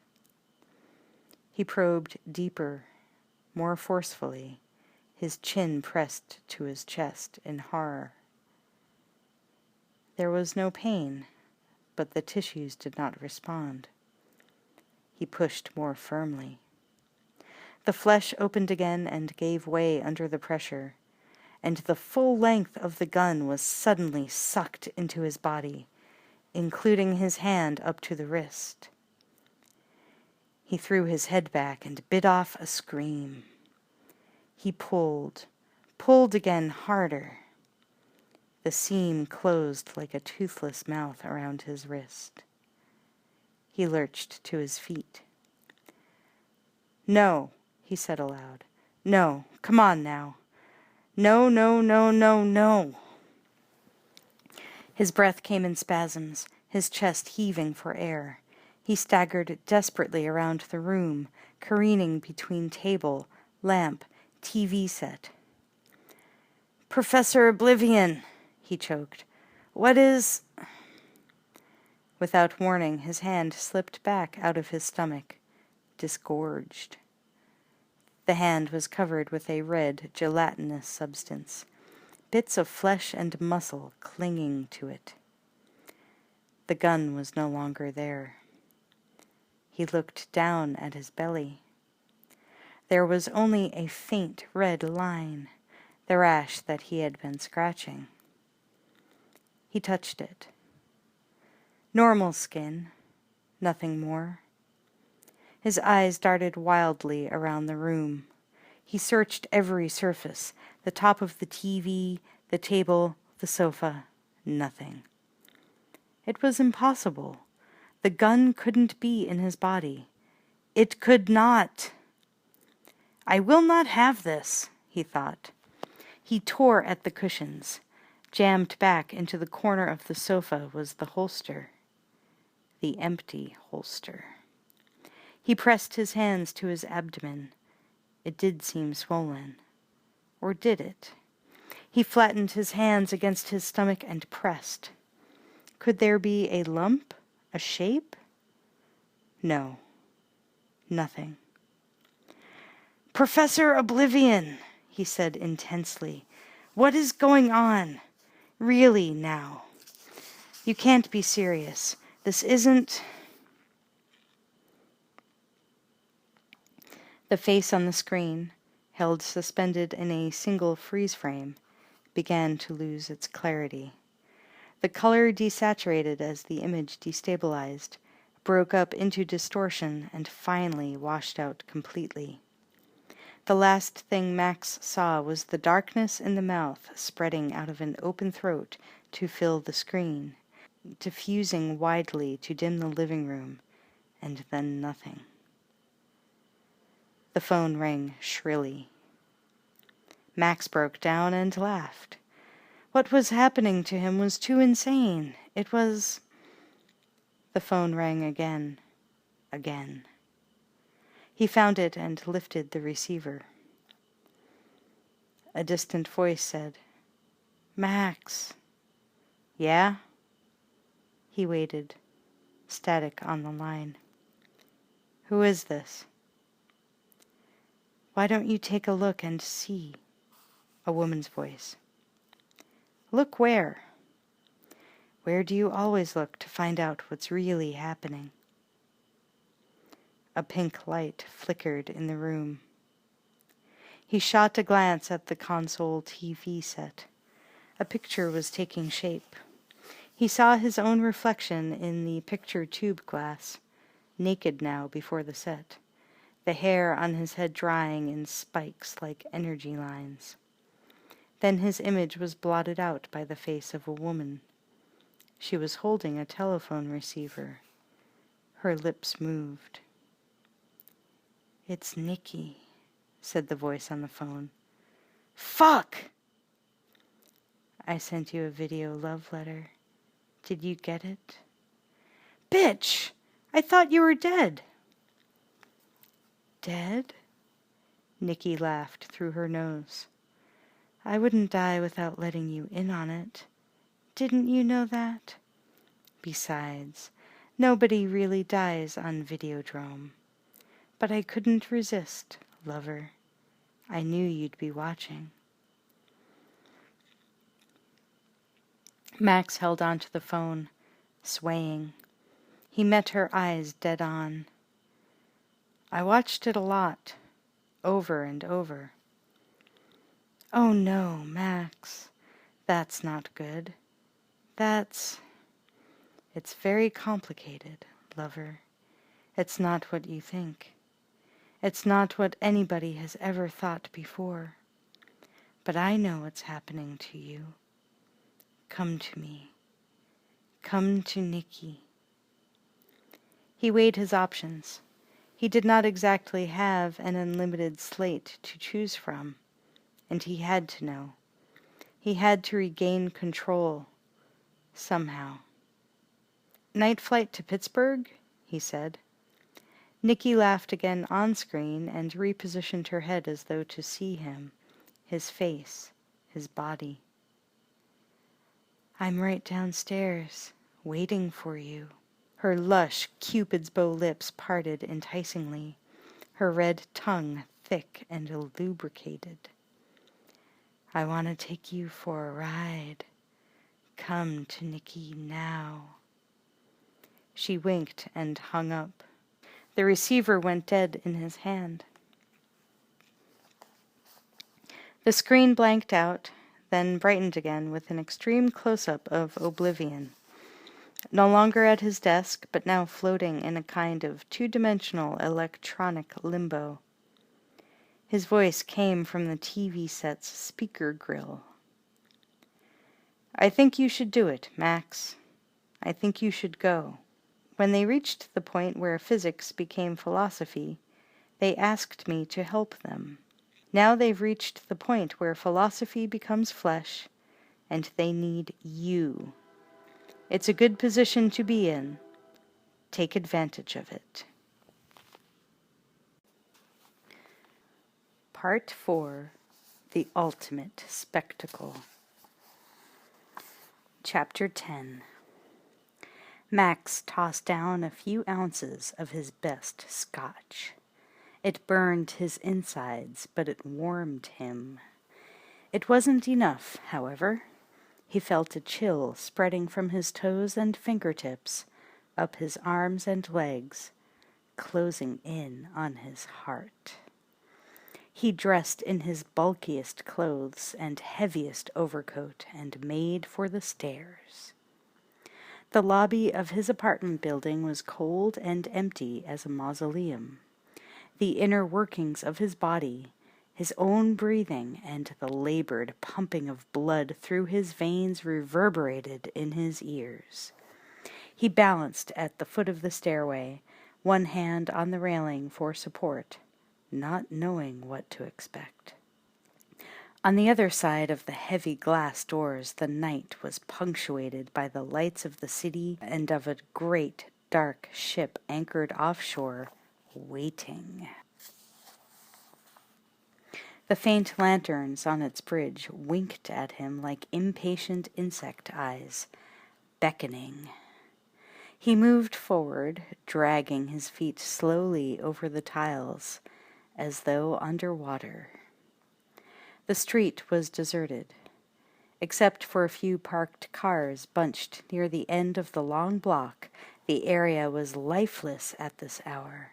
He probed deeper, more forcefully, his chin pressed to his chest in horror. There was no pain, but the tissues did not respond. He pushed more firmly. The flesh opened again and gave way under the pressure, and the full length of the gun was suddenly sucked into his body, including his hand up to the wrist. He threw his head back and bit off a scream. He pulled again harder. The seam closed like a toothless mouth around his wrist. He lurched to his feet. "No," he said aloud. "No, come on now. No, no, no, no, no." His breath came in spasms, his chest heaving for air. He staggered desperately around the room, careening between table, lamp, TV set. "Professor Oblivion," he choked. "What is—" Without warning, his hand slipped back out of his stomach, disgorged. The hand was covered with a red, gelatinous substance, bits of flesh and muscle clinging to it. The gun was no longer there. He looked down at his belly. There was only a faint red line, the rash that he had been scratching. He touched it. Normal skin, nothing more. His eyes darted wildly around the room. He searched every surface, the top of the TV, the table, the sofa. Nothing. It was impossible. The gun couldn't be in his body. It could not. "I will not have this," he thought. He tore at the cushions. Jammed back into the corner of the sofa was the holster. The empty holster. He pressed his hands to his abdomen. It did seem swollen. Or did it? He flattened his hands against his stomach and pressed. Could there be a lump? A shape? No. Nothing. "Professor Oblivion," he said intensely. "What is going on? Really, now. You can't be serious. This isn't—" The face on the screen, held suspended in a single freeze frame, began to lose its clarity. The color desaturated as the image destabilized, broke up into distortion, and finally washed out completely. The last thing Max saw was the darkness in the mouth spreading out of an open throat to fill the screen, diffusing widely to dim the living room, and then nothing. The phone rang shrilly. Max broke down and laughed. What was happening to him was too insane. It was... The phone rang again. Again. He found it and lifted the receiver. A distant voice said, "Max." "Yeah?" He waited, static on the line. "Who is this?" "Why don't you take a look and see?" A woman's voice. "Look where?" "Where do you always look to find out what's really happening?" A pink light flickered in the room. He shot a glance at the console TV set. A picture was taking shape. He saw his own reflection in the picture tube glass, naked now before the set, the hair on his head drying in spikes like energy lines. Then his image was blotted out by the face of a woman. She was holding a telephone receiver. Her lips moved. "It's Nikki," said the voice on the phone. "Fuck!" "I sent you a video love letter. Did you get it?" "Bitch! I thought you were dead." "Dead?" Nikki laughed through her nose. "I wouldn't die without letting you in on it. Didn't you know that? Besides, nobody really dies on Videodrome. But I couldn't resist, lover. I knew you'd be watching." Max held onto the phone, swaying. He met her eyes dead on. "I watched it a lot, over and over." "Oh no, Max, that's not good. It's very complicated, lover. It's not what you think. It's not what anybody has ever thought before. But I know what's happening to you. Come to me. Come to Nikki." He weighed his options. He did not exactly have an unlimited slate to choose from, and he had to know. He had to regain control, somehow. "Night flight to Pittsburgh?" he said. Nikki laughed again on screen and repositioned her head as though to see him, his face, his body. "I'm right downstairs, waiting for you." Her lush, Cupid's bow lips parted enticingly, her red tongue thick and lubricated. "I want to take you for a ride. Come to Nikki now." She winked and hung up. The receiver went dead in his hand. The screen blanked out, then brightened again with an extreme close-up of Oblivion. No longer at his desk, but now floating in a kind of two-dimensional electronic limbo. His voice came from the TV set's speaker grill. "I think you should do it, Max. I think you should go." When they reached the point where physics became philosophy, they asked me to help them. Now they've reached the point where philosophy becomes flesh, and they need you. It's a good position to be in. Take advantage of it. Part 4. The Ultimate Spectacle. Chapter 10. Max tossed down a few ounces of his best scotch. It burned his insides, but it warmed him. It wasn't enough, however. He felt a chill spreading from his toes and fingertips, up his arms and legs, closing in on his heart. He dressed in his bulkiest clothes and heaviest overcoat and made for the stairs. The lobby of his apartment building was cold and empty as a mausoleum. The inner workings of his body, his own breathing, and the labored pumping of blood through his veins reverberated in his ears. He balanced at the foot of the stairway, one hand on the railing for support, not knowing what to expect. On the other side of the heavy glass doors, the night was punctuated by the lights of the city and of a great dark ship anchored offshore, waiting. The faint lanterns on its bridge winked at him like impatient insect eyes, beckoning. He moved forward, dragging his feet slowly over the tiles, as though underwater. The street was deserted. Except for a few parked cars bunched near the end of the long block, the area was lifeless at this hour.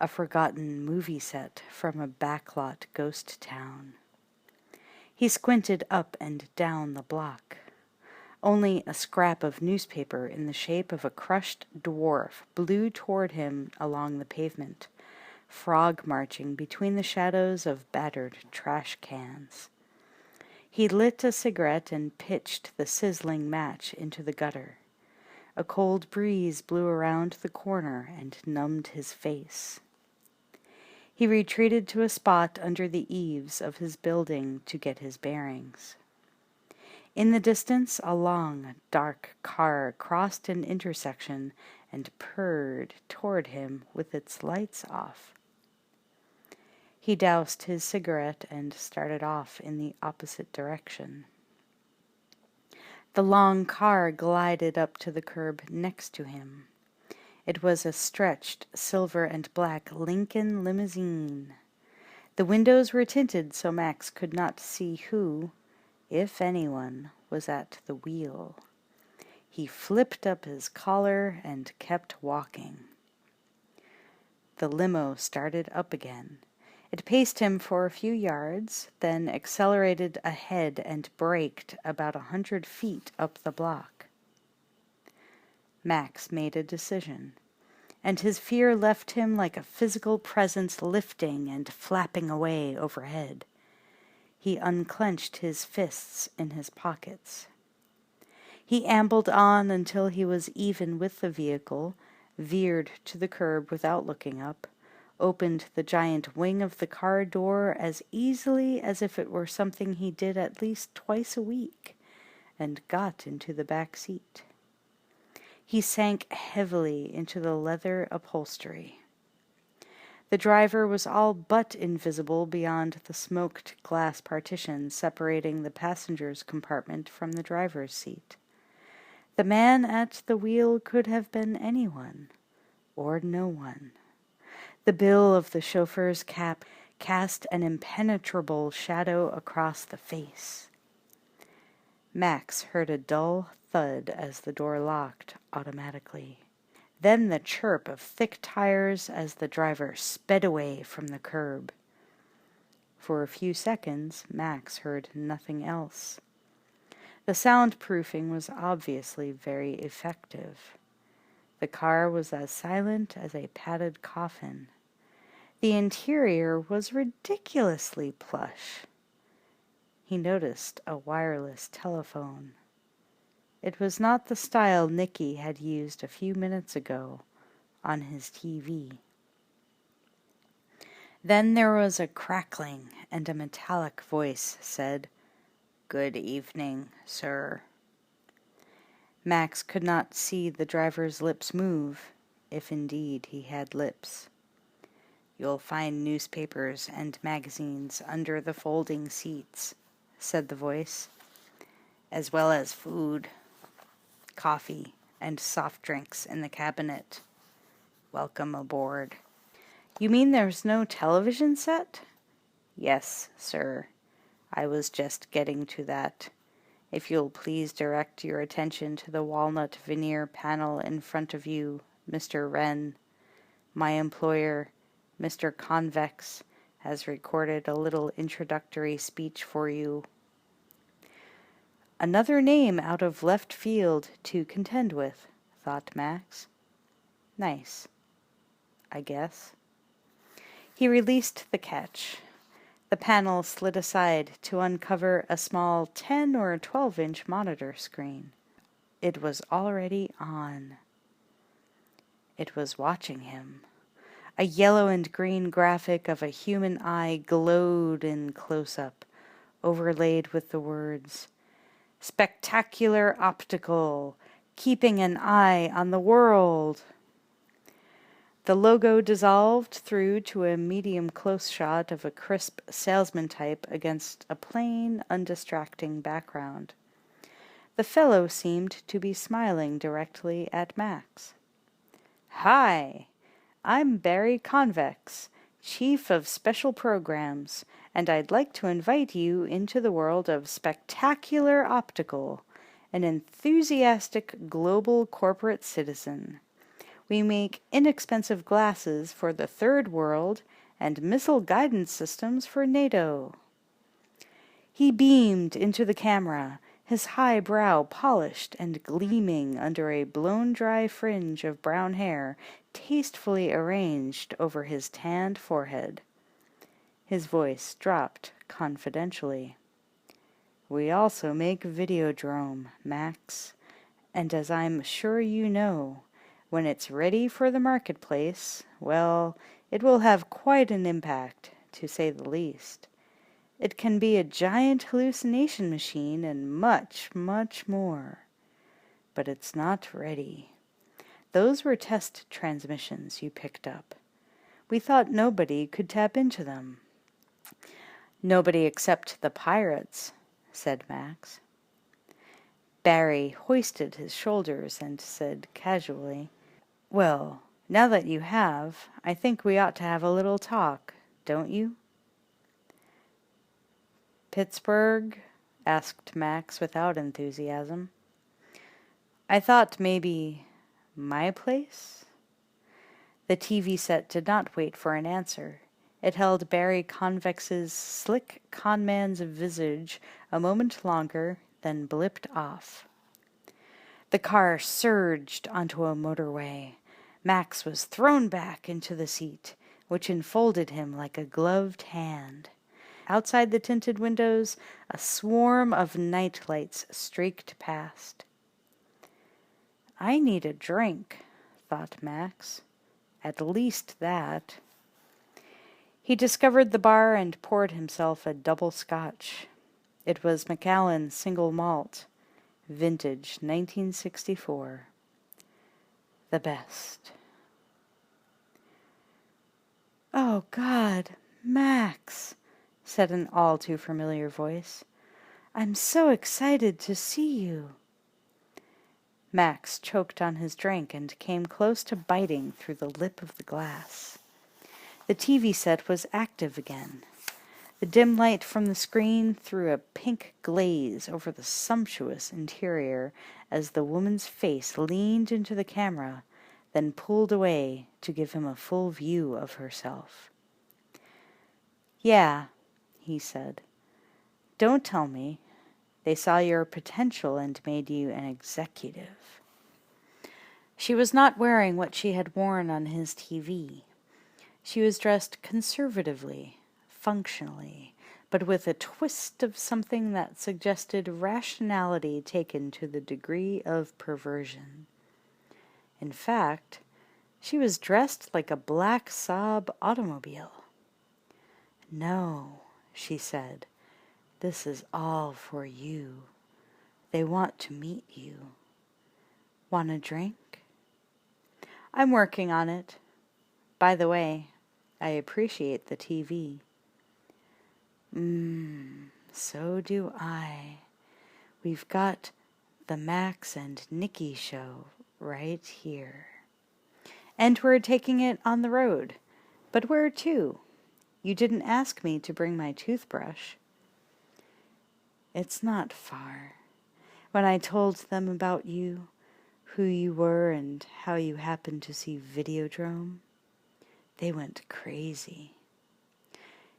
A forgotten movie set from a backlot ghost town. He squinted up and down the block. Only a scrap of newspaper in the shape of a crushed dwarf blew toward him along the pavement, frog marching between the shadows of battered trash cans. He lit a cigarette and pitched the sizzling match into the gutter. A cold breeze blew around the corner and numbed his face. He retreated to a spot under the eaves of his building to get his bearings. In the distance, a long, dark car crossed an intersection and purred toward him with its lights off. He doused his cigarette and started off in the opposite direction. The long car glided up to the curb next to him. It was a stretched silver and black Lincoln limousine. The windows were tinted so Max could not see who, if anyone, was at the wheel. He flipped up his collar and kept walking. The limo started up again. It paced him for a few yards, then accelerated ahead and braked about 100 feet up the block. Max made a decision, and his fear left him like a physical presence lifting and flapping away overhead. He unclenched his fists in his pockets. He ambled on until he was even with the vehicle, veered to the curb without looking up, opened the giant wing of the car door as easily as if it were something he did at least twice a week, and got into the back seat. He sank heavily into the leather upholstery. The driver was all but invisible beyond the smoked glass partition separating the passenger's compartment from the driver's seat. The man at the wheel could have been anyone, or no one. The bill of the chauffeur's cap cast an impenetrable shadow across the face. Max heard a dull thud as the door locked automatically. Then the chirp of thick tires as the driver sped away from the curb. For a few seconds, Max heard nothing else. The soundproofing was obviously very effective. The car was as silent as a padded coffin. The interior was ridiculously plush. He noticed a wireless telephone. It was not the style Nicky had used a few minutes ago on his TV. Then there was a crackling, and a metallic voice said, "Good evening, sir." Max could not see the driver's lips move, if indeed he had lips. "You'll find newspapers and magazines under the folding seats," said the voice, "as well as food, coffee, and soft drinks in the cabinet. Welcome aboard." "You mean there's no television set?" "Yes, sir. I was just getting to that. If you'll please direct your attention to the walnut veneer panel in front of you, Mr. Wren. My employer, Mr. Convex, has recorded a little introductory speech for you." Another name out of left field to contend with, thought Max. Nice, I guess. He released the catch. The panel slid aside to uncover a small 10 or 12-inch monitor screen. It was already on. It was watching him. A yellow and green graphic of a human eye glowed in close-up, overlaid with the words, "Spectacular Optical, keeping an eye on the world." The logo dissolved through to a medium close shot of a crisp salesman type against a plain, undistracting background. The fellow seemed to be smiling directly at Max. "Hi, I'm Barry Convex, Chief of Special Programs, and I'd like to invite you into the world of Spectacular Optical, an enthusiastic global corporate citizen. We make inexpensive glasses for the Third World and missile guidance systems for NATO." He beamed into the camera, his high brow polished and gleaming under a blown-dry fringe of brown hair tastefully arranged over his tanned forehead. His voice dropped confidentially. "We also make Videodrome, Max, And as I'm sure you know, when it's ready for the marketplace, well, it will have quite an impact, to say the least. It can be a giant hallucination machine and much, much more. But it's not ready. Those were test transmissions you picked up. We thought nobody could tap into them. Nobody except the pirates, said Max. Barry hoisted his shoulders and said casually, Well, now that you have, I think we ought to have a little talk, don't you? Pittsburgh? Asked Max without enthusiasm. I thought maybe my place? The TV set did not wait for an answer. It held Barry Convex's slick conman's visage a moment longer, then blipped off. The car surged onto a motorway. Max was thrown back into the seat, which enfolded him like a gloved hand. Outside the tinted windows, a swarm of night lights streaked past. I need a drink, thought Max. At least that. He discovered the bar and poured himself a double scotch. It was Macallan's single malt, vintage 1964. The best. Oh, God, Max, said an all too familiar voice. I'm so excited to see you. Max choked on his drink and came close to biting through the lip of the glass. The TV set was active again. The dim light from the screen threw a pink glaze over the sumptuous interior as the woman's face leaned into the camera, then pulled away to give him a full view of herself. Yeah, he said. Don't tell me. They saw your potential and made you an executive. She was not wearing what she had worn on his TV. She was dressed conservatively, functionally, but with a twist of something that suggested rationality taken to the degree of perversion. In fact, she was dressed like a black Saab automobile. No, she said, this is all for you. They want to meet you. Want a drink? I'm working on it. By the way, I appreciate the TV. So do I. We've got the Max and Nikki show right here. And we're taking it on the road. But where to? You didn't ask me to bring my toothbrush. It's not far. When I told them about you, who you were and how you happened to see Videodrome, they went crazy.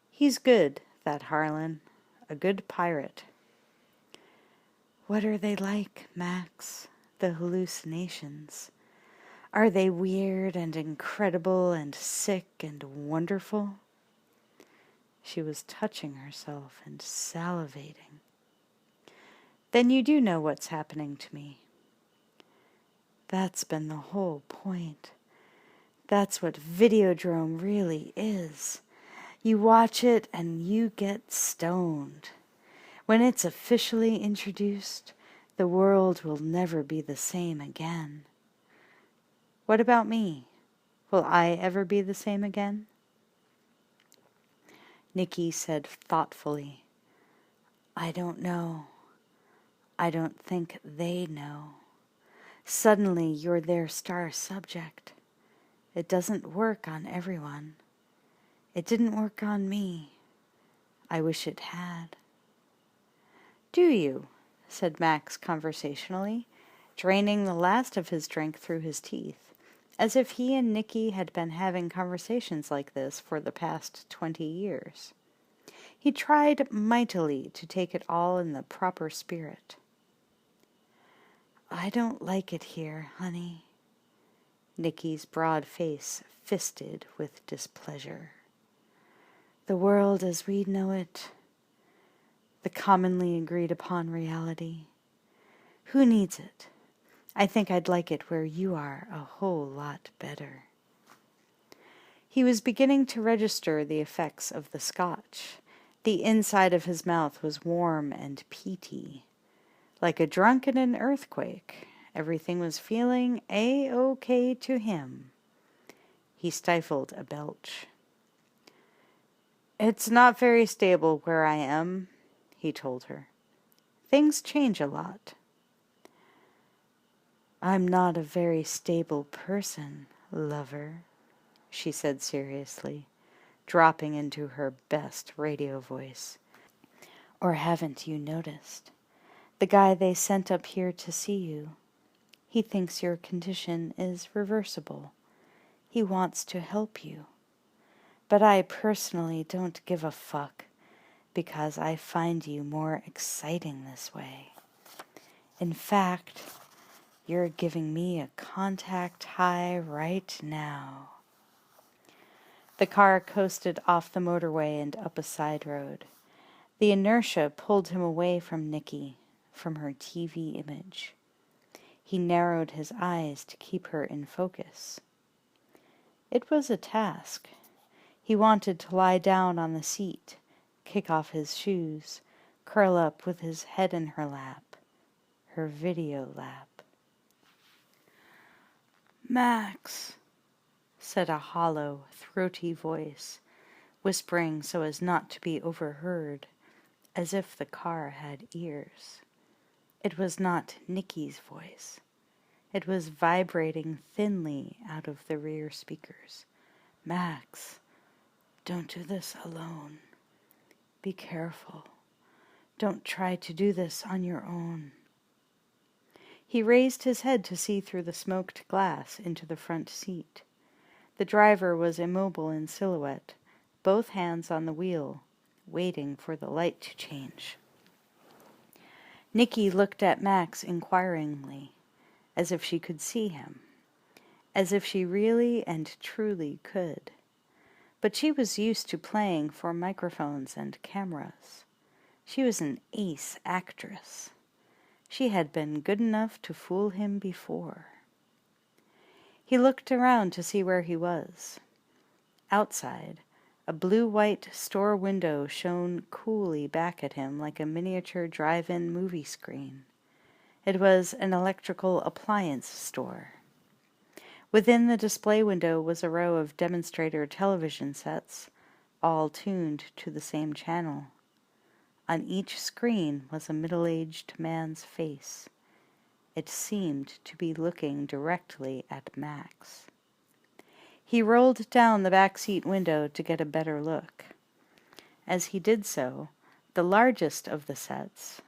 He's good, that Harlan. A good pirate. What are they like, Max? The hallucinations? Are they weird and incredible and sick and wonderful? She was touching herself and salivating. Then you do know what's happening to me. That's been the whole point. That's what Videodrome really is. You watch it and you get stoned. When it's officially introduced, the world will never be the same again. What about me? Will I ever be the same again? Nikki said thoughtfully, I don't know. I don't think they know. Suddenly you're their star subject. It doesn't work on everyone. It didn't work on me. I wish it had. Do you? Said Max conversationally, draining the last of his drink through his teeth, as if he and Nikki had been having conversations like this for the past 20 years. He tried mightily to take it all in the proper spirit. I don't like it here, honey. Nikki's broad face fisted with displeasure. The world as we know it, the commonly agreed upon reality. Who needs it? I think I'd like it where you are a whole lot better." He was beginning to register the effects of the scotch. The inside of his mouth was warm and peaty. Like a drunk in an earthquake, everything was feeling A-OK to him. He stifled a belch. "It's not very stable where I am," he told her. "Things change a lot." "I'm not a very stable person, lover," she said seriously, dropping into her best radio voice. "Or haven't you noticed? The guy they sent up here to see you, he thinks your condition is reversible. He wants to help you. But I personally don't give a fuck, because I find you more exciting this way. In fact, you're giving me a contact high right now." The car coasted off the motorway and up a side road. The inertia pulled him away from Nikki, from her TV image. He narrowed his eyes to keep her in focus. It was a task. He wanted to lie down on the seat, kick off his shoes, curl up with his head in her lap, her video lap. "Max," said a hollow, throaty voice, whispering so as not to be overheard, as if the car had ears. It was not Nikki's voice. It was vibrating thinly out of the rear speakers. "Max, don't do this alone. Be careful. Don't try to do this on your own." He raised his head to see through the smoked glass into the front seat. The driver was immobile in silhouette, both hands on the wheel, waiting for the light to change. Nikki looked at Max inquiringly, as if she could see him, as if she really and truly could. But she was used to playing for microphones and cameras. She was an ace actress. She had been good enough to fool him before. He looked around to see where he was. Outside, a blue-white store window shone coolly back at him like a miniature drive-in movie screen. It was an electrical appliance store. Within the display window was a row of demonstrator television sets, all tuned to the same channel. On each screen was a middle-aged man's face. It seemed to be looking directly at Max. He rolled down the back seat window to get a better look. As he did so, the largest of the sets,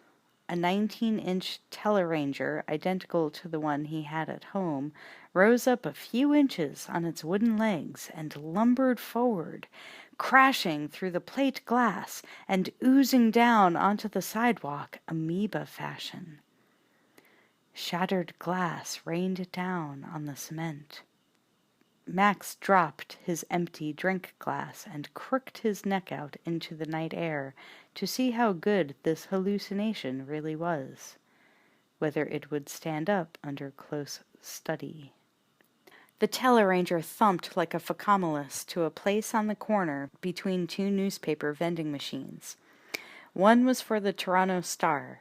a 19-inch teleranger identical to the one he had at home, rose up a few inches on its wooden legs and lumbered forward, crashing through the plate glass and oozing down onto the sidewalk amoeba fashion. Shattered glass rained down on the cement. Max dropped his empty drink glass and crooked his neck out into the night air to see how good this hallucination really was, whether it would stand up under close study. The teleranger thumped like a phacomalus to a place on the corner between two newspaper vending machines. One was for the Toronto Star.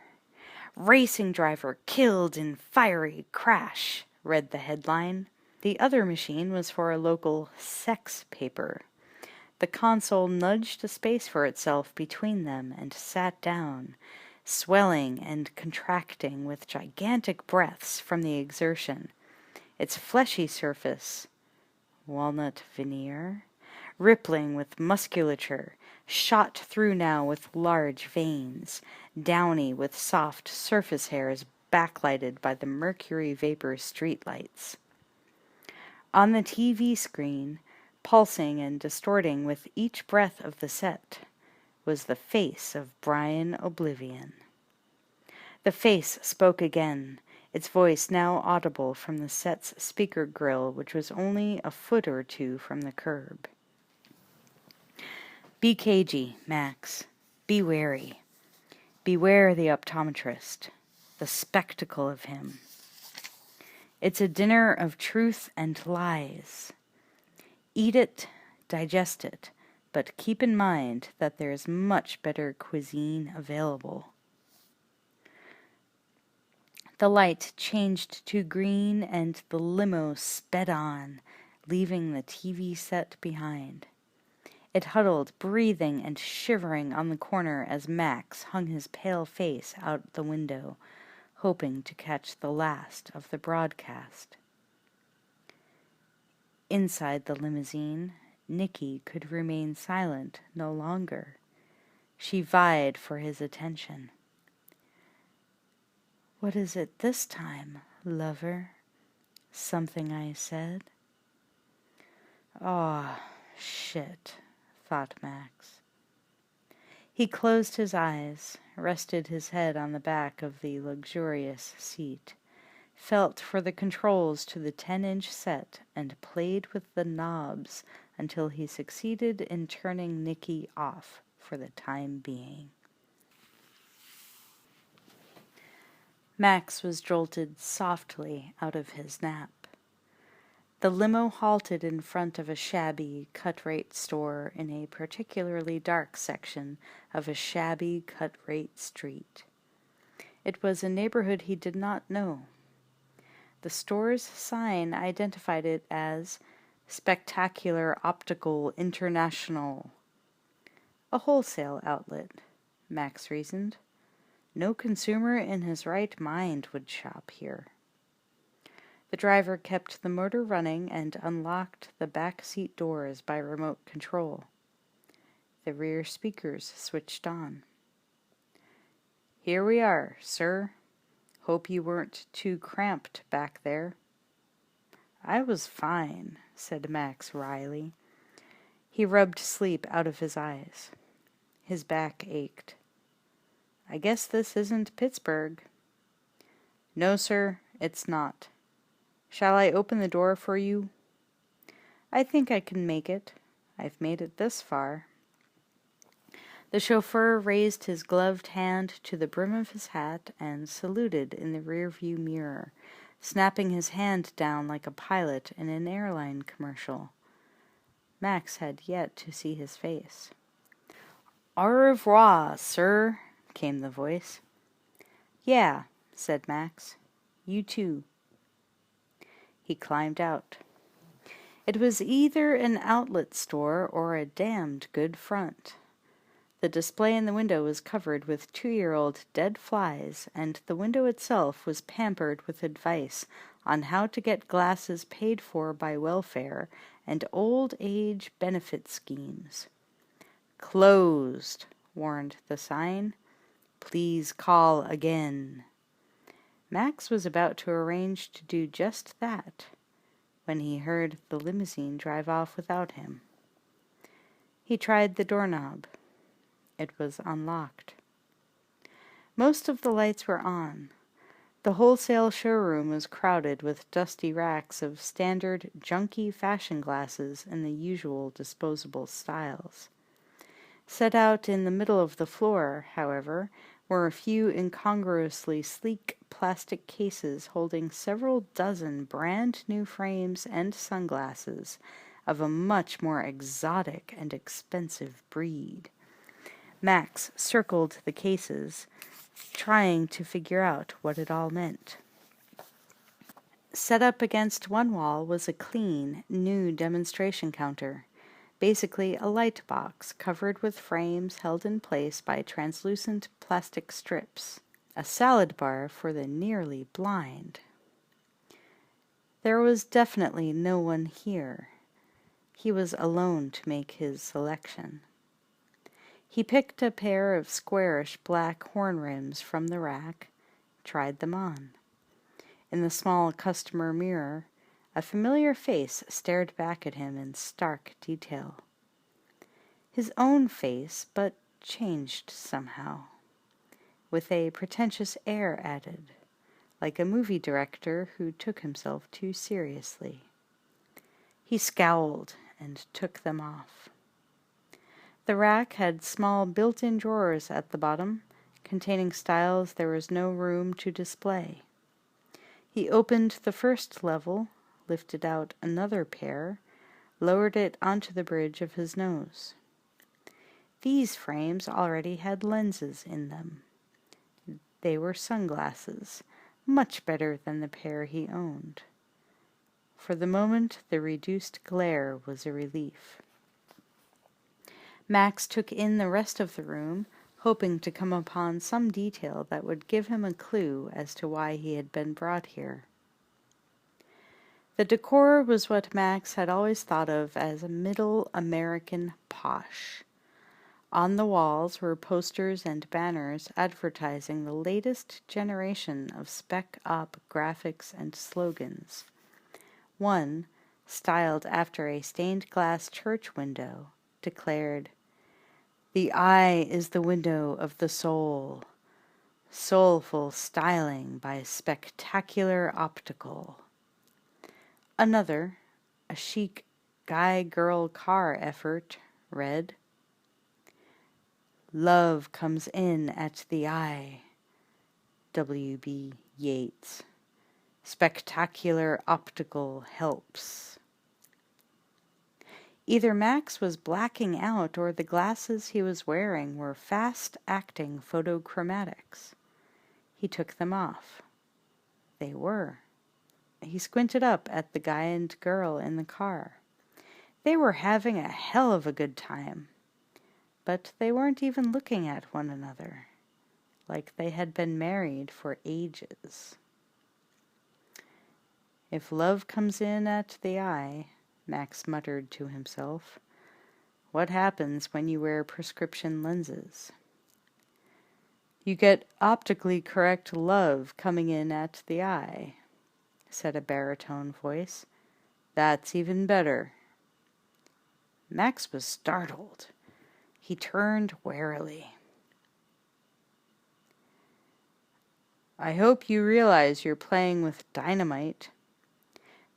"Racing driver killed in fiery crash," read the headline. The other machine was for a local sex paper. The console nudged a space for itself between them and sat down, swelling and contracting with gigantic breaths from the exertion. Its fleshy surface, walnut veneer, rippling with musculature, shot through now with large veins, downy with soft surface hairs backlighted by the mercury vapor streetlights. On the TV screen, pulsing and distorting with each breath of the set, was the face of Brian Oblivion. The face spoke again, its voice now audible from the set's speaker grill, which was only a foot or two from the curb. "Be cagey, Max. Be wary. Beware the optometrist. The spectacle of him." It's a dinner of truth and lies. Eat it, digest it, but keep in mind that there's much better cuisine available. The light changed to green and the limo sped on, leaving the TV set behind. It huddled, breathing and shivering on the corner as Max hung his pale face out the window, hoping to catch the last of the broadcast. Inside the limousine, Nikki could remain silent no longer. She vied for his attention. "What is it this time, lover?" something I said. "Aw, shit," thought Max. He closed his eyes, rested his head on the back of the luxurious seat, felt for the controls to the 10-inch set, and played with the knobs until he succeeded in turning Nikki off for the time being. Max was jolted softly out of his nap. The limo halted in front of a shabby cut-rate store in a particularly dark section of a shabby cut-rate street. It was a neighborhood he did not know. The store's sign identified it as Spectacular Optical International. A wholesale outlet, Max reasoned. No consumer in his right mind would shop here. The driver kept the motor running and unlocked the back seat doors by remote control. The rear speakers switched on. "Here we are, sir. Hope you weren't too cramped back there." "I was fine," said Max wryly. He rubbed sleep out of his eyes. His back ached. "I guess this isn't Pittsburgh." "No, sir, it's not. Shall I open the door for you?" "I think I can make it. I've made it this far." The chauffeur raised his gloved hand to the brim of his hat and saluted in the rearview mirror, snapping his hand down like a pilot in an airline commercial. Max had yet to see his face. "Au revoir, sir," came the voice. "Yeah," said Max. "You too." He climbed out. It was either an outlet store or a damned good front. The display in the window was covered with 2-year-old dead flies, and the window itself was pampered with advice on how to get glasses paid for by welfare and old age benefit schemes. "Closed," warned the sign. "Please call again." Max was about to arrange to do just that when he heard the limousine drive off without him. He tried the doorknob. It was unlocked. Most of the lights were on. The wholesale showroom was crowded with dusty racks of standard, junky fashion glasses in the usual disposable styles. Set out in the middle of the floor, however, were a few incongruously sleek plastic cases holding several dozen brand-new frames and sunglasses of a much more exotic and expensive breed. Max circled the cases, trying to figure out what it all meant. Set up against one wall was a clean, new demonstration counter, basically a light box covered with frames held in place by translucent plastic strips, a salad bar for the nearly blind. There was definitely no one here. He was alone to make his selection. He picked a pair of squarish black horn rims from the rack, tried them on. In the small customer mirror, a familiar face stared back at him in stark detail. His own face, but changed somehow, with a pretentious air added, like a movie director who took himself too seriously. He scowled and took them off. The rack had small built-in drawers at the bottom, containing styles there was no room to display. He opened the first level, lifted out another pair, lowered it onto the bridge of his nose. These frames already had lenses in them. They were sunglasses, much better than the pair he owned. For the moment, the reduced glare was a relief. Max took in the rest of the room, hoping to come upon some detail that would give him a clue as to why he had been brought here. The decor was what Max had always thought of as a middle American posh. On the walls were posters and banners advertising the latest generation of spec-op graphics and slogans. One, styled after a stained-glass church window, declared, "The eye is the window of the soul. Soulful styling by Spectacular Optical." Another, a chic guy-girl car effort, read, "Love comes in at the eye. W.B. Yeats. Spectacular Optical helps." Either Max was blacking out or the glasses he was wearing were fast-acting photochromatics. He took them off. They were. He squinted up at the guy and girl in the car. They were having a hell of a good time. But they weren't even looking at one another, like they had been married for ages. "If love comes in at the eye," Max muttered to himself, "what happens when you wear prescription lenses?" "You get optically correct love coming in at the eye," said a baritone voice. "That's even better." Max was startled. He turned warily. "I hope you realize you're playing with dynamite."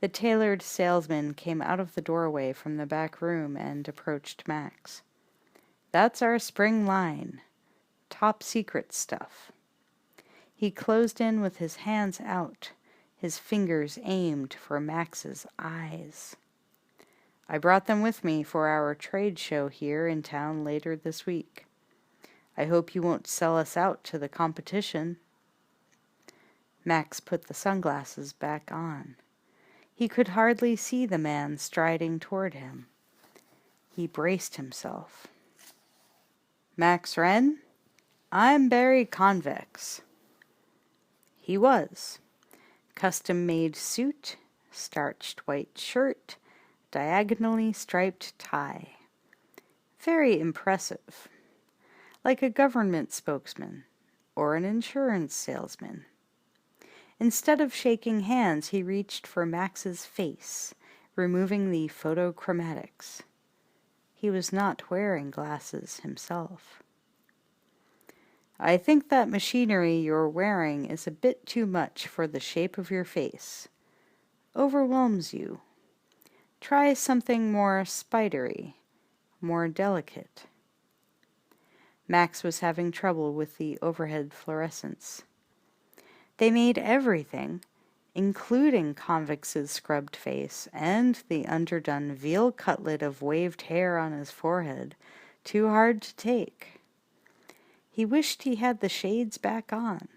The tailored salesman came out of the doorway from the back room and approached Max. "That's our spring line. Top secret stuff." He closed in with his hands out, his fingers aimed for Max's eyes. "I brought them with me for our trade show here in town later this week. I hope you won't sell us out to the competition." Max put the sunglasses back on. He could hardly see the man striding toward him. He braced himself. "Max Wren? I'm Barry Convex." He was. Custom-made suit, starched white shirt, diagonally striped tie. Very impressive. Like a government spokesman or an insurance salesman. Instead of shaking hands, he reached for Max's face, removing the photochromatics. He was not wearing glasses himself. "I think that machinery you're wearing is a bit too much for the shape of your face. Overwhelms you. Try something more spidery, more delicate." Max was having trouble with the overhead fluorescents. They made everything, including Convex's scrubbed face and the underdone veal cutlet of waved hair on his forehead, too hard to take. He wished he had the shades back on.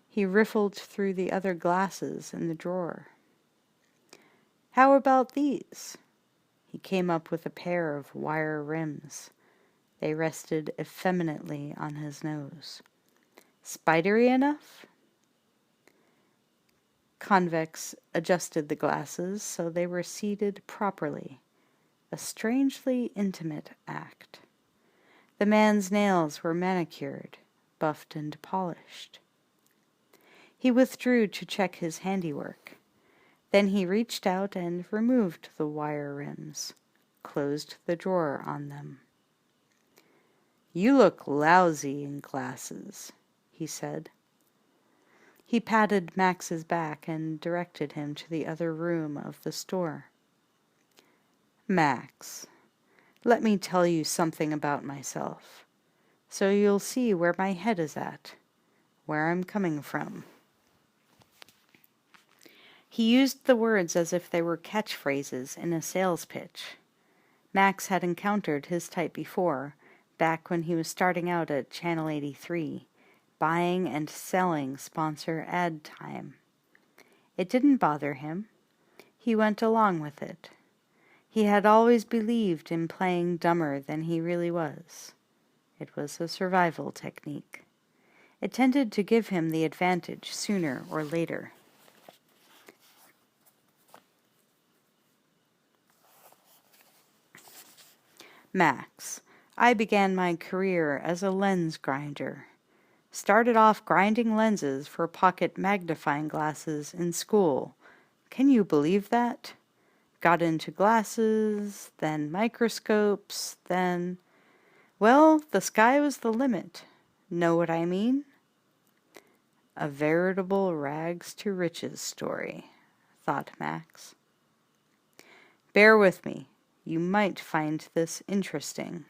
He riffled through the other glasses in the drawer. "How about these?" He came up with a pair of wire rims. They rested effeminately on his nose. "Spidery enough?" Convex adjusted the glasses so they were seated properly, a strangely intimate act. The man's nails were manicured, buffed and polished. He withdrew to check his handiwork. Then he reached out and removed the wire rims, closed the drawer on them. "You look lousy in glasses," he said. He patted Max's back and directed him to the other room of the store. "Max, let me tell you something about myself, so you'll see where my head is at, where I'm coming from." He used the words as if they were catchphrases in a sales pitch. Max had encountered his type before, back when he was starting out at Channel 83, buying and selling sponsor ad time. It didn't bother him. He went along with it. He had always believed in playing dumber than he really was. It was a survival technique. It tended to give him the advantage sooner or later. Max. I began my career as a lens grinder. Started off grinding lenses for pocket magnifying glasses in school. Can you believe that? Got into glasses, then microscopes, then... Well, the sky was the limit. Know what I mean? A veritable rags to riches story, thought Max. Bear with me. You might find this interesting.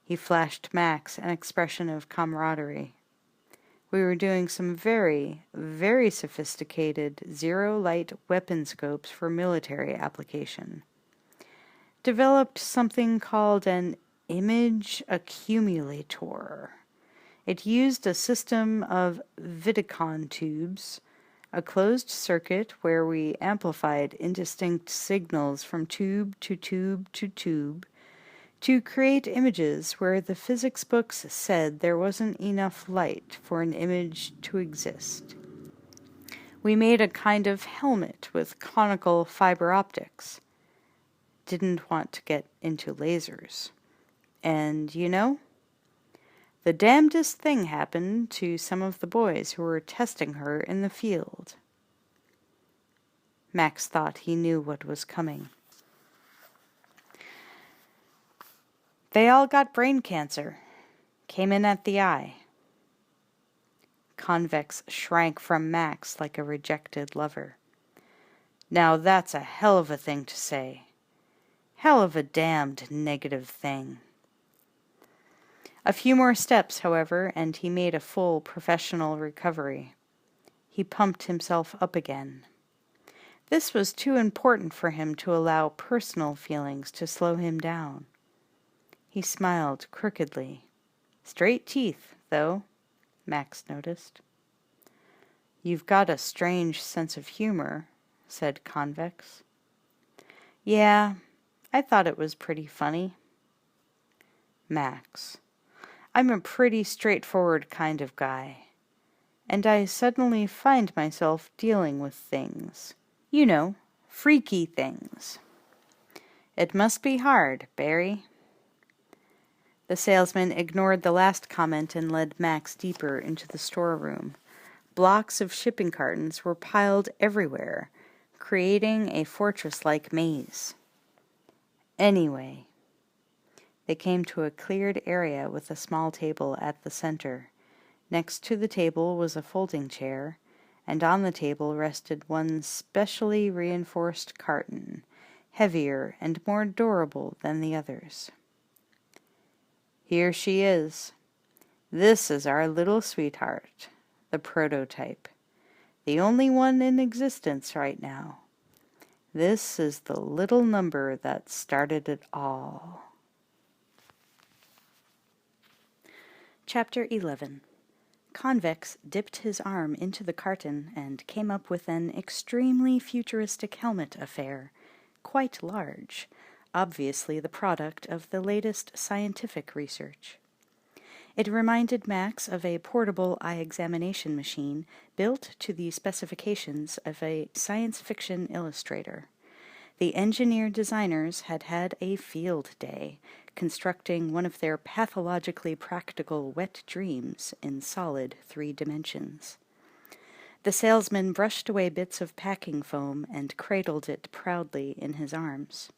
He flashed Max an expression of camaraderie. We were doing some very, very sophisticated zero-light weapon scopes for military application. Developed something called an image accumulator. It used a system of Vidicon tubes, a closed circuit where we amplified indistinct signals from tube to tube to tube to create images where the physics books said there wasn't enough light for an image to exist. We made a kind of helmet with conical fiber optics. Didn't want to get into lasers. And, you know, the damnedest thing happened to some of the boys who were testing her in the field. Max thought he knew what was coming. They all got brain cancer. Came in at the eye. Convex shrank from Max like a rejected lover. Now that's a hell of a thing to say. Hell of a damned negative thing. A few more steps, however, and he made a full professional recovery. He pumped himself up again. This was too important for him to allow personal feelings to slow him down. He smiled crookedly. Straight teeth, though, Max noticed. You've got a strange sense of humor, said Convex. Yeah, I thought it was pretty funny. Max. I'm a pretty straightforward kind of guy, and I suddenly find myself dealing with things. You know, freaky things. It must be hard, Barry. The salesman ignored the last comment and led Max deeper into the storeroom. Blocks of shipping cartons were piled everywhere, creating a fortress-like maze. Anyway, they came to a cleared area with a small table at the center. Next to the table was a folding chair, and on the table rested one specially reinforced carton, heavier and more durable than the others. Here she is. This is our little sweetheart, the prototype, the only one in existence right now. This is the little number that started it all. Chapter 11. Convex dipped his arm into the carton and came up with an extremely futuristic helmet affair, quite large, obviously the product of the latest scientific research. It reminded Max of a portable eye examination machine built to the specifications of a science fiction illustrator. The engineer designers had had a field day, constructing one of their pathologically practical wet dreams in solid 3 dimensions. The salesman brushed away bits of packing foam and cradled it proudly in his arms.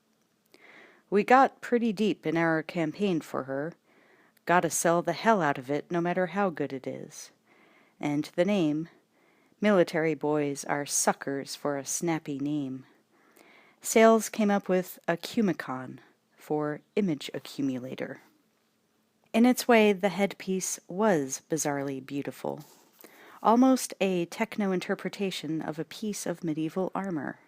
We got pretty deep in our campaign for her. Gotta sell the hell out of it no matter how good it is. And the name. Military boys are suckers for a snappy name. Sales came up with Accumicon for image accumulator. In its way, the headpiece was bizarrely beautiful. almost a techno-interpretation of a piece of medieval armor.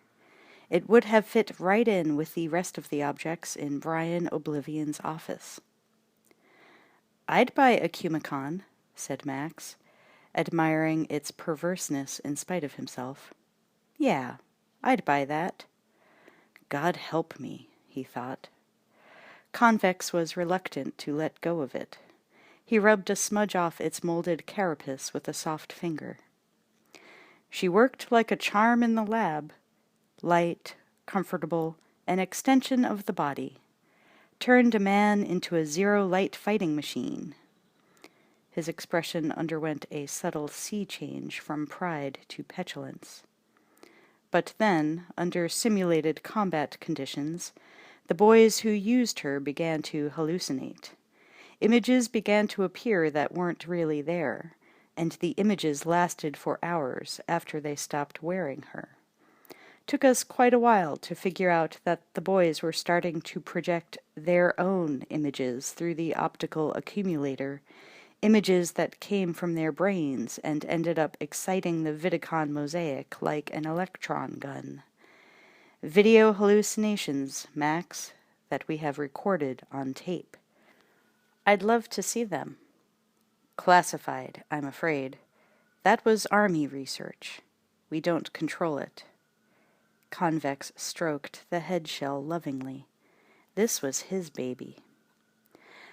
It would have fit right in with the rest of the objects in Brian Oblivion's office. "I'd buy a Cumicon," said Max, admiring its perverseness in spite of himself. "Yeah, I'd buy that." God help me, he thought. Convex was reluctant to let go of it. He rubbed a smudge off its molded carapace with a soft finger. She worked like a charm in the lab. Light, comfortable, an extension of the body. Turned a man into a zero-light fighting machine. His expression underwent a subtle sea change from pride to petulance. But then, under simulated combat conditions, the boys who used her began to hallucinate. Images began to appear that weren't really there, and the images lasted for hours after they stopped wearing her. Took us quite a while to figure out that the boys were starting to project their own images through the optical accumulator, images that came from their brains and ended up exciting the Vidicon mosaic like an electron gun. Video hallucinations, Max, that we have recorded on tape. I'd love to see them. Classified, I'm afraid. That was Army research. We don't control it. Convex stroked the head shell lovingly. This was his baby.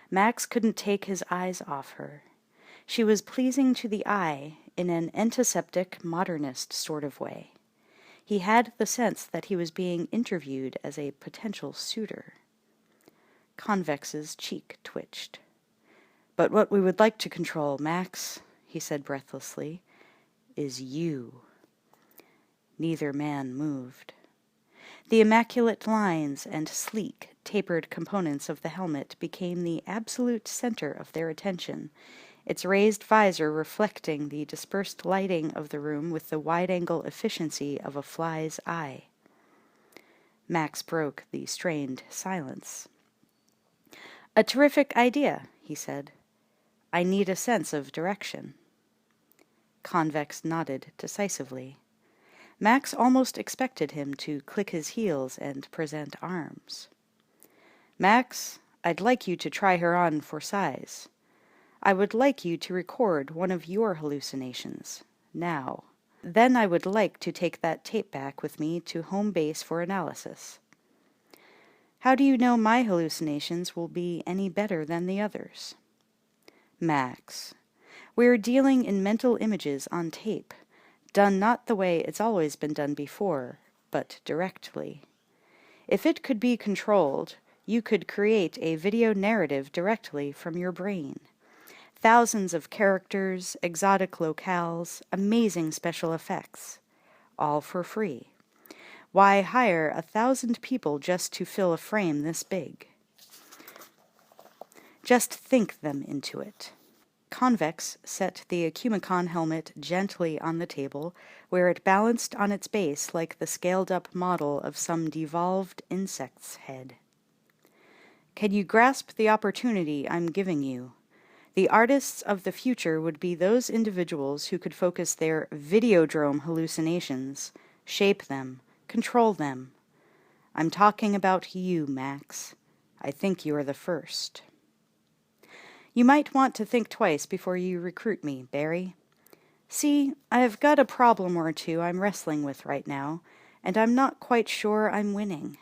Max couldn't take his eyes off her. She was pleasing to the eye in an antiseptic, modernist sort of way. He had the sense that he was being interviewed as a potential suitor. Convex's cheek twitched. "But what we would like to control, Max," he said breathlessly, "is you." Neither man moved. The immaculate lines and sleek, tapered components of the helmet became the absolute center of their attention, its raised visor reflecting the dispersed lighting of the room with the wide-angle efficiency of a fly's eye. Max broke the strained silence. "A terrific idea," he said. "I need a sense of direction." Convex nodded decisively. Max almost expected him to click his heels and present arms. "Max, I'd like you to try her on for size. I would like you to record one of your hallucinations, now. Then I would like to take that tape back with me to home base for analysis. How do you know my hallucinations will be any better than the others?" "Max, we're dealing in mental images on tape, done not the way it's always been done before, but directly. If it could be controlled, you could create a video narrative directly from your brain. Thousands of characters, exotic locales, amazing special effects. All for free. Why hire 1,000 people just to fill a frame this big? Just think them into it." Convex set the Cumicon helmet gently on the table, where it balanced on its base like the scaled-up model of some devolved insect's head. "Can you grasp the opportunity I'm giving you? The artists of the future would be those individuals who could focus their Videodrome hallucinations, shape them, control them. I'm talking about you, Max. I think you're the first. You might want to think twice before you recruit me, Barry. See, I've got a problem or two I'm wrestling with right now, and I'm not quite sure I'm winning.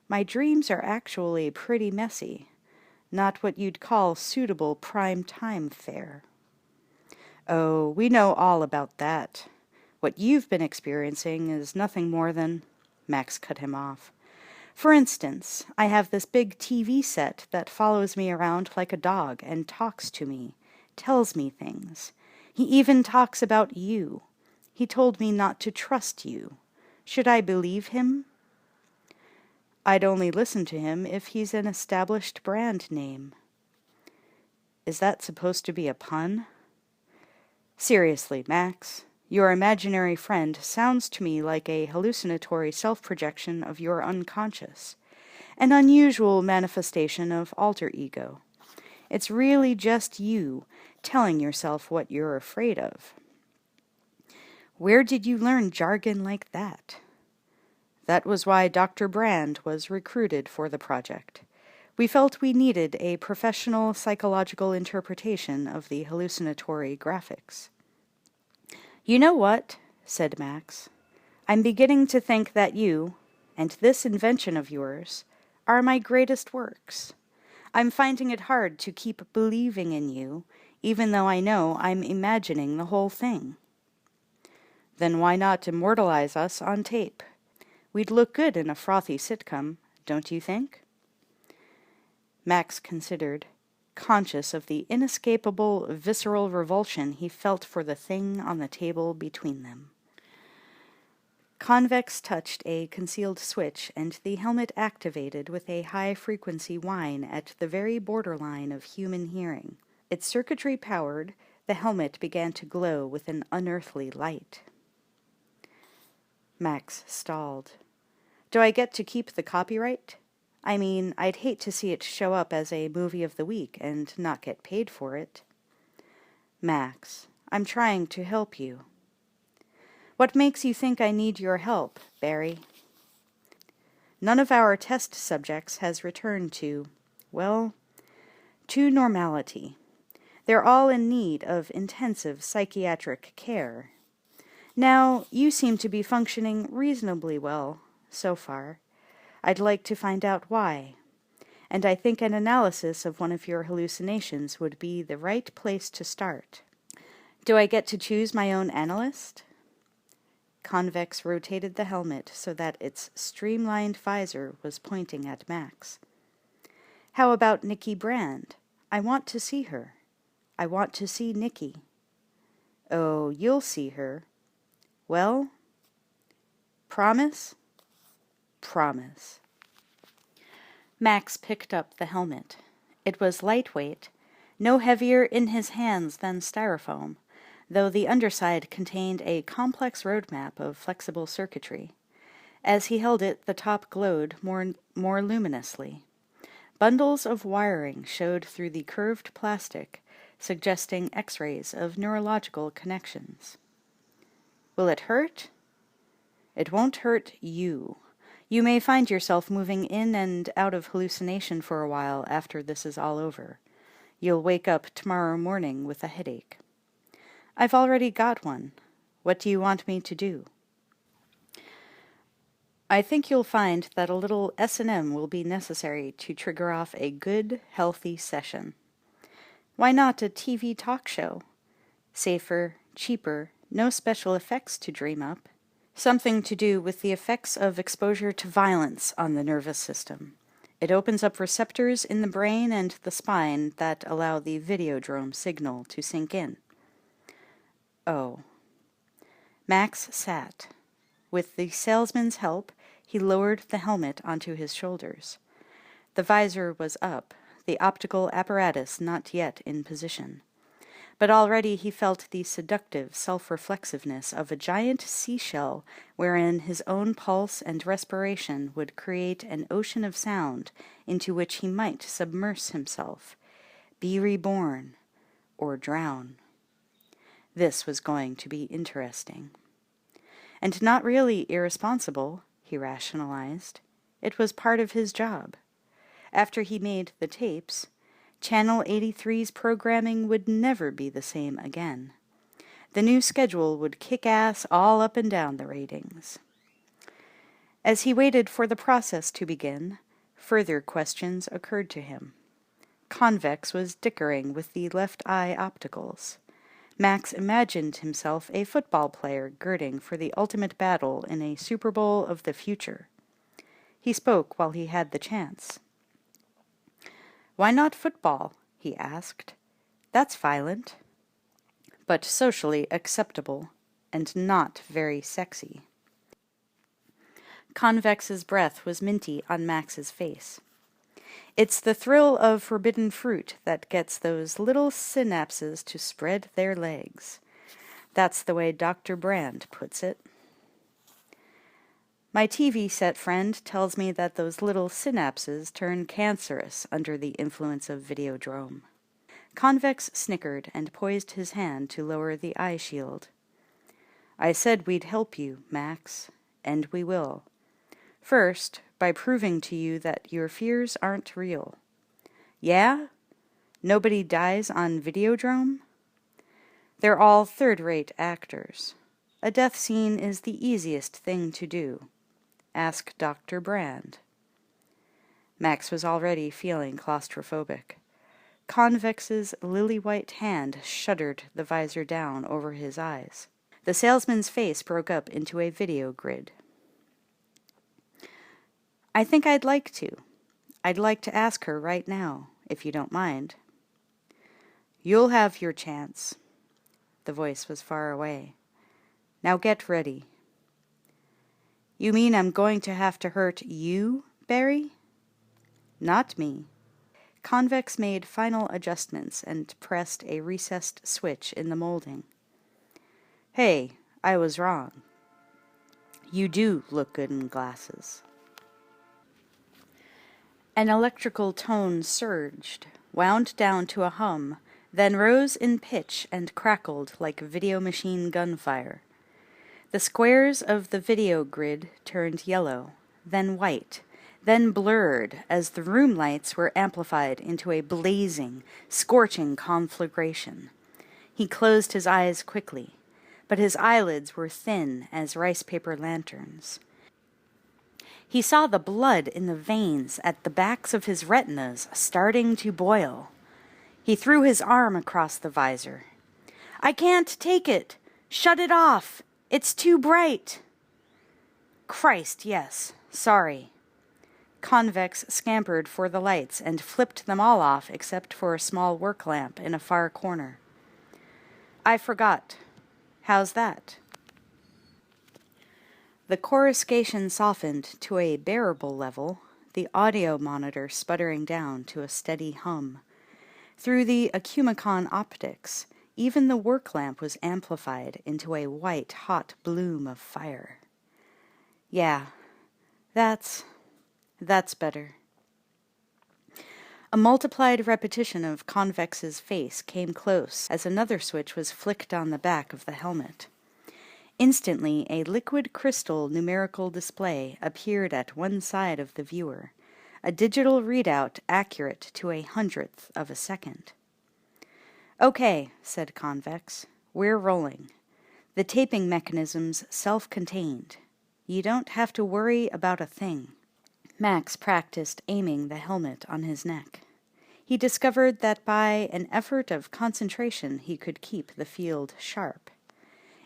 My dreams are actually pretty messy. Not what you'd call suitable prime time fare." "Oh, we know all about that. What you've been experiencing is nothing more than—" Max cut him off. "For instance, I have this big TV set that follows me around like a dog and talks to me, tells me things. He even talks about you. He told me not to trust you. Should I believe him?" "I'd only listen to him if he's an established brand name." "Is that supposed to be a pun?" "Seriously, Max, your imaginary friend sounds to me like a hallucinatory self-projection of your unconscious, an unusual manifestation of alter ego. It's really just you telling yourself what you're afraid of." Where did you learn jargon like that? That was why Dr. Brand was recruited for the project. We felt we needed a professional psychological interpretation of the hallucinatory graphics. You know what? Said Max. I'm beginning to think that you, and this invention of yours, are my greatest works. I'm finding it hard to keep believing in you, even though I know I'm imagining the whole thing. Then why not immortalize us on tape? We'd look good in a frothy sitcom, don't you think? Max considered, conscious of the inescapable visceral revulsion he felt for the thing on the table between them. Convex touched a concealed switch, and the helmet activated with a high-frequency whine at the very borderline of human hearing. Its circuitry powered, the helmet began to glow with an unearthly light. Max stalled. Do I get to keep the copyright? I mean, I'd hate to see it show up as a movie of the week and not get paid for it. Max, I'm trying to help you. What makes you think I need your help, Barry? None of our test subjects has returned to normality. They're all in need of intensive psychiatric care. Now, you seem to be functioning reasonably well, so far. I'd like to find out why. And I think an analysis of one of your hallucinations would be the right place to start. Do I get to choose my own analyst? Convex rotated the helmet so that its streamlined visor was pointing at Max. How about Nikki Brand? I want to see her. I want to see Nikki. Oh, you'll see her. Well, promise? Promise. Max picked up the helmet. It was lightweight, no heavier in his hands than styrofoam, though the underside contained a complex roadmap of flexible circuitry. As he held it, the top glowed more luminously. Bundles of wiring showed through the curved plastic, suggesting X-rays of neurological connections. Will it hurt? It won't hurt you. You may find yourself moving in and out of hallucination for a while after this is all over. You'll wake up tomorrow morning with a headache. I've already got one. What do you want me to do? I think you'll find that a little S&M will be necessary to trigger off a good, healthy session. Why not a TV talk show? Safer, cheaper, no special effects to dream up. Something to do with the effects of exposure to violence on the nervous system. It opens up receptors in the brain and the spine that allow the Videodrome signal to sink in. Oh. Max sat. With the salesman's help, he lowered the helmet onto his shoulders. The visor was up, the optical apparatus not yet in position. But already he felt the seductive self-reflexiveness of a giant seashell wherein his own pulse and respiration would create an ocean of sound into which he might submerse himself, be reborn, or drown. This was going to be interesting. And not really irresponsible, he rationalized. It was part of his job. After he made the tapes, Channel 83's programming would never be the same again. The new schedule would kick ass all up and down the ratings. As he waited for the process to begin, further questions occurred to him. Convex was dickering with the left eye opticals. Max imagined himself a football player girding for the ultimate battle in a Super Bowl of the future. He spoke while he had the chance. Why not football? He asked. That's violent, but socially acceptable, and not very sexy. Convex's breath was minty on Max's face. It's the thrill of forbidden fruit that gets those little synapses to spread their legs. That's the way Dr. Brand puts it. My TV set friend tells me that those little synapses turn cancerous under the influence of Videodrome. Convex snickered and poised his hand to lower the eye shield. I said we'd help you, Max, and we will. First, by proving to you that your fears aren't real. Yeah? Nobody dies on Videodrome? They're all third-rate actors. A death scene is the easiest thing to do. Ask Dr. Brand. Max was already feeling claustrophobic. Convex's lily-white hand shuddered the visor down over his eyes. The salesman's face broke up into a video grid. I think I'd like to. I'd like to ask her right now, if you don't mind. You'll have your chance. The voice was far away. Now get ready. You mean I'm going to have to hurt you, Barry? Not me. Convex made final adjustments and pressed a recessed switch in the molding. Hey, I was wrong. You do look good in glasses. An electrical tone surged, wound down to a hum, then rose in pitch and crackled like video machine gunfire. The squares of the video grid turned yellow, then white, then blurred as the room lights were amplified into a blazing, scorching conflagration. He closed his eyes quickly, but his eyelids were thin as rice paper lanterns. He saw the blood in the veins at the backs of his retinas starting to boil. He threw his arm across the visor. I can't take it! Shut it off! It's too bright! Christ, yes. Sorry. Convex scampered for the lights and flipped them all off except for a small work lamp in a far corner. I forgot. How's that? The coruscation softened to a bearable level, the audio monitor sputtering down to a steady hum. Through the Acumicon optics, even the work lamp was amplified into a white, hot bloom of fire. Yeah, that's better. A multiplied repetition of Convex's face came close as another switch was flicked on the back of the helmet. Instantly, a liquid crystal numerical display appeared at one side of the viewer, a digital readout accurate to 1/100th of a second. Okay, said Convex. We're rolling. The taping mechanism's self-contained. You don't have to worry about a thing. Max practiced aiming the helmet on his neck. He discovered that by an effort of concentration he could keep the field sharp.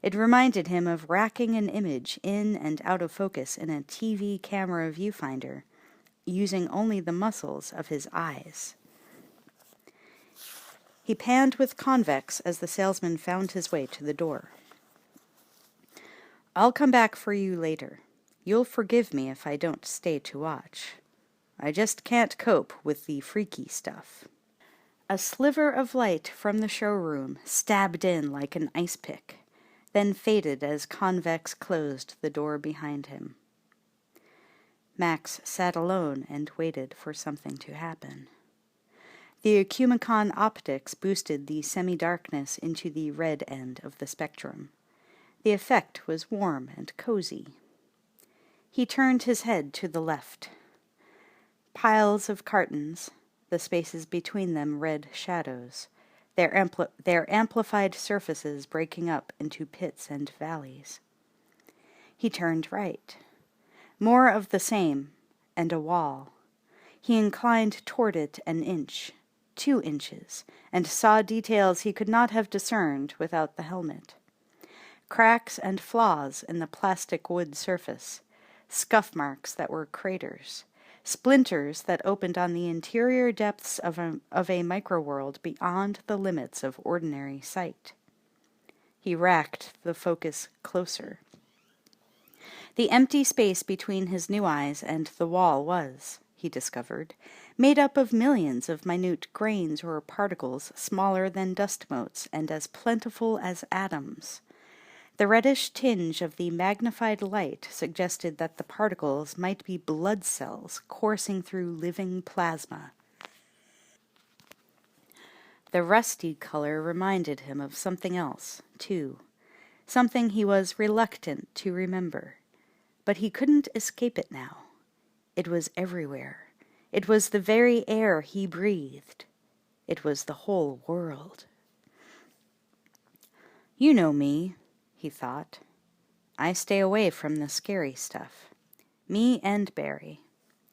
It reminded him of racking an image in and out of focus in a TV camera viewfinder, using only the muscles of his eyes. He panned with Convex as the salesman found his way to the door. I'll come back for you later. You'll forgive me if I don't stay to watch. I just can't cope with the freaky stuff. A sliver of light from the showroom stabbed in like an ice pick, then faded as Convex closed the door behind him. Max sat alone and waited for something to happen. The Acumicon optics boosted the semi-darkness into the red end of the spectrum. The effect was warm and cozy. He turned his head to the left. Piles of cartons, the spaces between them red shadows, their amplified surfaces breaking up into pits and valleys. He turned right. More of the same, and a wall. He inclined toward it an inch, 2 inches, and saw details he could not have discerned without the helmet. Cracks and flaws in the plastic wood surface, scuff marks that were craters, splinters that opened on the interior depths of a microworld beyond the limits of ordinary sight. He racked the focus closer. The empty space between his new eyes and the wall was, he discovered, made up of millions of minute grains or particles smaller than dust motes and as plentiful as atoms. The reddish tinge of the magnified light suggested that the particles might be blood cells coursing through living plasma. The rusty color reminded him of something else, too. something he was reluctant to remember. But he couldn't escape it now. It was everywhere. It was the very air he breathed. It was the whole world. You know me, he thought. I stay away from the scary stuff. Me and Barry.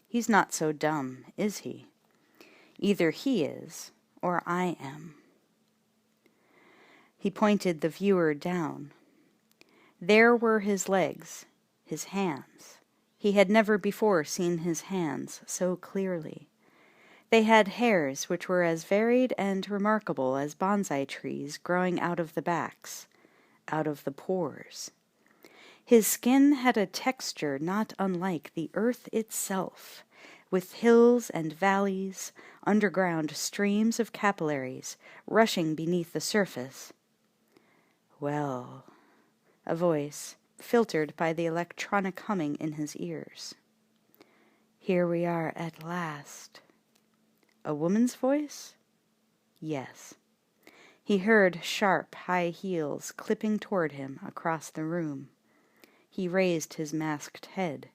He's not so dumb, is he? Either he is, or I am. He pointed the viewer down. There were his legs, his hands. He had never before seen his hands so clearly. They had hairs which were as varied and remarkable as bonsai trees growing out of the backs, out of the pores. His skin had a texture not unlike the earth itself, with hills and valleys, underground streams of capillaries rushing beneath the surface. Well, a voice, filtered by the electronic humming in his ears. Here we are at last. A woman's voice? Yes. He heard sharp, high heels clipping toward him across the room. He raised his masked head.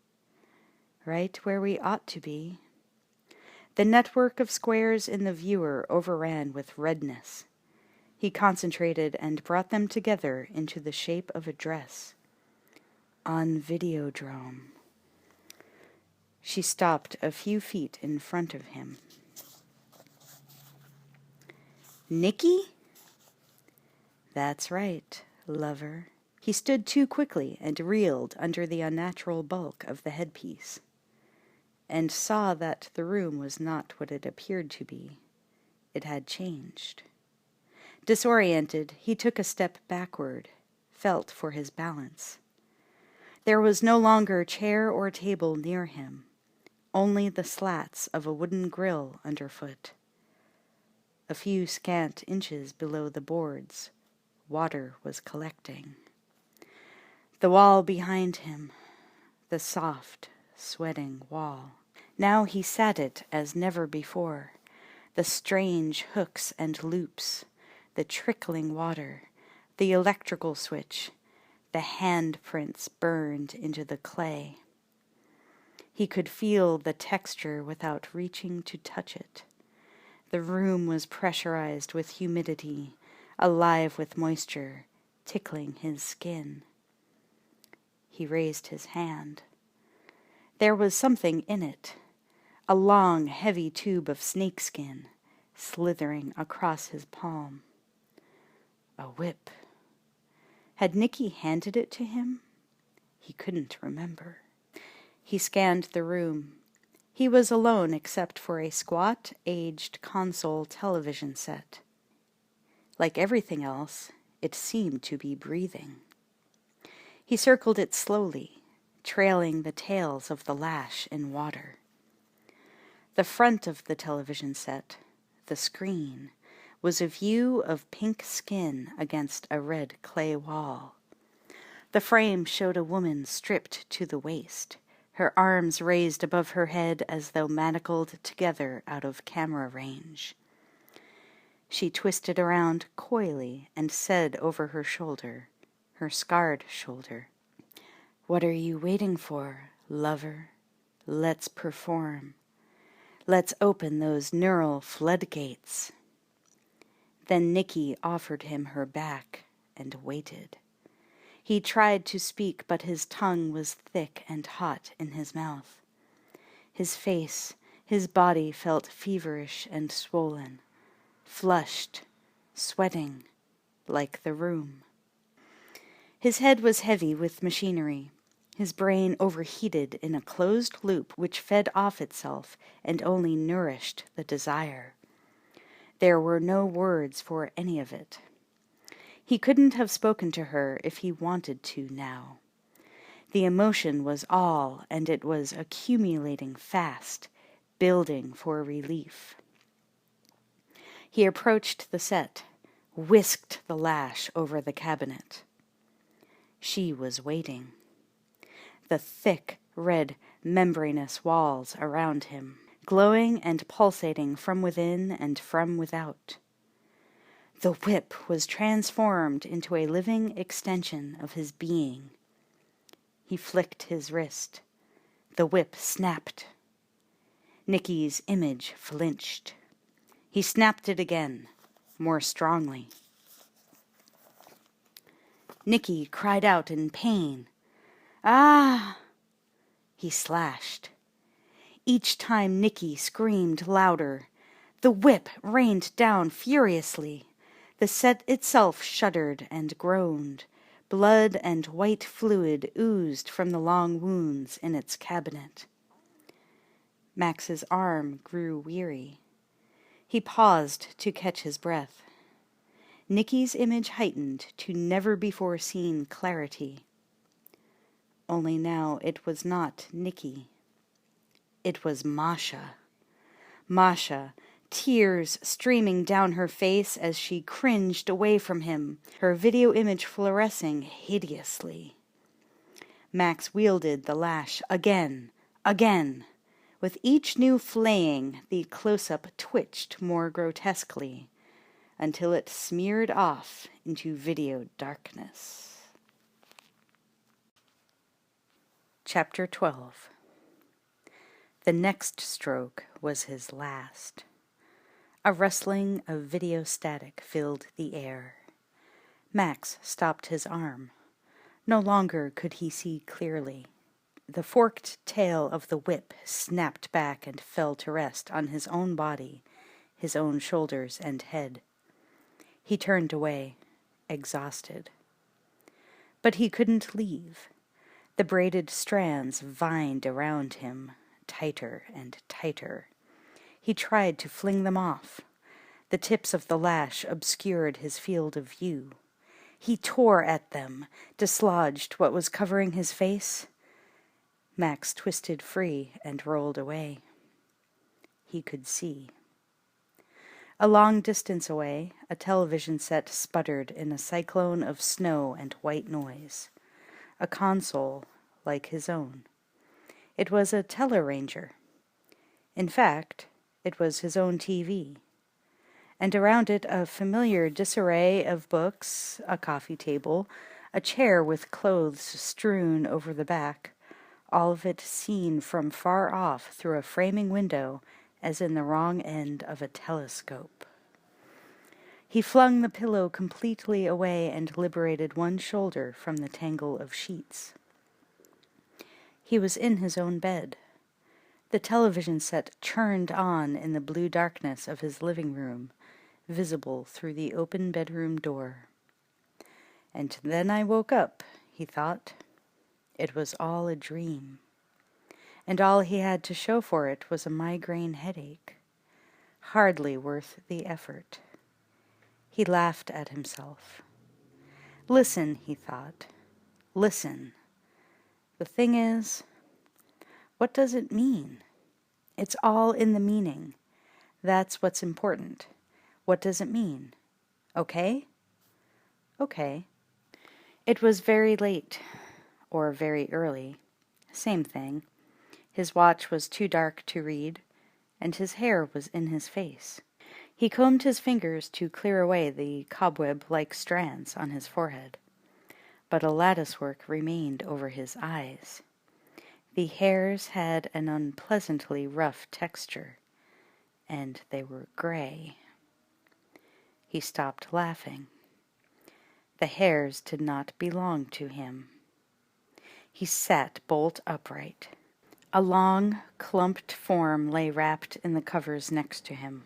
Right where we ought to be. The network of squares in the viewer overran with redness. He concentrated and brought them together into the shape of a dress. On Videodrome. She stopped a few feet in front of him. Nicky? That's right, lover. He stood too quickly and reeled under the unnatural bulk of the headpiece, and saw that the room was not what it appeared to be. It had changed. Disoriented, he took a step backward, felt for his balance. There was no longer chair or table near him, only the slats of a wooden grill underfoot. A few scant inches below the boards, water was collecting. The wall behind him, the soft, sweating wall. Now he sat it as never before. The strange hooks and loops, the trickling water, the electrical switch, the handprints burned into the clay. He could feel the texture without reaching to touch it. The room was pressurized with humidity, alive with moisture, tickling his skin. He raised his hand. There was something in it, a long, heavy tube of snakeskin, slithering across his palm. A whip. Had Nicky handed it to him? He couldn't remember. He scanned the room. He was alone except for a squat, aged console television set. Like everything else, it seemed to be breathing. He circled it slowly, trailing the tails of the lash in water. The front of the television set, the screen, was a view of pink skin against a red clay wall. The frame showed a woman stripped to the waist, her arms raised above her head as though manacled together out of camera range. She twisted around coyly and said over her shoulder, her scarred shoulder, "What are you waiting for, lover? Let's perform. Let's open those neural floodgates." Then Nicky offered him her back and waited. He tried to speak, but his tongue was thick and hot in his mouth. His face, his body felt feverish and swollen, flushed, sweating, like the room. His head was heavy with machinery. His brain overheated in a closed loop which fed off itself and only nourished the desire. There were no words for any of it. He couldn't have spoken to her if he wanted to now. The emotion was all, and it was accumulating fast, building for relief. He approached the set, whisked the lash over the cabinet. She was waiting. The thick, red, membranous walls around him, glowing and pulsating from within and from without. The whip was transformed into a living extension of his being. He flicked his wrist. The whip snapped. Nicky's image flinched. He snapped it again, more strongly. Nicky cried out in pain. Ah! He slashed. Each time Nicky screamed louder, the whip rained down furiously. The set itself shuddered and groaned. Blood and white fluid oozed from the long wounds in its cabinet. Max's arm grew weary. He paused to catch his breath. Nicky's image heightened to never-before-seen clarity. Only now it was not Nicky. It was Masha. Masha, tears streaming down her face as she cringed away from him, her video image fluorescing hideously. Max wielded the lash again. With each new flaying, the close-up twitched more grotesquely, until it smeared off into video darkness. Chapter 12. The next stroke was his last. A rustling of video static filled the air. Max stopped his arm. No longer could he see clearly. The forked tail of the whip snapped back and fell to rest on his own body, his own shoulders and head. He turned away, exhausted. But he couldn't leave. The braided strands vined around him, tighter and tighter. He tried to fling them off. The tips of the lash obscured his field of view. He tore at them, dislodged what was covering his face. Max twisted free and rolled away. He could see. A long distance away, a television set sputtered in a cyclone of snow and white noise. A console like his own. It was a Teleranger. In fact, it was his own TV. And around it a familiar disarray of books, a coffee table, a chair with clothes strewn over the back, all of it seen from far off through a framing window as in the wrong end of a telescope. He flung the pillow completely away and liberated one shoulder from the tangle of sheets. He was in his own bed. The television set churned on in the blue darkness of his living room, visible through the open bedroom door. And then I woke up, he thought. It was all a dream. And all he had to show for it was a migraine headache. Hardly worth the effort. He laughed at himself. Listen, he thought. Listen. The thing is, what does it mean? It's all in the meaning. That's what's important. What does it mean? Okay? Okay. It was very late, or very early. Same thing. His watch was too dark to read, and his hair was in his face. He combed his fingers to clear away the cobweb-like strands on his forehead. But a latticework remained over his eyes. The hairs had an unpleasantly rough texture, and they were gray. He stopped laughing. The hairs did not belong to him. He sat bolt upright. A long, clumped form lay wrapped in the covers next to him.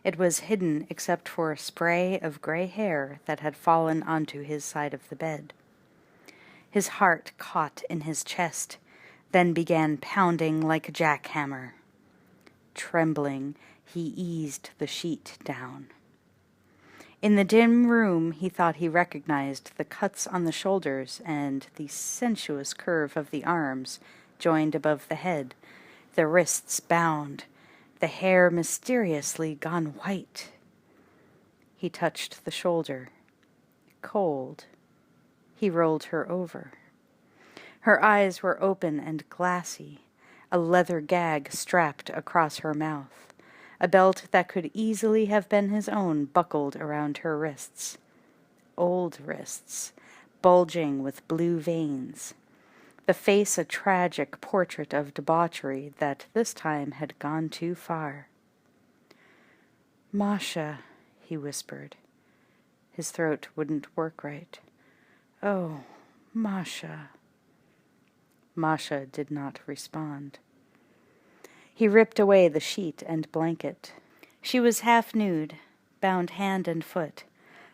It was hidden except for a spray of gray hair that had fallen onto his side of the bed. His heart caught in his chest, then began pounding like a jackhammer. Trembling, he eased the sheet down. In the dim room, he thought he recognized the cuts on the shoulders and the sensuous curve of the arms joined above the head, the wrists bound, the hair mysteriously gone white. He touched the shoulder. Cold. He rolled her over. Her eyes were open and glassy, a leather gag strapped across her mouth, a belt that could easily have been his own buckled around her wrists. Old wrists, bulging with blue veins. The face a tragic portrait of debauchery that this time had gone too far. "Masha," he whispered. His throat wouldn't work right. "Oh, Masha." Masha did not respond. He ripped away the sheet and blanket. She was half nude, bound hand and foot,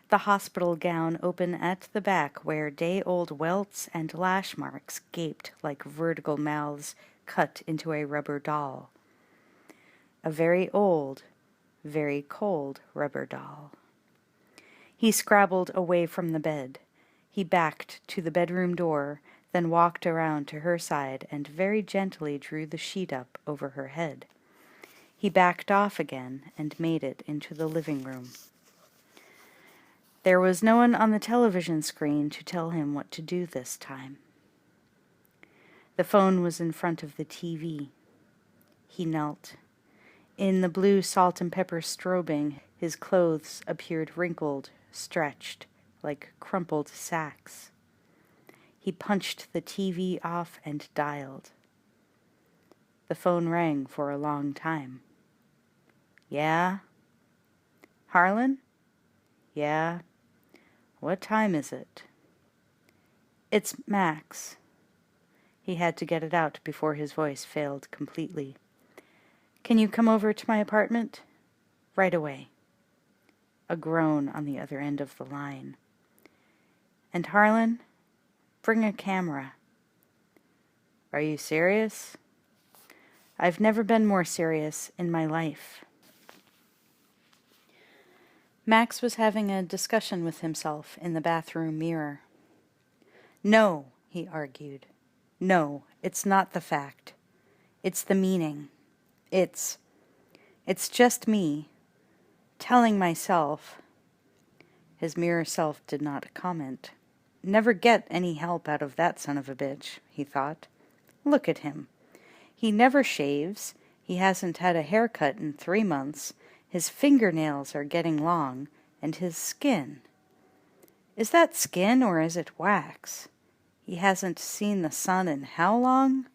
the hospital gown open at the back where day-old welts and lash marks gaped like vertical mouths cut into a rubber doll. A very old, very cold rubber doll. He scrabbled away from the bed. He backed to the bedroom door, then walked around to her side and very gently drew the sheet up over her head. He backed off again and made it into the living room. There was no one on the television screen to tell him what to do this time. The phone was in front of the TV. He knelt. In the blue salt and pepper strobing, his clothes appeared wrinkled, stretched, like crumpled sacks. He punched the TV off and dialed. The phone rang for a long time. "Yeah? Harlan? Yeah? What time is it?" "It's Max." He had to get it out before his voice failed completely. "Can you come over to my apartment?" "Right away." A groan on the other end of the line. "And Harlan, bring a camera." "Are you serious?" "I've never been more serious in my life." Max was having a discussion with himself in the bathroom mirror. "No," he argued. "No, it's not the fact. It's the meaning. It's just me, telling myself." His mirror self did not comment. Never get any help out of that son of a bitch, he thought. Look at him. He never shaves. He hasn't had a haircut in 3 months. His fingernails are getting long, and his skin. Is that skin or is it wax? He hasn't seen the sun in how long?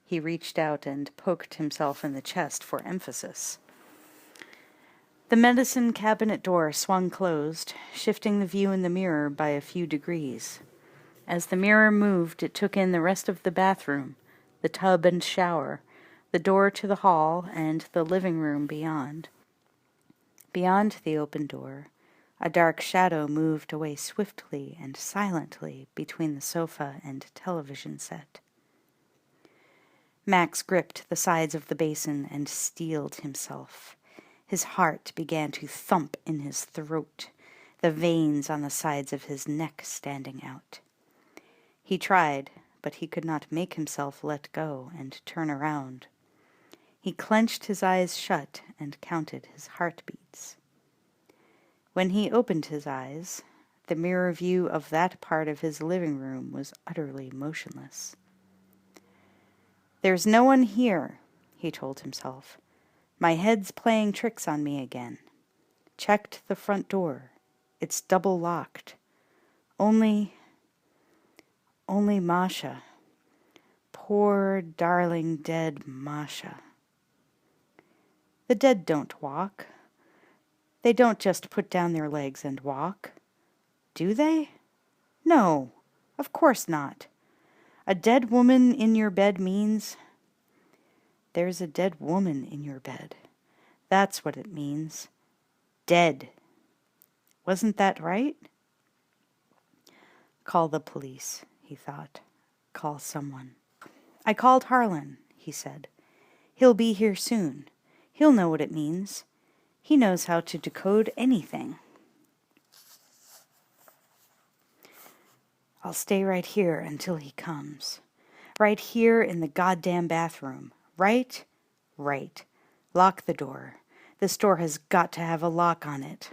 He reached out and poked himself in the chest for emphasis. The medicine cabinet door swung closed, shifting the view in the mirror by a few degrees. As the mirror moved, it took in the rest of the bathroom, the tub and shower, the door to the hall, and the living room beyond. Beyond the open door, a dark shadow moved away swiftly and silently between the sofa and television set. Max gripped the sides of the basin and steeled himself. His heart began to thump in his throat, the veins on the sides of his neck standing out. He tried, but he could not make himself let go and turn around. He clenched his eyes shut and counted his heartbeats. When he opened his eyes, the mirror view of that part of his living room was utterly motionless. "There's no one here," he told himself. "My head's playing tricks on me again. Checked the front door. It's double locked. Only Masha. Poor, darling, dead Masha. The dead don't walk. They don't just put down their legs and walk. Do they? No, of course not. A dead woman in your bed means... There's a dead woman in your bed. That's what it means. Dead. Wasn't that right? Call the police, he thought. Call someone. I called Harlan, he said. He'll be here soon. He'll know what it means. He knows how to decode anything. I'll stay right here until he comes. Right here in the goddamn bathroom. Right? Right. Lock the door. This door has got to have a lock on it.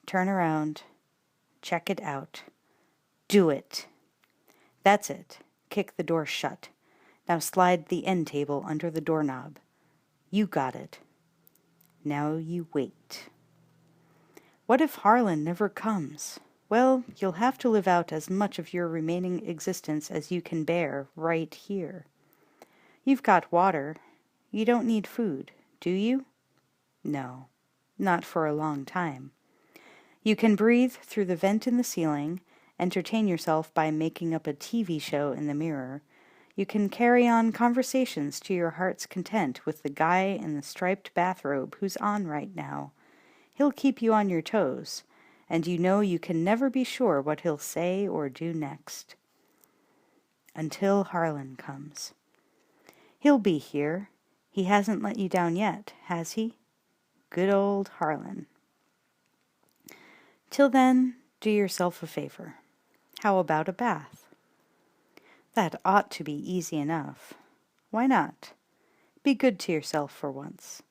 Turn around. Check it out. Do it. That's it. Kick the door shut. Now slide the end table under the doorknob. You got it. Now you wait. What if Harlan never comes? Well, you'll have to live out as much of your remaining existence as you can bear right here. You've got water. You don't need food, do you? No, not for a long time. You can breathe through the vent in the ceiling, entertain yourself by making up a TV show in the mirror. You can carry on conversations to your heart's content with the guy in the striped bathrobe who's on right now. He'll keep you on your toes, and you know you can never be sure what he'll say or do next. Until Harlan comes. He'll be here. He hasn't let you down yet, has he? Good old Harlan. Till then, do yourself a favor. How about a bath? That ought to be easy enough. Why not? Be good to yourself for once.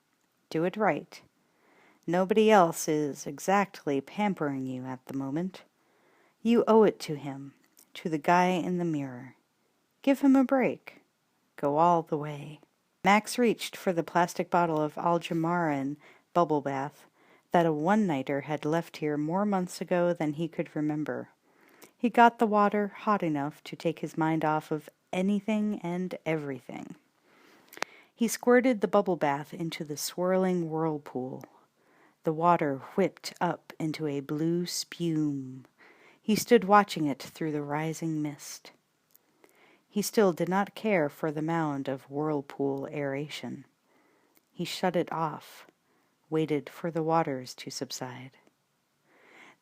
Do it right. Nobody else is exactly pampering you at the moment. You owe it to him, to the guy in the mirror. Give him a break. Go all the way. Max reached for the plastic bottle of Algemarin bubble bath that a one-nighter had left here more months ago than he could remember. He got the water hot enough to take his mind off of anything and everything. He squirted the bubble bath into the swirling whirlpool. The water whipped up into a blue spume. He stood watching it through the rising mist. He still did not care for the mound of whirlpool aeration. He shut it off, waited for the waters to subside.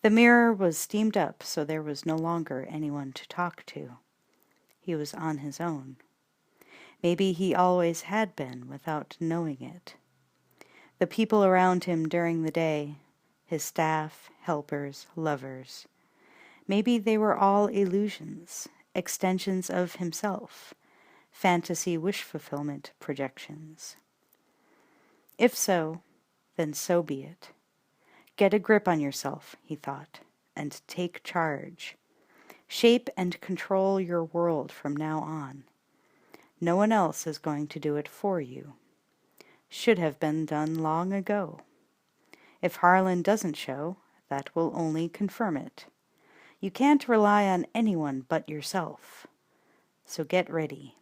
The mirror was steamed up, so there was no longer anyone to talk to. He was on his own. Maybe he always had been without knowing it. The people around him during the day, his staff, helpers, lovers, maybe they were all illusions, extensions of himself, fantasy wish-fulfillment projections. If so, then so be it. Get a grip on yourself, he thought, and take charge. Shape and control your world from now on. No one else is going to do it for you. Should have been done long ago. If Harlan doesn't show, that will only confirm it. You can't rely on anyone but yourself. So get ready.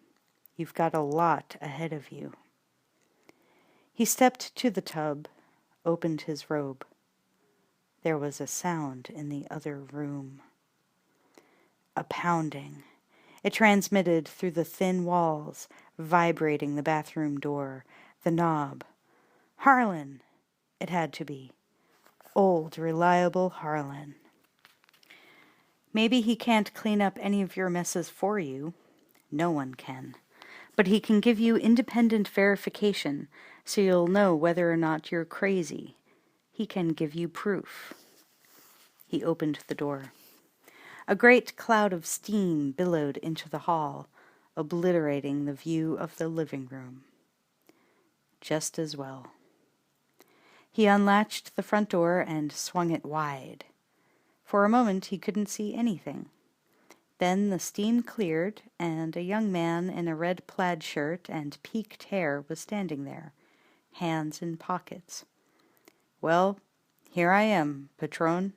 You've got a lot ahead of you. He stepped to the tub, opened his robe. There was a sound in the other room. A pounding. It transmitted through the thin walls, vibrating the bathroom door, the knob. Harlan! It had to be. Old, reliable Harlan. Maybe he can't clean up any of your messes for you. No one can. But he can give you independent verification, so you'll know whether or not you're crazy. He can give you proof. He opened the door. A great cloud of steam billowed into the hall, obliterating the view of the living room. Just as well. He unlatched the front door and swung it wide. For a moment he couldn't see anything. Then the steam cleared, and a young man in a red plaid shirt and peaked hair was standing there, hands in pockets. "Well, here I am, Patron,"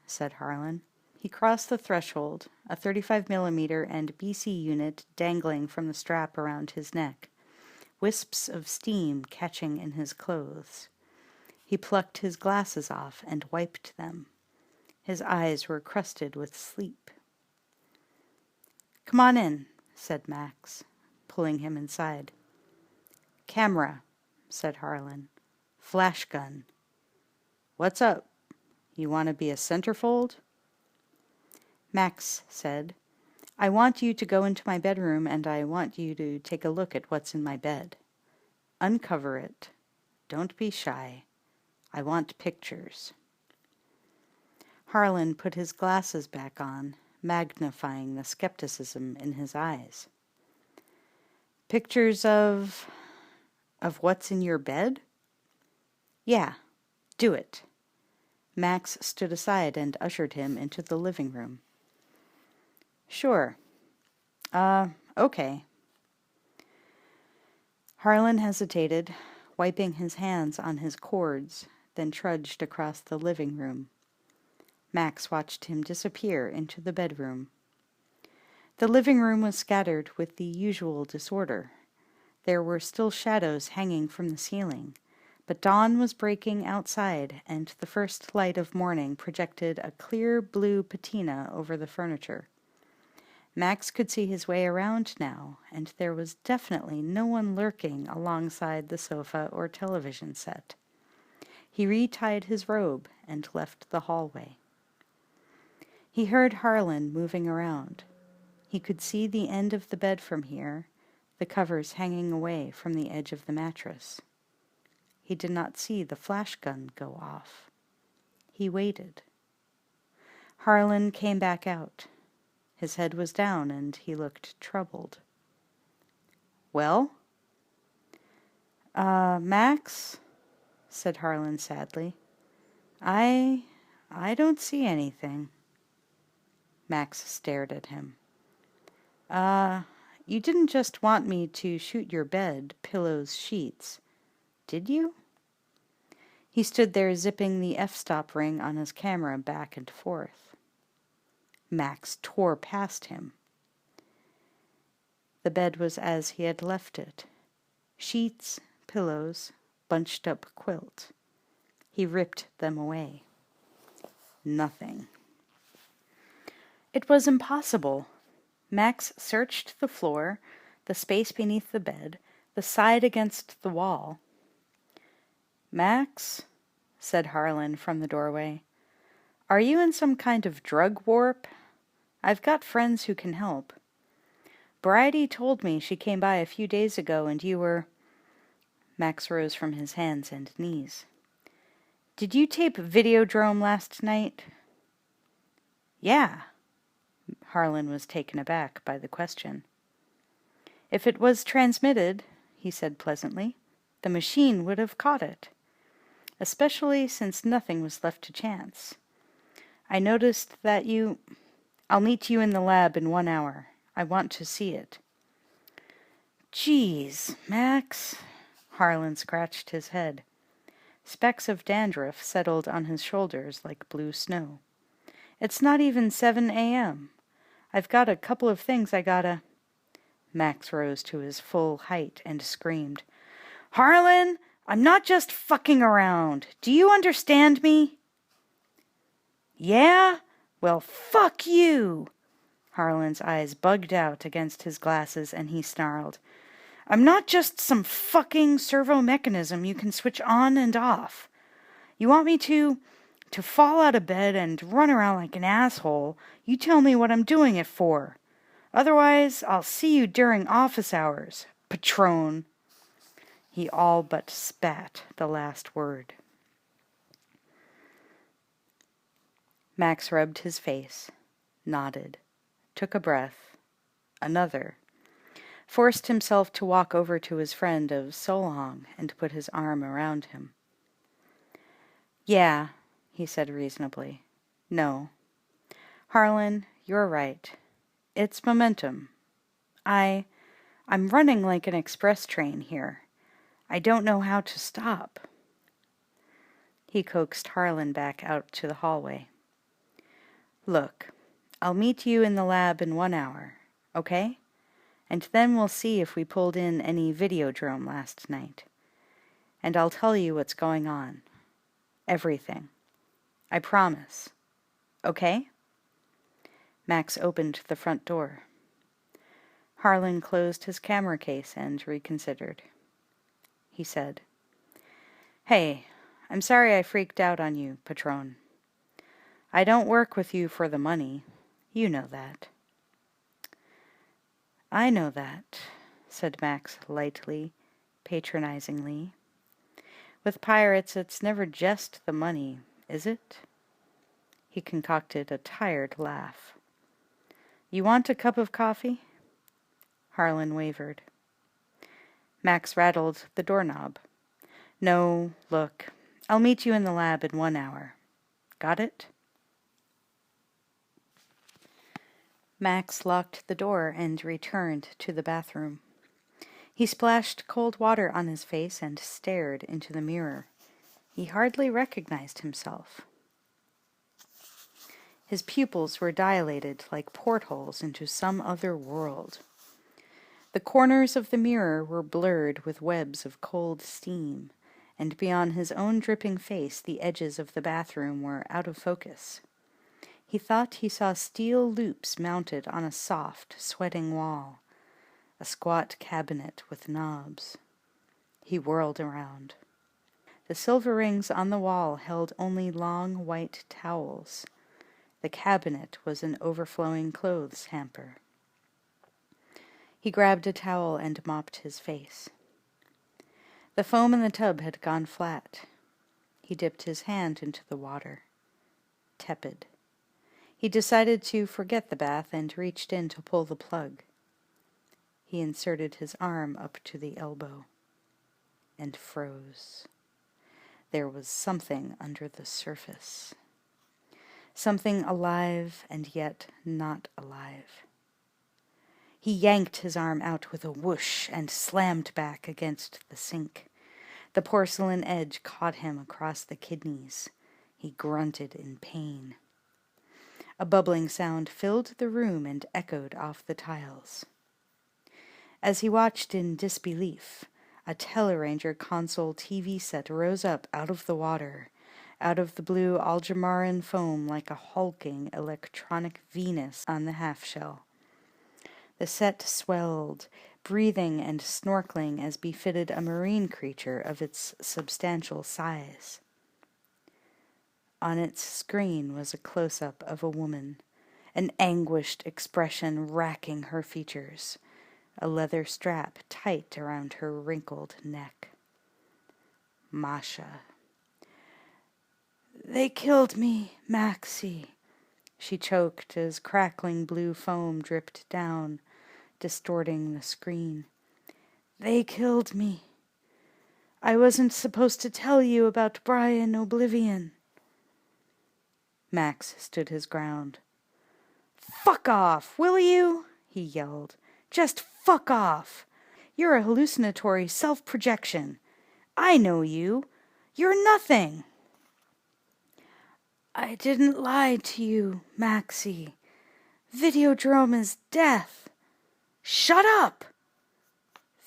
said Harlan. He crossed the threshold, a 35mm and BC unit dangling from the strap around his neck, wisps of steam catching in his clothes. He plucked his glasses off and wiped them. His eyes were crusted with sleep. "Come on in," said Max, pulling him inside. "Camera," said Harlan. "Flash gun." "What's up? You want to be a centerfold?" Max said, "I want you to go into my bedroom and I want you to take a look at what's in my bed. Uncover it. Don't be shy. I want pictures." Harlan put his glasses back on, magnifying the skepticism in his eyes. "Pictures of what's in your bed?" "Yeah, do it." Max stood aside and ushered him into the living room. "Sure. Okay." Harlan hesitated, wiping his hands on his cords, then trudged across the living room. Max watched him disappear into the bedroom. The living room was scattered with the usual disorder. There were still shadows hanging from the ceiling, but dawn was breaking outside, and the first light of morning projected a clear blue patina over the furniture. Max could see his way around now, and there was definitely no one lurking alongside the sofa or television set. He retied his robe and left the hallway. He heard Harlan moving around. He could see the end of the bed from here, the covers hanging away from the edge of the mattress. He did not see the flash gun go off. He waited. Harlan came back out. His head was down, and he looked troubled. "Well?" Max," said Harlan sadly. I don't see anything." Max stared at him. You didn't just want me to shoot your bed, pillows, sheets, did you?" He stood there zipping the f-stop ring on his camera back and forth. Max tore past him. The bed was as he had left it. Sheets, pillows, bunched up quilt. He ripped them away. Nothing. It was impossible. Max searched the floor, the space beneath the bed, the side against the wall. "Max," said Harlan from the doorway, "are you in some kind of drug warp? I've got friends who can help. Bridie told me she came by a few days ago and you were—" Max rose from his hands and knees. "Did you tape Videodrome last night?" "Yeah." Harlan was taken aback by the question. "If it was transmitted," he said pleasantly, "the machine would have caught it. Especially since nothing was left to chance. I noticed that you— I'll meet you in the lab in 1 hour. I want to see it." "Geez, Max." Harlan scratched his head. Specks of dandruff settled on his shoulders like blue snow. "It's not even 7 a.m. I've got a couple of things I gotta—" Max rose to his full height and screamed, "Harlan, I'm not just fucking around. Do you understand me?" "Yeah? Well, fuck you!" Harlan's eyes bugged out against his glasses, and he snarled, "I'm not just some fucking servo mechanism you can switch on and off. You want me to fall out of bed and run around like an asshole, you tell me what I'm doing it for. Otherwise, I'll see you during office hours, Patron." He all but spat the last word. Max rubbed his face, nodded, took a breath, another, forced himself to walk over to his friend of so long and put his arm around him. "Yeah," he said reasonably. "No. Harlan, you're right. It's momentum. I'm running like an express train here. I don't know how to stop." He coaxed Harlan back out to the hallway. "Look, I'll meet you in the lab in 1 hour, okay? And then we'll see if we pulled in any Videodrome last night. And I'll tell you what's going on. Everything. I promise. Okay?" Max opened the front door. Harlan closed his camera case and reconsidered. He said, "Hey, I'm sorry I freaked out on you, Patron. I don't work with you for the money. You know that." "I know that," said Max lightly, patronizingly. "With pirates, it's never just the money, is it?" He concocted a tired laugh. "You want a cup of coffee?" Harlan wavered. Max rattled the doorknob. "No, look, I'll meet you in the lab in 1 hour. Got it?" Max locked the door and returned to the bathroom. He splashed cold water on his face and stared into the mirror. He hardly recognized himself. His pupils were dilated like portholes into some other world. The corners of the mirror were blurred with webs of cold steam, and beyond his own dripping face the edges of the bathroom were out of focus. He thought he saw steel loops mounted on a soft, sweating wall, a squat cabinet with knobs. He whirled around. The silver rings on the wall held only long white towels. The cabinet was an overflowing clothes hamper. He grabbed a towel and mopped his face. The foam in the tub had gone flat. He dipped his hand into the water. Tepid. He decided to forget the bath and reached in to pull the plug. He inserted his arm up to the elbow and froze. There was something under the surface. Something alive and yet not alive. He yanked his arm out with a whoosh and slammed back against the sink. The porcelain edge caught him across the kidneys. He grunted in pain. A bubbling sound filled the room and echoed off the tiles. As he watched in disbelief, a Teleranger console TV set rose up out of the water, out of the blue Algemarin foam like a hulking electronic Venus on the half-shell. The set swelled, breathing and snorkeling as befitted a marine creature of its substantial size. On its screen was a close-up of a woman, an anguished expression racking her features, a leather strap tight around her wrinkled neck. Masha. "They killed me, Maxie," she choked as crackling blue foam dripped down, distorting the screen. "They killed me. I wasn't supposed to tell you about Brian Oblivion." Max stood his ground. "Fuck off, will you?" he yelled. "Just fuck off. You're a hallucinatory self-projection. I know you. You're nothing." "I didn't lie to you, Maxie. Videodrome is death." "Shut up!"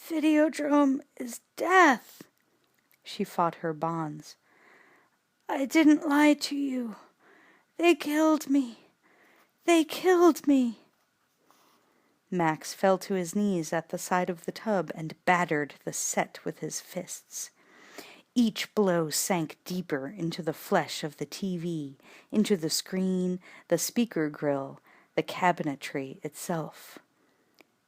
"Videodrome is death." She fought her bonds. "I didn't lie to you. They killed me. They killed me." Max fell to his knees at the side of the tub and battered the set with his fists. Each blow sank deeper into the flesh of the TV, into the screen, the speaker grill, the cabinetry itself.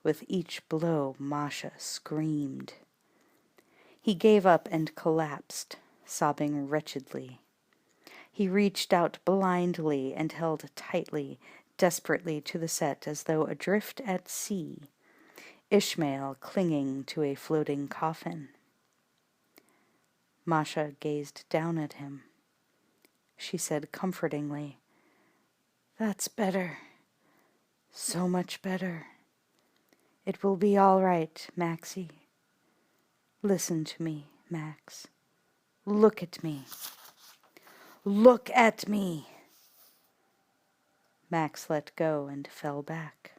With each blow, Masha screamed. He gave up and collapsed, sobbing wretchedly. He reached out blindly and held tightly, desperately to the set as though adrift at sea, Ishmael clinging to a floating coffin. Masha gazed down at him. She said comfortingly, "That's better. So much better. It will be all right, Maxie. Listen to me, Max. Look at me. Look at me." Max let go and fell back.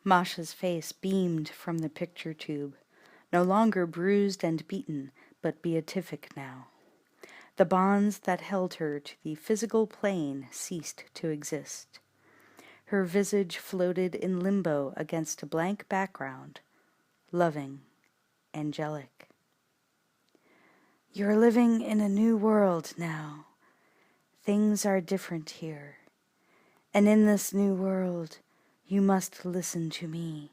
Masha's face beamed from the picture tube, no longer bruised and beaten, but beatific now. The bonds that held her to the physical plane ceased to exist. Her visage floated in limbo against a blank background, loving, angelic. "You're living in a new world now. Things are different here. And in this new world, you must listen to me.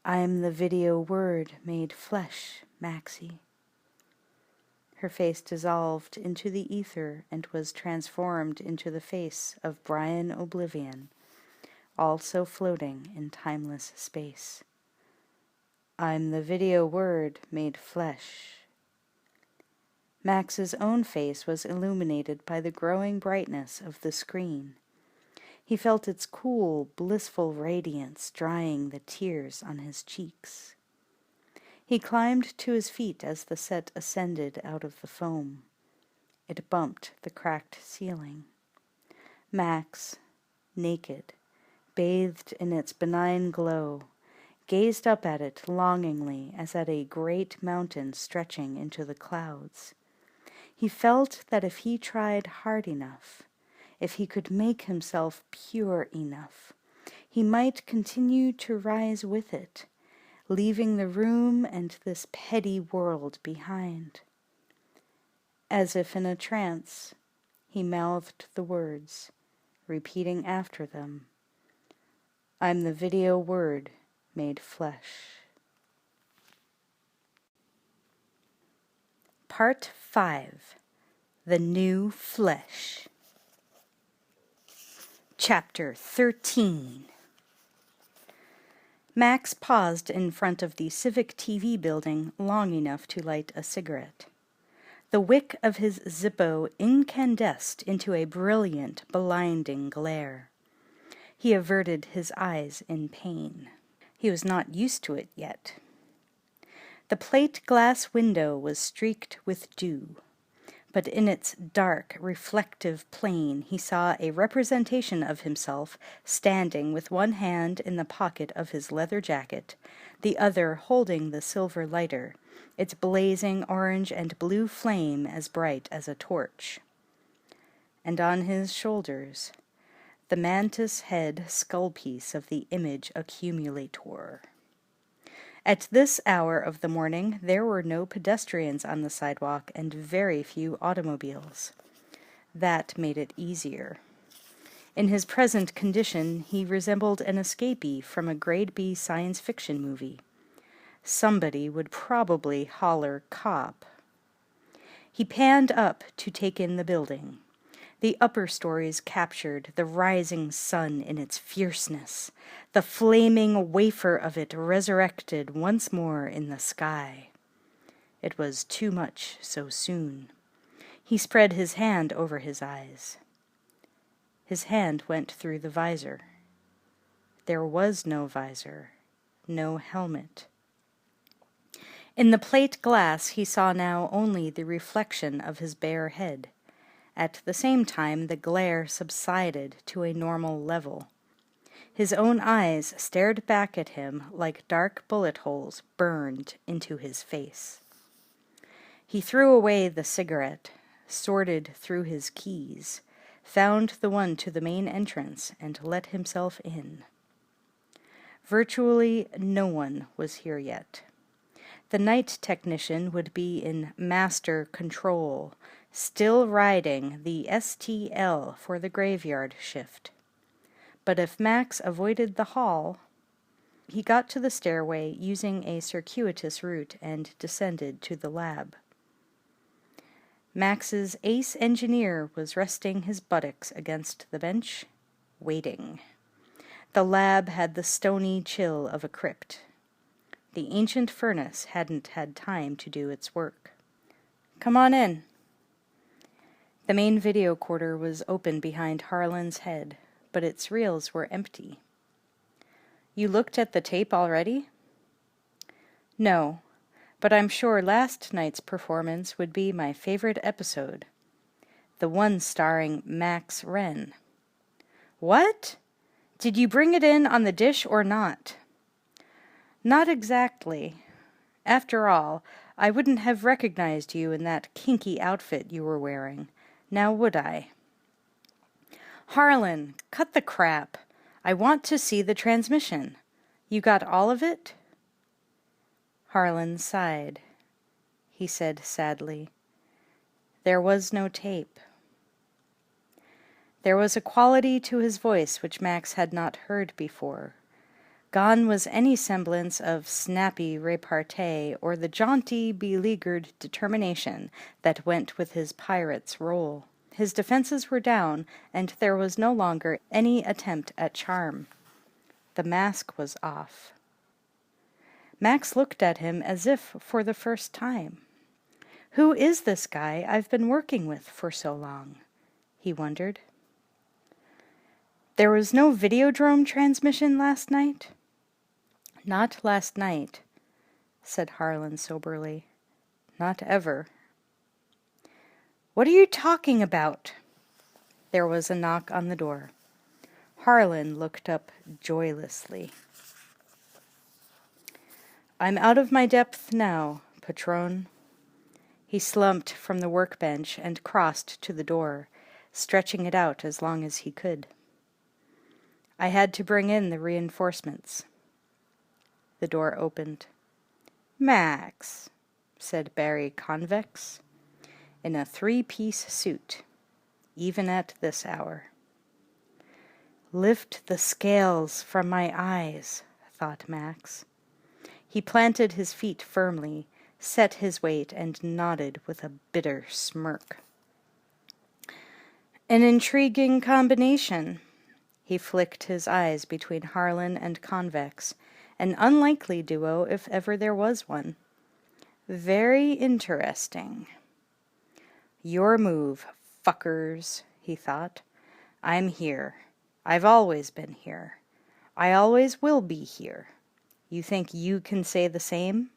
I am the video word made flesh, Maxie." Her face dissolved into the ether and was transformed into the face of Brian Oblivion, also floating in timeless space. "I'm the video word made flesh." Max's own face was illuminated by the growing brightness of the screen. He felt its cool, blissful radiance drying the tears on his cheeks. He climbed to his feet as the set ascended out of the foam. It bumped the cracked ceiling. Max, naked, bathed in its benign glow, gazed up at it longingly as at a great mountain stretching into the clouds. He felt that if he tried hard enough, if he could make himself pure enough, he might continue to rise with it, leaving the room and this petty world behind. As if in a trance, he mouthed the words, repeating after them, "I'm the video word made flesh." Part 5. The New Flesh. Chapter 13. Max paused in front of the Civic TV building long enough to light a cigarette. The wick of his Zippo incandesced into a brilliant, blinding glare. He averted his eyes in pain. He was not used to it yet. The plate glass window was streaked with dew, but in its dark, reflective plane he saw a representation of himself standing with one hand in the pocket of his leather jacket, the other holding the silver lighter, its blazing orange and blue flame as bright as a torch. And on his shoulders, the mantis head skullpiece of the image accumulator. At this hour of the morning, there were no pedestrians on the sidewalk and very few automobiles. That made it easier. In his present condition, he resembled an escapee from a grade B science fiction movie. Somebody would probably holler cop. He panned up to take in the building. The upper stories captured the rising sun in its fierceness, the flaming wafer of it resurrected once more in the sky. It was too much so soon. He spread his hand over his eyes. His hand went through the visor. There was no visor, no helmet. In the plate glass he saw now only the reflection of his bare head. At the same time the glare subsided to a normal level. His own eyes stared back at him like dark bullet holes burned into his face. He threw away the cigarette, sorted through his keys, found the one to the main entrance, and let himself in. Virtually no one was here yet. The night technician would be in master control, still riding the STL for the graveyard shift. But if Max avoided the hall, he got to the stairway using a circuitous route and descended to the lab. Max's ace engineer was resting his buttocks against the bench, waiting. The lab had the stony chill of a crypt. The ancient furnace hadn't had time to do its work. "Come on in." The main videocorder was open behind Harlan's head, but its reels were empty. "You looked at the tape already?" "No, but I'm sure last night's performance would be my favorite episode. The one starring Max Wren." "What? Did you bring it in on the dish or not?" "Not exactly. After all, I wouldn't have recognized you in that kinky outfit you were wearing. Now would I?" "Harlan, cut the crap. I want to see the transmission. You got all of it?" Harlan sighed. He said sadly, "There was no tape." There was a quality to his voice which Max had not heard before. Gone was any semblance of snappy repartee or the jaunty, beleaguered determination that went with his pirate's role. His defenses were down, and there was no longer any attempt at charm. The mask was off. Max looked at him as if for the first time. "Who is this guy I've been working with for so long?" he wondered. There was no Videodrome transmission last night? Not last night, said Harlan soberly. Not ever. What are you talking about? There was a knock on the door. Harlan looked up joylessly. I'm out of my depth now, Patron. He slumped from the workbench and crossed to the door, stretching it out as long as he could. I had to bring in the reinforcements. The door opened. Max, said Barry Convex, in a 3-piece suit, even at this hour. Lift the scales from my eyes, thought Max. He planted his feet firmly, set his weight, and nodded with a bitter smirk. An intriguing combination. He flicked his eyes between Harlan and Convex, an unlikely duo if ever there was one. Very interesting. Your move, fuckers, he thought. I'm here. I've always been here. I always will be here. You think you can say the same?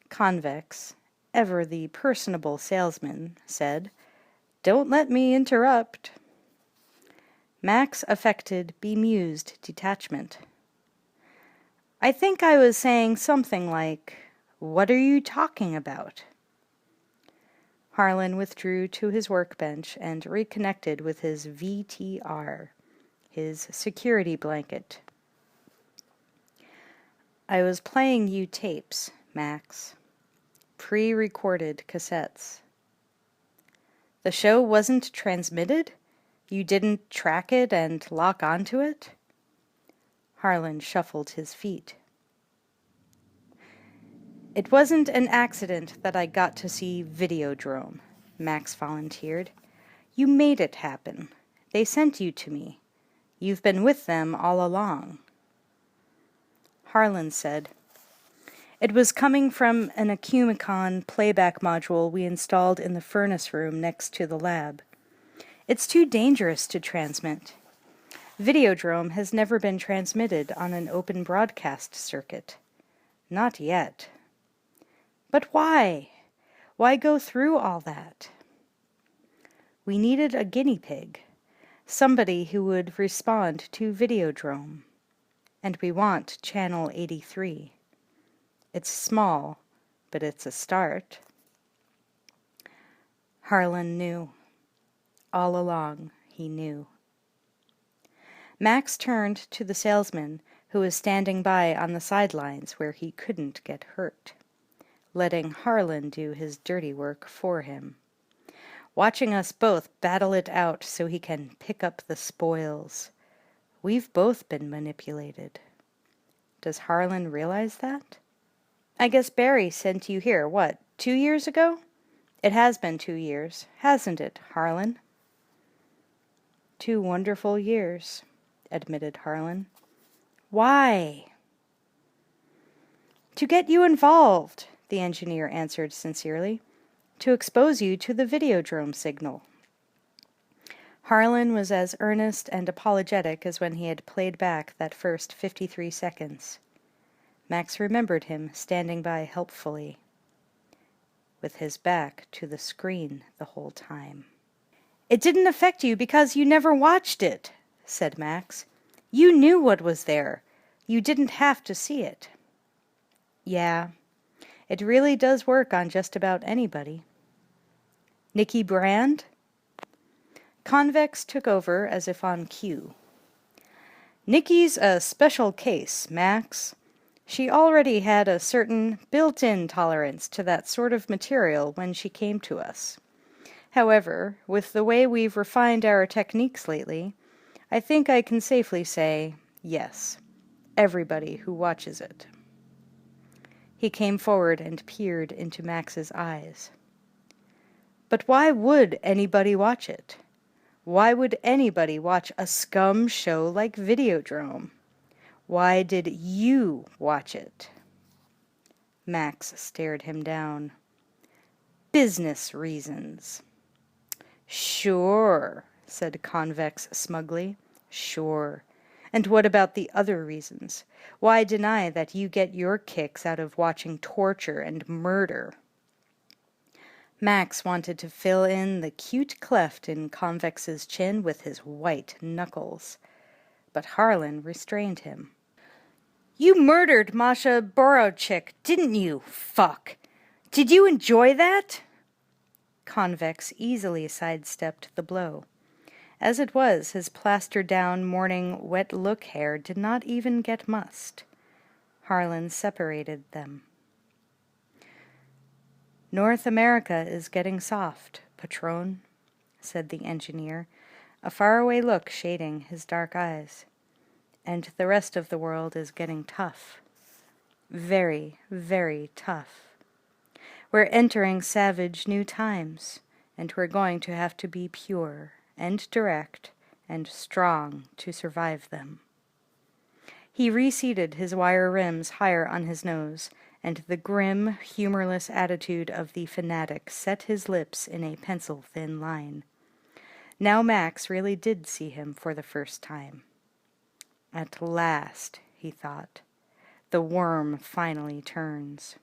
Convex, ever the personable salesman, said, Don't let me interrupt. Max affected bemused detachment. I think I was saying something like, What are you talking about? Harlan withdrew to his workbench and reconnected with his VTR, his security blanket. I was playing you tapes, Max. Pre-recorded cassettes. The show wasn't transmitted? You didn't track it and lock onto it? Harlan shuffled his feet. It wasn't an accident that I got to see Videodrome, Max volunteered. You made it happen. They sent you to me. You've been with them all along. Harlan said, It was coming from an Acumicon playback module we installed in the furnace room next to the lab. It's too dangerous to transmit. Videodrome has never been transmitted on an open broadcast circuit. Not yet. But why? Why go through all that? We needed a guinea pig, somebody who would respond to Videodrome. And we want Channel 83. It's small, but it's a start. Harlan knew. All along, he knew. Max turned to the salesman, who was standing by on the sidelines where he couldn't get hurt, letting Harlan do his dirty work for him, watching us both battle it out so he can pick up the spoils. We've both been manipulated. Does Harlan realize that? I guess Barry sent you here, 2 years ago? It has been 2 years, hasn't it, Harlan? 2 wonderful years, admitted Harlan. Why? To get you involved, the engineer answered sincerely. To expose you to the Videodrome signal. Harlan was as earnest and apologetic as when he had played back that first 53 seconds. Max remembered him standing by helpfully, with his back to the screen the whole time. It didn't affect you because you never watched it, said Max. You knew what was there. You didn't have to see it. Yeah, it really does work on just about anybody. Nikki Brand? Convex took over as if on cue. Nikki's a special case, Max. She already had a certain built-in tolerance to that sort of material when she came to us. However, with the way we've refined our techniques lately, I think I can safely say, yes, everybody who watches it. He came forward and peered into Max's eyes. But why would anybody watch it? Why would anybody watch a scum show like Videodrome? Why did you watch it? Max stared him down. Business reasons. Sure, said Convex smugly. Sure. And what about the other reasons? Why deny that you get your kicks out of watching torture and murder? Max wanted to fill in the cute cleft in Convex's chin with his white knuckles, but Harlan restrained him. You murdered Masha Borodchik, didn't you? Fuck. Did you enjoy that? Convex easily sidestepped the blow. As it was, his plastered-down, morning, wet-look hair did not even get mussed. Harlan separated them. North America is getting soft, Patron, said the engineer, a faraway look shading his dark eyes. And the rest of the world is getting tough. Very, very tough. We're entering savage new times, and we're going to have to be pure and direct and strong to survive them. He reseated his wire rims higher on his nose, and the grim, humorless attitude of the fanatic set his lips in a pencil-thin line. Now Max really did see him for the first time. At last, he thought, the worm finally turns.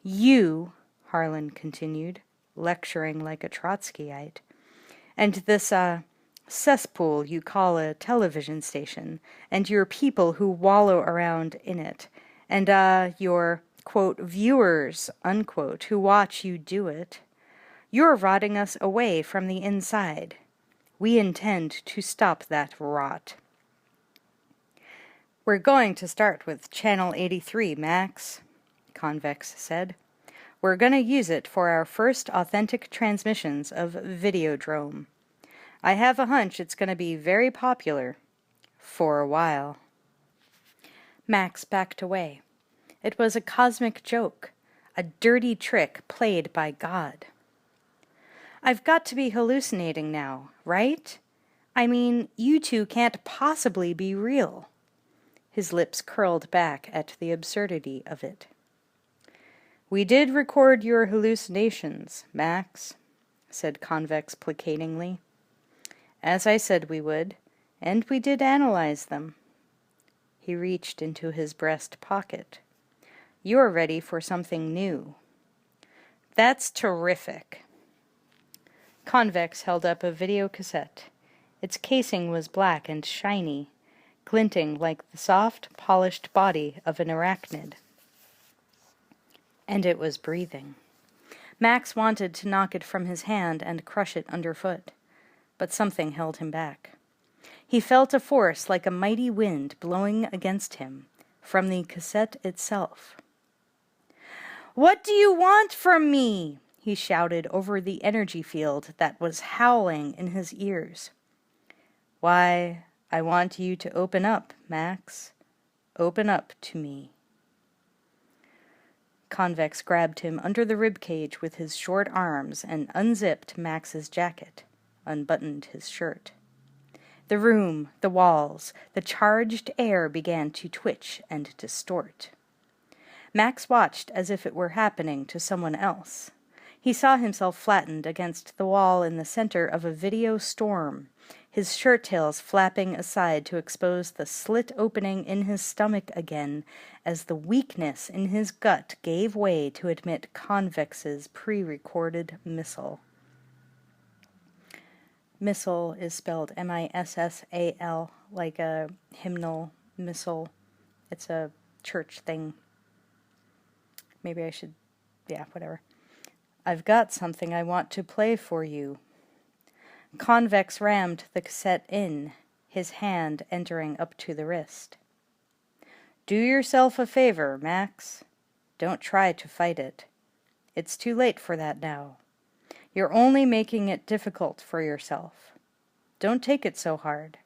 You, Harlan continued, lecturing like a Trotskyite, and this, cesspool you call a television station, and your people who wallow around in it, and, your, quote, viewers, unquote, who watch you do it, you're rotting us away from the inside. We intend to stop that rot. We're going to start with Channel 83, Max, Convex said. We're going to use it for our first authentic transmissions of Videodrome. I have a hunch it's going to be very popular. For a while. Max backed away. It was a cosmic joke, a dirty trick played by God. I've got to be hallucinating now, right? I mean, you two can't possibly be real. His lips curled back at the absurdity of it. We did record your hallucinations, Max, said Convex placatingly. As I said we would, and we did analyze them. He reached into his breast pocket. You're ready for something new. That's terrific. Convex held up a video cassette. Its casing was black and shiny, glinting like the soft, polished body of an arachnid. And it was breathing. Max wanted to knock it from his hand and crush it underfoot, but something held him back. He felt a force like a mighty wind blowing against him, from the cassette itself. What do you want from me? He shouted over the energy field that was howling in his ears. Why, I want you to open up, Max. Open up to me. Convex grabbed him under the ribcage with his short arms and unzipped Max's jacket, unbuttoned his shirt. The room, the walls, the charged air began to twitch and distort. Max watched as if it were happening to someone else. He saw himself flattened against the wall in the center of a video storm, his shirt tails flapping aside to expose the slit opening in his stomach again as the weakness in his gut gave way to admit Convex's pre-recorded missile. Missile is spelled M-I-S-S-A-L, like a hymnal missile. It's a church thing. Maybe I should, whatever. I've got something I want to play for you. Convex rammed the cassette in, his hand entering up to the wrist. Do yourself a favor, Max. Don't try to fight it. It's too late for that now. You're only making it difficult for yourself. Don't take it so hard.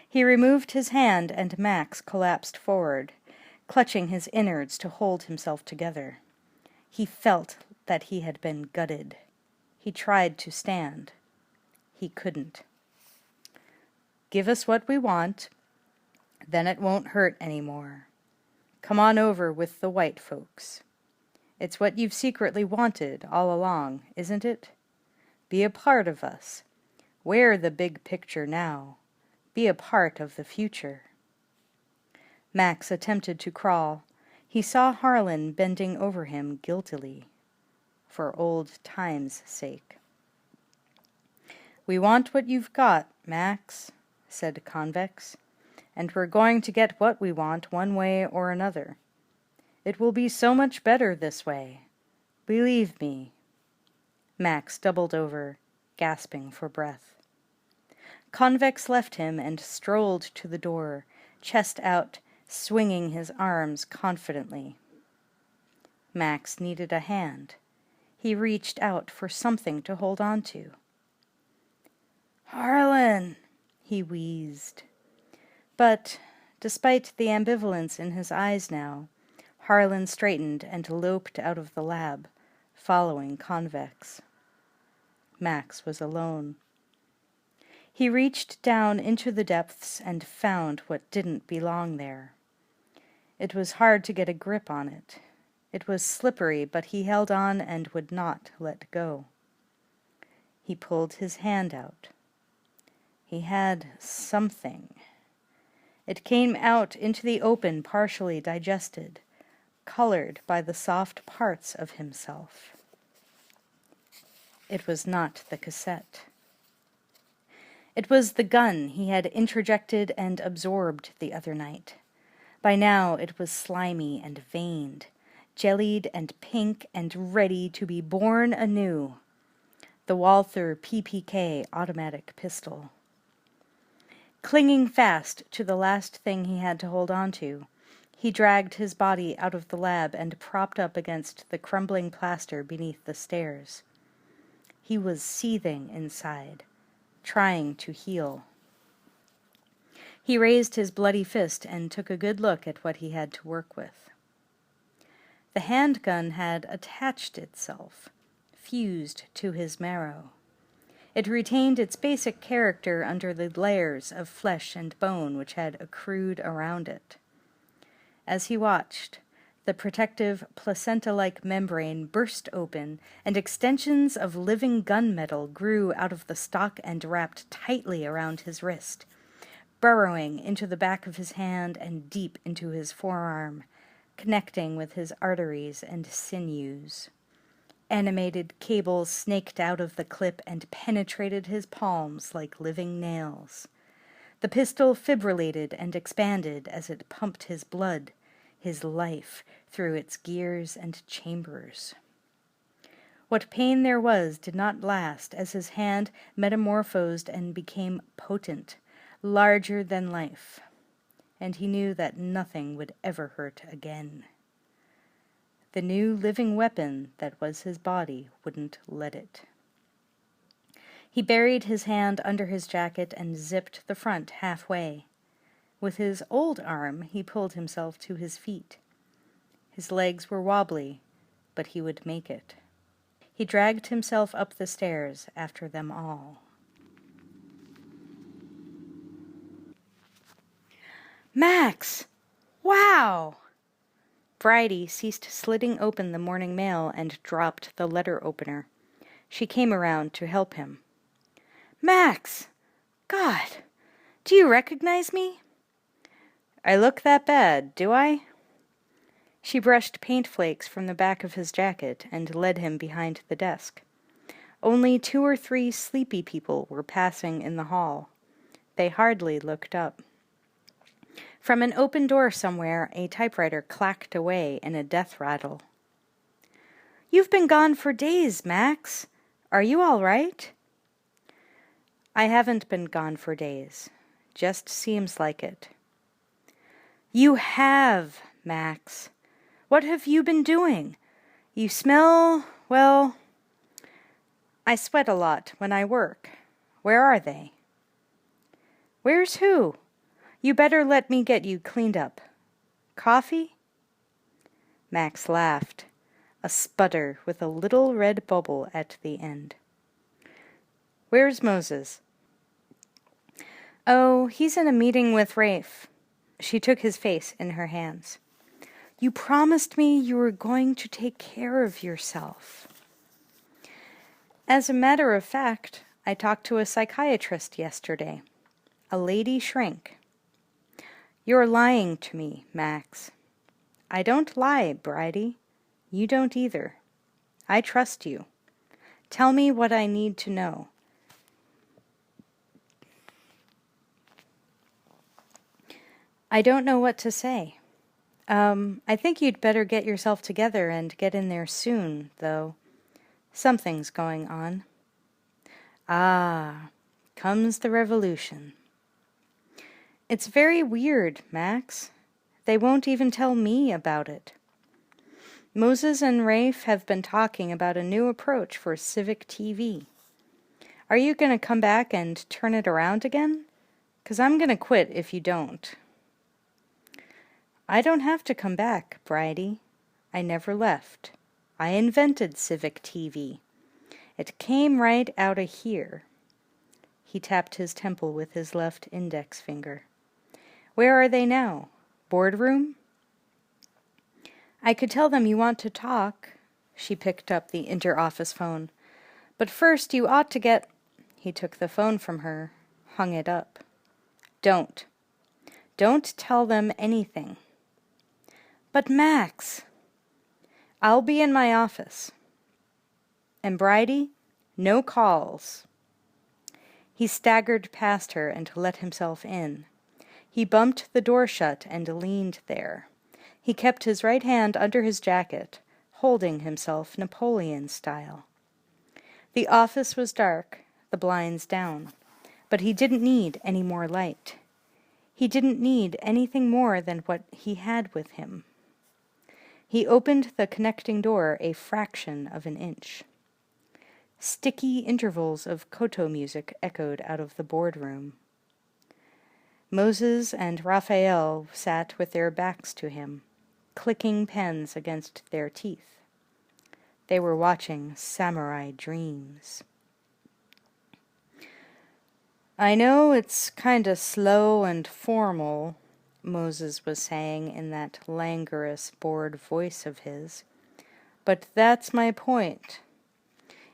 He removed his hand and Max collapsed forward, clutching his innards to hold himself together. He felt that he had been gutted. He tried to stand. He couldn't. Give us what we want, then it won't hurt anymore. Come on over with the white folks. It's what you've secretly wanted all along, isn't it? Be a part of us. Wear the big picture now. Be a part of the future. Max attempted to crawl. He saw Harlan bending over him guiltily, for old time's sake. "We want what you've got, Max," said Convex, "and we're going to get what we want one way or another. It will be so much better this way. Believe me." Max doubled over, gasping for breath. Convex left him and strolled to the door, chest out, swinging his arms confidently. Max needed a hand. He reached out for something to hold on to. "Harlan," he wheezed. But, despite the ambivalence in his eyes now, Harlan straightened and loped out of the lab, following Convex. Max was alone. He reached down into the depths and found what didn't belong there. It was hard to get a grip on it. It was slippery, but he held on and would not let go. He pulled his hand out. He had something. It came out into the open, partially digested, colored by the soft parts of himself. It was not the cassette. It was the gun he had introjected and absorbed the other night. By now it was slimy and veined, jellied and pink and ready to be born anew. The Walther PPK automatic pistol. Clinging fast to the last thing he had to hold on to, he dragged his body out of the lab and propped up against the crumbling plaster beneath the stairs. He was seething inside, trying to heal. He raised his bloody fist and took a good look at what he had to work with. The handgun had attached itself, fused to his marrow. It retained its basic character under the layers of flesh and bone which had accrued around it. As he watched, the protective placenta-like membrane burst open, and extensions of living gunmetal grew out of the stock and wrapped tightly around his wrist, burrowing into the back of his hand and deep into his forearm, connecting with his arteries and sinews. Animated cables snaked out of the clip and penetrated his palms like living nails. The pistol fibrillated and expanded as it pumped his blood, his life, through its gears and chambers. What pain there was did not last, as his hand metamorphosed and became potent, larger than life, and he knew that nothing would ever hurt again. The new living weapon that was his body wouldn't let it. He buried his hand under his jacket and zipped the front halfway. With his old arm, he pulled himself to his feet. His legs were wobbly, but he would make it. He dragged himself up the stairs after them all. "Max! Wow!" Bridie ceased slitting open the morning mail and dropped the letter opener. She came around to help him. "Max! God! Do you recognize me?" "I look that bad, do I?" She brushed paint flakes from the back of his jacket and led him behind the desk. Only 2 or 3 sleepy people were passing in the hall. They hardly looked up. From an open door somewhere, a typewriter clacked away in a death rattle. "You've been gone for days, Max. Are you all right?" "I haven't been gone for days. Just seems like it." "You have, Max. What have you been doing? You smell, well, I sweat a lot when I work. Where are they?" "Where's who? You better let me get you cleaned up. Coffee?" Max laughed, a sputter with a little red bubble at the end. "Where's Moses?" "Oh, he's in a meeting with Rafe." She took his face in her hands. "You promised me you were going to take care of yourself." "As a matter of fact, I talked to a psychiatrist yesterday. A lady shrink. You're lying to me, Max. I don't lie, Bridie. You don't either. I trust you. Tell me what I need to know. I don't know what to say. I think you'd better get yourself together and get in there soon, though. Something's going on. Ah, comes the revolution. It's very weird, Max. They won't even tell me about it. Moses and Rafe have been talking about a new approach for civic TV. Are you going to come back and turn it around again? 'Cause I'm going to quit if you don't. I don't have to come back, Bridie. I never left. I invented civic TV. It came right out of here. He tapped his temple with his left index finger. Where are they now? Boardroom? I could tell them you want to talk. She picked up the inter-office phone. But first you ought to get... He took the phone from her, hung it up. Don't. Don't tell them anything. But Max... I'll be in my office. And Bridie, no calls. He staggered past her and let himself in. He bumped the door shut and leaned there. He kept his right hand under his jacket, holding himself Napoleon style. The office was dark, the blinds down, but he didn't need any more light. He didn't need anything more than what he had with him. He opened the connecting door a fraction of an inch. Sticky intervals of koto music echoed out of the boardroom. Moses and Raphael sat with their backs to him, clicking pens against their teeth. They were watching Samurai Dreams. I know it's kinda slow and formal, Moses was saying in that languorous, bored voice of his, but that's my point.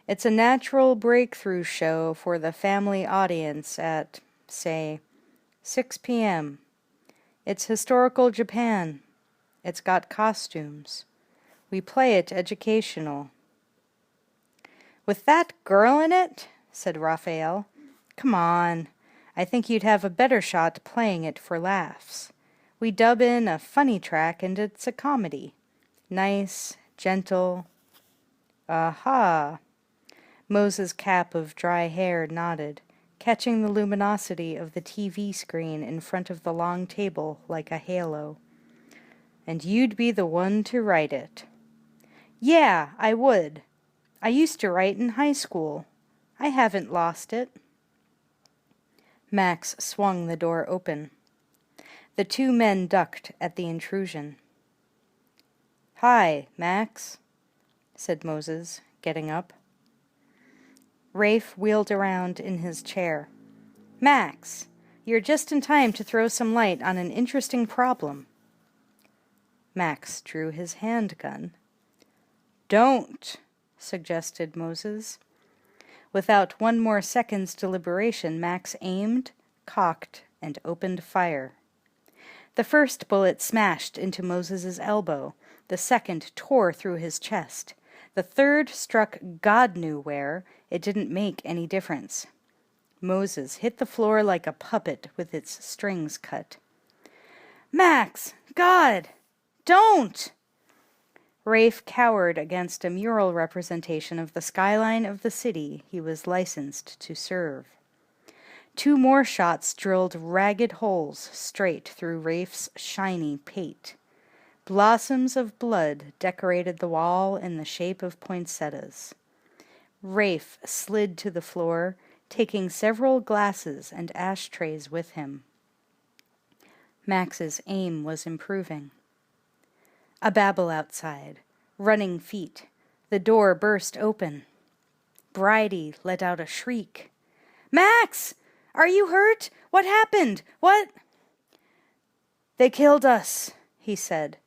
It's a natural breakthrough show for the family audience at, say, 6 p.m. It's historical Japan. It's got costumes. We play it educational. With that girl in it? Said Raphael. Come on. I think you'd have a better shot playing it for laughs. We dub in a funny track and it's a comedy. Nice, gentle. Aha. Moses' cap of dry hair nodded, catching the luminosity of the TV screen in front of the long table like a halo. And you'd be the one to write it. Yeah, I would. I used to write in high school. I haven't lost it. Max swung the door open. The two men ducked at the intrusion. Hi, Max, said Moses, getting up. Rafe wheeled around in his chair. Max, you're just in time to throw some light on an interesting problem. Max drew his handgun. Don't, suggested Moses. Without one more second's deliberation, Max aimed, cocked, and opened fire. The first bullet smashed into Moses's elbow. The second tore through his chest. The third struck God knew where. It didn't make any difference. Moses hit the floor like a puppet with its strings cut. Max! God! Don't! Rafe cowered against a mural representation of the skyline of the city he was licensed to serve. 2 more shots drilled ragged holes straight through Rafe's shiny pate. Blossoms of blood decorated the wall in the shape of poinsettias. Rafe slid to the floor, taking several glasses and ashtrays with him. Max's aim was improving. A babble outside, running feet. The door burst open. Bridie let out a shriek. Max! Are you hurt? What happened? What? They killed us, he said,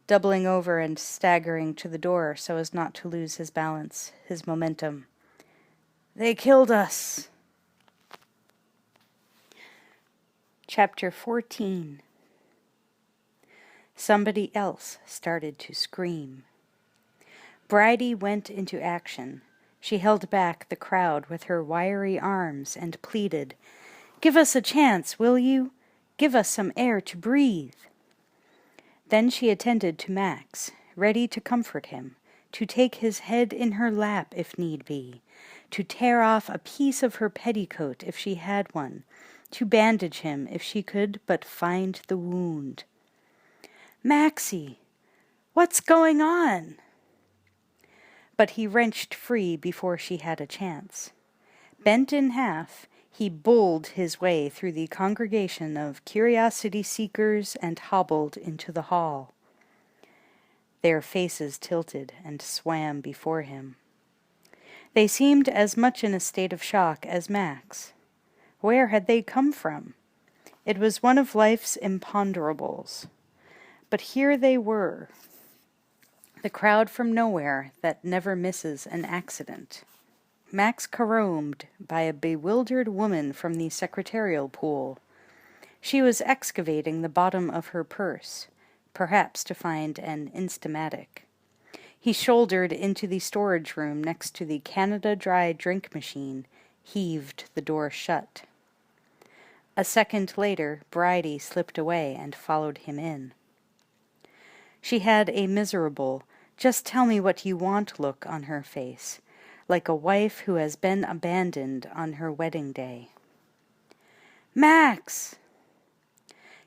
doubling over and staggering to the door so as not to lose his balance, his momentum. They killed us. Chapter 14. Somebody else started to scream. Bridie went into action. She held back the crowd with her wiry arms and pleaded, "Give us a chance, will you? Give us some air to breathe." Then she attended to Max, ready to comfort him, to take his head in her lap if need be, to tear off a piece of her petticoat if she had one, to bandage him if she could but find the wound. "Maxie, what's going on?" But he wrenched free before she had a chance. Bent in half, he bowled his way through the congregation of curiosity-seekers and hobbled into the hall. Their faces tilted and swam before him. They seemed as much in a state of shock as Max. Where had they come from? It was one of life's imponderables. But here they were, the crowd from nowhere that never misses an accident. Max caromed by a bewildered woman from the secretarial pool. She was excavating the bottom of her purse, perhaps to find an Instamatic. He shouldered into the storage room next to the Canada Dry drink machine, heaved the door shut. A second later, Bridie slipped away and followed him in. She had a miserable, just-tell-me-what-you-want look on her face, like a wife who has been abandoned on her wedding day. "Max!"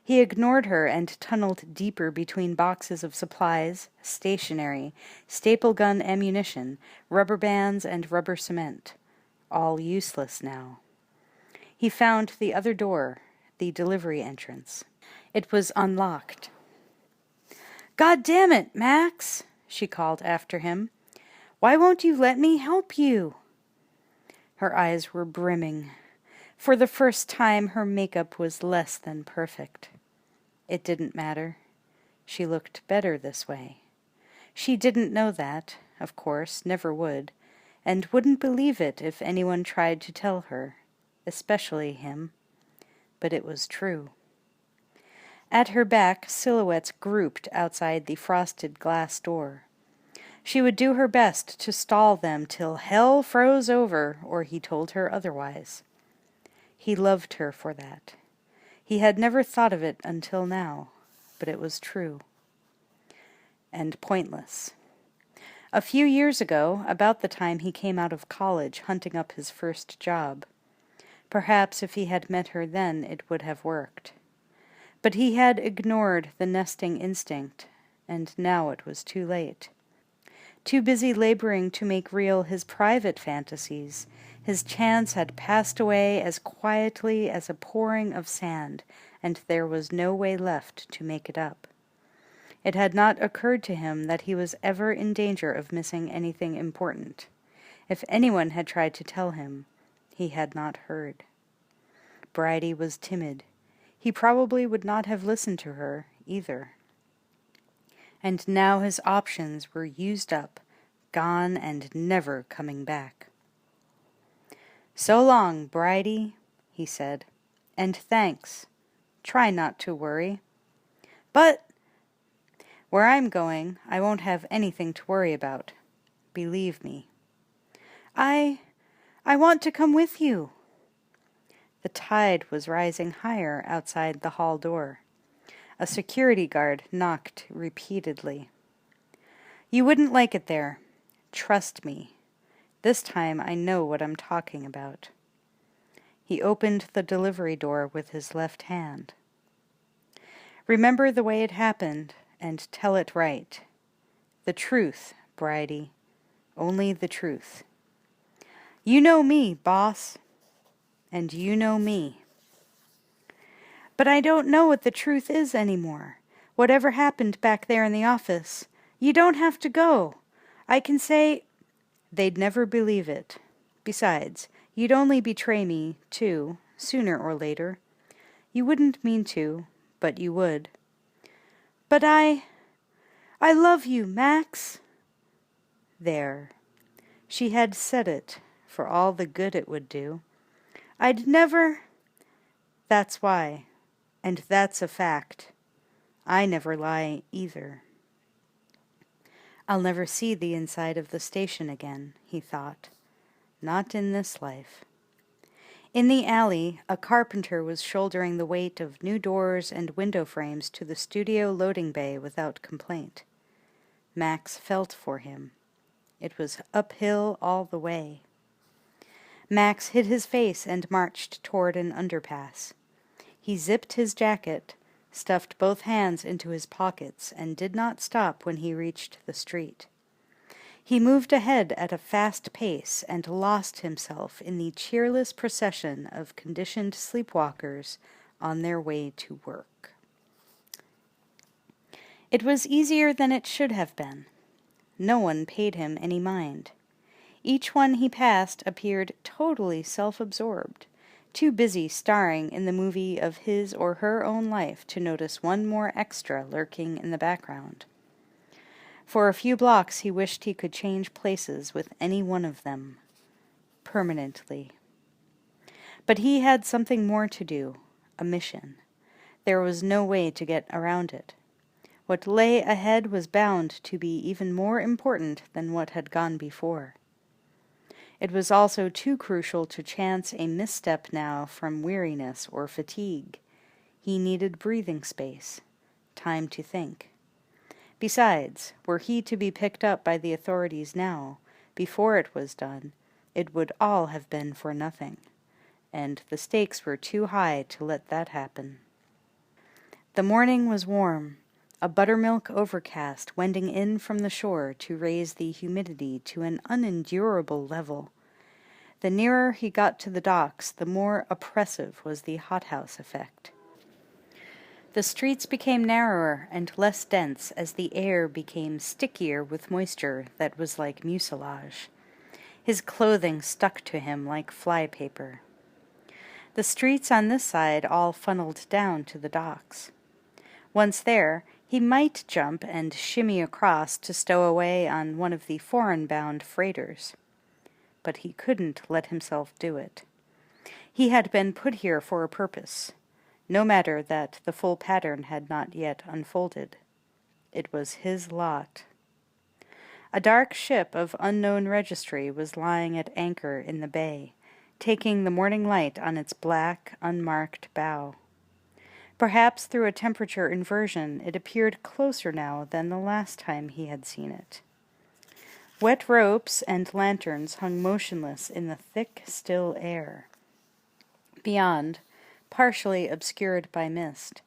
He ignored her and tunneled deeper between boxes of supplies, stationery, staple gun ammunition, rubber bands, and rubber cement. All useless now. He found the other door, the delivery entrance. It was unlocked. "God damn it, Max!" she called after him. "Why won't you let me help you?" Her eyes were brimming. For the first time, her makeup was less than perfect. It didn't matter. She looked better this way. She didn't know that, of course, never would, and wouldn't believe it if anyone tried to tell her, especially him. But it was true. At her back, silhouettes grouped outside the frosted glass door. She would do her best to stall them till hell froze over, or he told her otherwise. He loved her for that. He had never thought of it until now, but it was true. And pointless. A few years ago, about the time he came out of college hunting up his first job. Perhaps if he had met her then it would have worked. But he had ignored the nesting instinct, and now it was too late. Too busy laboring to make real his private fantasies, his chance had passed away as quietly as a pouring of sand, and there was no way left to make it up. It had not occurred to him that he was ever in danger of missing anything important. If anyone had tried to tell him, he had not heard. Bridie was timid. He probably would not have listened to her, either. And now his options were used up, gone and never coming back. "So long, Bridie," he said, "and thanks. Try not to worry." "But where I'm going, I won't have anything to worry about. Believe me." I want to come with you." The tide was rising higher outside the hall door. A security guard knocked repeatedly. "You wouldn't like it there. Trust me. This time I know what I'm talking about." He opened the delivery door with his left hand. "Remember the way it happened, and tell it right. The truth, Bridie. Only the truth. You know me, boss. And you know me." "But I don't know what the truth is anymore. Whatever happened back there in the office. You don't have to go. I can say—" "They'd never believe it. Besides, you'd only betray me, too, sooner or later. You wouldn't mean to, but you would." "But I love you, Max." There. She had said it, for all the good it would do. I'd never... That's why. And that's a fact. I never lie either. I'll never see the inside of the station again, he thought. Not in this life. In the alley, a carpenter was shouldering the weight of new doors and window frames to the studio loading bay without complaint. Max felt for him. It was uphill all the way. Max hid his face and marched toward an underpass. He zipped his jacket, stuffed both hands into his pockets, and did not stop when he reached the street. He moved ahead at a fast pace and lost himself in the cheerless procession of conditioned sleepwalkers on their way to work. It was easier than it should have been. No one paid him any mind. Each one he passed appeared totally self-absorbed, too busy starring in the movie of his or her own life to notice one more extra lurking in the background. For a few blocks he wished he could change places with any one of them, permanently. But he had something more to do, a mission. There was no way to get around it. What lay ahead was bound to be even more important than what had gone before. It was also too crucial to chance a misstep now from weariness or fatigue. He needed breathing space, time to think. Besides, were he to be picked up by the authorities now, before it was done, it would all have been for nothing, and the stakes were too high to let that happen. The morning was warm, a buttermilk overcast wending in from the shore to raise the humidity to an unendurable level. The nearer he got to the docks, the more oppressive was the hothouse effect. The streets became narrower and less dense as the air became stickier with moisture that was like mucilage. His clothing stuck to him like flypaper. The streets on this side all funneled down to the docks. Once there, he might jump and shimmy across to stow away on one of the foreign-bound freighters. But he couldn't let himself do it. He had been put here for a purpose. No matter that the full pattern had not yet unfolded. It was his lot. A dark ship of unknown registry was lying at anchor in the bay, taking the morning light on its black, unmarked bow. Perhaps through a temperature inversion it appeared closer now than the last time he had seen it. Wet ropes and lanterns hung motionless in the thick, still air. Beyond, partially obscured by mist,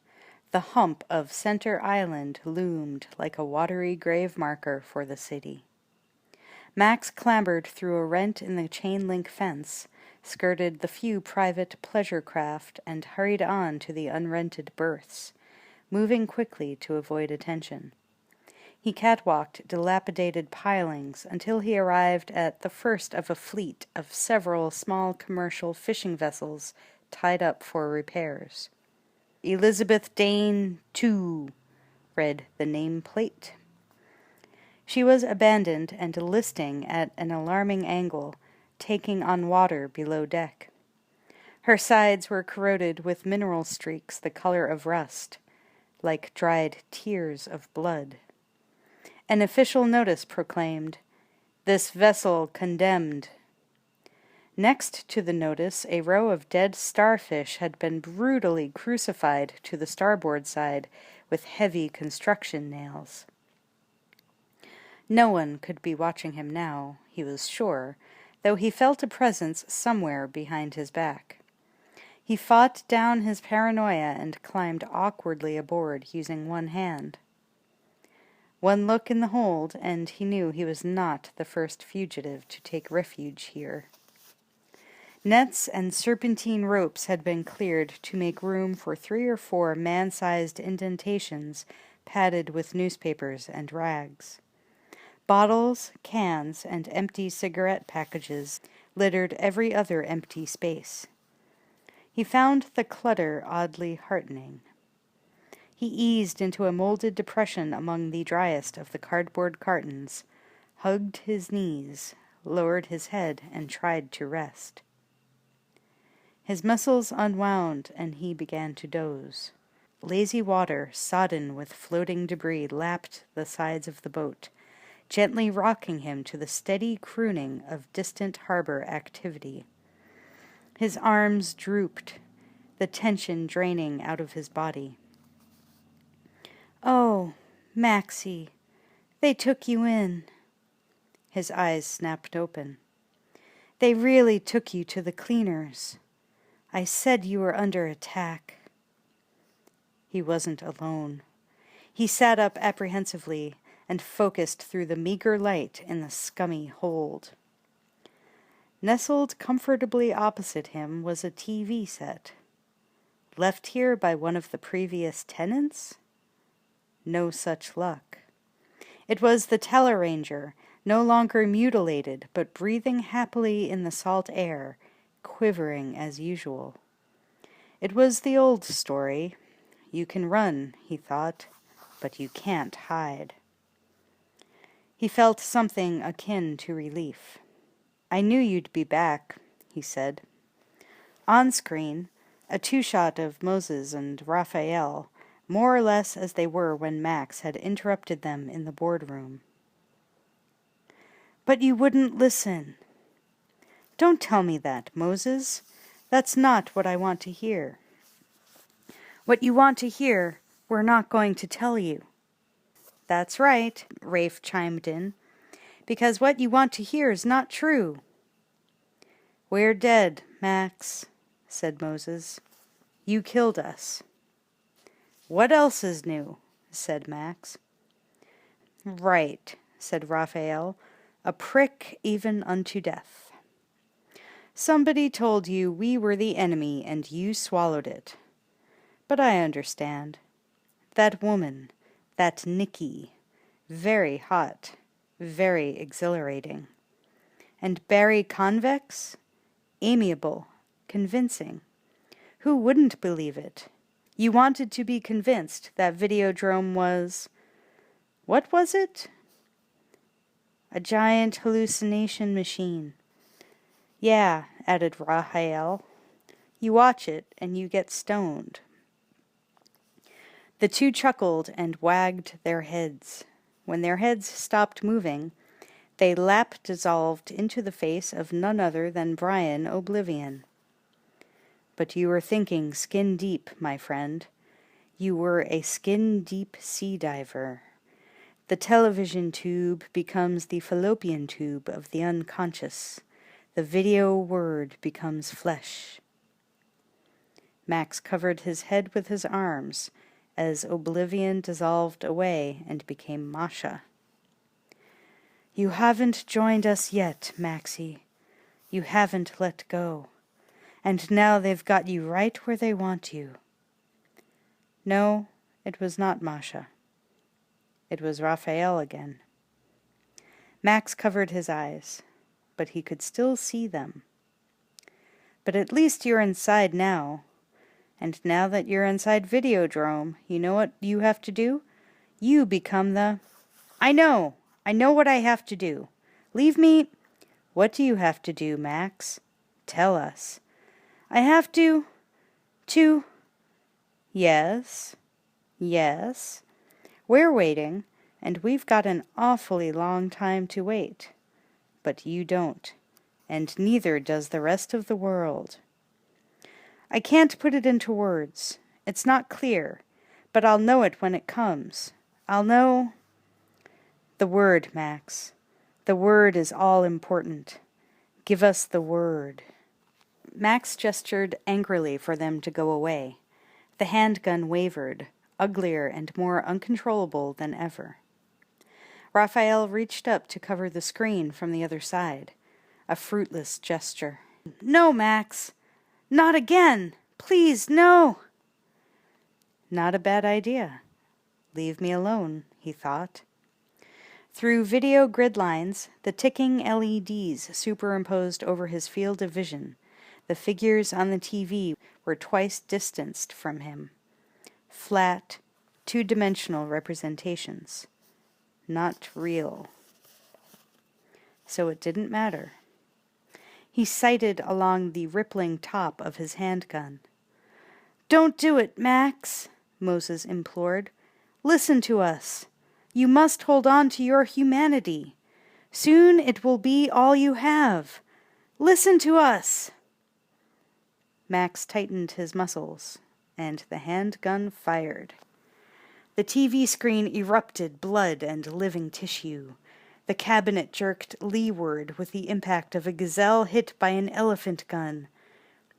the hump of Center Island loomed like a watery grave marker for the city. Max clambered through a rent in the chain-link fence, skirted the few private pleasure craft, and hurried on to the unrented berths, moving quickly to avoid attention. He catwalked dilapidated pilings until he arrived at the first of a fleet of several small commercial fishing vessels tied up for repairs. Elizabeth Dane 2, read the name plate. She was abandoned and listing at an alarming angle, taking on water below deck. Her sides were corroded with mineral streaks the color of rust, like dried tears of blood. An official notice proclaimed, "This vessel condemned." Next to the notice, a row of dead starfish had been brutally crucified to the starboard side with heavy construction nails. No one could be watching him now, he was sure, though he felt a presence somewhere behind his back. He fought down his paranoia and climbed awkwardly aboard using one hand. One look in the hold, and he knew he was not the first fugitive to take refuge here. Nets and serpentine ropes had been cleared to make room for 3 or 4 man-sized indentations padded with newspapers and rags. Bottles, cans, and empty cigarette packages littered every other empty space. He found the clutter oddly heartening. He eased into a molded depression among the driest of the cardboard cartons, hugged his knees, lowered his head and tried to rest. His muscles unwound, and he began to doze. Lazy water, sodden with floating debris, lapped the sides of the boat, gently rocking him to the steady crooning of distant harbor activity. His arms drooped, the tension draining out of his body. "Oh, Maxie, they took you in." His eyes snapped open. "They really took you to the cleaners. I said you were under attack." He wasn't alone. He sat up apprehensively and focused through the meager light in the scummy hold. Nestled comfortably opposite him was a TV set. Left here by one of the previous tenants? No such luck. It was the teleranger, no longer mutilated, but breathing happily in the salt air, quivering as usual. It was the old story. You can run, he thought, but you can't hide. He felt something akin to relief. "I knew you'd be back," he said. On screen, a two-shot of Moses and Raphael, more or less as they were when Max had interrupted them in the boardroom. "But you wouldn't listen." "Don't tell me that, Moses. That's not what I want to hear." "What you want to hear, we're not going to tell you." "That's right," Rafe chimed in, "because what you want to hear is not true." "We're dead, Max," said Moses. "You killed us." "What else is new?" said Max. "Right," said Raphael, "a prick even unto death. Somebody told you we were the enemy and you swallowed it. But I understand. That woman, that Nikki, very hot, very exhilarating. And Barry Convex? Amiable, convincing. Who wouldn't believe it? You wanted to be convinced that Videodrome was... What was it? A giant hallucination machine. Yeah, added Raphael. You watch it and you get stoned. The two chuckled and wagged their heads. When their heads stopped moving, they dissolved into the face of none other than Brian Oblivion. But you were thinking skin deep, my friend. You were a skin-deep sea diver. The television tube becomes the fallopian tube of the unconscious. The video word becomes flesh. Max covered his head with his arms as Oblivion dissolved away and became Masha. You haven't joined us yet, Maxie. You haven't let go. And now they've got you right where they want you. No, it was not Masha. It was Raphael again. Max covered his eyes, but he could still see them. But at least you're inside now. And now that you're inside Videodrome, you know what you have to do? You become the... I know what I have to do. Leave me... What do you have to do, Max? Tell us. I have to... Yes. We're waiting, and we've got an awfully long time to wait. But you don't, and neither does the rest of the world. I can't put it into words. It's not clear, but I'll know it when it comes. I'll know... The word, Max. The word is all important. Give us the word. Max gestured angrily for them to go away. The handgun wavered, uglier and more uncontrollable than ever. Raphael reached up to cover the screen from the other side, a fruitless gesture. No, Max! Not again! Please, no! Not a bad idea. Leave me alone, he thought. Through video grid lines, the ticking LEDs superimposed over his field of vision, the figures on the TV were twice distanced from him. Flat, two-dimensional representations. Not real. so it didn't matter. He sighted along the rippling top of his handgun. "Don't do it, Max," Moses implored. "Listen to us. You must hold on to your humanity. Soon it will be all you have. Listen to us." Max tightened his muscles, and the handgun fired. The TV screen erupted blood and living tissue. The cabinet jerked leeward with the impact of a gazelle hit by an elephant gun,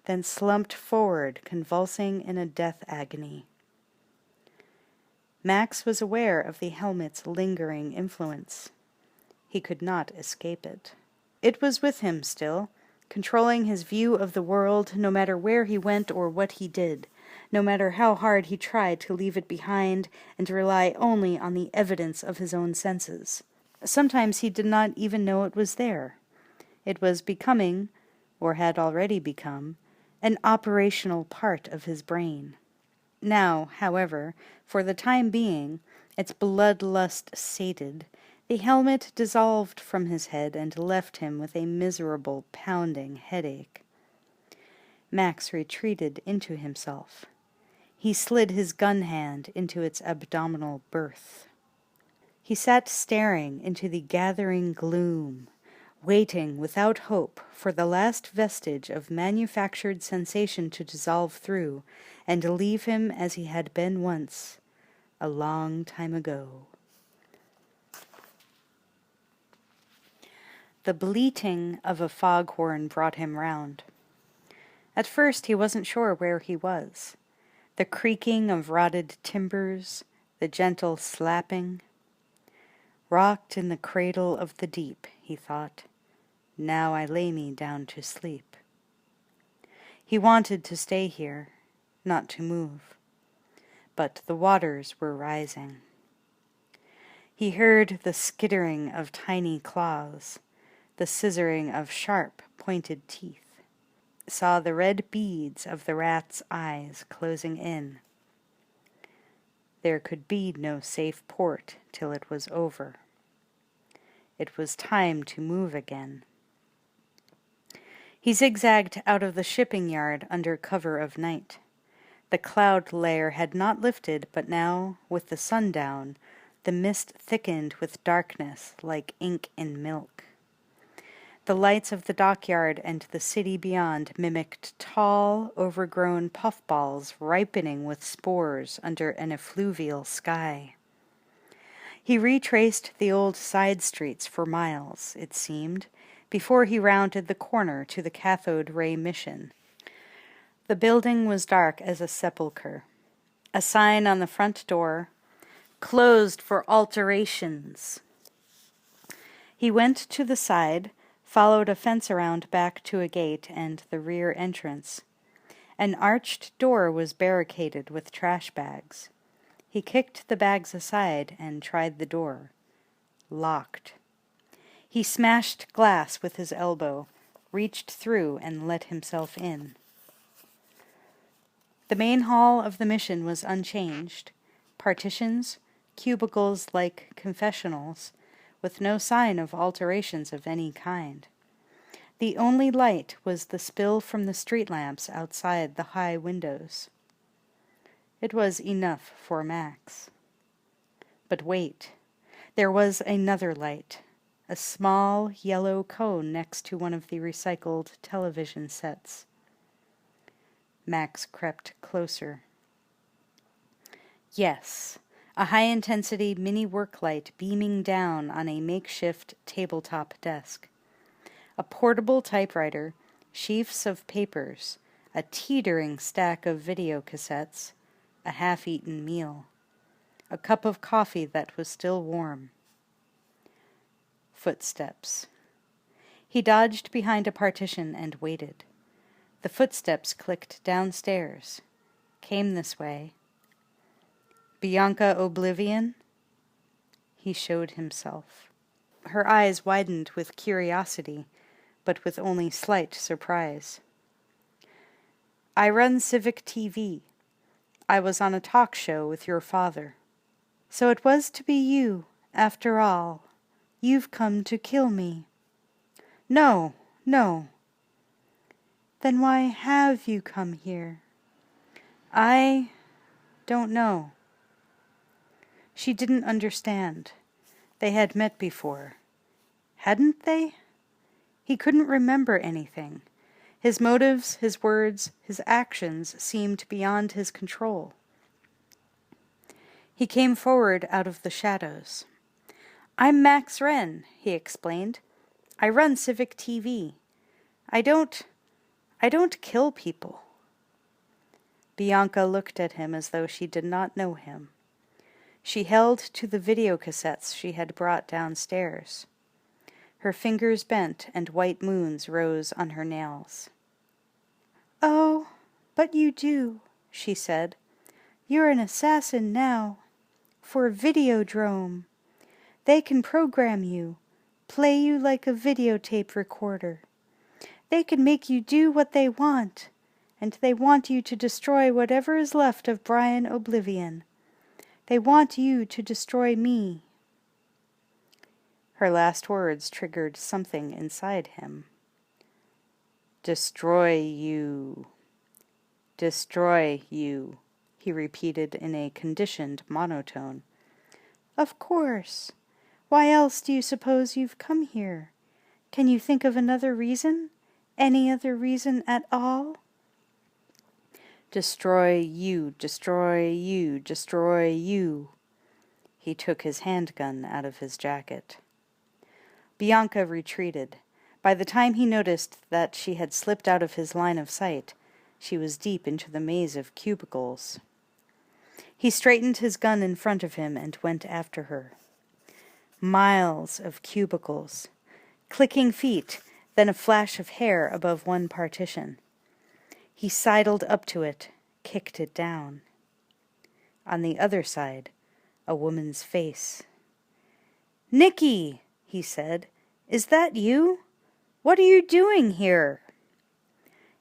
then slumped forward, convulsing in a death agony. Max was aware of the helmet's lingering influence. He could not escape it. It was with him still, controlling his view of the world no matter where he went or what he did, no matter how hard he tried to leave it behind and to rely only on the evidence of his own senses. Sometimes he did not even know it was there. It was becoming, or had already become, an operational part of his brain. Now, however, for the time being, its bloodlust sated, the helmet dissolved from his head and left him with a miserable, pounding headache. Max retreated into himself. He slid his gun hand into its abdominal berth. He sat staring into the gathering gloom, waiting without hope for the last vestige of manufactured sensation to dissolve through and leave him as he had been once, a long time ago. The bleating of a foghorn brought him round. At first he wasn't sure where he was. The creaking of rotted timbers, the gentle slapping. Rocked in the cradle of the deep, he thought. Now I lay me down to sleep. He wanted to stay here, not to move. But the waters were rising. He heard the skittering of tiny claws, the scissoring of sharp, pointed teeth, saw the red beads of the rat's eyes closing in. There could be no safe port till it was over. It was time to move again. He zigzagged out of the shipping yard under cover of night. The cloud layer had not lifted, but now, with the sun down, the mist thickened with darkness like ink in milk. The lights of the dockyard and the city beyond mimicked tall, overgrown puffballs ripening with spores under an effluvial sky. He retraced the old side streets for miles, it seemed, before he rounded the corner to the cathode ray mission. The building was dark as a sepulchre. A sign on the front door, "Closed for alterations." He went to the side, followed a fence around back to a gate and the rear entrance. An arched door was barricaded with trash bags. He kicked the bags aside and tried the door. Locked. He smashed glass with his elbow, reached through and let himself in. The main hall of the mission was unchanged. Partitions, cubicles like confessionals, with no sign of alterations of any kind. The only light was the spill from the street lamps outside the high windows. It was enough for Max. But wait, there was another light, a small yellow cone next to one of the recycled television sets. Max crept closer. Yes, a high-intensity mini-work light beaming down on a makeshift tabletop desk. A portable typewriter, sheafs of papers, a teetering stack of video cassettes, a half-eaten meal, a cup of coffee that was still warm. Footsteps. He dodged behind a partition and waited. The footsteps clicked downstairs, came this way. Bianca Oblivion? He showed himself. Her eyes widened with curiosity, but with only slight surprise. I run Civic TV. I was on a talk show with your father. So it was to be you, after all. You've come to kill me. No, no. Then why have you come here? I don't know. She didn't understand. They had met before. Hadn't they? He couldn't remember anything. His motives, his words, his actions seemed beyond his control. He came forward out of the shadows. I'm Max Wren, he explained. I run Civic TV. I don't kill people. Bianca looked at him as though she did not know him. She held to the videocassettes she had brought downstairs. Her fingers bent and white moons rose on her nails. Oh, but you do, she said. You're an assassin now. For Videodrome. They can program you, play you like a videotape recorder. They can make you do what they want, and they want you to destroy whatever is left of Brian Oblivion. They want you to destroy me. Her last words triggered something inside him. Destroy you. Destroy you, he repeated in a conditioned monotone. Of course. Why else do you suppose you've come here? Can you think of another reason? Any other reason at all? Destroy you, destroy you, destroy you. He took his handgun out of his jacket. Bianca retreated. By the time he noticed that she had slipped out of his line of sight, she was deep into the maze of cubicles. He straightened his gun in front of him and went after her. Miles of cubicles, clicking feet, then a flash of hair above one partition. He sidled up to it, kicked it down. On the other side, a woman's face. "Nicky," he said, "is that you? What are you doing here?"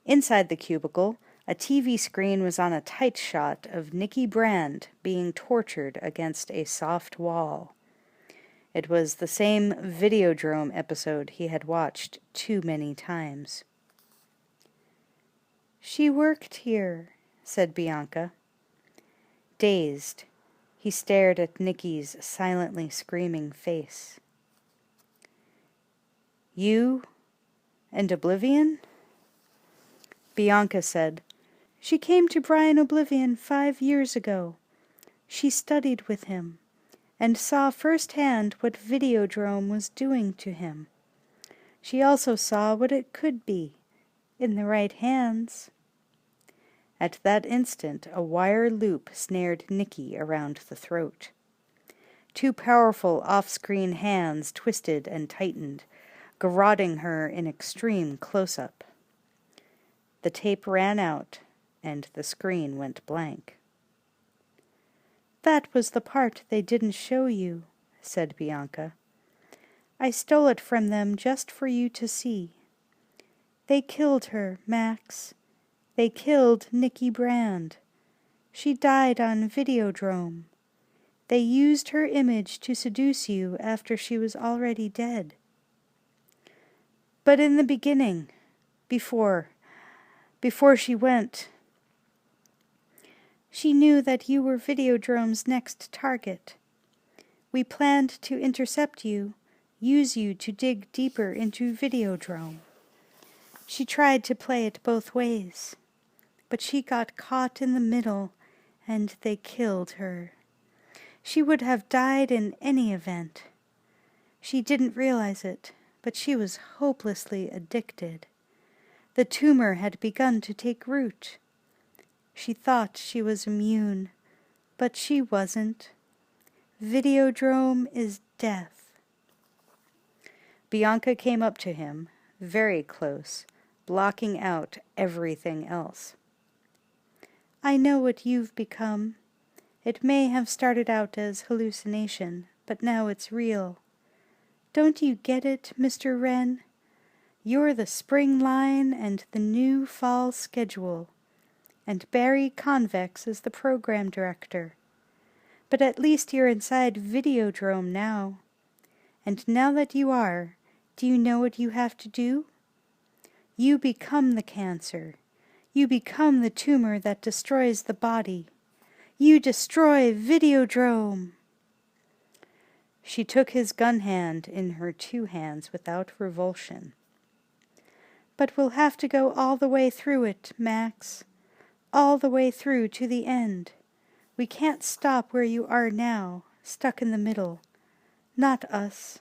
Inside the cubicle, a TV screen was on a tight shot of Nicky Brand being tortured against a soft wall. It was the same Videodrome episode he had watched too many times. She worked here, said Bianca. Dazed, he stared at Nicky's silently screaming face. You and Oblivion? Bianca said, She came to Brian Oblivion 5 years ago. She studied with him and saw firsthand what Videodrome was doing to him. She also saw what it could be, in the right hands. At that instant, a wire loop snared Nicky around the throat. 2 powerful off-screen hands twisted and tightened, garroting her in extreme close-up. The tape ran out, and the screen went blank. That was the part they didn't show you, said Bianca. I stole it from them just for you to see. They killed her, Max. They killed Nicky Brand. She died on Videodrome. They used her image to seduce you after she was already dead. But in the beginning, before she went, she knew that you were Videodrome's next target. We planned to intercept you, use you to dig deeper into Videodrome. She tried to play it both ways, but she got caught in the middle, and they killed her. She would have died in any event. She didn't realize it, but she was hopelessly addicted. The tumor had begun to take root. She thought she was immune, but she wasn't. Videodrome is death. Bianca came up to him, very close, blocking out everything else. I know what you've become. It may have started out as hallucination, but now it's real. Don't you get it, Mr. Wren? You're the spring line and the new fall schedule, and Barry Convex is the program director. But at least you're inside Videodrome now. And now that you are, Do you know what you have to do? You become the cancer. You become the tumor that destroys the body. You destroy Videodrome. She took his gun hand in her 2 hands without revulsion. But we'll have to go all the way through it, Max. All the way through to the end. We can't stop where you are now, stuck in the middle. Not us.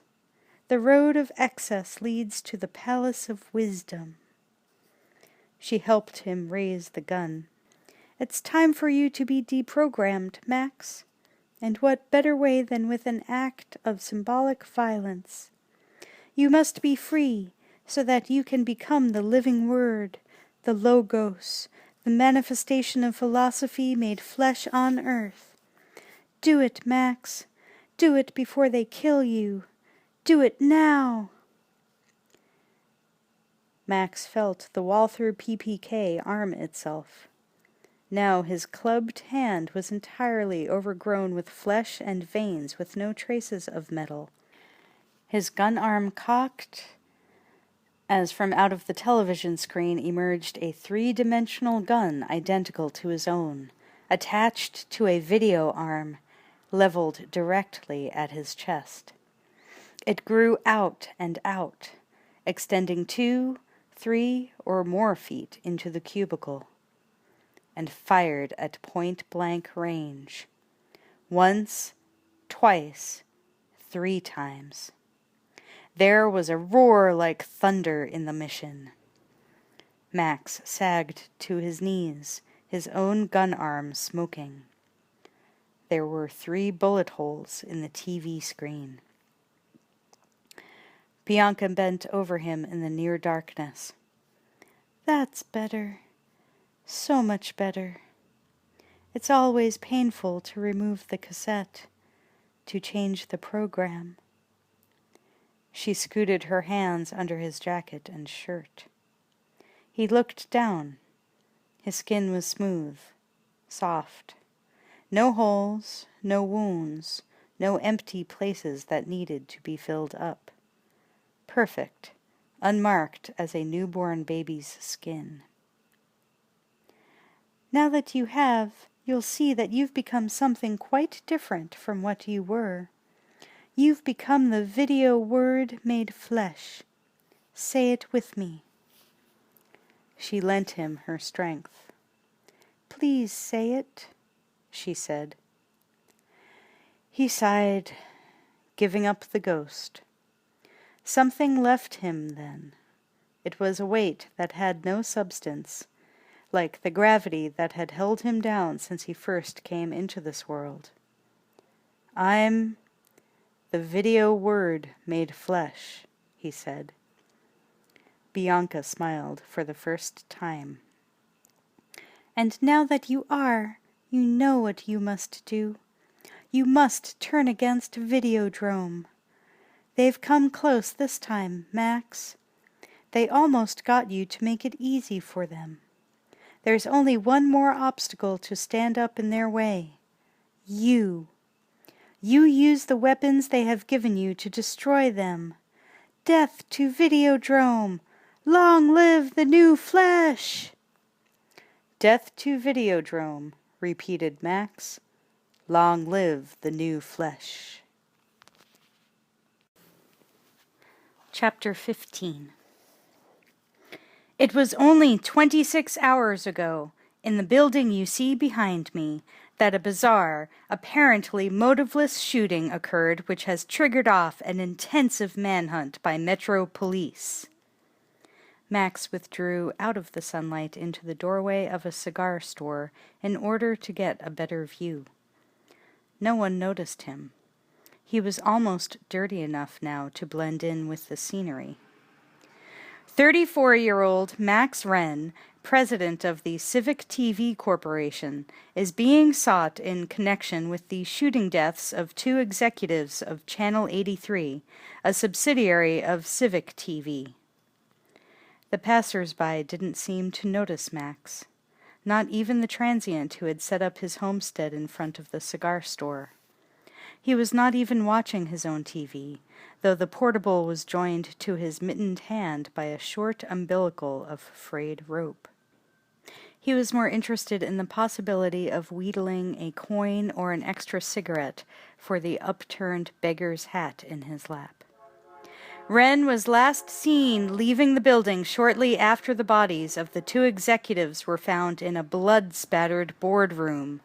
The road of excess leads to the palace of wisdom. She helped him raise the gun. It's time for you to be deprogrammed, Max. And what better way than with an act of symbolic violence? You must be free, so that you can become the living word, the logos, the manifestation of philosophy made flesh on earth. Do it, Max. Do it before they kill you. Do it now. Max felt the Walther PPK arm itself. Now his clubbed hand was entirely overgrown with flesh and veins with no traces of metal. His gun arm cocked as from out of the television screen emerged a 3-dimensional gun identical to his own, attached to a video arm, leveled directly at his chest. It grew out and out, extending 2, 3, or more feet into the cubicle, and fired at point-blank range. Once, twice, 3 times. There was a roar like thunder in the mission. Max sagged to his knees, his own gun arm smoking. There were 3 bullet holes in the TV screen. Bianca bent over him in the near darkness. That's better. So much better. It's always painful to remove the cassette, to change the program. She scooted her hands under his jacket and shirt. He looked down. His skin was smooth, soft. No holes, no wounds, no empty places that needed to be filled up. Perfect, unmarked as a newborn baby's skin. Now that you have, you'll see that you've become something quite different from what you were. You've become the video word made flesh. Say it with me. She lent him her strength. Please say it, she said. He sighed, giving up the ghost. Something left him then. It was a weight that had no substance, like the gravity that had held him down since he first came into this world. I'm the video word made flesh, he said. Bianca smiled for the first time. And now that you are, you know what you must do. You must turn against Videodrome. They've come close this time, Max. They almost got you to make it easy for them. There's only one more obstacle to stand up in their way. You. You use the weapons they have given you to destroy them. Death to Videodrome! Long live the new flesh! Death to Videodrome, repeated Max. Long live the new flesh. Chapter 15. It was only 26 hours ago, in the building you see behind me, that a bizarre, apparently motiveless shooting occurred which has triggered off an intensive manhunt by Metro Police. Max withdrew out of the sunlight into the doorway of a cigar store in order to get a better view. No one noticed him. He was almost dirty enough now to blend in with the scenery. 34-year-old Max Wren, president of the Civic TV Corporation, is being sought in connection with the shooting deaths of 2 executives of Channel 83, a subsidiary of Civic TV. The passers-by didn't seem to notice Max, not even the transient who had set up his homestead in front of the cigar store. He was not even watching his own TV, though the portable was joined to his mittened hand by a short umbilical of frayed rope. He was more interested in the possibility of wheedling a coin or an extra cigarette for the upturned beggar's hat in his lap. Wren was last seen leaving the building shortly after the bodies of the 2 executives were found in a blood-spattered boardroom.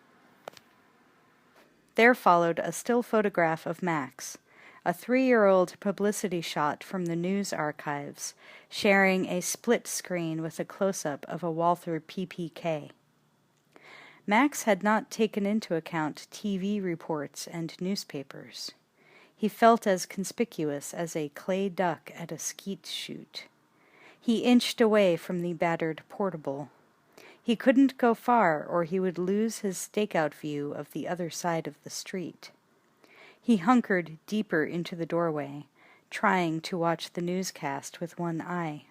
There followed a still photograph of Max, a 3-year-old publicity shot from the news archives, sharing a split screen with a close-up of a Walther PPK. Max had not taken into account TV reports and newspapers. He felt as conspicuous as a clay duck at a skeet shoot. He inched away from the battered portable. He couldn't go far, or he would lose his stakeout view of the other side of the street. He hunkered deeper into the doorway, trying to watch the newscast with one eye.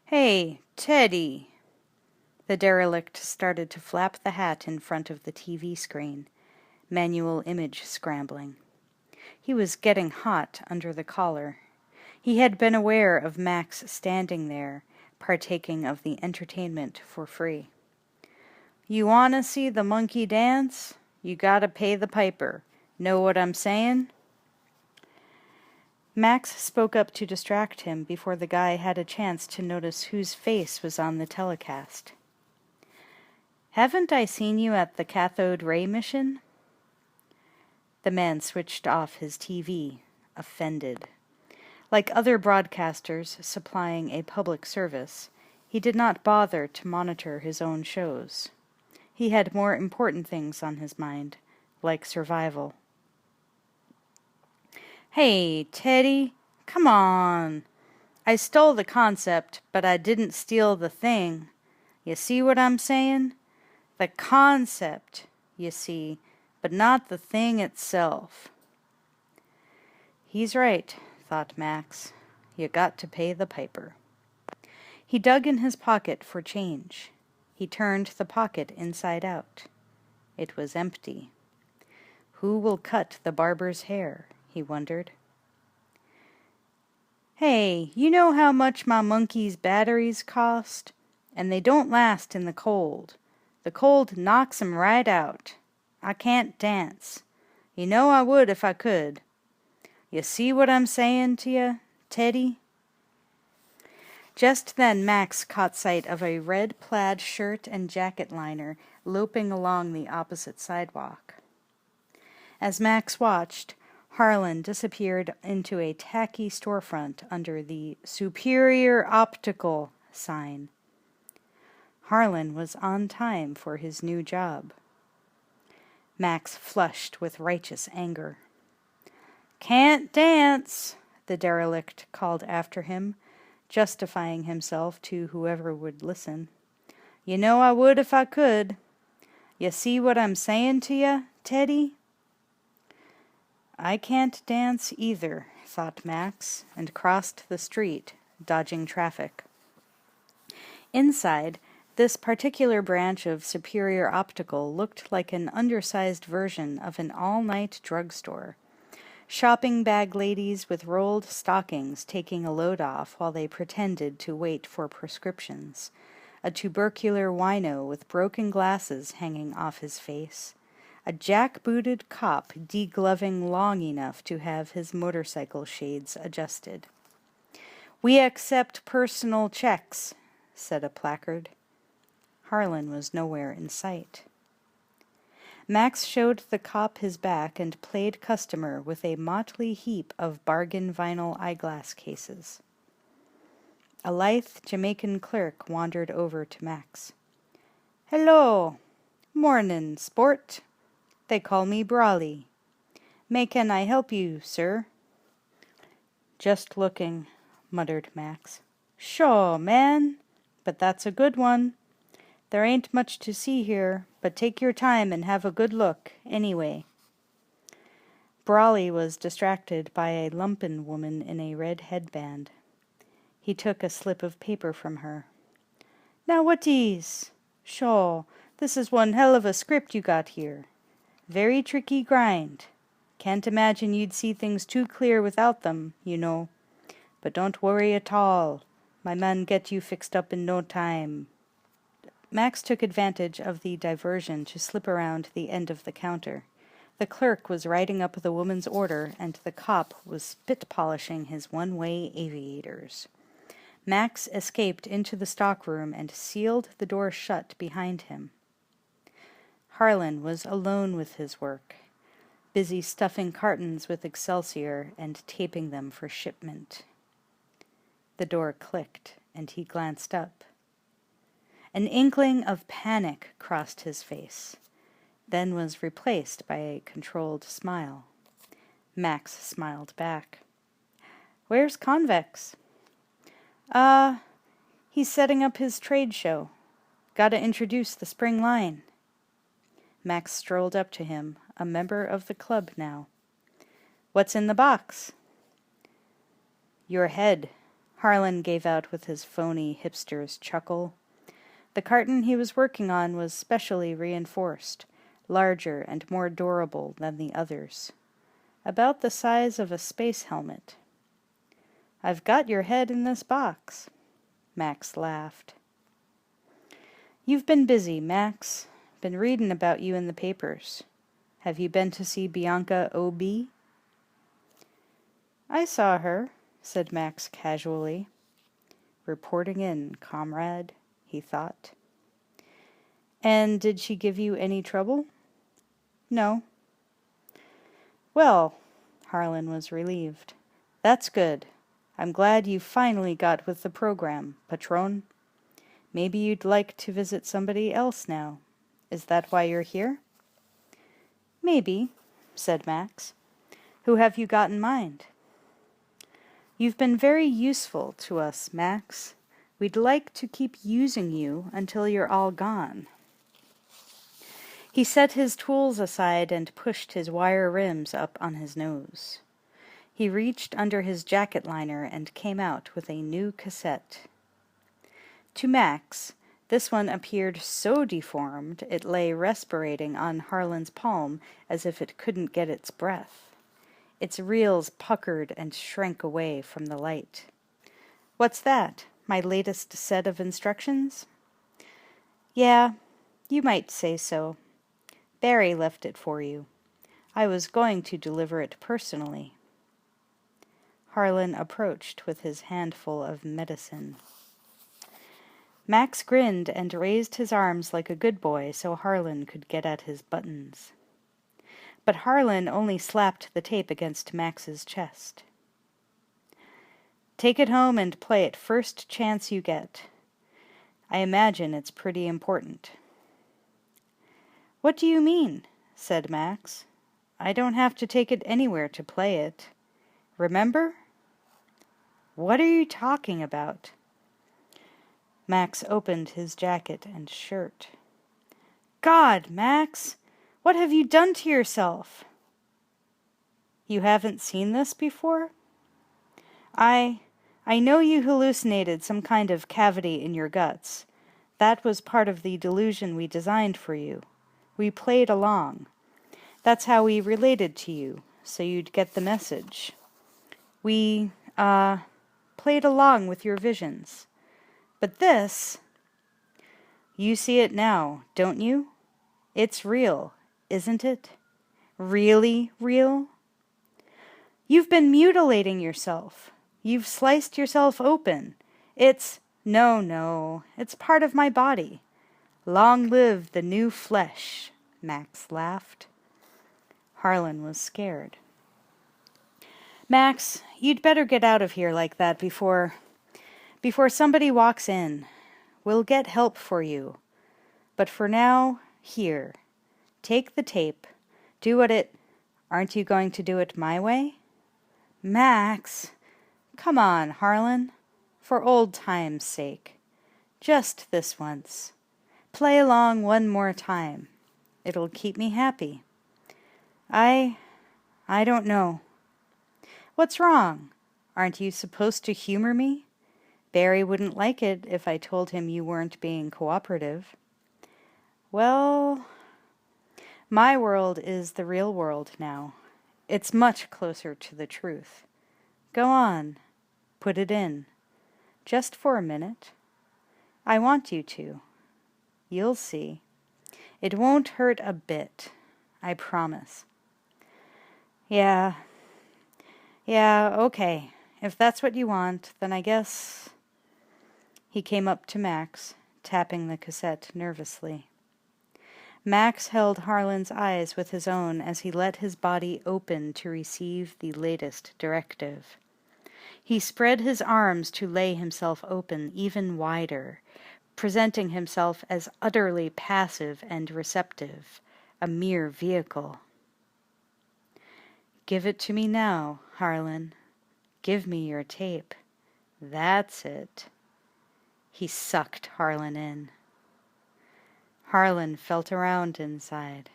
"Hey, Teddy!" The derelict started to flap the hat in front of the TV screen, manual image scrambling. He was getting hot under the collar. He had been aware of Max standing there, partaking of the entertainment for free. "You want to see the monkey dance? You gotta pay the piper. Know what I'm saying?" Max spoke up to distract him before the guy had a chance to notice whose face was on the telecast. "Haven't I seen you at the cathode ray mission?" The man switched off his TV, offended. Like other broadcasters supplying a public service, he did not bother to monitor his own shows. He had more important things on his mind, like survival. "Hey, Teddy, come on. I stole the concept, but I didn't steal the thing. You see what I'm saying? The concept, you see, but not the thing itself." He's right, thought Max. You got to pay the piper. He dug in his pocket for change. He turned the pocket inside out. It was empty. Who will cut the barber's hair, he wondered. "Hey, you know how much my monkey's batteries cost? And they don't last in the cold. The cold knocks 'em right out. I can't dance. You know I would if I could. You see what I'm saying to you, Teddy?" Just then Max caught sight of a red plaid shirt and jacket liner loping along the opposite sidewalk. As Max watched, Harlan disappeared into a tacky storefront under the Superior Optical sign. Harlan was on time for his new job. Max flushed with righteous anger. "Can't dance," the derelict called after him, justifying himself to whoever would listen. "You know I would if I could. You see what I'm saying to you, Teddy?" "I can't dance either," thought Max, and crossed the street, dodging traffic. Inside, this particular branch of Superior Optical looked like an undersized version of an all-night drugstore. Shopping bag ladies with rolled stockings taking a load off while they pretended to wait for prescriptions. A tubercular wino with broken glasses hanging off his face. A jack-booted cop degloving long enough to have his motorcycle shades adjusted. "We accept personal checks," said a placard. Harlan was nowhere in sight. Max showed the cop his back and played customer with a motley heap of bargain vinyl eyeglass cases. A lithe Jamaican clerk wandered over to Max. "Hello. Mornin', sport. They call me Brawley. May can I help you, sir?" "Just looking," muttered Max. "Sure, man. But that's a good one. There ain't much to see here, but take your time and have a good look, anyway." Brawley was distracted by a lumpen woman in a red headband. He took a slip of paper from her. "Now what is? Sure, this is one hell of a script you got here. Very tricky grind. Can't imagine you'd see things too clear without them, you know. But don't worry at all. My man get you fixed up in no time." Max took advantage of the diversion to slip around the end of the counter. The clerk was writing up the woman's order, and the cop was spit-polishing his one-way aviators. Max escaped into the stockroom and sealed the door shut behind him. Harlan was alone with his work, busy stuffing cartons with Excelsior and taping them for shipment. The door clicked, and he glanced up. An inkling of panic crossed his face, then was replaced by a controlled smile. Max smiled back. "Where's Convex?" He's setting up his trade show. Gotta introduce the spring line." Max strolled up to him, a member of the club now. "What's in the box?" "Your head," Harlan gave out with his phony hipster's chuckle. The carton he was working on was specially reinforced, larger and more durable than the others. About the size of a space helmet. "I've got your head in this box." Max laughed. "You've been busy, Max. Been reading about you in the papers. Have you been to see Bianca O.B.?" "I saw her," said Max casually. "Reporting in, comrade," he thought. "And did she give you any trouble?" "No." "Well," Harlan was relieved. "That's good. I'm glad you finally got with the program, Patron. Maybe you'd like to visit somebody else now. Is that why you're here?" "Maybe," said Max. "Who have you got in mind?" "You've been very useful to us, Max. We'd like to keep using you until you're all gone." He set his tools aside and pushed his wire rims up on his nose. He reached under his jacket liner and came out with a new cassette. To Max, this one appeared so deformed it lay respirating on Harlan's palm as if it couldn't get its breath. Its reels puckered and shrank away from the light. "What's that? My latest set of instructions?" "Yeah, you might say so. Barry left it for you. I was going to deliver it personally." Harlan approached with his handful of medicine. Max grinned and raised his arms like a good boy so Harlan could get at his buttons. But Harlan only slapped the tape against Max's chest. "Take it home and play it first chance you get. I imagine it's pretty important." "What do you mean?" said Max. "I don't have to take it anywhere to play it. Remember?" "What are you talking about?" Max opened his jacket and shirt. "God, Max! What have you done to yourself?" "You haven't seen this before?" I know you hallucinated some kind of cavity in your guts. That was part of the delusion we designed for you. We played along. That's how we related to you, so you'd get the message. We, played along with your visions. But this, you see it now, don't you? It's real, isn't it? Really real? You've been mutilating yourself. You've sliced yourself open. No, it's part of my body. Long live the new flesh," Max laughed. Harlan was scared. "Max, you'd better get out of here like that before somebody walks in. We'll get help for you. But for now, here. Take the tape. Do what it... Aren't you going to do it my way?" "Max! Come on, Harlan. For old time's sake. Just this once. Play along one more time. It'll keep me happy." I don't know." "What's wrong? Aren't you supposed to humor me? Barry wouldn't like it if I told him you weren't being cooperative." "Well, my world is the real world now, It's much closer to the truth. Go on. Put it in. Just for a minute. I want you to. You'll see. It won't hurt a bit. I promise. Yeah, okay. If that's what you want, then I guess... He came up to Max, tapping the cassette nervously. Max held Harlan's eyes with his own as he let his body open to receive the latest directive. He spread his arms to lay himself open even wider, presenting himself as utterly passive and receptive, a mere vehicle. Give it to me now, Harlan. Give me your tape. That's it. He sucked Harlan in. Harlan felt around inside.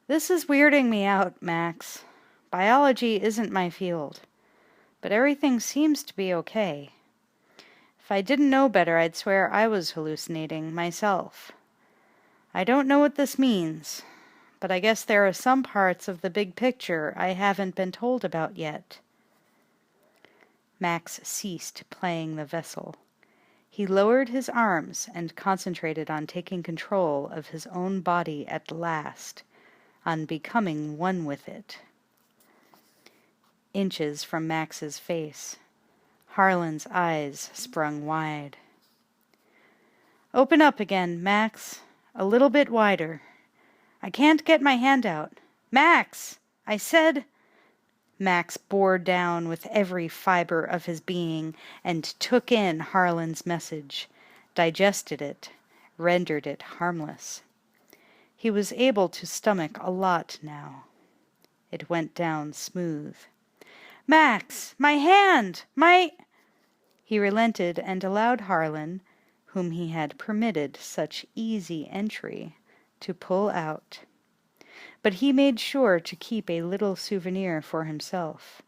This is weirding me out, Max. Biology isn't my field, but everything seems to be okay. If I didn't know better, I'd swear I was hallucinating myself. I don't know what this means, but I guess there are some parts of the big picture I haven't been told about yet. Max ceased playing the vessel. He lowered his arms and concentrated on taking control of his own body at last, on becoming one with it. Inches from Max's face, Harlan's eyes sprung wide. Open up again, Max. A little bit wider. I can't get my hand out. Max! I said... Max bore down with every fiber of his being and took in Harlan's message, digested it, rendered it harmless. He was able to stomach a lot now. It went down smooth. Max! My hand! He relented and allowed Harlan, whom he had permitted such easy entry, to pull out. But he made sure to keep a little souvenir for himself,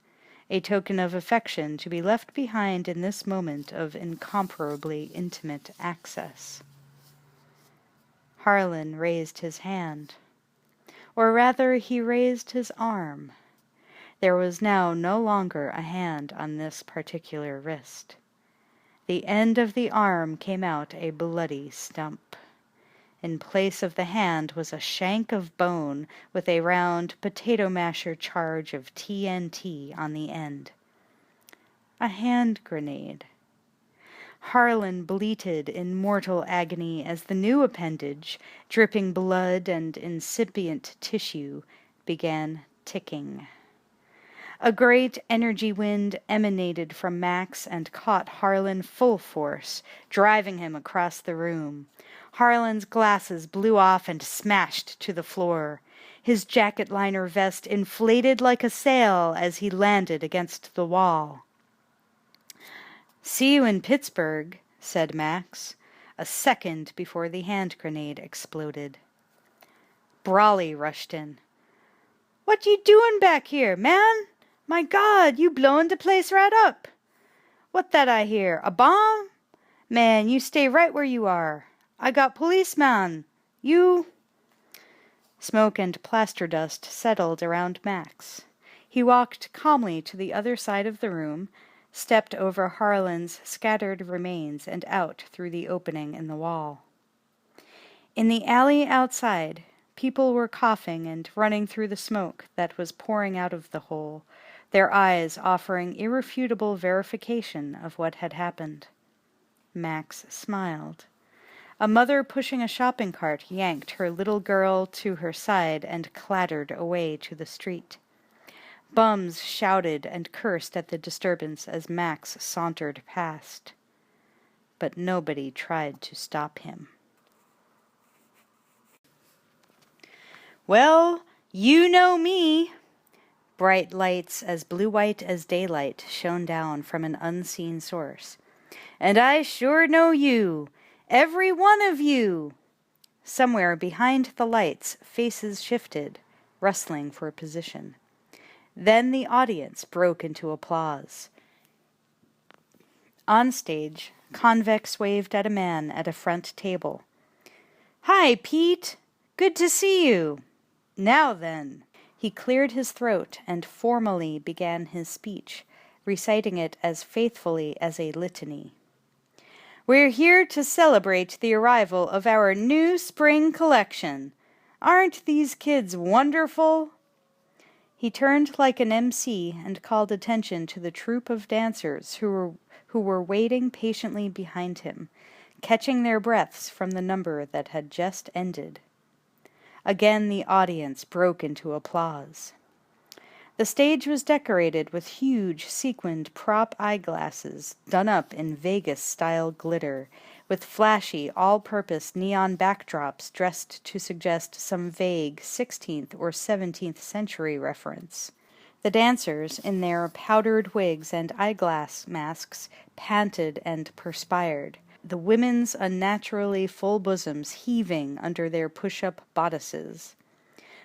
a token of affection to be left behind in this moment of incomparably intimate access. Harlan raised his hand, or rather he raised his arm. There was now no longer a hand on this particular wrist. The end of the arm came out a bloody stump. In place of the hand was a shank of bone with a round potato masher charge of TNT on the end. A hand grenade. Harlan bleated in mortal agony as the new appendage, dripping blood and incipient tissue, began ticking. A great energy wind emanated from Max and caught Harlan full force, driving him across the room. Harlan's glasses blew off and smashed to the floor. His jacket-liner vest inflated like a sail as he landed against the wall. "See you in Pittsburgh," said Max, a second before the hand grenade exploded. Brawley rushed in. "What you doing back here, man? My God, you blowing the place right up. What that I hear, a bomb? Man, you stay right where you are. I got policeman. You..." Smoke and plaster dust settled around Max. He walked calmly to the other side of the room, stepped over Harlan's scattered remains and out through the opening in the wall. In the alley outside, people were coughing and running through the smoke that was pouring out of the hole, their eyes offering irrefutable verification of what had happened. Max smiled. A mother pushing a shopping cart yanked her little girl to her side and clattered away to the street. Bums shouted and cursed at the disturbance as Max sauntered past. But nobody tried to stop him. "Well, you know me." Bright lights as blue-white as daylight shone down from an unseen source. "And I sure know you. Every one of you." Somewhere behind the lights, faces shifted, rustling for position. Then the audience broke into applause. On stage, Convex waved at a man at a front table. "Hi, Pete. Good to see you. Now then." He cleared his throat and formally began his speech, reciting it as faithfully as a litany. "We're here to celebrate the arrival of our new spring collection. Aren't these kids wonderful?" He turned like an MC and called attention to the troupe of dancers who were waiting patiently behind him, catching their breaths from the number that had just ended. Again the audience broke into applause. The stage was decorated with huge sequined prop eyeglasses done up in Vegas-style glitter, with flashy, all-purpose neon backdrops dressed to suggest some vague 16th or 17th century reference. The dancers, in their powdered wigs and eyeglass masks, panted and perspired, the women's unnaturally full bosoms heaving under their push-up bodices.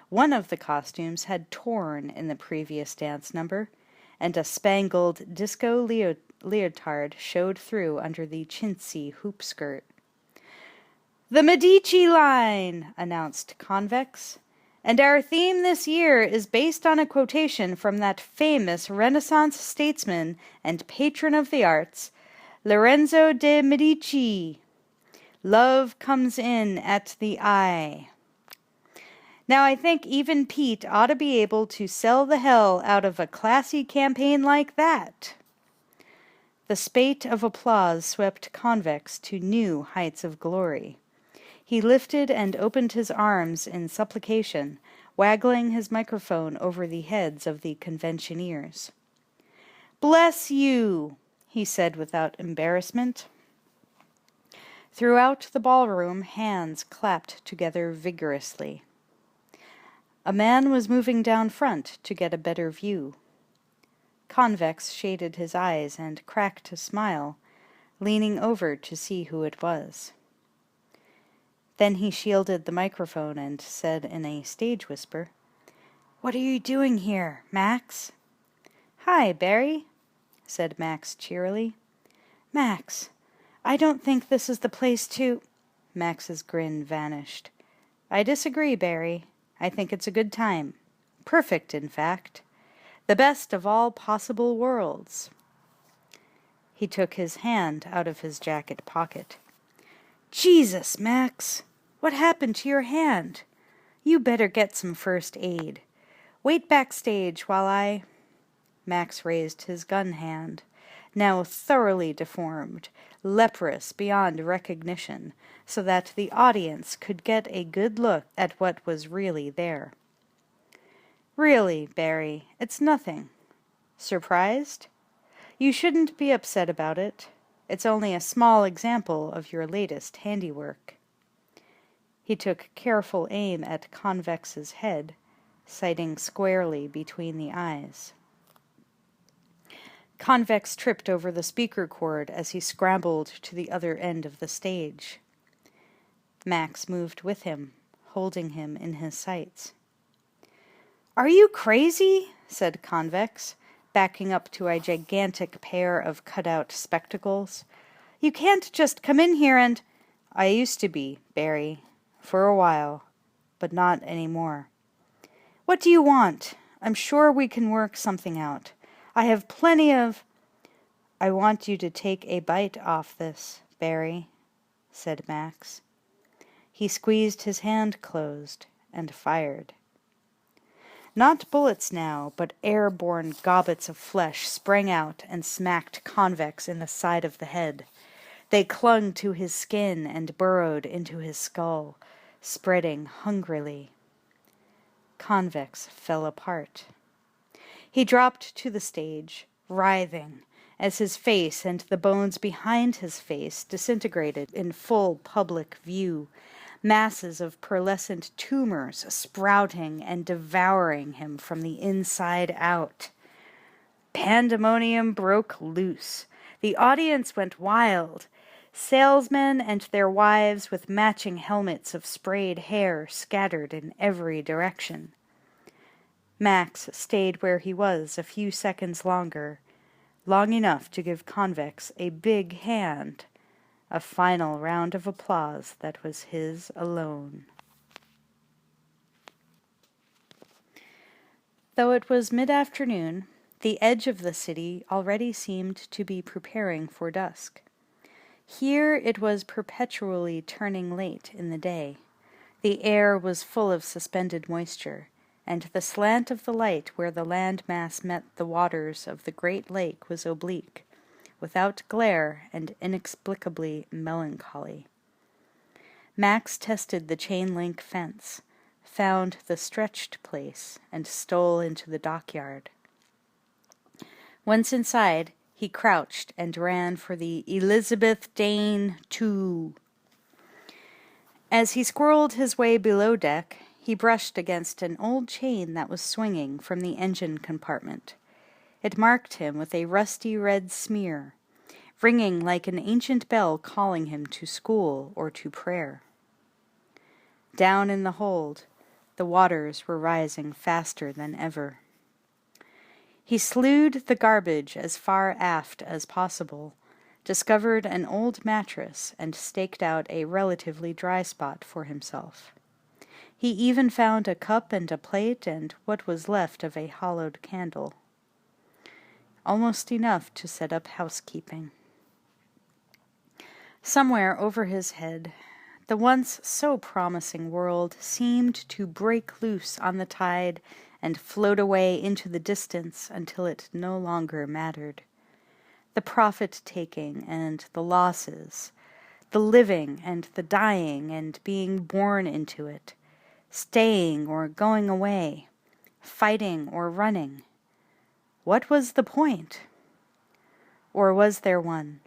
One of the costumes had torn in the previous dance number, and a spangled disco leotard showed through under the chintzy hoop skirt. "The Medici line," announced Convex, "and our theme this year is based on a quotation from that famous Renaissance statesman and patron of the arts, Lorenzo de' Medici. Love comes in at the eye." Now I think even Pete ought to be able to sell the hell out of a classy campaign like that. The spate of applause swept Convex to new heights of glory. He lifted and opened his arms in supplication, waggling his microphone over the heads of the conventioneers. "Bless you," he said without embarrassment. Throughout the ballroom, hands clapped together vigorously. A man was moving down front to get a better view. Convex shaded his eyes and cracked a smile, leaning over to see who it was. Then he shielded the microphone and said in a stage whisper, "What are you doing here, Max?" "Hi, Barry," said Max cheerily. "Max, I don't think this is the place to—" Max's grin vanished. "I disagree, Barry. I think it's a good time. Perfect, in fact. The best of all possible worlds." He took his hand out of his jacket pocket. "Jesus, Max! What happened to your hand? You better get some first aid. Wait backstage while I—" Max raised his gun hand, now thoroughly deformed, leprous beyond recognition, so that the audience could get a good look at what was really there. "Really, Barry, it's nothing. Surprised? You shouldn't be upset about it. It's only a small example of your latest handiwork." He took careful aim at Convex's head, sighting squarely between the eyes. Convex tripped over the speaker cord as he scrambled to the other end of the stage. Max moved with him, holding him in his sights. "Are you crazy?" said Convex, backing up to a gigantic pair of cutout spectacles. "You can't just come in here and—" "I used to be, Barry, for a while, but not anymore." "What do you want? I'm sure we can work something out. I have plenty of—" "I want you to take a bite off this, Barry," said Max. He squeezed his hand closed and fired. Not bullets now, but airborne gobbets of flesh sprang out and smacked Convex in the side of the head. They clung to his skin and burrowed into his skull, spreading hungrily. Convex fell apart. He dropped to the stage, writhing, as his face and the bones behind his face disintegrated in full public view, masses of pearlescent tumors sprouting and devouring him from the inside out. Pandemonium broke loose. The audience went wild. Salesmen and their wives with matching helmets of sprayed hair scattered in every direction. Max stayed where he was a few seconds longer, long enough to give Convex a big hand, a final round of applause that was his alone. Though it was mid-afternoon, the edge of the city already seemed to be preparing for dusk. Here it was perpetually turning late in the day. The air was full of suspended moisture, and the slant of the light where the land mass met the waters of the great lake was oblique, without glare and inexplicably melancholy. Max tested the chain-link fence, found the stretched place, and stole into the dockyard. Once inside, he crouched and ran for the Elizabeth Dane 2. As he squirreled his way below deck, he brushed against an old chain that was swinging from the engine compartment. It marked him with a rusty red smear, ringing like an ancient bell calling him to school or to prayer. Down in the hold, the waters were rising faster than ever. He slewed the garbage as far aft as possible, discovered an old mattress, and staked out a relatively dry spot for himself. He even found a cup and a plate and what was left of a hollowed candle. Almost enough to set up housekeeping. Somewhere over his head, the once so promising world seemed to break loose on the tide and float away into the distance until it no longer mattered. The profit-taking and the losses, the living and the dying and being born into it, staying or going away, fighting or running. What was the point? Or was there one?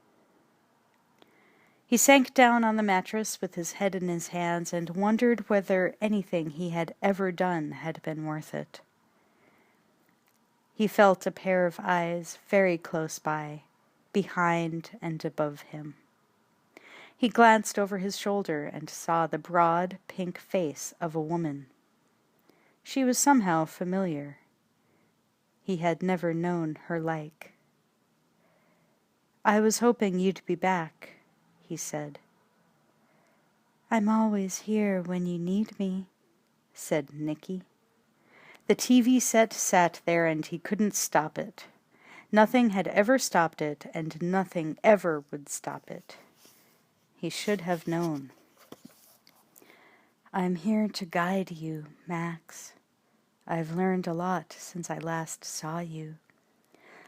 He sank down on the mattress with his head in his hands and wondered whether anything he had ever done had been worth it. He felt a pair of eyes very close by, behind and above him. He glanced over his shoulder and saw the broad, pink face of a woman. She was somehow familiar. He had never known her like. "I was hoping you'd be back," he said. "I'm always here when you need me," said Nicky. The TV set sat there and he couldn't stop it. Nothing had ever stopped it, and nothing ever would stop it. He should have known. "I'm here to guide you, Max. I've learned a lot since I last saw you.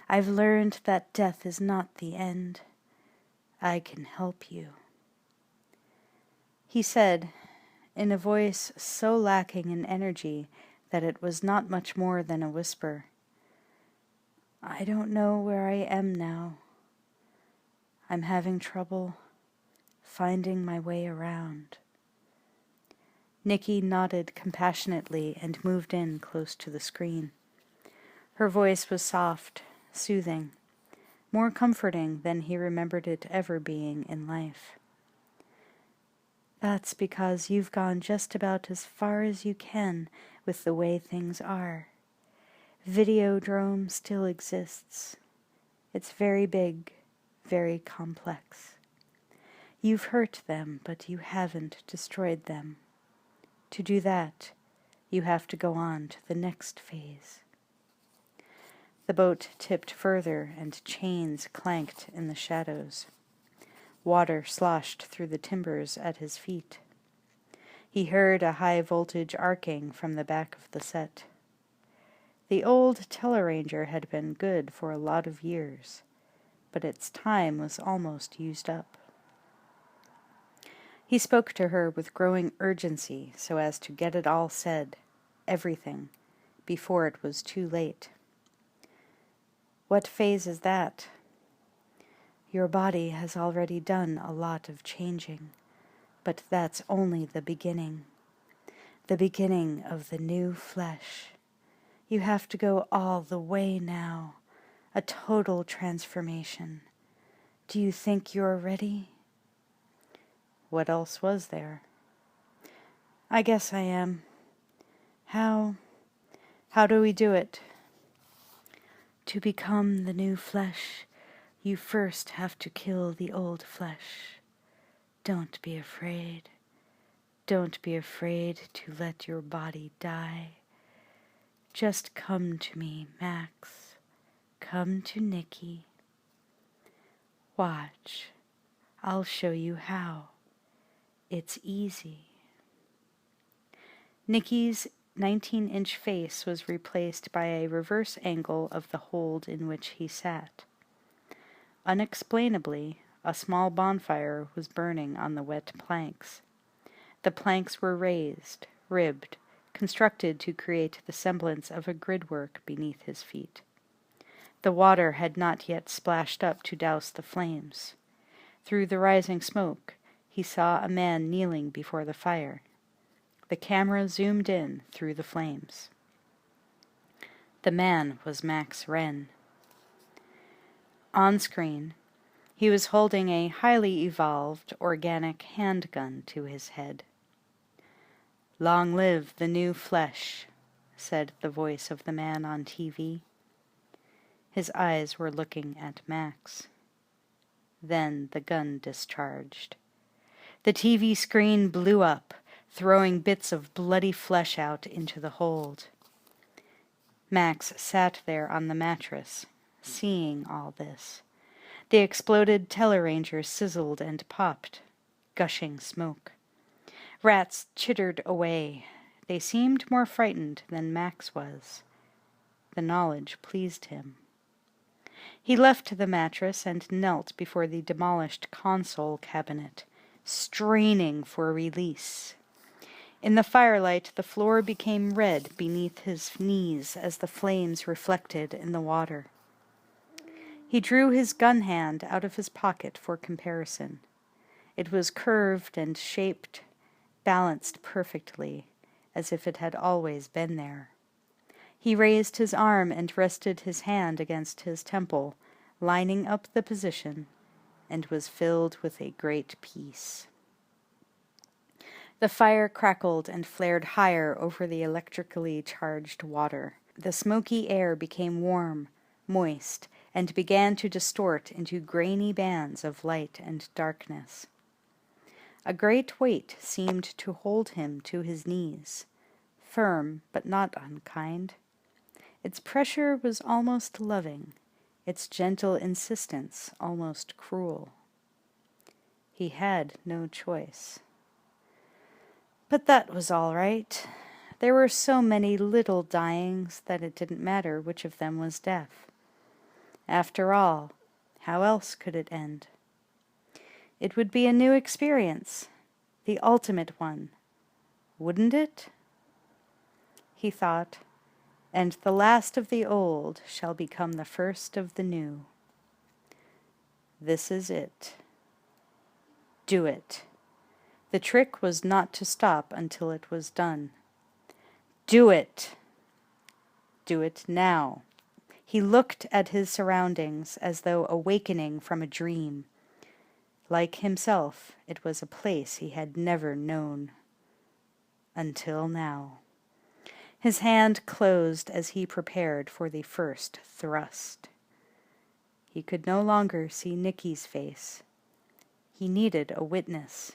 I've learned that death is not the end. I can help you," he said, in a voice so lacking in energy that it was not much more than a whisper. "I don't know where I am now. I'm having trouble finding my way around." Nicky nodded compassionately and moved in close to the screen. Her voice was soft, soothing, more comforting than he remembered it ever being in life. "That's because you've gone just about as far as you can with the way things are. Videodrome still exists. It's very big, very complex. You've hurt them, but you haven't destroyed them. To do that, you have to go on to the next phase." The boat tipped further, and chains clanked in the shadows. Water sloshed through the timbers at his feet. He heard a high-voltage arcing from the back of the set. The old teleranger had been good for a lot of years, but its time was almost used up. He spoke to her with growing urgency so as to get it all said, everything, before it was too late. "What phase is that?" "Your body has already done a lot of changing, but that's only the beginning of the new flesh. You have to go all the way now, a total transformation. Do you think you're ready?" What else was there? "I guess I am. How do we do it?" "To become the new flesh, you first have to kill the old flesh. Don't be afraid. Don't be afraid to let your body die. Just come to me, Max. Come to Nicky. Watch. I'll show you how. It's easy. Nicky's 19-inch face was replaced by a reverse angle of the hold in which he sat. Unexplainably, a small bonfire was burning on the wet planks. The planks were raised, ribbed, constructed to create the semblance of a gridwork beneath his feet. The water had not yet splashed up to douse the flames. Through the rising smoke, he saw a man kneeling before the fire. The camera zoomed in through the flames. The man was Max Wren. On screen, he was holding a highly evolved, organic handgun to his head. "Long live the new flesh," said the voice of the man on TV. His eyes were looking at Max. Then the gun discharged. The TV screen blew up, throwing bits of bloody flesh out into the hold. Max sat there on the mattress, seeing all this. The exploded teleranger sizzled and popped, gushing smoke. Rats chittered away. They seemed more frightened than Max was. The knowledge pleased him. He left the mattress and knelt before the demolished console cabinet, straining for release. In the firelight, the floor became red beneath his knees as the flames reflected in the water. He drew his gun hand out of his pocket for comparison. It was curved and shaped, balanced perfectly, as if it had always been there. He raised his arm and rested his hand against his temple, lining up the position, and was filled with a great peace. The fire crackled and flared higher over the electrically charged water. The smoky air became warm, moist, and began to distort into grainy bands of light and darkness. A great weight seemed to hold him to his knees, firm but not unkind. Its pressure was almost loving, its gentle insistence almost cruel. He had no choice. But that was all right. There were so many little dyings that it didn't matter which of them was death. After all, how else could it end? It would be a new experience, the ultimate one, wouldn't it? He thought, and the last of the old shall become the first of the new. This is it. Do it. The trick was not to stop until it was done. Do it. Do it now. He looked at his surroundings as though awakening from a dream. Like himself, it was a place he had never known. Until now. His hand closed as he prepared for the first thrust. He could no longer see Nicky's face. He needed a witness.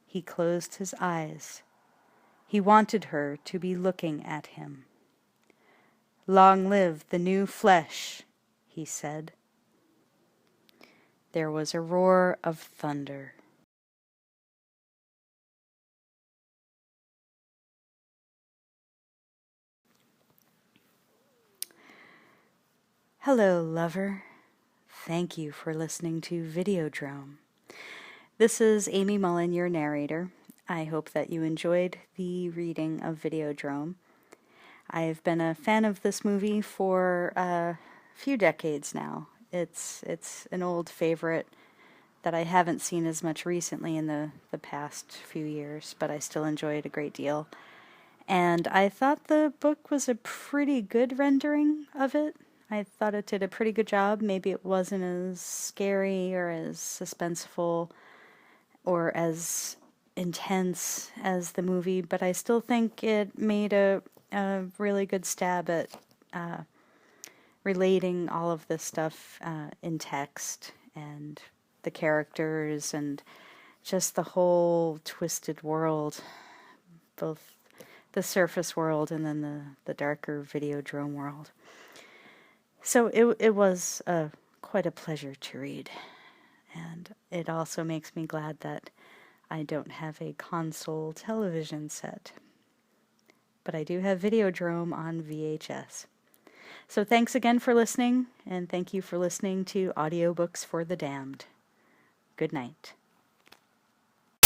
He closed his eyes. He wanted her to be looking at him. "Long live the new flesh," he said. There was a roar of thunder. Hello, lover. Thank you for listening to Videodrome. This is Amy Mullen, your narrator. I hope that you enjoyed the reading of Videodrome. I've been a fan of this movie for a few decades now. It's an old favorite that I haven't seen as much recently in the past few years, but I still enjoy it a great deal. And I thought the book was a pretty good rendering of it. I thought it did a pretty good job. Maybe it wasn't as scary or as suspenseful or as intense as the movie, but I still think it made a really good stab at relating all of this stuff in text and the characters and just the whole twisted world, both the surface world and then the darker Videodrome world. So it was quite a pleasure to read. And it also makes me glad that I don't have a console television set. But I do have Videodrome on VHS. So thanks again for listening, and thank you for listening to Audiobooks for the Damned. Good night.